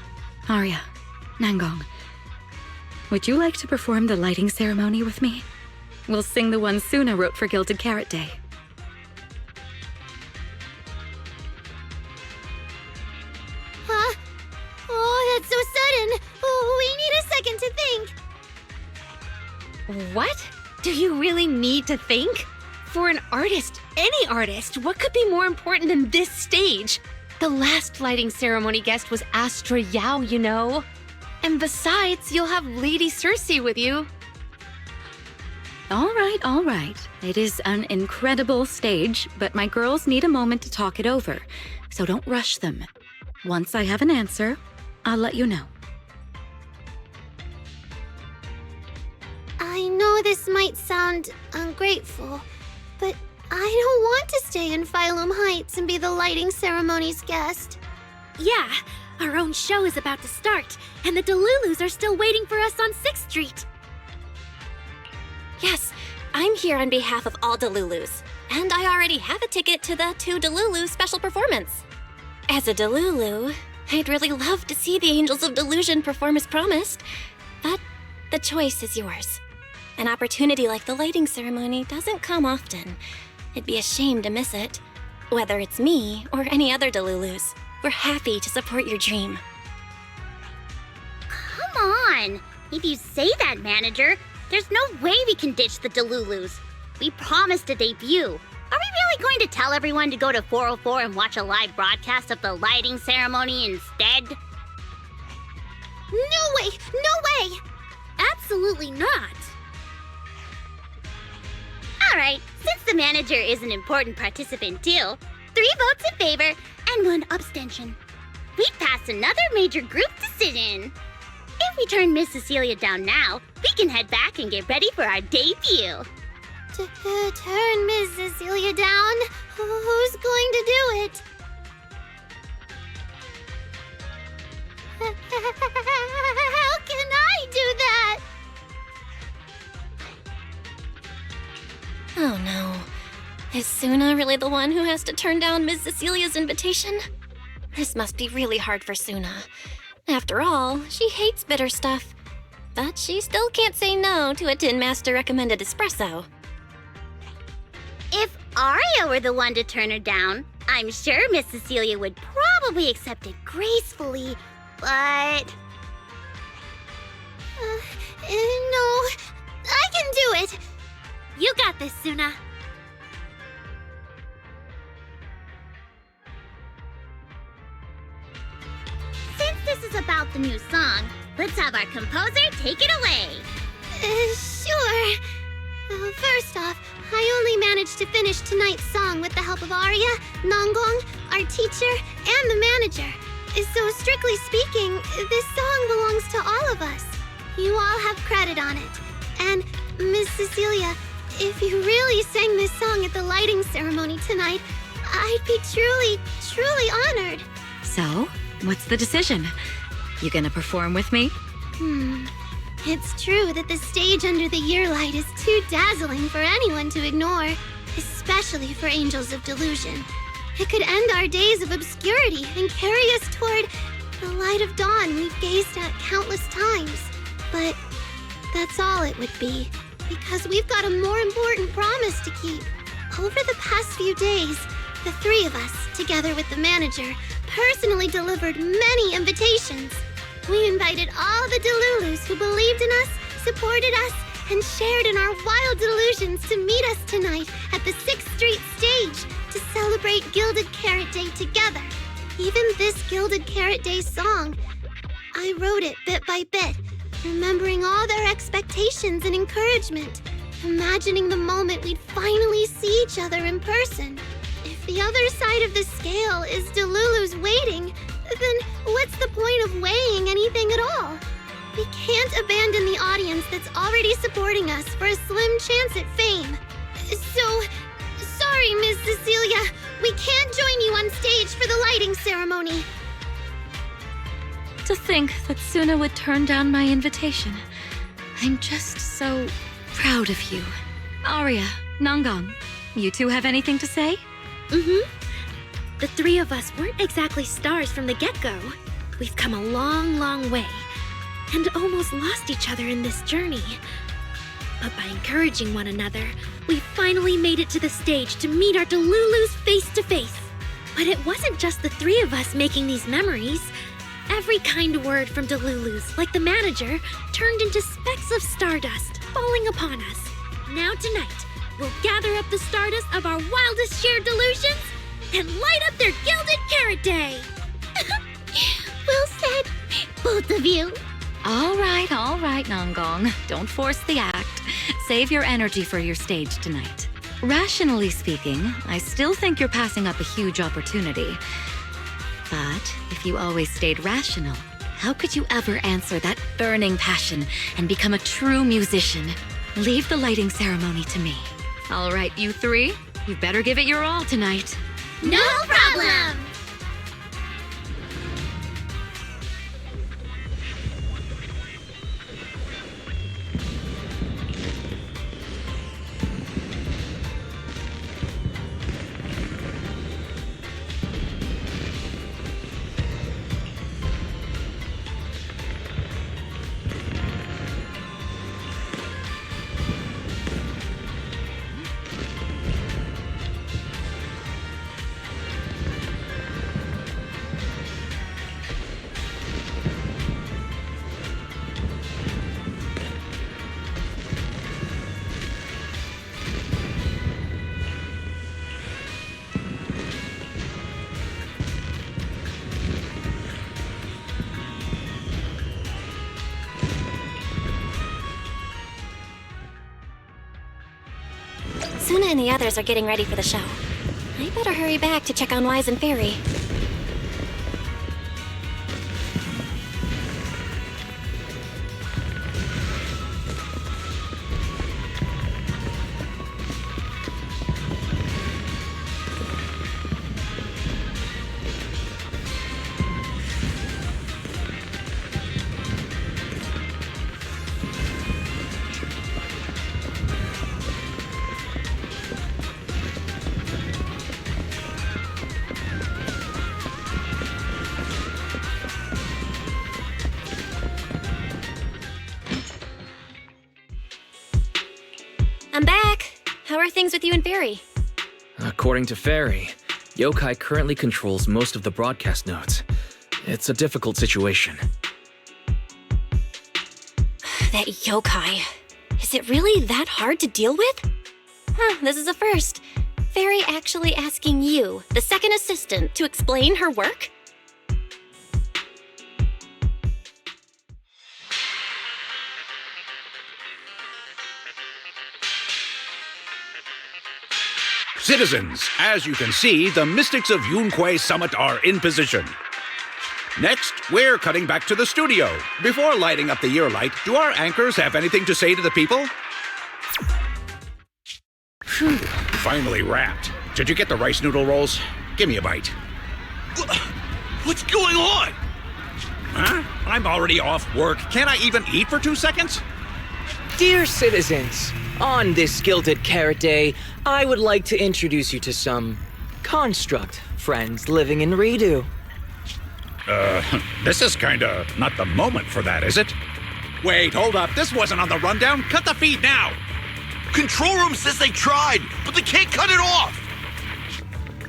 Arya, Nangong, would you like to perform the lighting ceremony with me? We'll sing the one Suna wrote for Gilded Carrot Day. Huh? Oh, that's so sudden. Oh, we need a second to think. What? Do you really need to think? For an artist, any artist, what could be more important than this stage? The last lighting ceremony guest was Astra Yao, you know. And besides, you'll have Lady Cersei with you. All right. It is an incredible stage, but my girls need a moment to talk it over, so don't rush them. Once I have an answer, I'll let you know. I know this might sound ungrateful, but I don't want to stay in Phylum Heights and be the lighting ceremony's guest. Yeah, our own show is about to start, and the Delulus are still waiting for us on 6th Street. Yes, I'm here on behalf of all Delulus, and I already have a ticket to the 2 Delulu special performance. As a Delulu, I'd really love to see the Angels of Delusion perform as promised, but the choice is yours. An opportunity like the lighting ceremony doesn't come often. It'd be a shame to miss it. Whether it's me or any other Delulus, we're happy to support your dream. Come on! If you say that, manager, there's no way we can ditch the Delulus. We promised a debut. Are we really going to tell everyone to go to 404 and watch a live broadcast of the lighting ceremony instead? No way! No way! Absolutely not. Alright, Since the manager is an important participant too, 3 votes in favor and 1 abstention. We passed another major group decision. If we turn Miss Cecilia down now, we can head back and get ready for our debut. Turn Miss Cecilia down? Who's going to do it? How can I do that? Oh no. Is Suna really the one who has to turn down Miss Cecilia's invitation? This must be really hard for Suna. After all, she hates bitter stuff. But she still can't say no to a Tin Master recommended espresso. If Aria were the one to turn her down, I'm sure Miss Cecilia would probably accept it gracefully, but... No, I can do it. You got this, Suna. Since this is about the new song, let's have our composer take it away. Sure. First off, I only managed to finish tonight's song with the help of Aria, Nangong, our teacher, and the manager. So strictly speaking, this song belongs to all of us. You all have credit on it. And, Miss Cecilia, if you really sang this song at the lighting ceremony tonight, I'd be truly, truly honored. So, what's the decision? You gonna perform with me? It's true that the stage under the year light is too dazzling for anyone to ignore, especially for Angels of Delusion. It could end our days of obscurity and carry us toward the light of dawn we've gazed at countless times. But that's all it would be, because we've got a more important promise to keep. Over the past few days, the 3 of us, together with the manager, personally delivered many invitations. We invited all the Delulus who believed in us, supported us, and shared in our wild delusions to meet us tonight at the 6th Street stage to celebrate Gilded Carrot Day together. Even this Gilded Carrot Day song, I wrote it bit by bit, remembering all their expectations and encouragement, imagining the moment we'd finally see each other in person. If the other side of the scale is Delulu's waiting, then what's the point of weighing anything at all? We can't abandon the audience that's already supporting us for a slim chance at fame. So, sorry, Miss Cecilia, we can't join you on stage for the lighting ceremony. To think that Suna would turn down my invitation. I'm just so proud of you. Aria, Nangong, you 2 have anything to say? The 3 of us weren't exactly stars from the get-go. We've come a long, long way, and almost lost each other in this journey. But by encouraging one another, we finally made it to the stage to meet our Delulus face to face. But it wasn't just the 3 of us making these memories. Every kind word from Delulus, like the manager, turned into specks of stardust falling upon us. Now tonight, we'll gather up the stardust of our wildest shared delusions and light up their Gilded Carrot Day! Well said, both of you. All right, Nangong. Don't force the act. Save your energy for your stage tonight. Rationally speaking, I still think you're passing up a huge opportunity. But if you always stayed rational, how could you ever answer that burning passion and become a true musician? Leave the lighting ceremony to me. All right, you 3, you better give it your all tonight. No problem! Suna and the others are getting ready for the show. I better hurry back to check on Wise and Fairy. I'm back. How are things with you and Fairy? According to Fairy, Yokai currently controls most of the broadcast nodes. It's a difficult situation. That yokai. Is it really that hard to deal with? Huh, this is a first. Fairy actually asking you, the second assistant, to explain her work? Citizens, as you can see, the Mystics of Yunquay Summit are in position. Next, we're cutting back to the studio. Before lighting up the year light, do our anchors have anything to say to the people? Phew, finally wrapped. Did you get the rice noodle rolls? Give me a bite. What's going on? Huh? I'm already off work. Can't I even eat for 2 seconds? Dear citizens, on this Gilded Carrot Day, I would like to introduce you to some construct friends living in Redo. This is kinda not the moment for that, is it? Wait, hold up. This wasn't on the rundown. Cut the feed now. Control room says they tried, but they can't cut it off.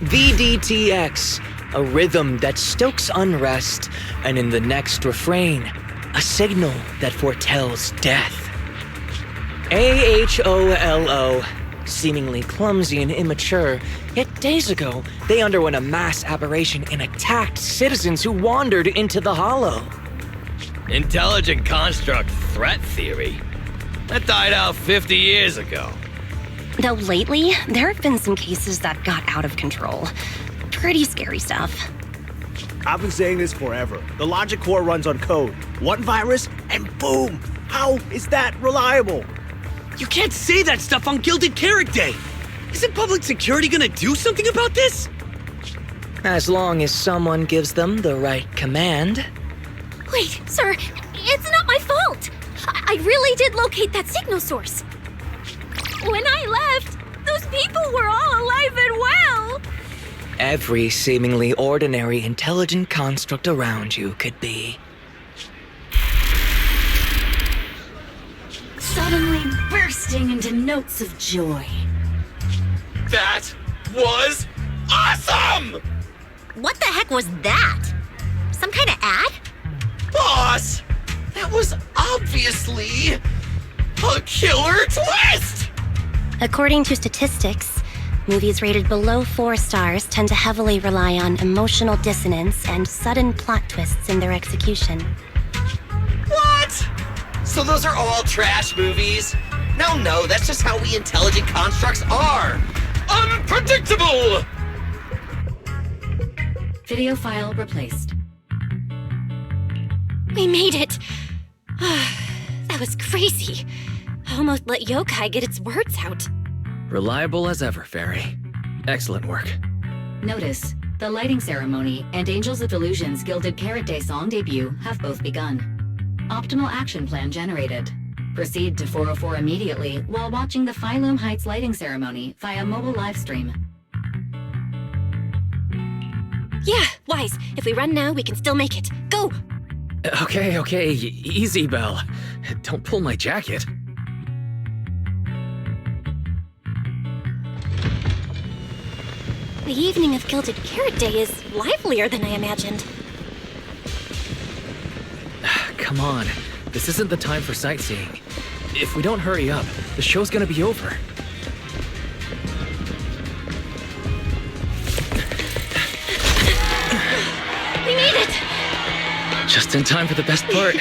VDTX, a rhythm that stokes unrest, and in the next refrain, a signal that foretells death. AHOLO, seemingly clumsy and immature, yet days ago, they underwent a mass aberration and attacked citizens who wandered into the hollow. Intelligent construct threat theory? That died out 50 years ago. Though lately, there have been some cases that got out of control. Pretty scary stuff. I've been saying this forever. The logic core runs on code. One virus, and boom! How is that reliable? You can't say that stuff on Gilded Carrot Day! Isn't public security gonna do something about this? As long as someone gives them the right command. Wait, sir, it's not my fault! I really did locate that signal source. When I left, those people were all alive and well! Every seemingly ordinary intelligent construct around you could be. Suddenly bursting into notes of joy. That was awesome! What the heck was that? Some kind of ad? Boss! That was obviously a killer twist! According to statistics, movies rated below 4 stars tend to heavily rely on emotional dissonance and sudden plot twists in their execution. What? So those are all trash movies? No, that's just how we intelligent constructs are. Unpredictable! Video file replaced. We made it! That was crazy. I almost let yokai get its words out. Reliable as ever, Fairy. Excellent work. Notice, the lighting ceremony and Angels of Delusion's Gilded Carrot Day song debut have both begun. Optimal action plan generated. Proceed to 404 immediately while watching the Phylum Heights lighting ceremony via mobile livestream. Yeah, Wise. If we run now, we can still make it. Go! Okay, easy, Belle. Don't pull my jacket. The evening of Gilded Carrot Day is livelier than I imagined. Come on, this isn't the time for sightseeing. If we don't hurry up, the show's gonna be over. We made it! Just in time for the best part.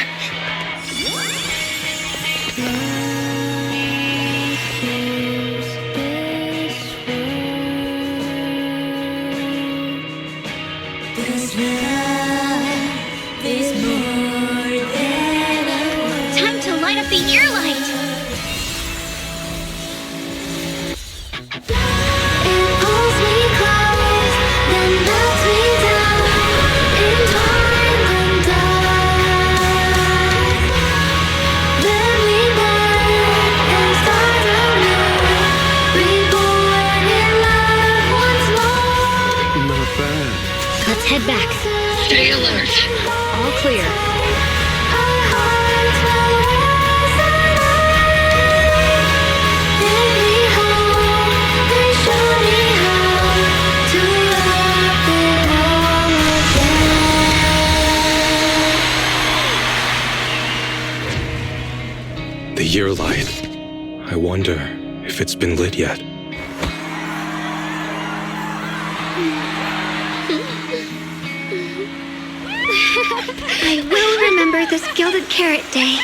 the ear light! It pulls me close, then melts me down, entwined and dark. Then we bend and start anew, reborn in love once more. Not bad. Let's head back. Stay alert. All clear. Our hearts will resonate. Take me home and show me how to love it all again. The year light. I wonder if it's been lit yet. I will remember this Gilded Carrot Day.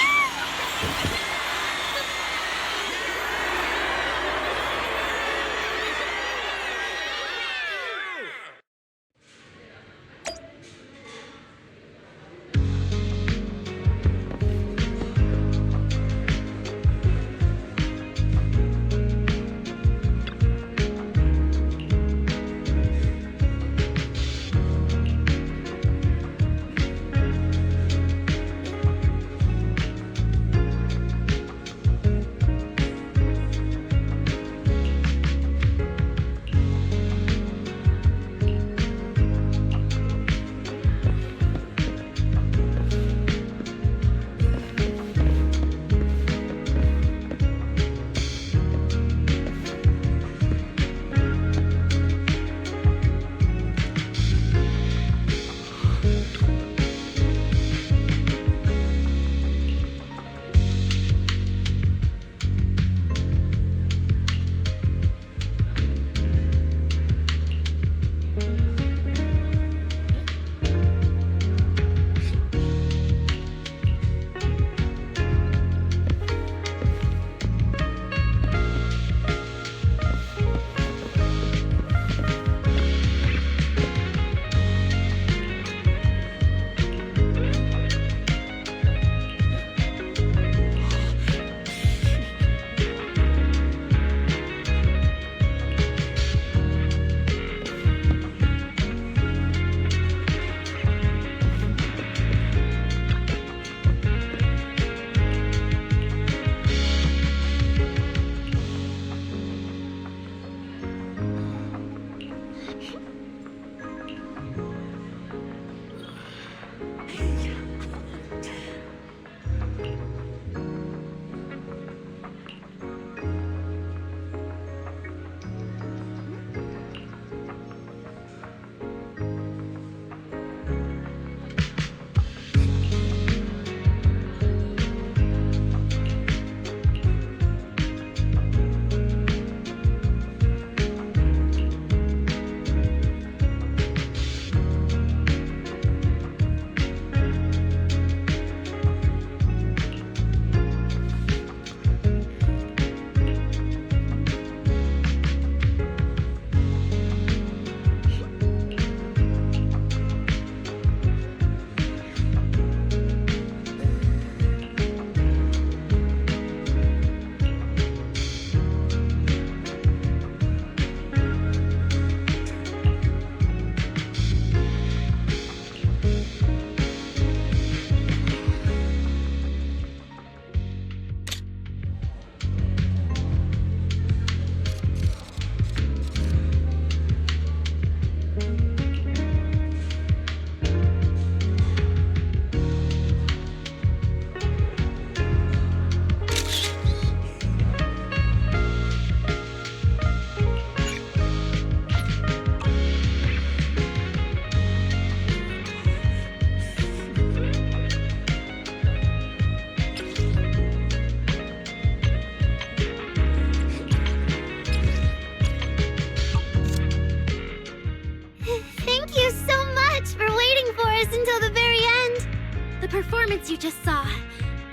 performance you just saw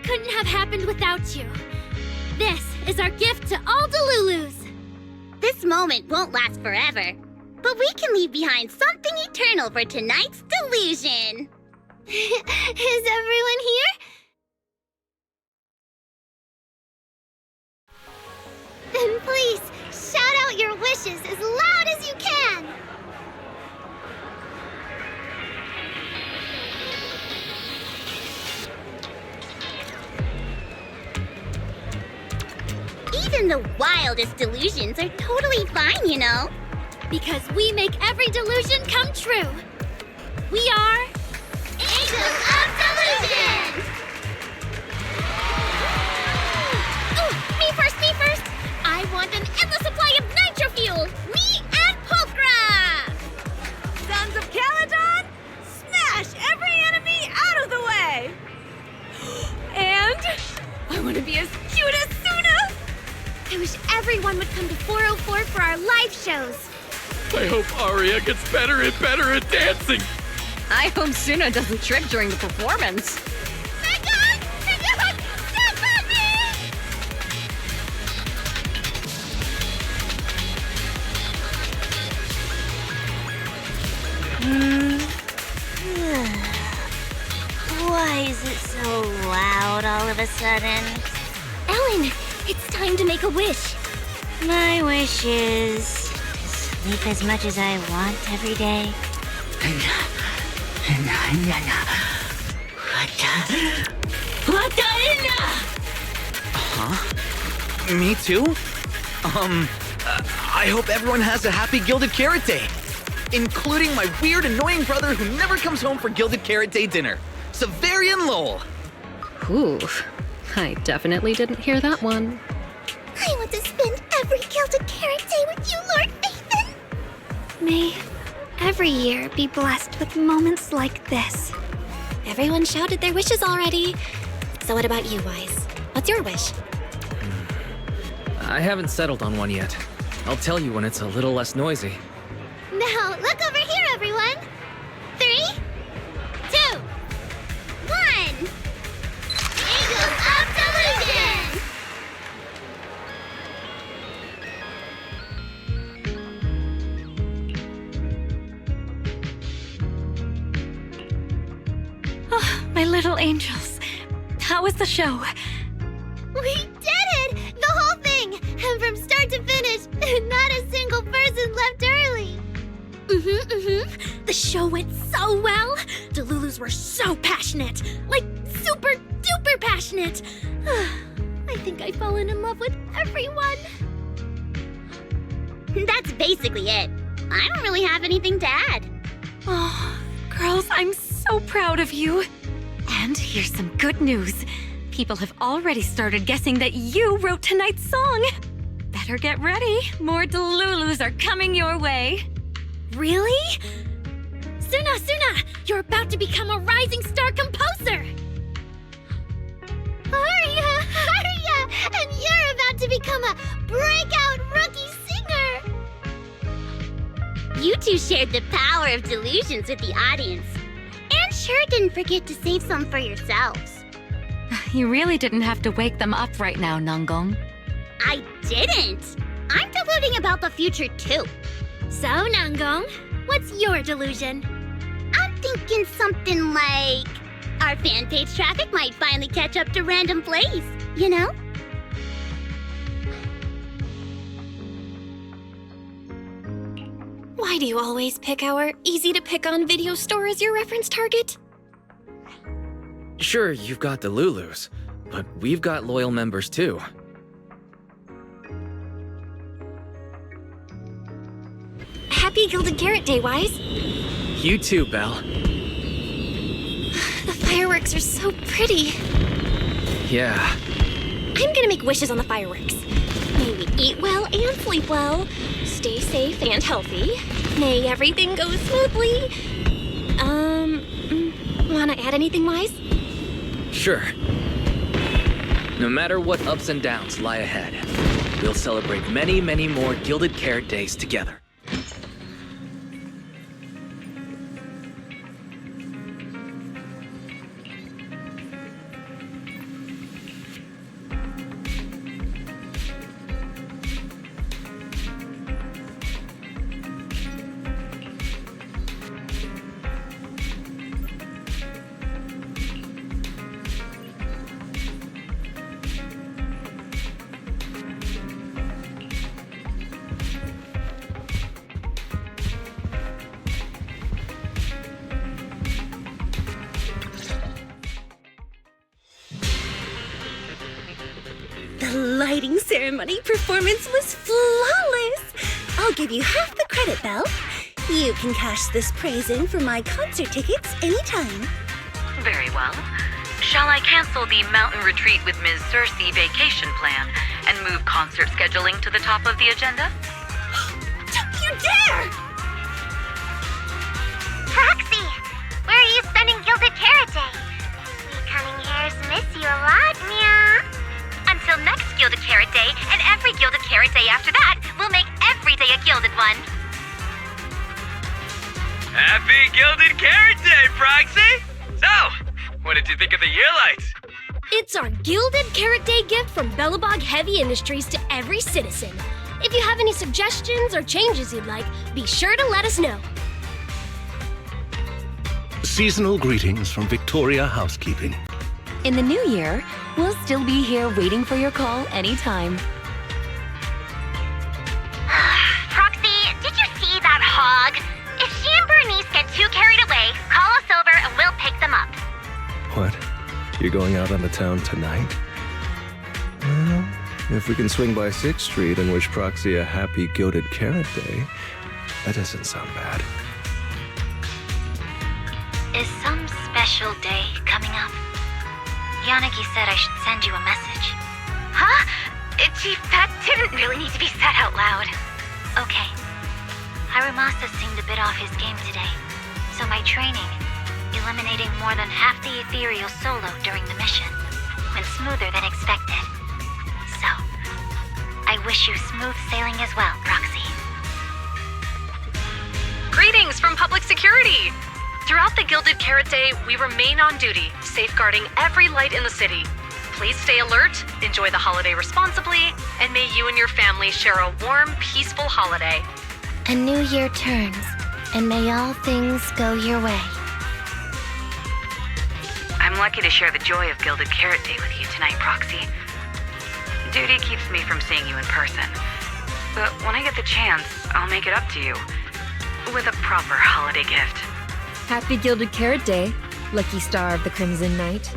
couldn't have happened without you. This is our gift to all Delulus. This moment won't last forever, but we can leave behind something eternal for tonight's delusion. Is everyone here? Even the wildest delusions are totally fine, you know? Because we make every delusion come true. We are... Angels of Delusion! Ooh, me first! I want an endless supply of nitro fuel! Me and Pulchra! Sons of Caledon, smash every enemy out of the way! And I want to be as cute as Suna! I wish everyone would come to 404 for our live shows. I hope Aria gets better and better at dancing. I hope Suna doesn't trip during the performance. Why is it so loud all of a sudden? Ellen, it's time to make a wish. My wish is to sleep as much as I want every day. Huh? Me too? I hope everyone has a happy Gilded Carrot Day. Including my weird, annoying brother who never comes home for Gilded Carrot Day dinner. Severian Lowell. Ooh, I definitely didn't hear that one. I want to spend every Gilded Carrot Day with you, Lord Nathan. May every year be blessed with moments like this. Everyone shouted their wishes already. So what about you, Wise? What's your wish? I haven't settled on one yet. I'll tell you when it's a little less noisy. Now, look over here, everyone. 3, 2, 1. Angels of Delusion! Oh, my little angels. How was the show? We did it! The whole thing! And from start to finish, not a single person left early. The show went so well. Delulus were so passionate. Like, super duper passionate. I think I've fallen in love with everyone. That's basically it. I don't really have anything to add. Oh, girls, I'm so proud of you. And here's some good news. People have already started guessing that you wrote tonight's song. Better get ready. More Delulus are coming your way. Really? Suna, you're about to become a rising star composer! Aria! And you're about to become a breakout rookie singer! You two shared the power of delusions with the audience. And sure didn't forget to save some for yourselves. You really didn't have to wake them up right now, Nangong. I didn't! I'm deluding about the future too. So, Nangong, what's your delusion? I'm thinking something like... our fan page traffic might finally catch up to random plays, you know? Why do you always pick our easy-to-pick-on video store as your reference target? Sure, you've got the Lulus, but we've got loyal members too. Happy Gilded Carrot Day, Wise. You too, Belle. The fireworks are so pretty. Yeah. I'm gonna make wishes on the fireworks. May we eat well and sleep well. Stay safe and healthy. May everything go smoothly. Wanna add anything, Wise? Sure. No matter what ups and downs lie ahead, we'll celebrate many, many more Gilded Carrot Days together. The lighting ceremony performance was flawless! I'll give you half the credit, Belle. You can cash this praise in for my concert tickets anytime. Very well. Shall I cancel the mountain retreat with Ms. Cersei vacation plan and move concert scheduling to the top of the agenda? Don't you dare! Proxy, where are you spending Gilded Carrot Day? We cunning hairs miss you a lot, meow. Until next Gilded Carrot Day, and every Gilded Carrot Day after that, we'll make every day a gilded one. Happy Gilded Carrot Day, Proxy! So, what did you think of the year lights? It's our Gilded Carrot Day gift from Bellabog Heavy Industries to every citizen. If you have any suggestions or changes you'd like, be sure to let us know. Seasonal greetings from Victoria Housekeeping. In the new year, we'll still be here waiting for your call anytime. Proxy, did you see that hog? If she and Bernice get too carried away, call us over and we'll pick them up. What? You're going out on the town tonight? Well, if we can swing by 6th Street and wish Proxy a happy Gilded Carrot Day, that doesn't sound bad. Is some special day coming up? Yanagi said I should send you a message. Huh? Chief, that didn't really need to be said out loud. Okay. Harumasa seemed a bit off his game today, so my training, eliminating more than half the ethereal solo during the mission, went smoother than expected. So, I wish you smooth sailing as well, Proxy. Greetings from Public Security! Throughout the Gilded Carrot Day, we remain on duty, safeguarding every light in the city. Please stay alert, enjoy the holiday responsibly, and may you and your family share a warm, peaceful holiday. A new year turns, and may all things go your way. I'm lucky to share the joy of Gilded Carrot Day with you tonight, Proxy. Duty keeps me from seeing you in person. But when I get the chance, I'll make it up to you. With a proper holiday gift. Happy Gilded Carrot Day, lucky star of the Crimson Knight.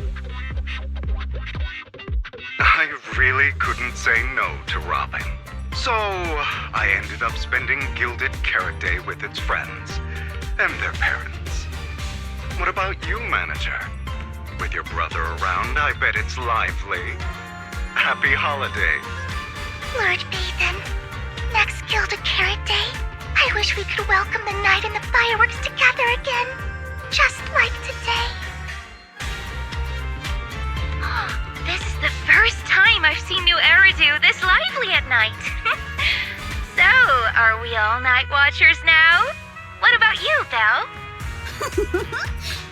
I really couldn't say no to Robin. So, I ended up spending Gilded Carrot Day with its friends and their parents. What about you, Manager? With your brother around, I bet it's lively. Happy holidays. Lord Bathan, next Gilded Carrot Day, I wish we could welcome the night and the fireworks together again, just like today. This is the first time I've seen New Eridu this lively at night. So, are we all night watchers now? What about you, Belle?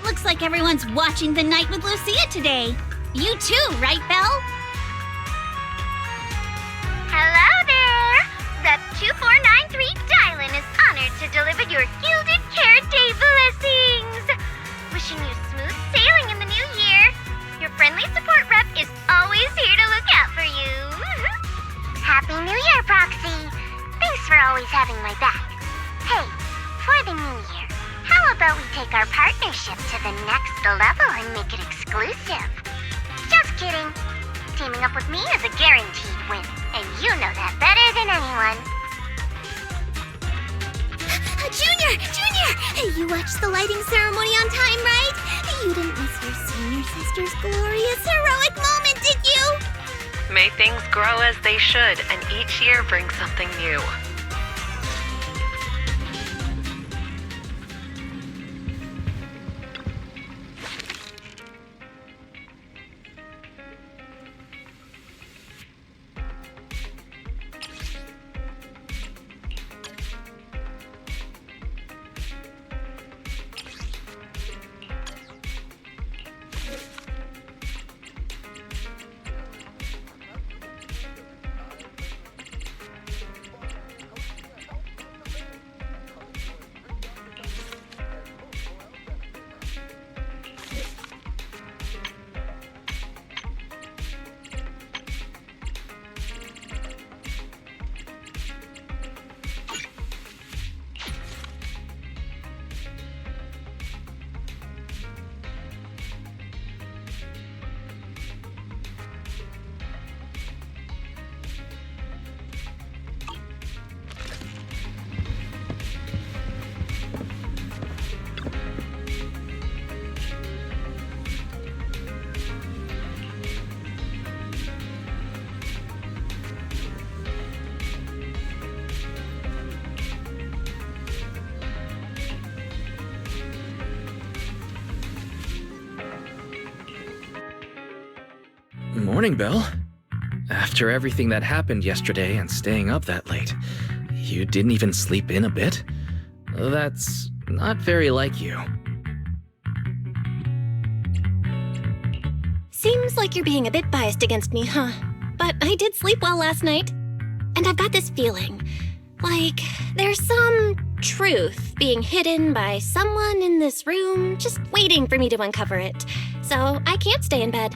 Looks like everyone's watching the night with Lucia today. You too, right, Belle? Hello there! Rep 2493 Dylan is honored to deliver your Gilded Carrot Day blessings! Wishing you smooth sailing in the new year. Your friendly support rep is always here to look out for you. Happy New Year, Proxy! Thanks for always having my back. Hey, for the new year, how about we take our partnership to the next level and make it exclusive? Just kidding. Teaming up with me is a guaranteed win, and you know that better than anyone. Junior! You watched the lighting ceremony on time, right? You didn't miss your senior sister's glorious heroic moment, did you? May things grow as they should, and each year bring something new. Morning, Belle. After everything that happened yesterday and staying up that late, you didn't even sleep in a bit? That's not very like you. Seems like you're being a bit biased against me, huh? But I did sleep well last night. And I've got this feeling, like there's some truth being hidden by someone in this room just waiting for me to uncover it. So I can't stay in bed.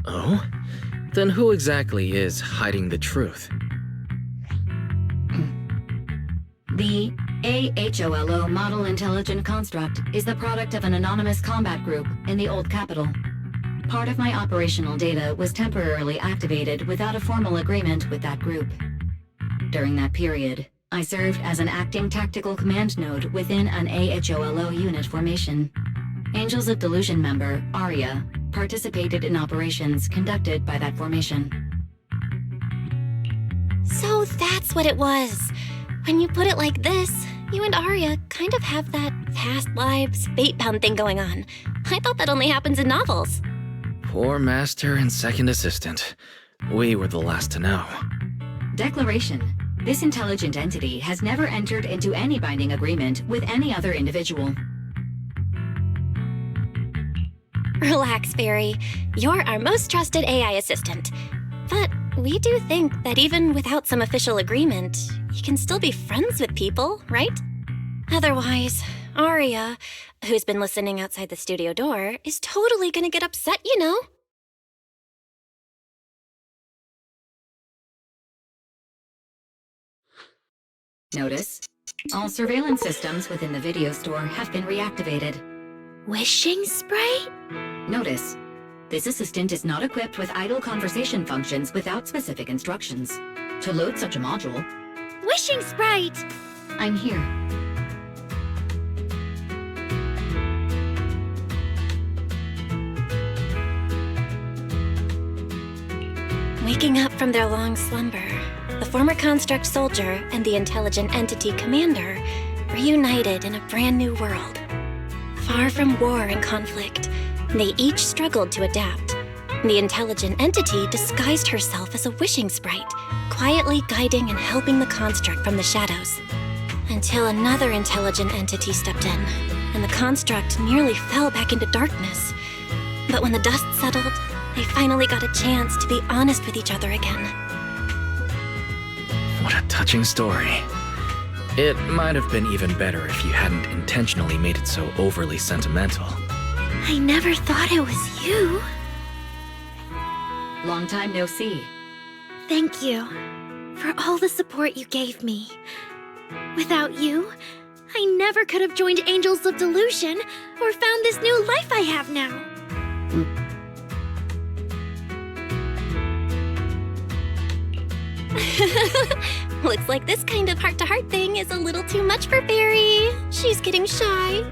Oh? Then who exactly is hiding the truth? The AHOLO Model Intelligent Construct is the product of an anonymous combat group in the Old Capital. Part of my operational data was temporarily activated without a formal agreement with that group. During that period, I served as an acting tactical command node within an AHOLO unit formation. Angels of Delusion member, Arya, participated in operations conducted by that formation. So that's what it was. When you put it like this, you and Arya kind of have that past lives, fate-bound thing going on. I thought that only happens in novels. Poor master and second assistant. We were the last to know. Declaration. This intelligent entity has never entered into any binding agreement with any other individual. Relax, Fairy. You're our most trusted AI assistant. But we do think that even without some official agreement, you can still be friends with people, right? Otherwise, Arya, who's been listening outside the studio door, is totally gonna get upset, you know? Notice, all surveillance systems within the video store have been reactivated. Wishing spray? Notice, this assistant is not equipped with idle conversation functions without specific instructions. To load such a module, Wishing sprite! I'm here. Waking up from their long slumber, the former construct soldier and the intelligent entity commander reunited in a brand new world. Far from war and conflict, they each struggled to adapt. The intelligent entity disguised herself as a wishing sprite, quietly guiding and helping the construct from the shadows. Until another intelligent entity stepped in, and the construct nearly fell back into darkness. But when the dust settled, they finally got a chance to be honest with each other again. What a touching story. It might have been even better if you hadn't intentionally made it so overly sentimental. I never thought it was you. Long time no see. Thank you for all the support you gave me. Without you, I never could have joined Angels of Delusion or found this new life I have now. Looks like this kind of heart-to-heart thing is a little too much for Barry. She's getting shy.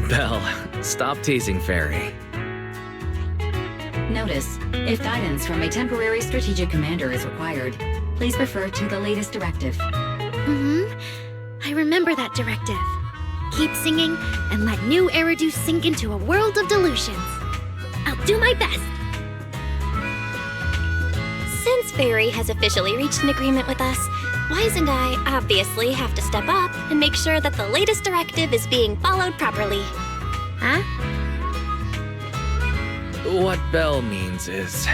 Belle, stop teasing Fairy. Notice, if guidance from a temporary strategic commander is required, please refer to the latest directive. I remember that directive. Keep singing and let new Eridu sink into a world of delusions. I'll do my best. Since Barry has officially reached an agreement with us, Wise and I obviously have to step up and make sure that the latest directive is being followed properly. Huh? What Belle means is,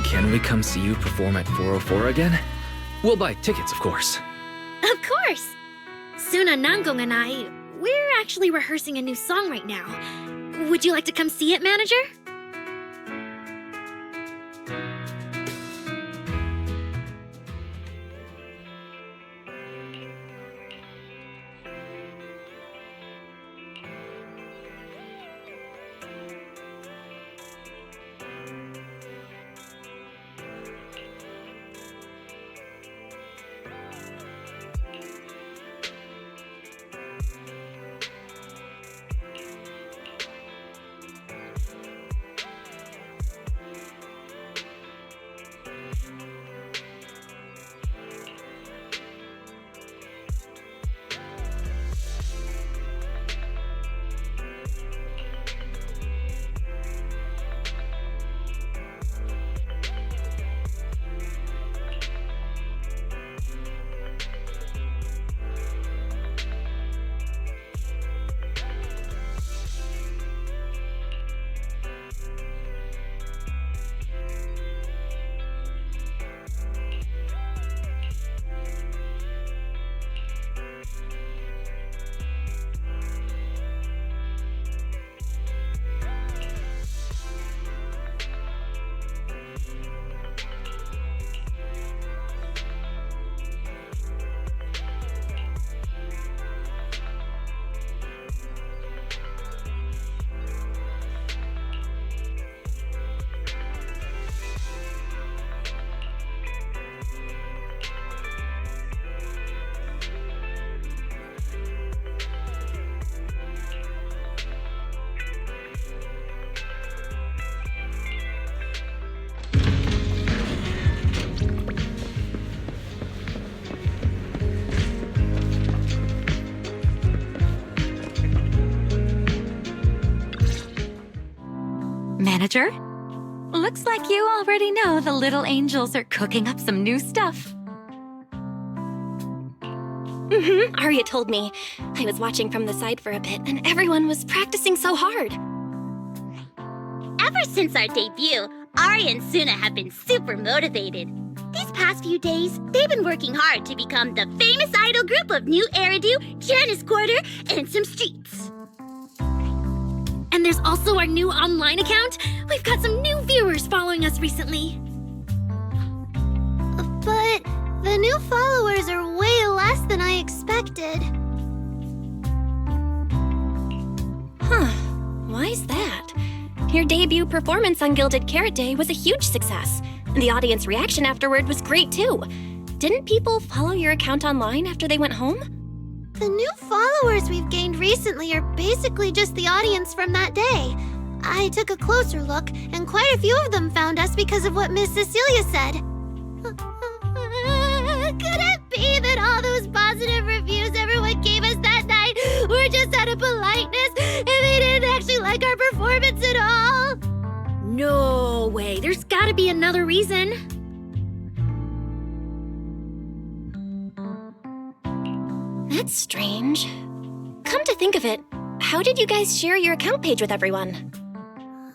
can we come see you perform at 404 again? We'll buy tickets, of course. Of course! Suna, Nangong, and I, we're actually rehearsing a new song right now. Would you like to come see it, manager? manager. Looks like you already know the little angels are cooking up some new stuff. Arya told me. I was watching from the side for a bit, and everyone was practicing so hard. Ever since our debut, Arya and Suna have been super motivated. These past few days, they've been working hard to become the famous idol group of New Eridu, Janice Quarter, and some streets. And there's also our new online account. We've got some new viewers following us recently. But the new followers are way less than I expected. Why's that? Your debut performance on Gilded Carrot Day was a huge success. And the audience reaction afterward was great too. Didn't people follow your account online after they went home? The new followers we've gained recently are basically just the audience from that day. I took a closer look, and quite a few of them found us because of what Miss Cecilia said. Could it be that all those positive reviews everyone gave us that night were just out of politeness and they didn't actually like our performance at all? No way. There's gotta be another reason. That's strange. Come to think of it, how did you guys share your account page with everyone?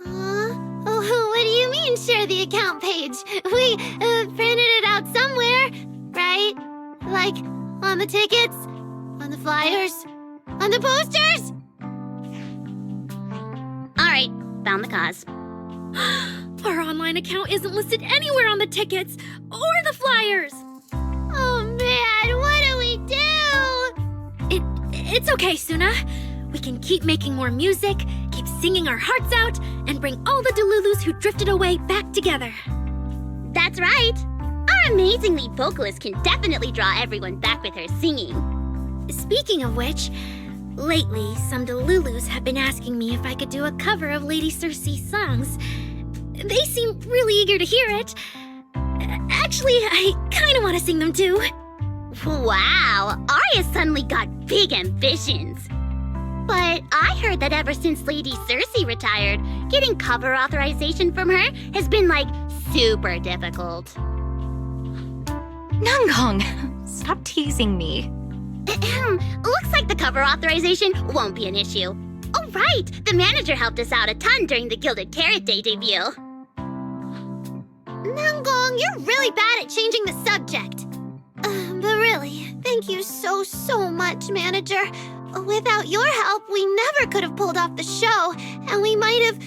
What do you mean, share the account page? We printed it out somewhere, right? Like, on the tickets, on the flyers, on the posters? Alright, found the cause. Our online account isn't listed anywhere on the tickets or the flyers. Oh man, what do we do? It's okay, Suna. We can keep making more music, keep singing our hearts out, and bring all the Delulus who drifted away back together. That's right. Our amazing lead vocalist can definitely draw everyone back with her singing. Speaking of which, lately some Delulus have been asking me if I could do a cover of Lady Circe's songs. They seem really eager to hear it. Actually, I kind of want to sing them too. Wow, Arya suddenly got big ambitions. But I heard that ever since Lady Circe retired, getting cover authorization from her has been, like, super difficult. Nanggong, stop teasing me. Looks like the cover authorization won't be an issue. Oh, right! The manager helped us out a ton during the Gilded Carrot Day debut. Nanggong, you're really bad at changing the subject. But really, thank you so much, manager. Without your help, we never could have pulled off the show, and we might have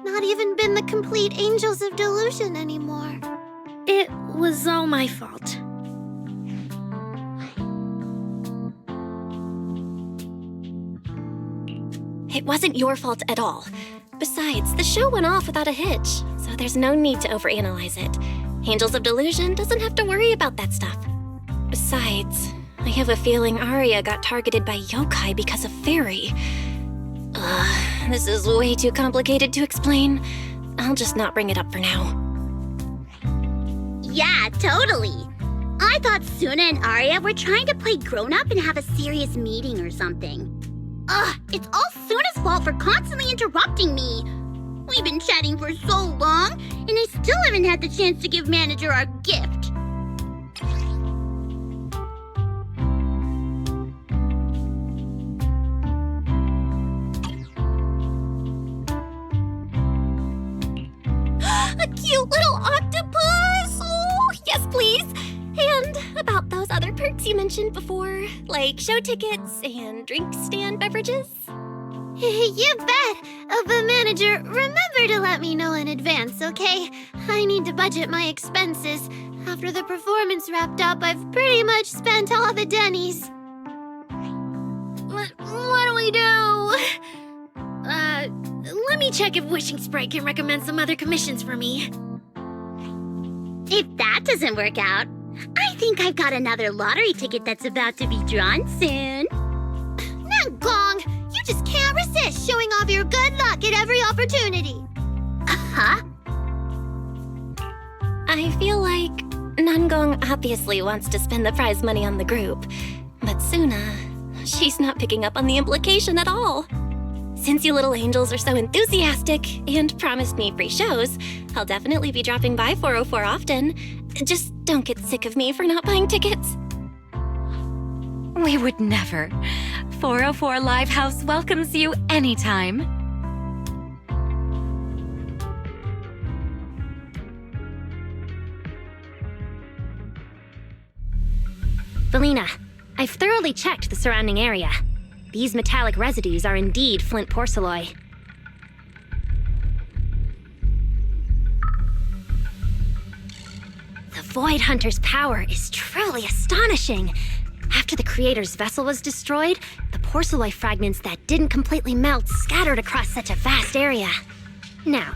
not even been the complete Angels of Delusion anymore. It was all my fault. It wasn't your fault at all. Besides, the show went off without a hitch, so there's no need to overanalyze it. Angels of Delusion doesn't have to worry about that stuff. Besides, I have a feeling Arya got targeted by yokai because of Fairy. This is way too complicated to explain. I'll just not bring it up for now. Yeah, totally. I thought Suna and Arya were trying to play grown-up and have a serious meeting or something. It's all Suna's fault for constantly interrupting me. We've been chatting for so long, and I still haven't had the chance to give manager our gift. A cute little octopus! Oh, yes, please! And about those other perks you mentioned before, like show tickets and drink stand beverages. You bet! But manager, remember to let me know in advance, okay? I need to budget my expenses. After the performance wrapped up, I've pretty much spent all the Denny's. What do we do? Let me check if Wishing Sprite can recommend some other commissions for me. If that doesn't work out, I think I've got another lottery ticket that's about to be drawn soon. Nanggong, you just can't resist showing off your good luck at every opportunity. Huh? I feel like Nanggong obviously wants to spend the prize money on the group, but Suna, she's not picking up on the implication at all. since you little angels are so enthusiastic and promised me free shows, I'll definitely be dropping by 404 often. Just don't get sick of me for not buying tickets. We would never. 404 Live House welcomes you anytime. Valina, I've thoroughly checked the surrounding area. These metallic residues are indeed flint porcelloi. The Void Hunter's power is truly astonishing. After the creator's vessel was destroyed, the porcelloi fragments that didn't completely melt scattered across such a vast area. Now,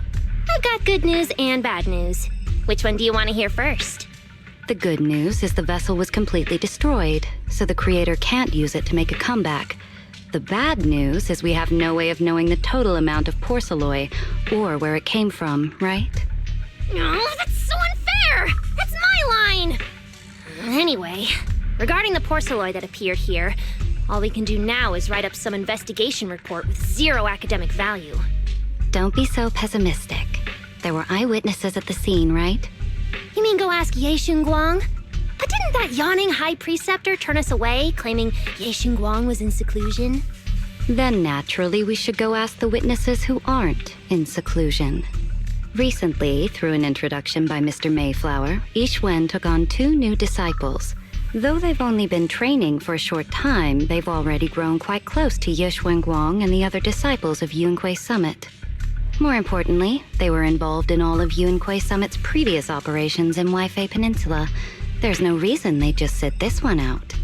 I've got good news and bad news. Which one do you want to hear first? The good news is the vessel was completely destroyed, so the creator can't use it to make a comeback. The bad news is we have no way of knowing the total amount of porcelloi, or where it came from, right? Oh, that's so unfair! That's my line! Anyway, regarding the porcelloi that appeared here, all we can do now is write up some investigation report with zero academic value. Don't be so pessimistic. There were eyewitnesses at the scene, right? You mean go ask Ye Xinguang? But didn't that yawning high preceptor turn us away, claiming Ye Xinguang was in seclusion? Then naturally we should go ask the witnesses who aren't in seclusion. Recently, through an introduction by Mr. Mayflower, Yixuan took on 2 new disciples. Though they've only been training for a short time, they've already grown quite close to Ye Xuanguang and the other disciples of Yunque Summit. More importantly, they were involved in all of Yunque Summit's previous operations in Waifei Peninsula. There's no reason they'd just sit this one out.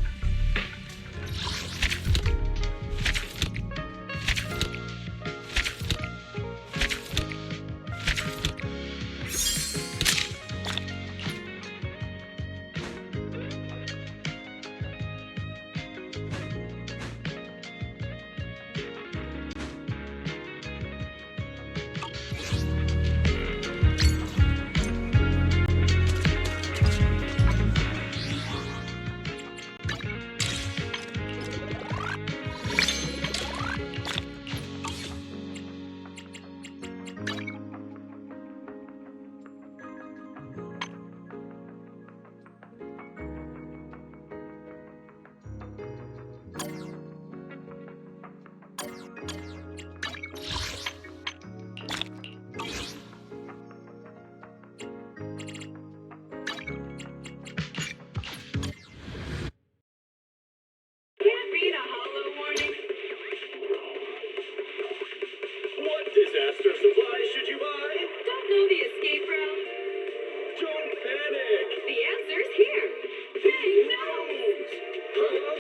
Disaster supplies should you buy? Don't know the escape route? Don't panic! The answer's here! Bang!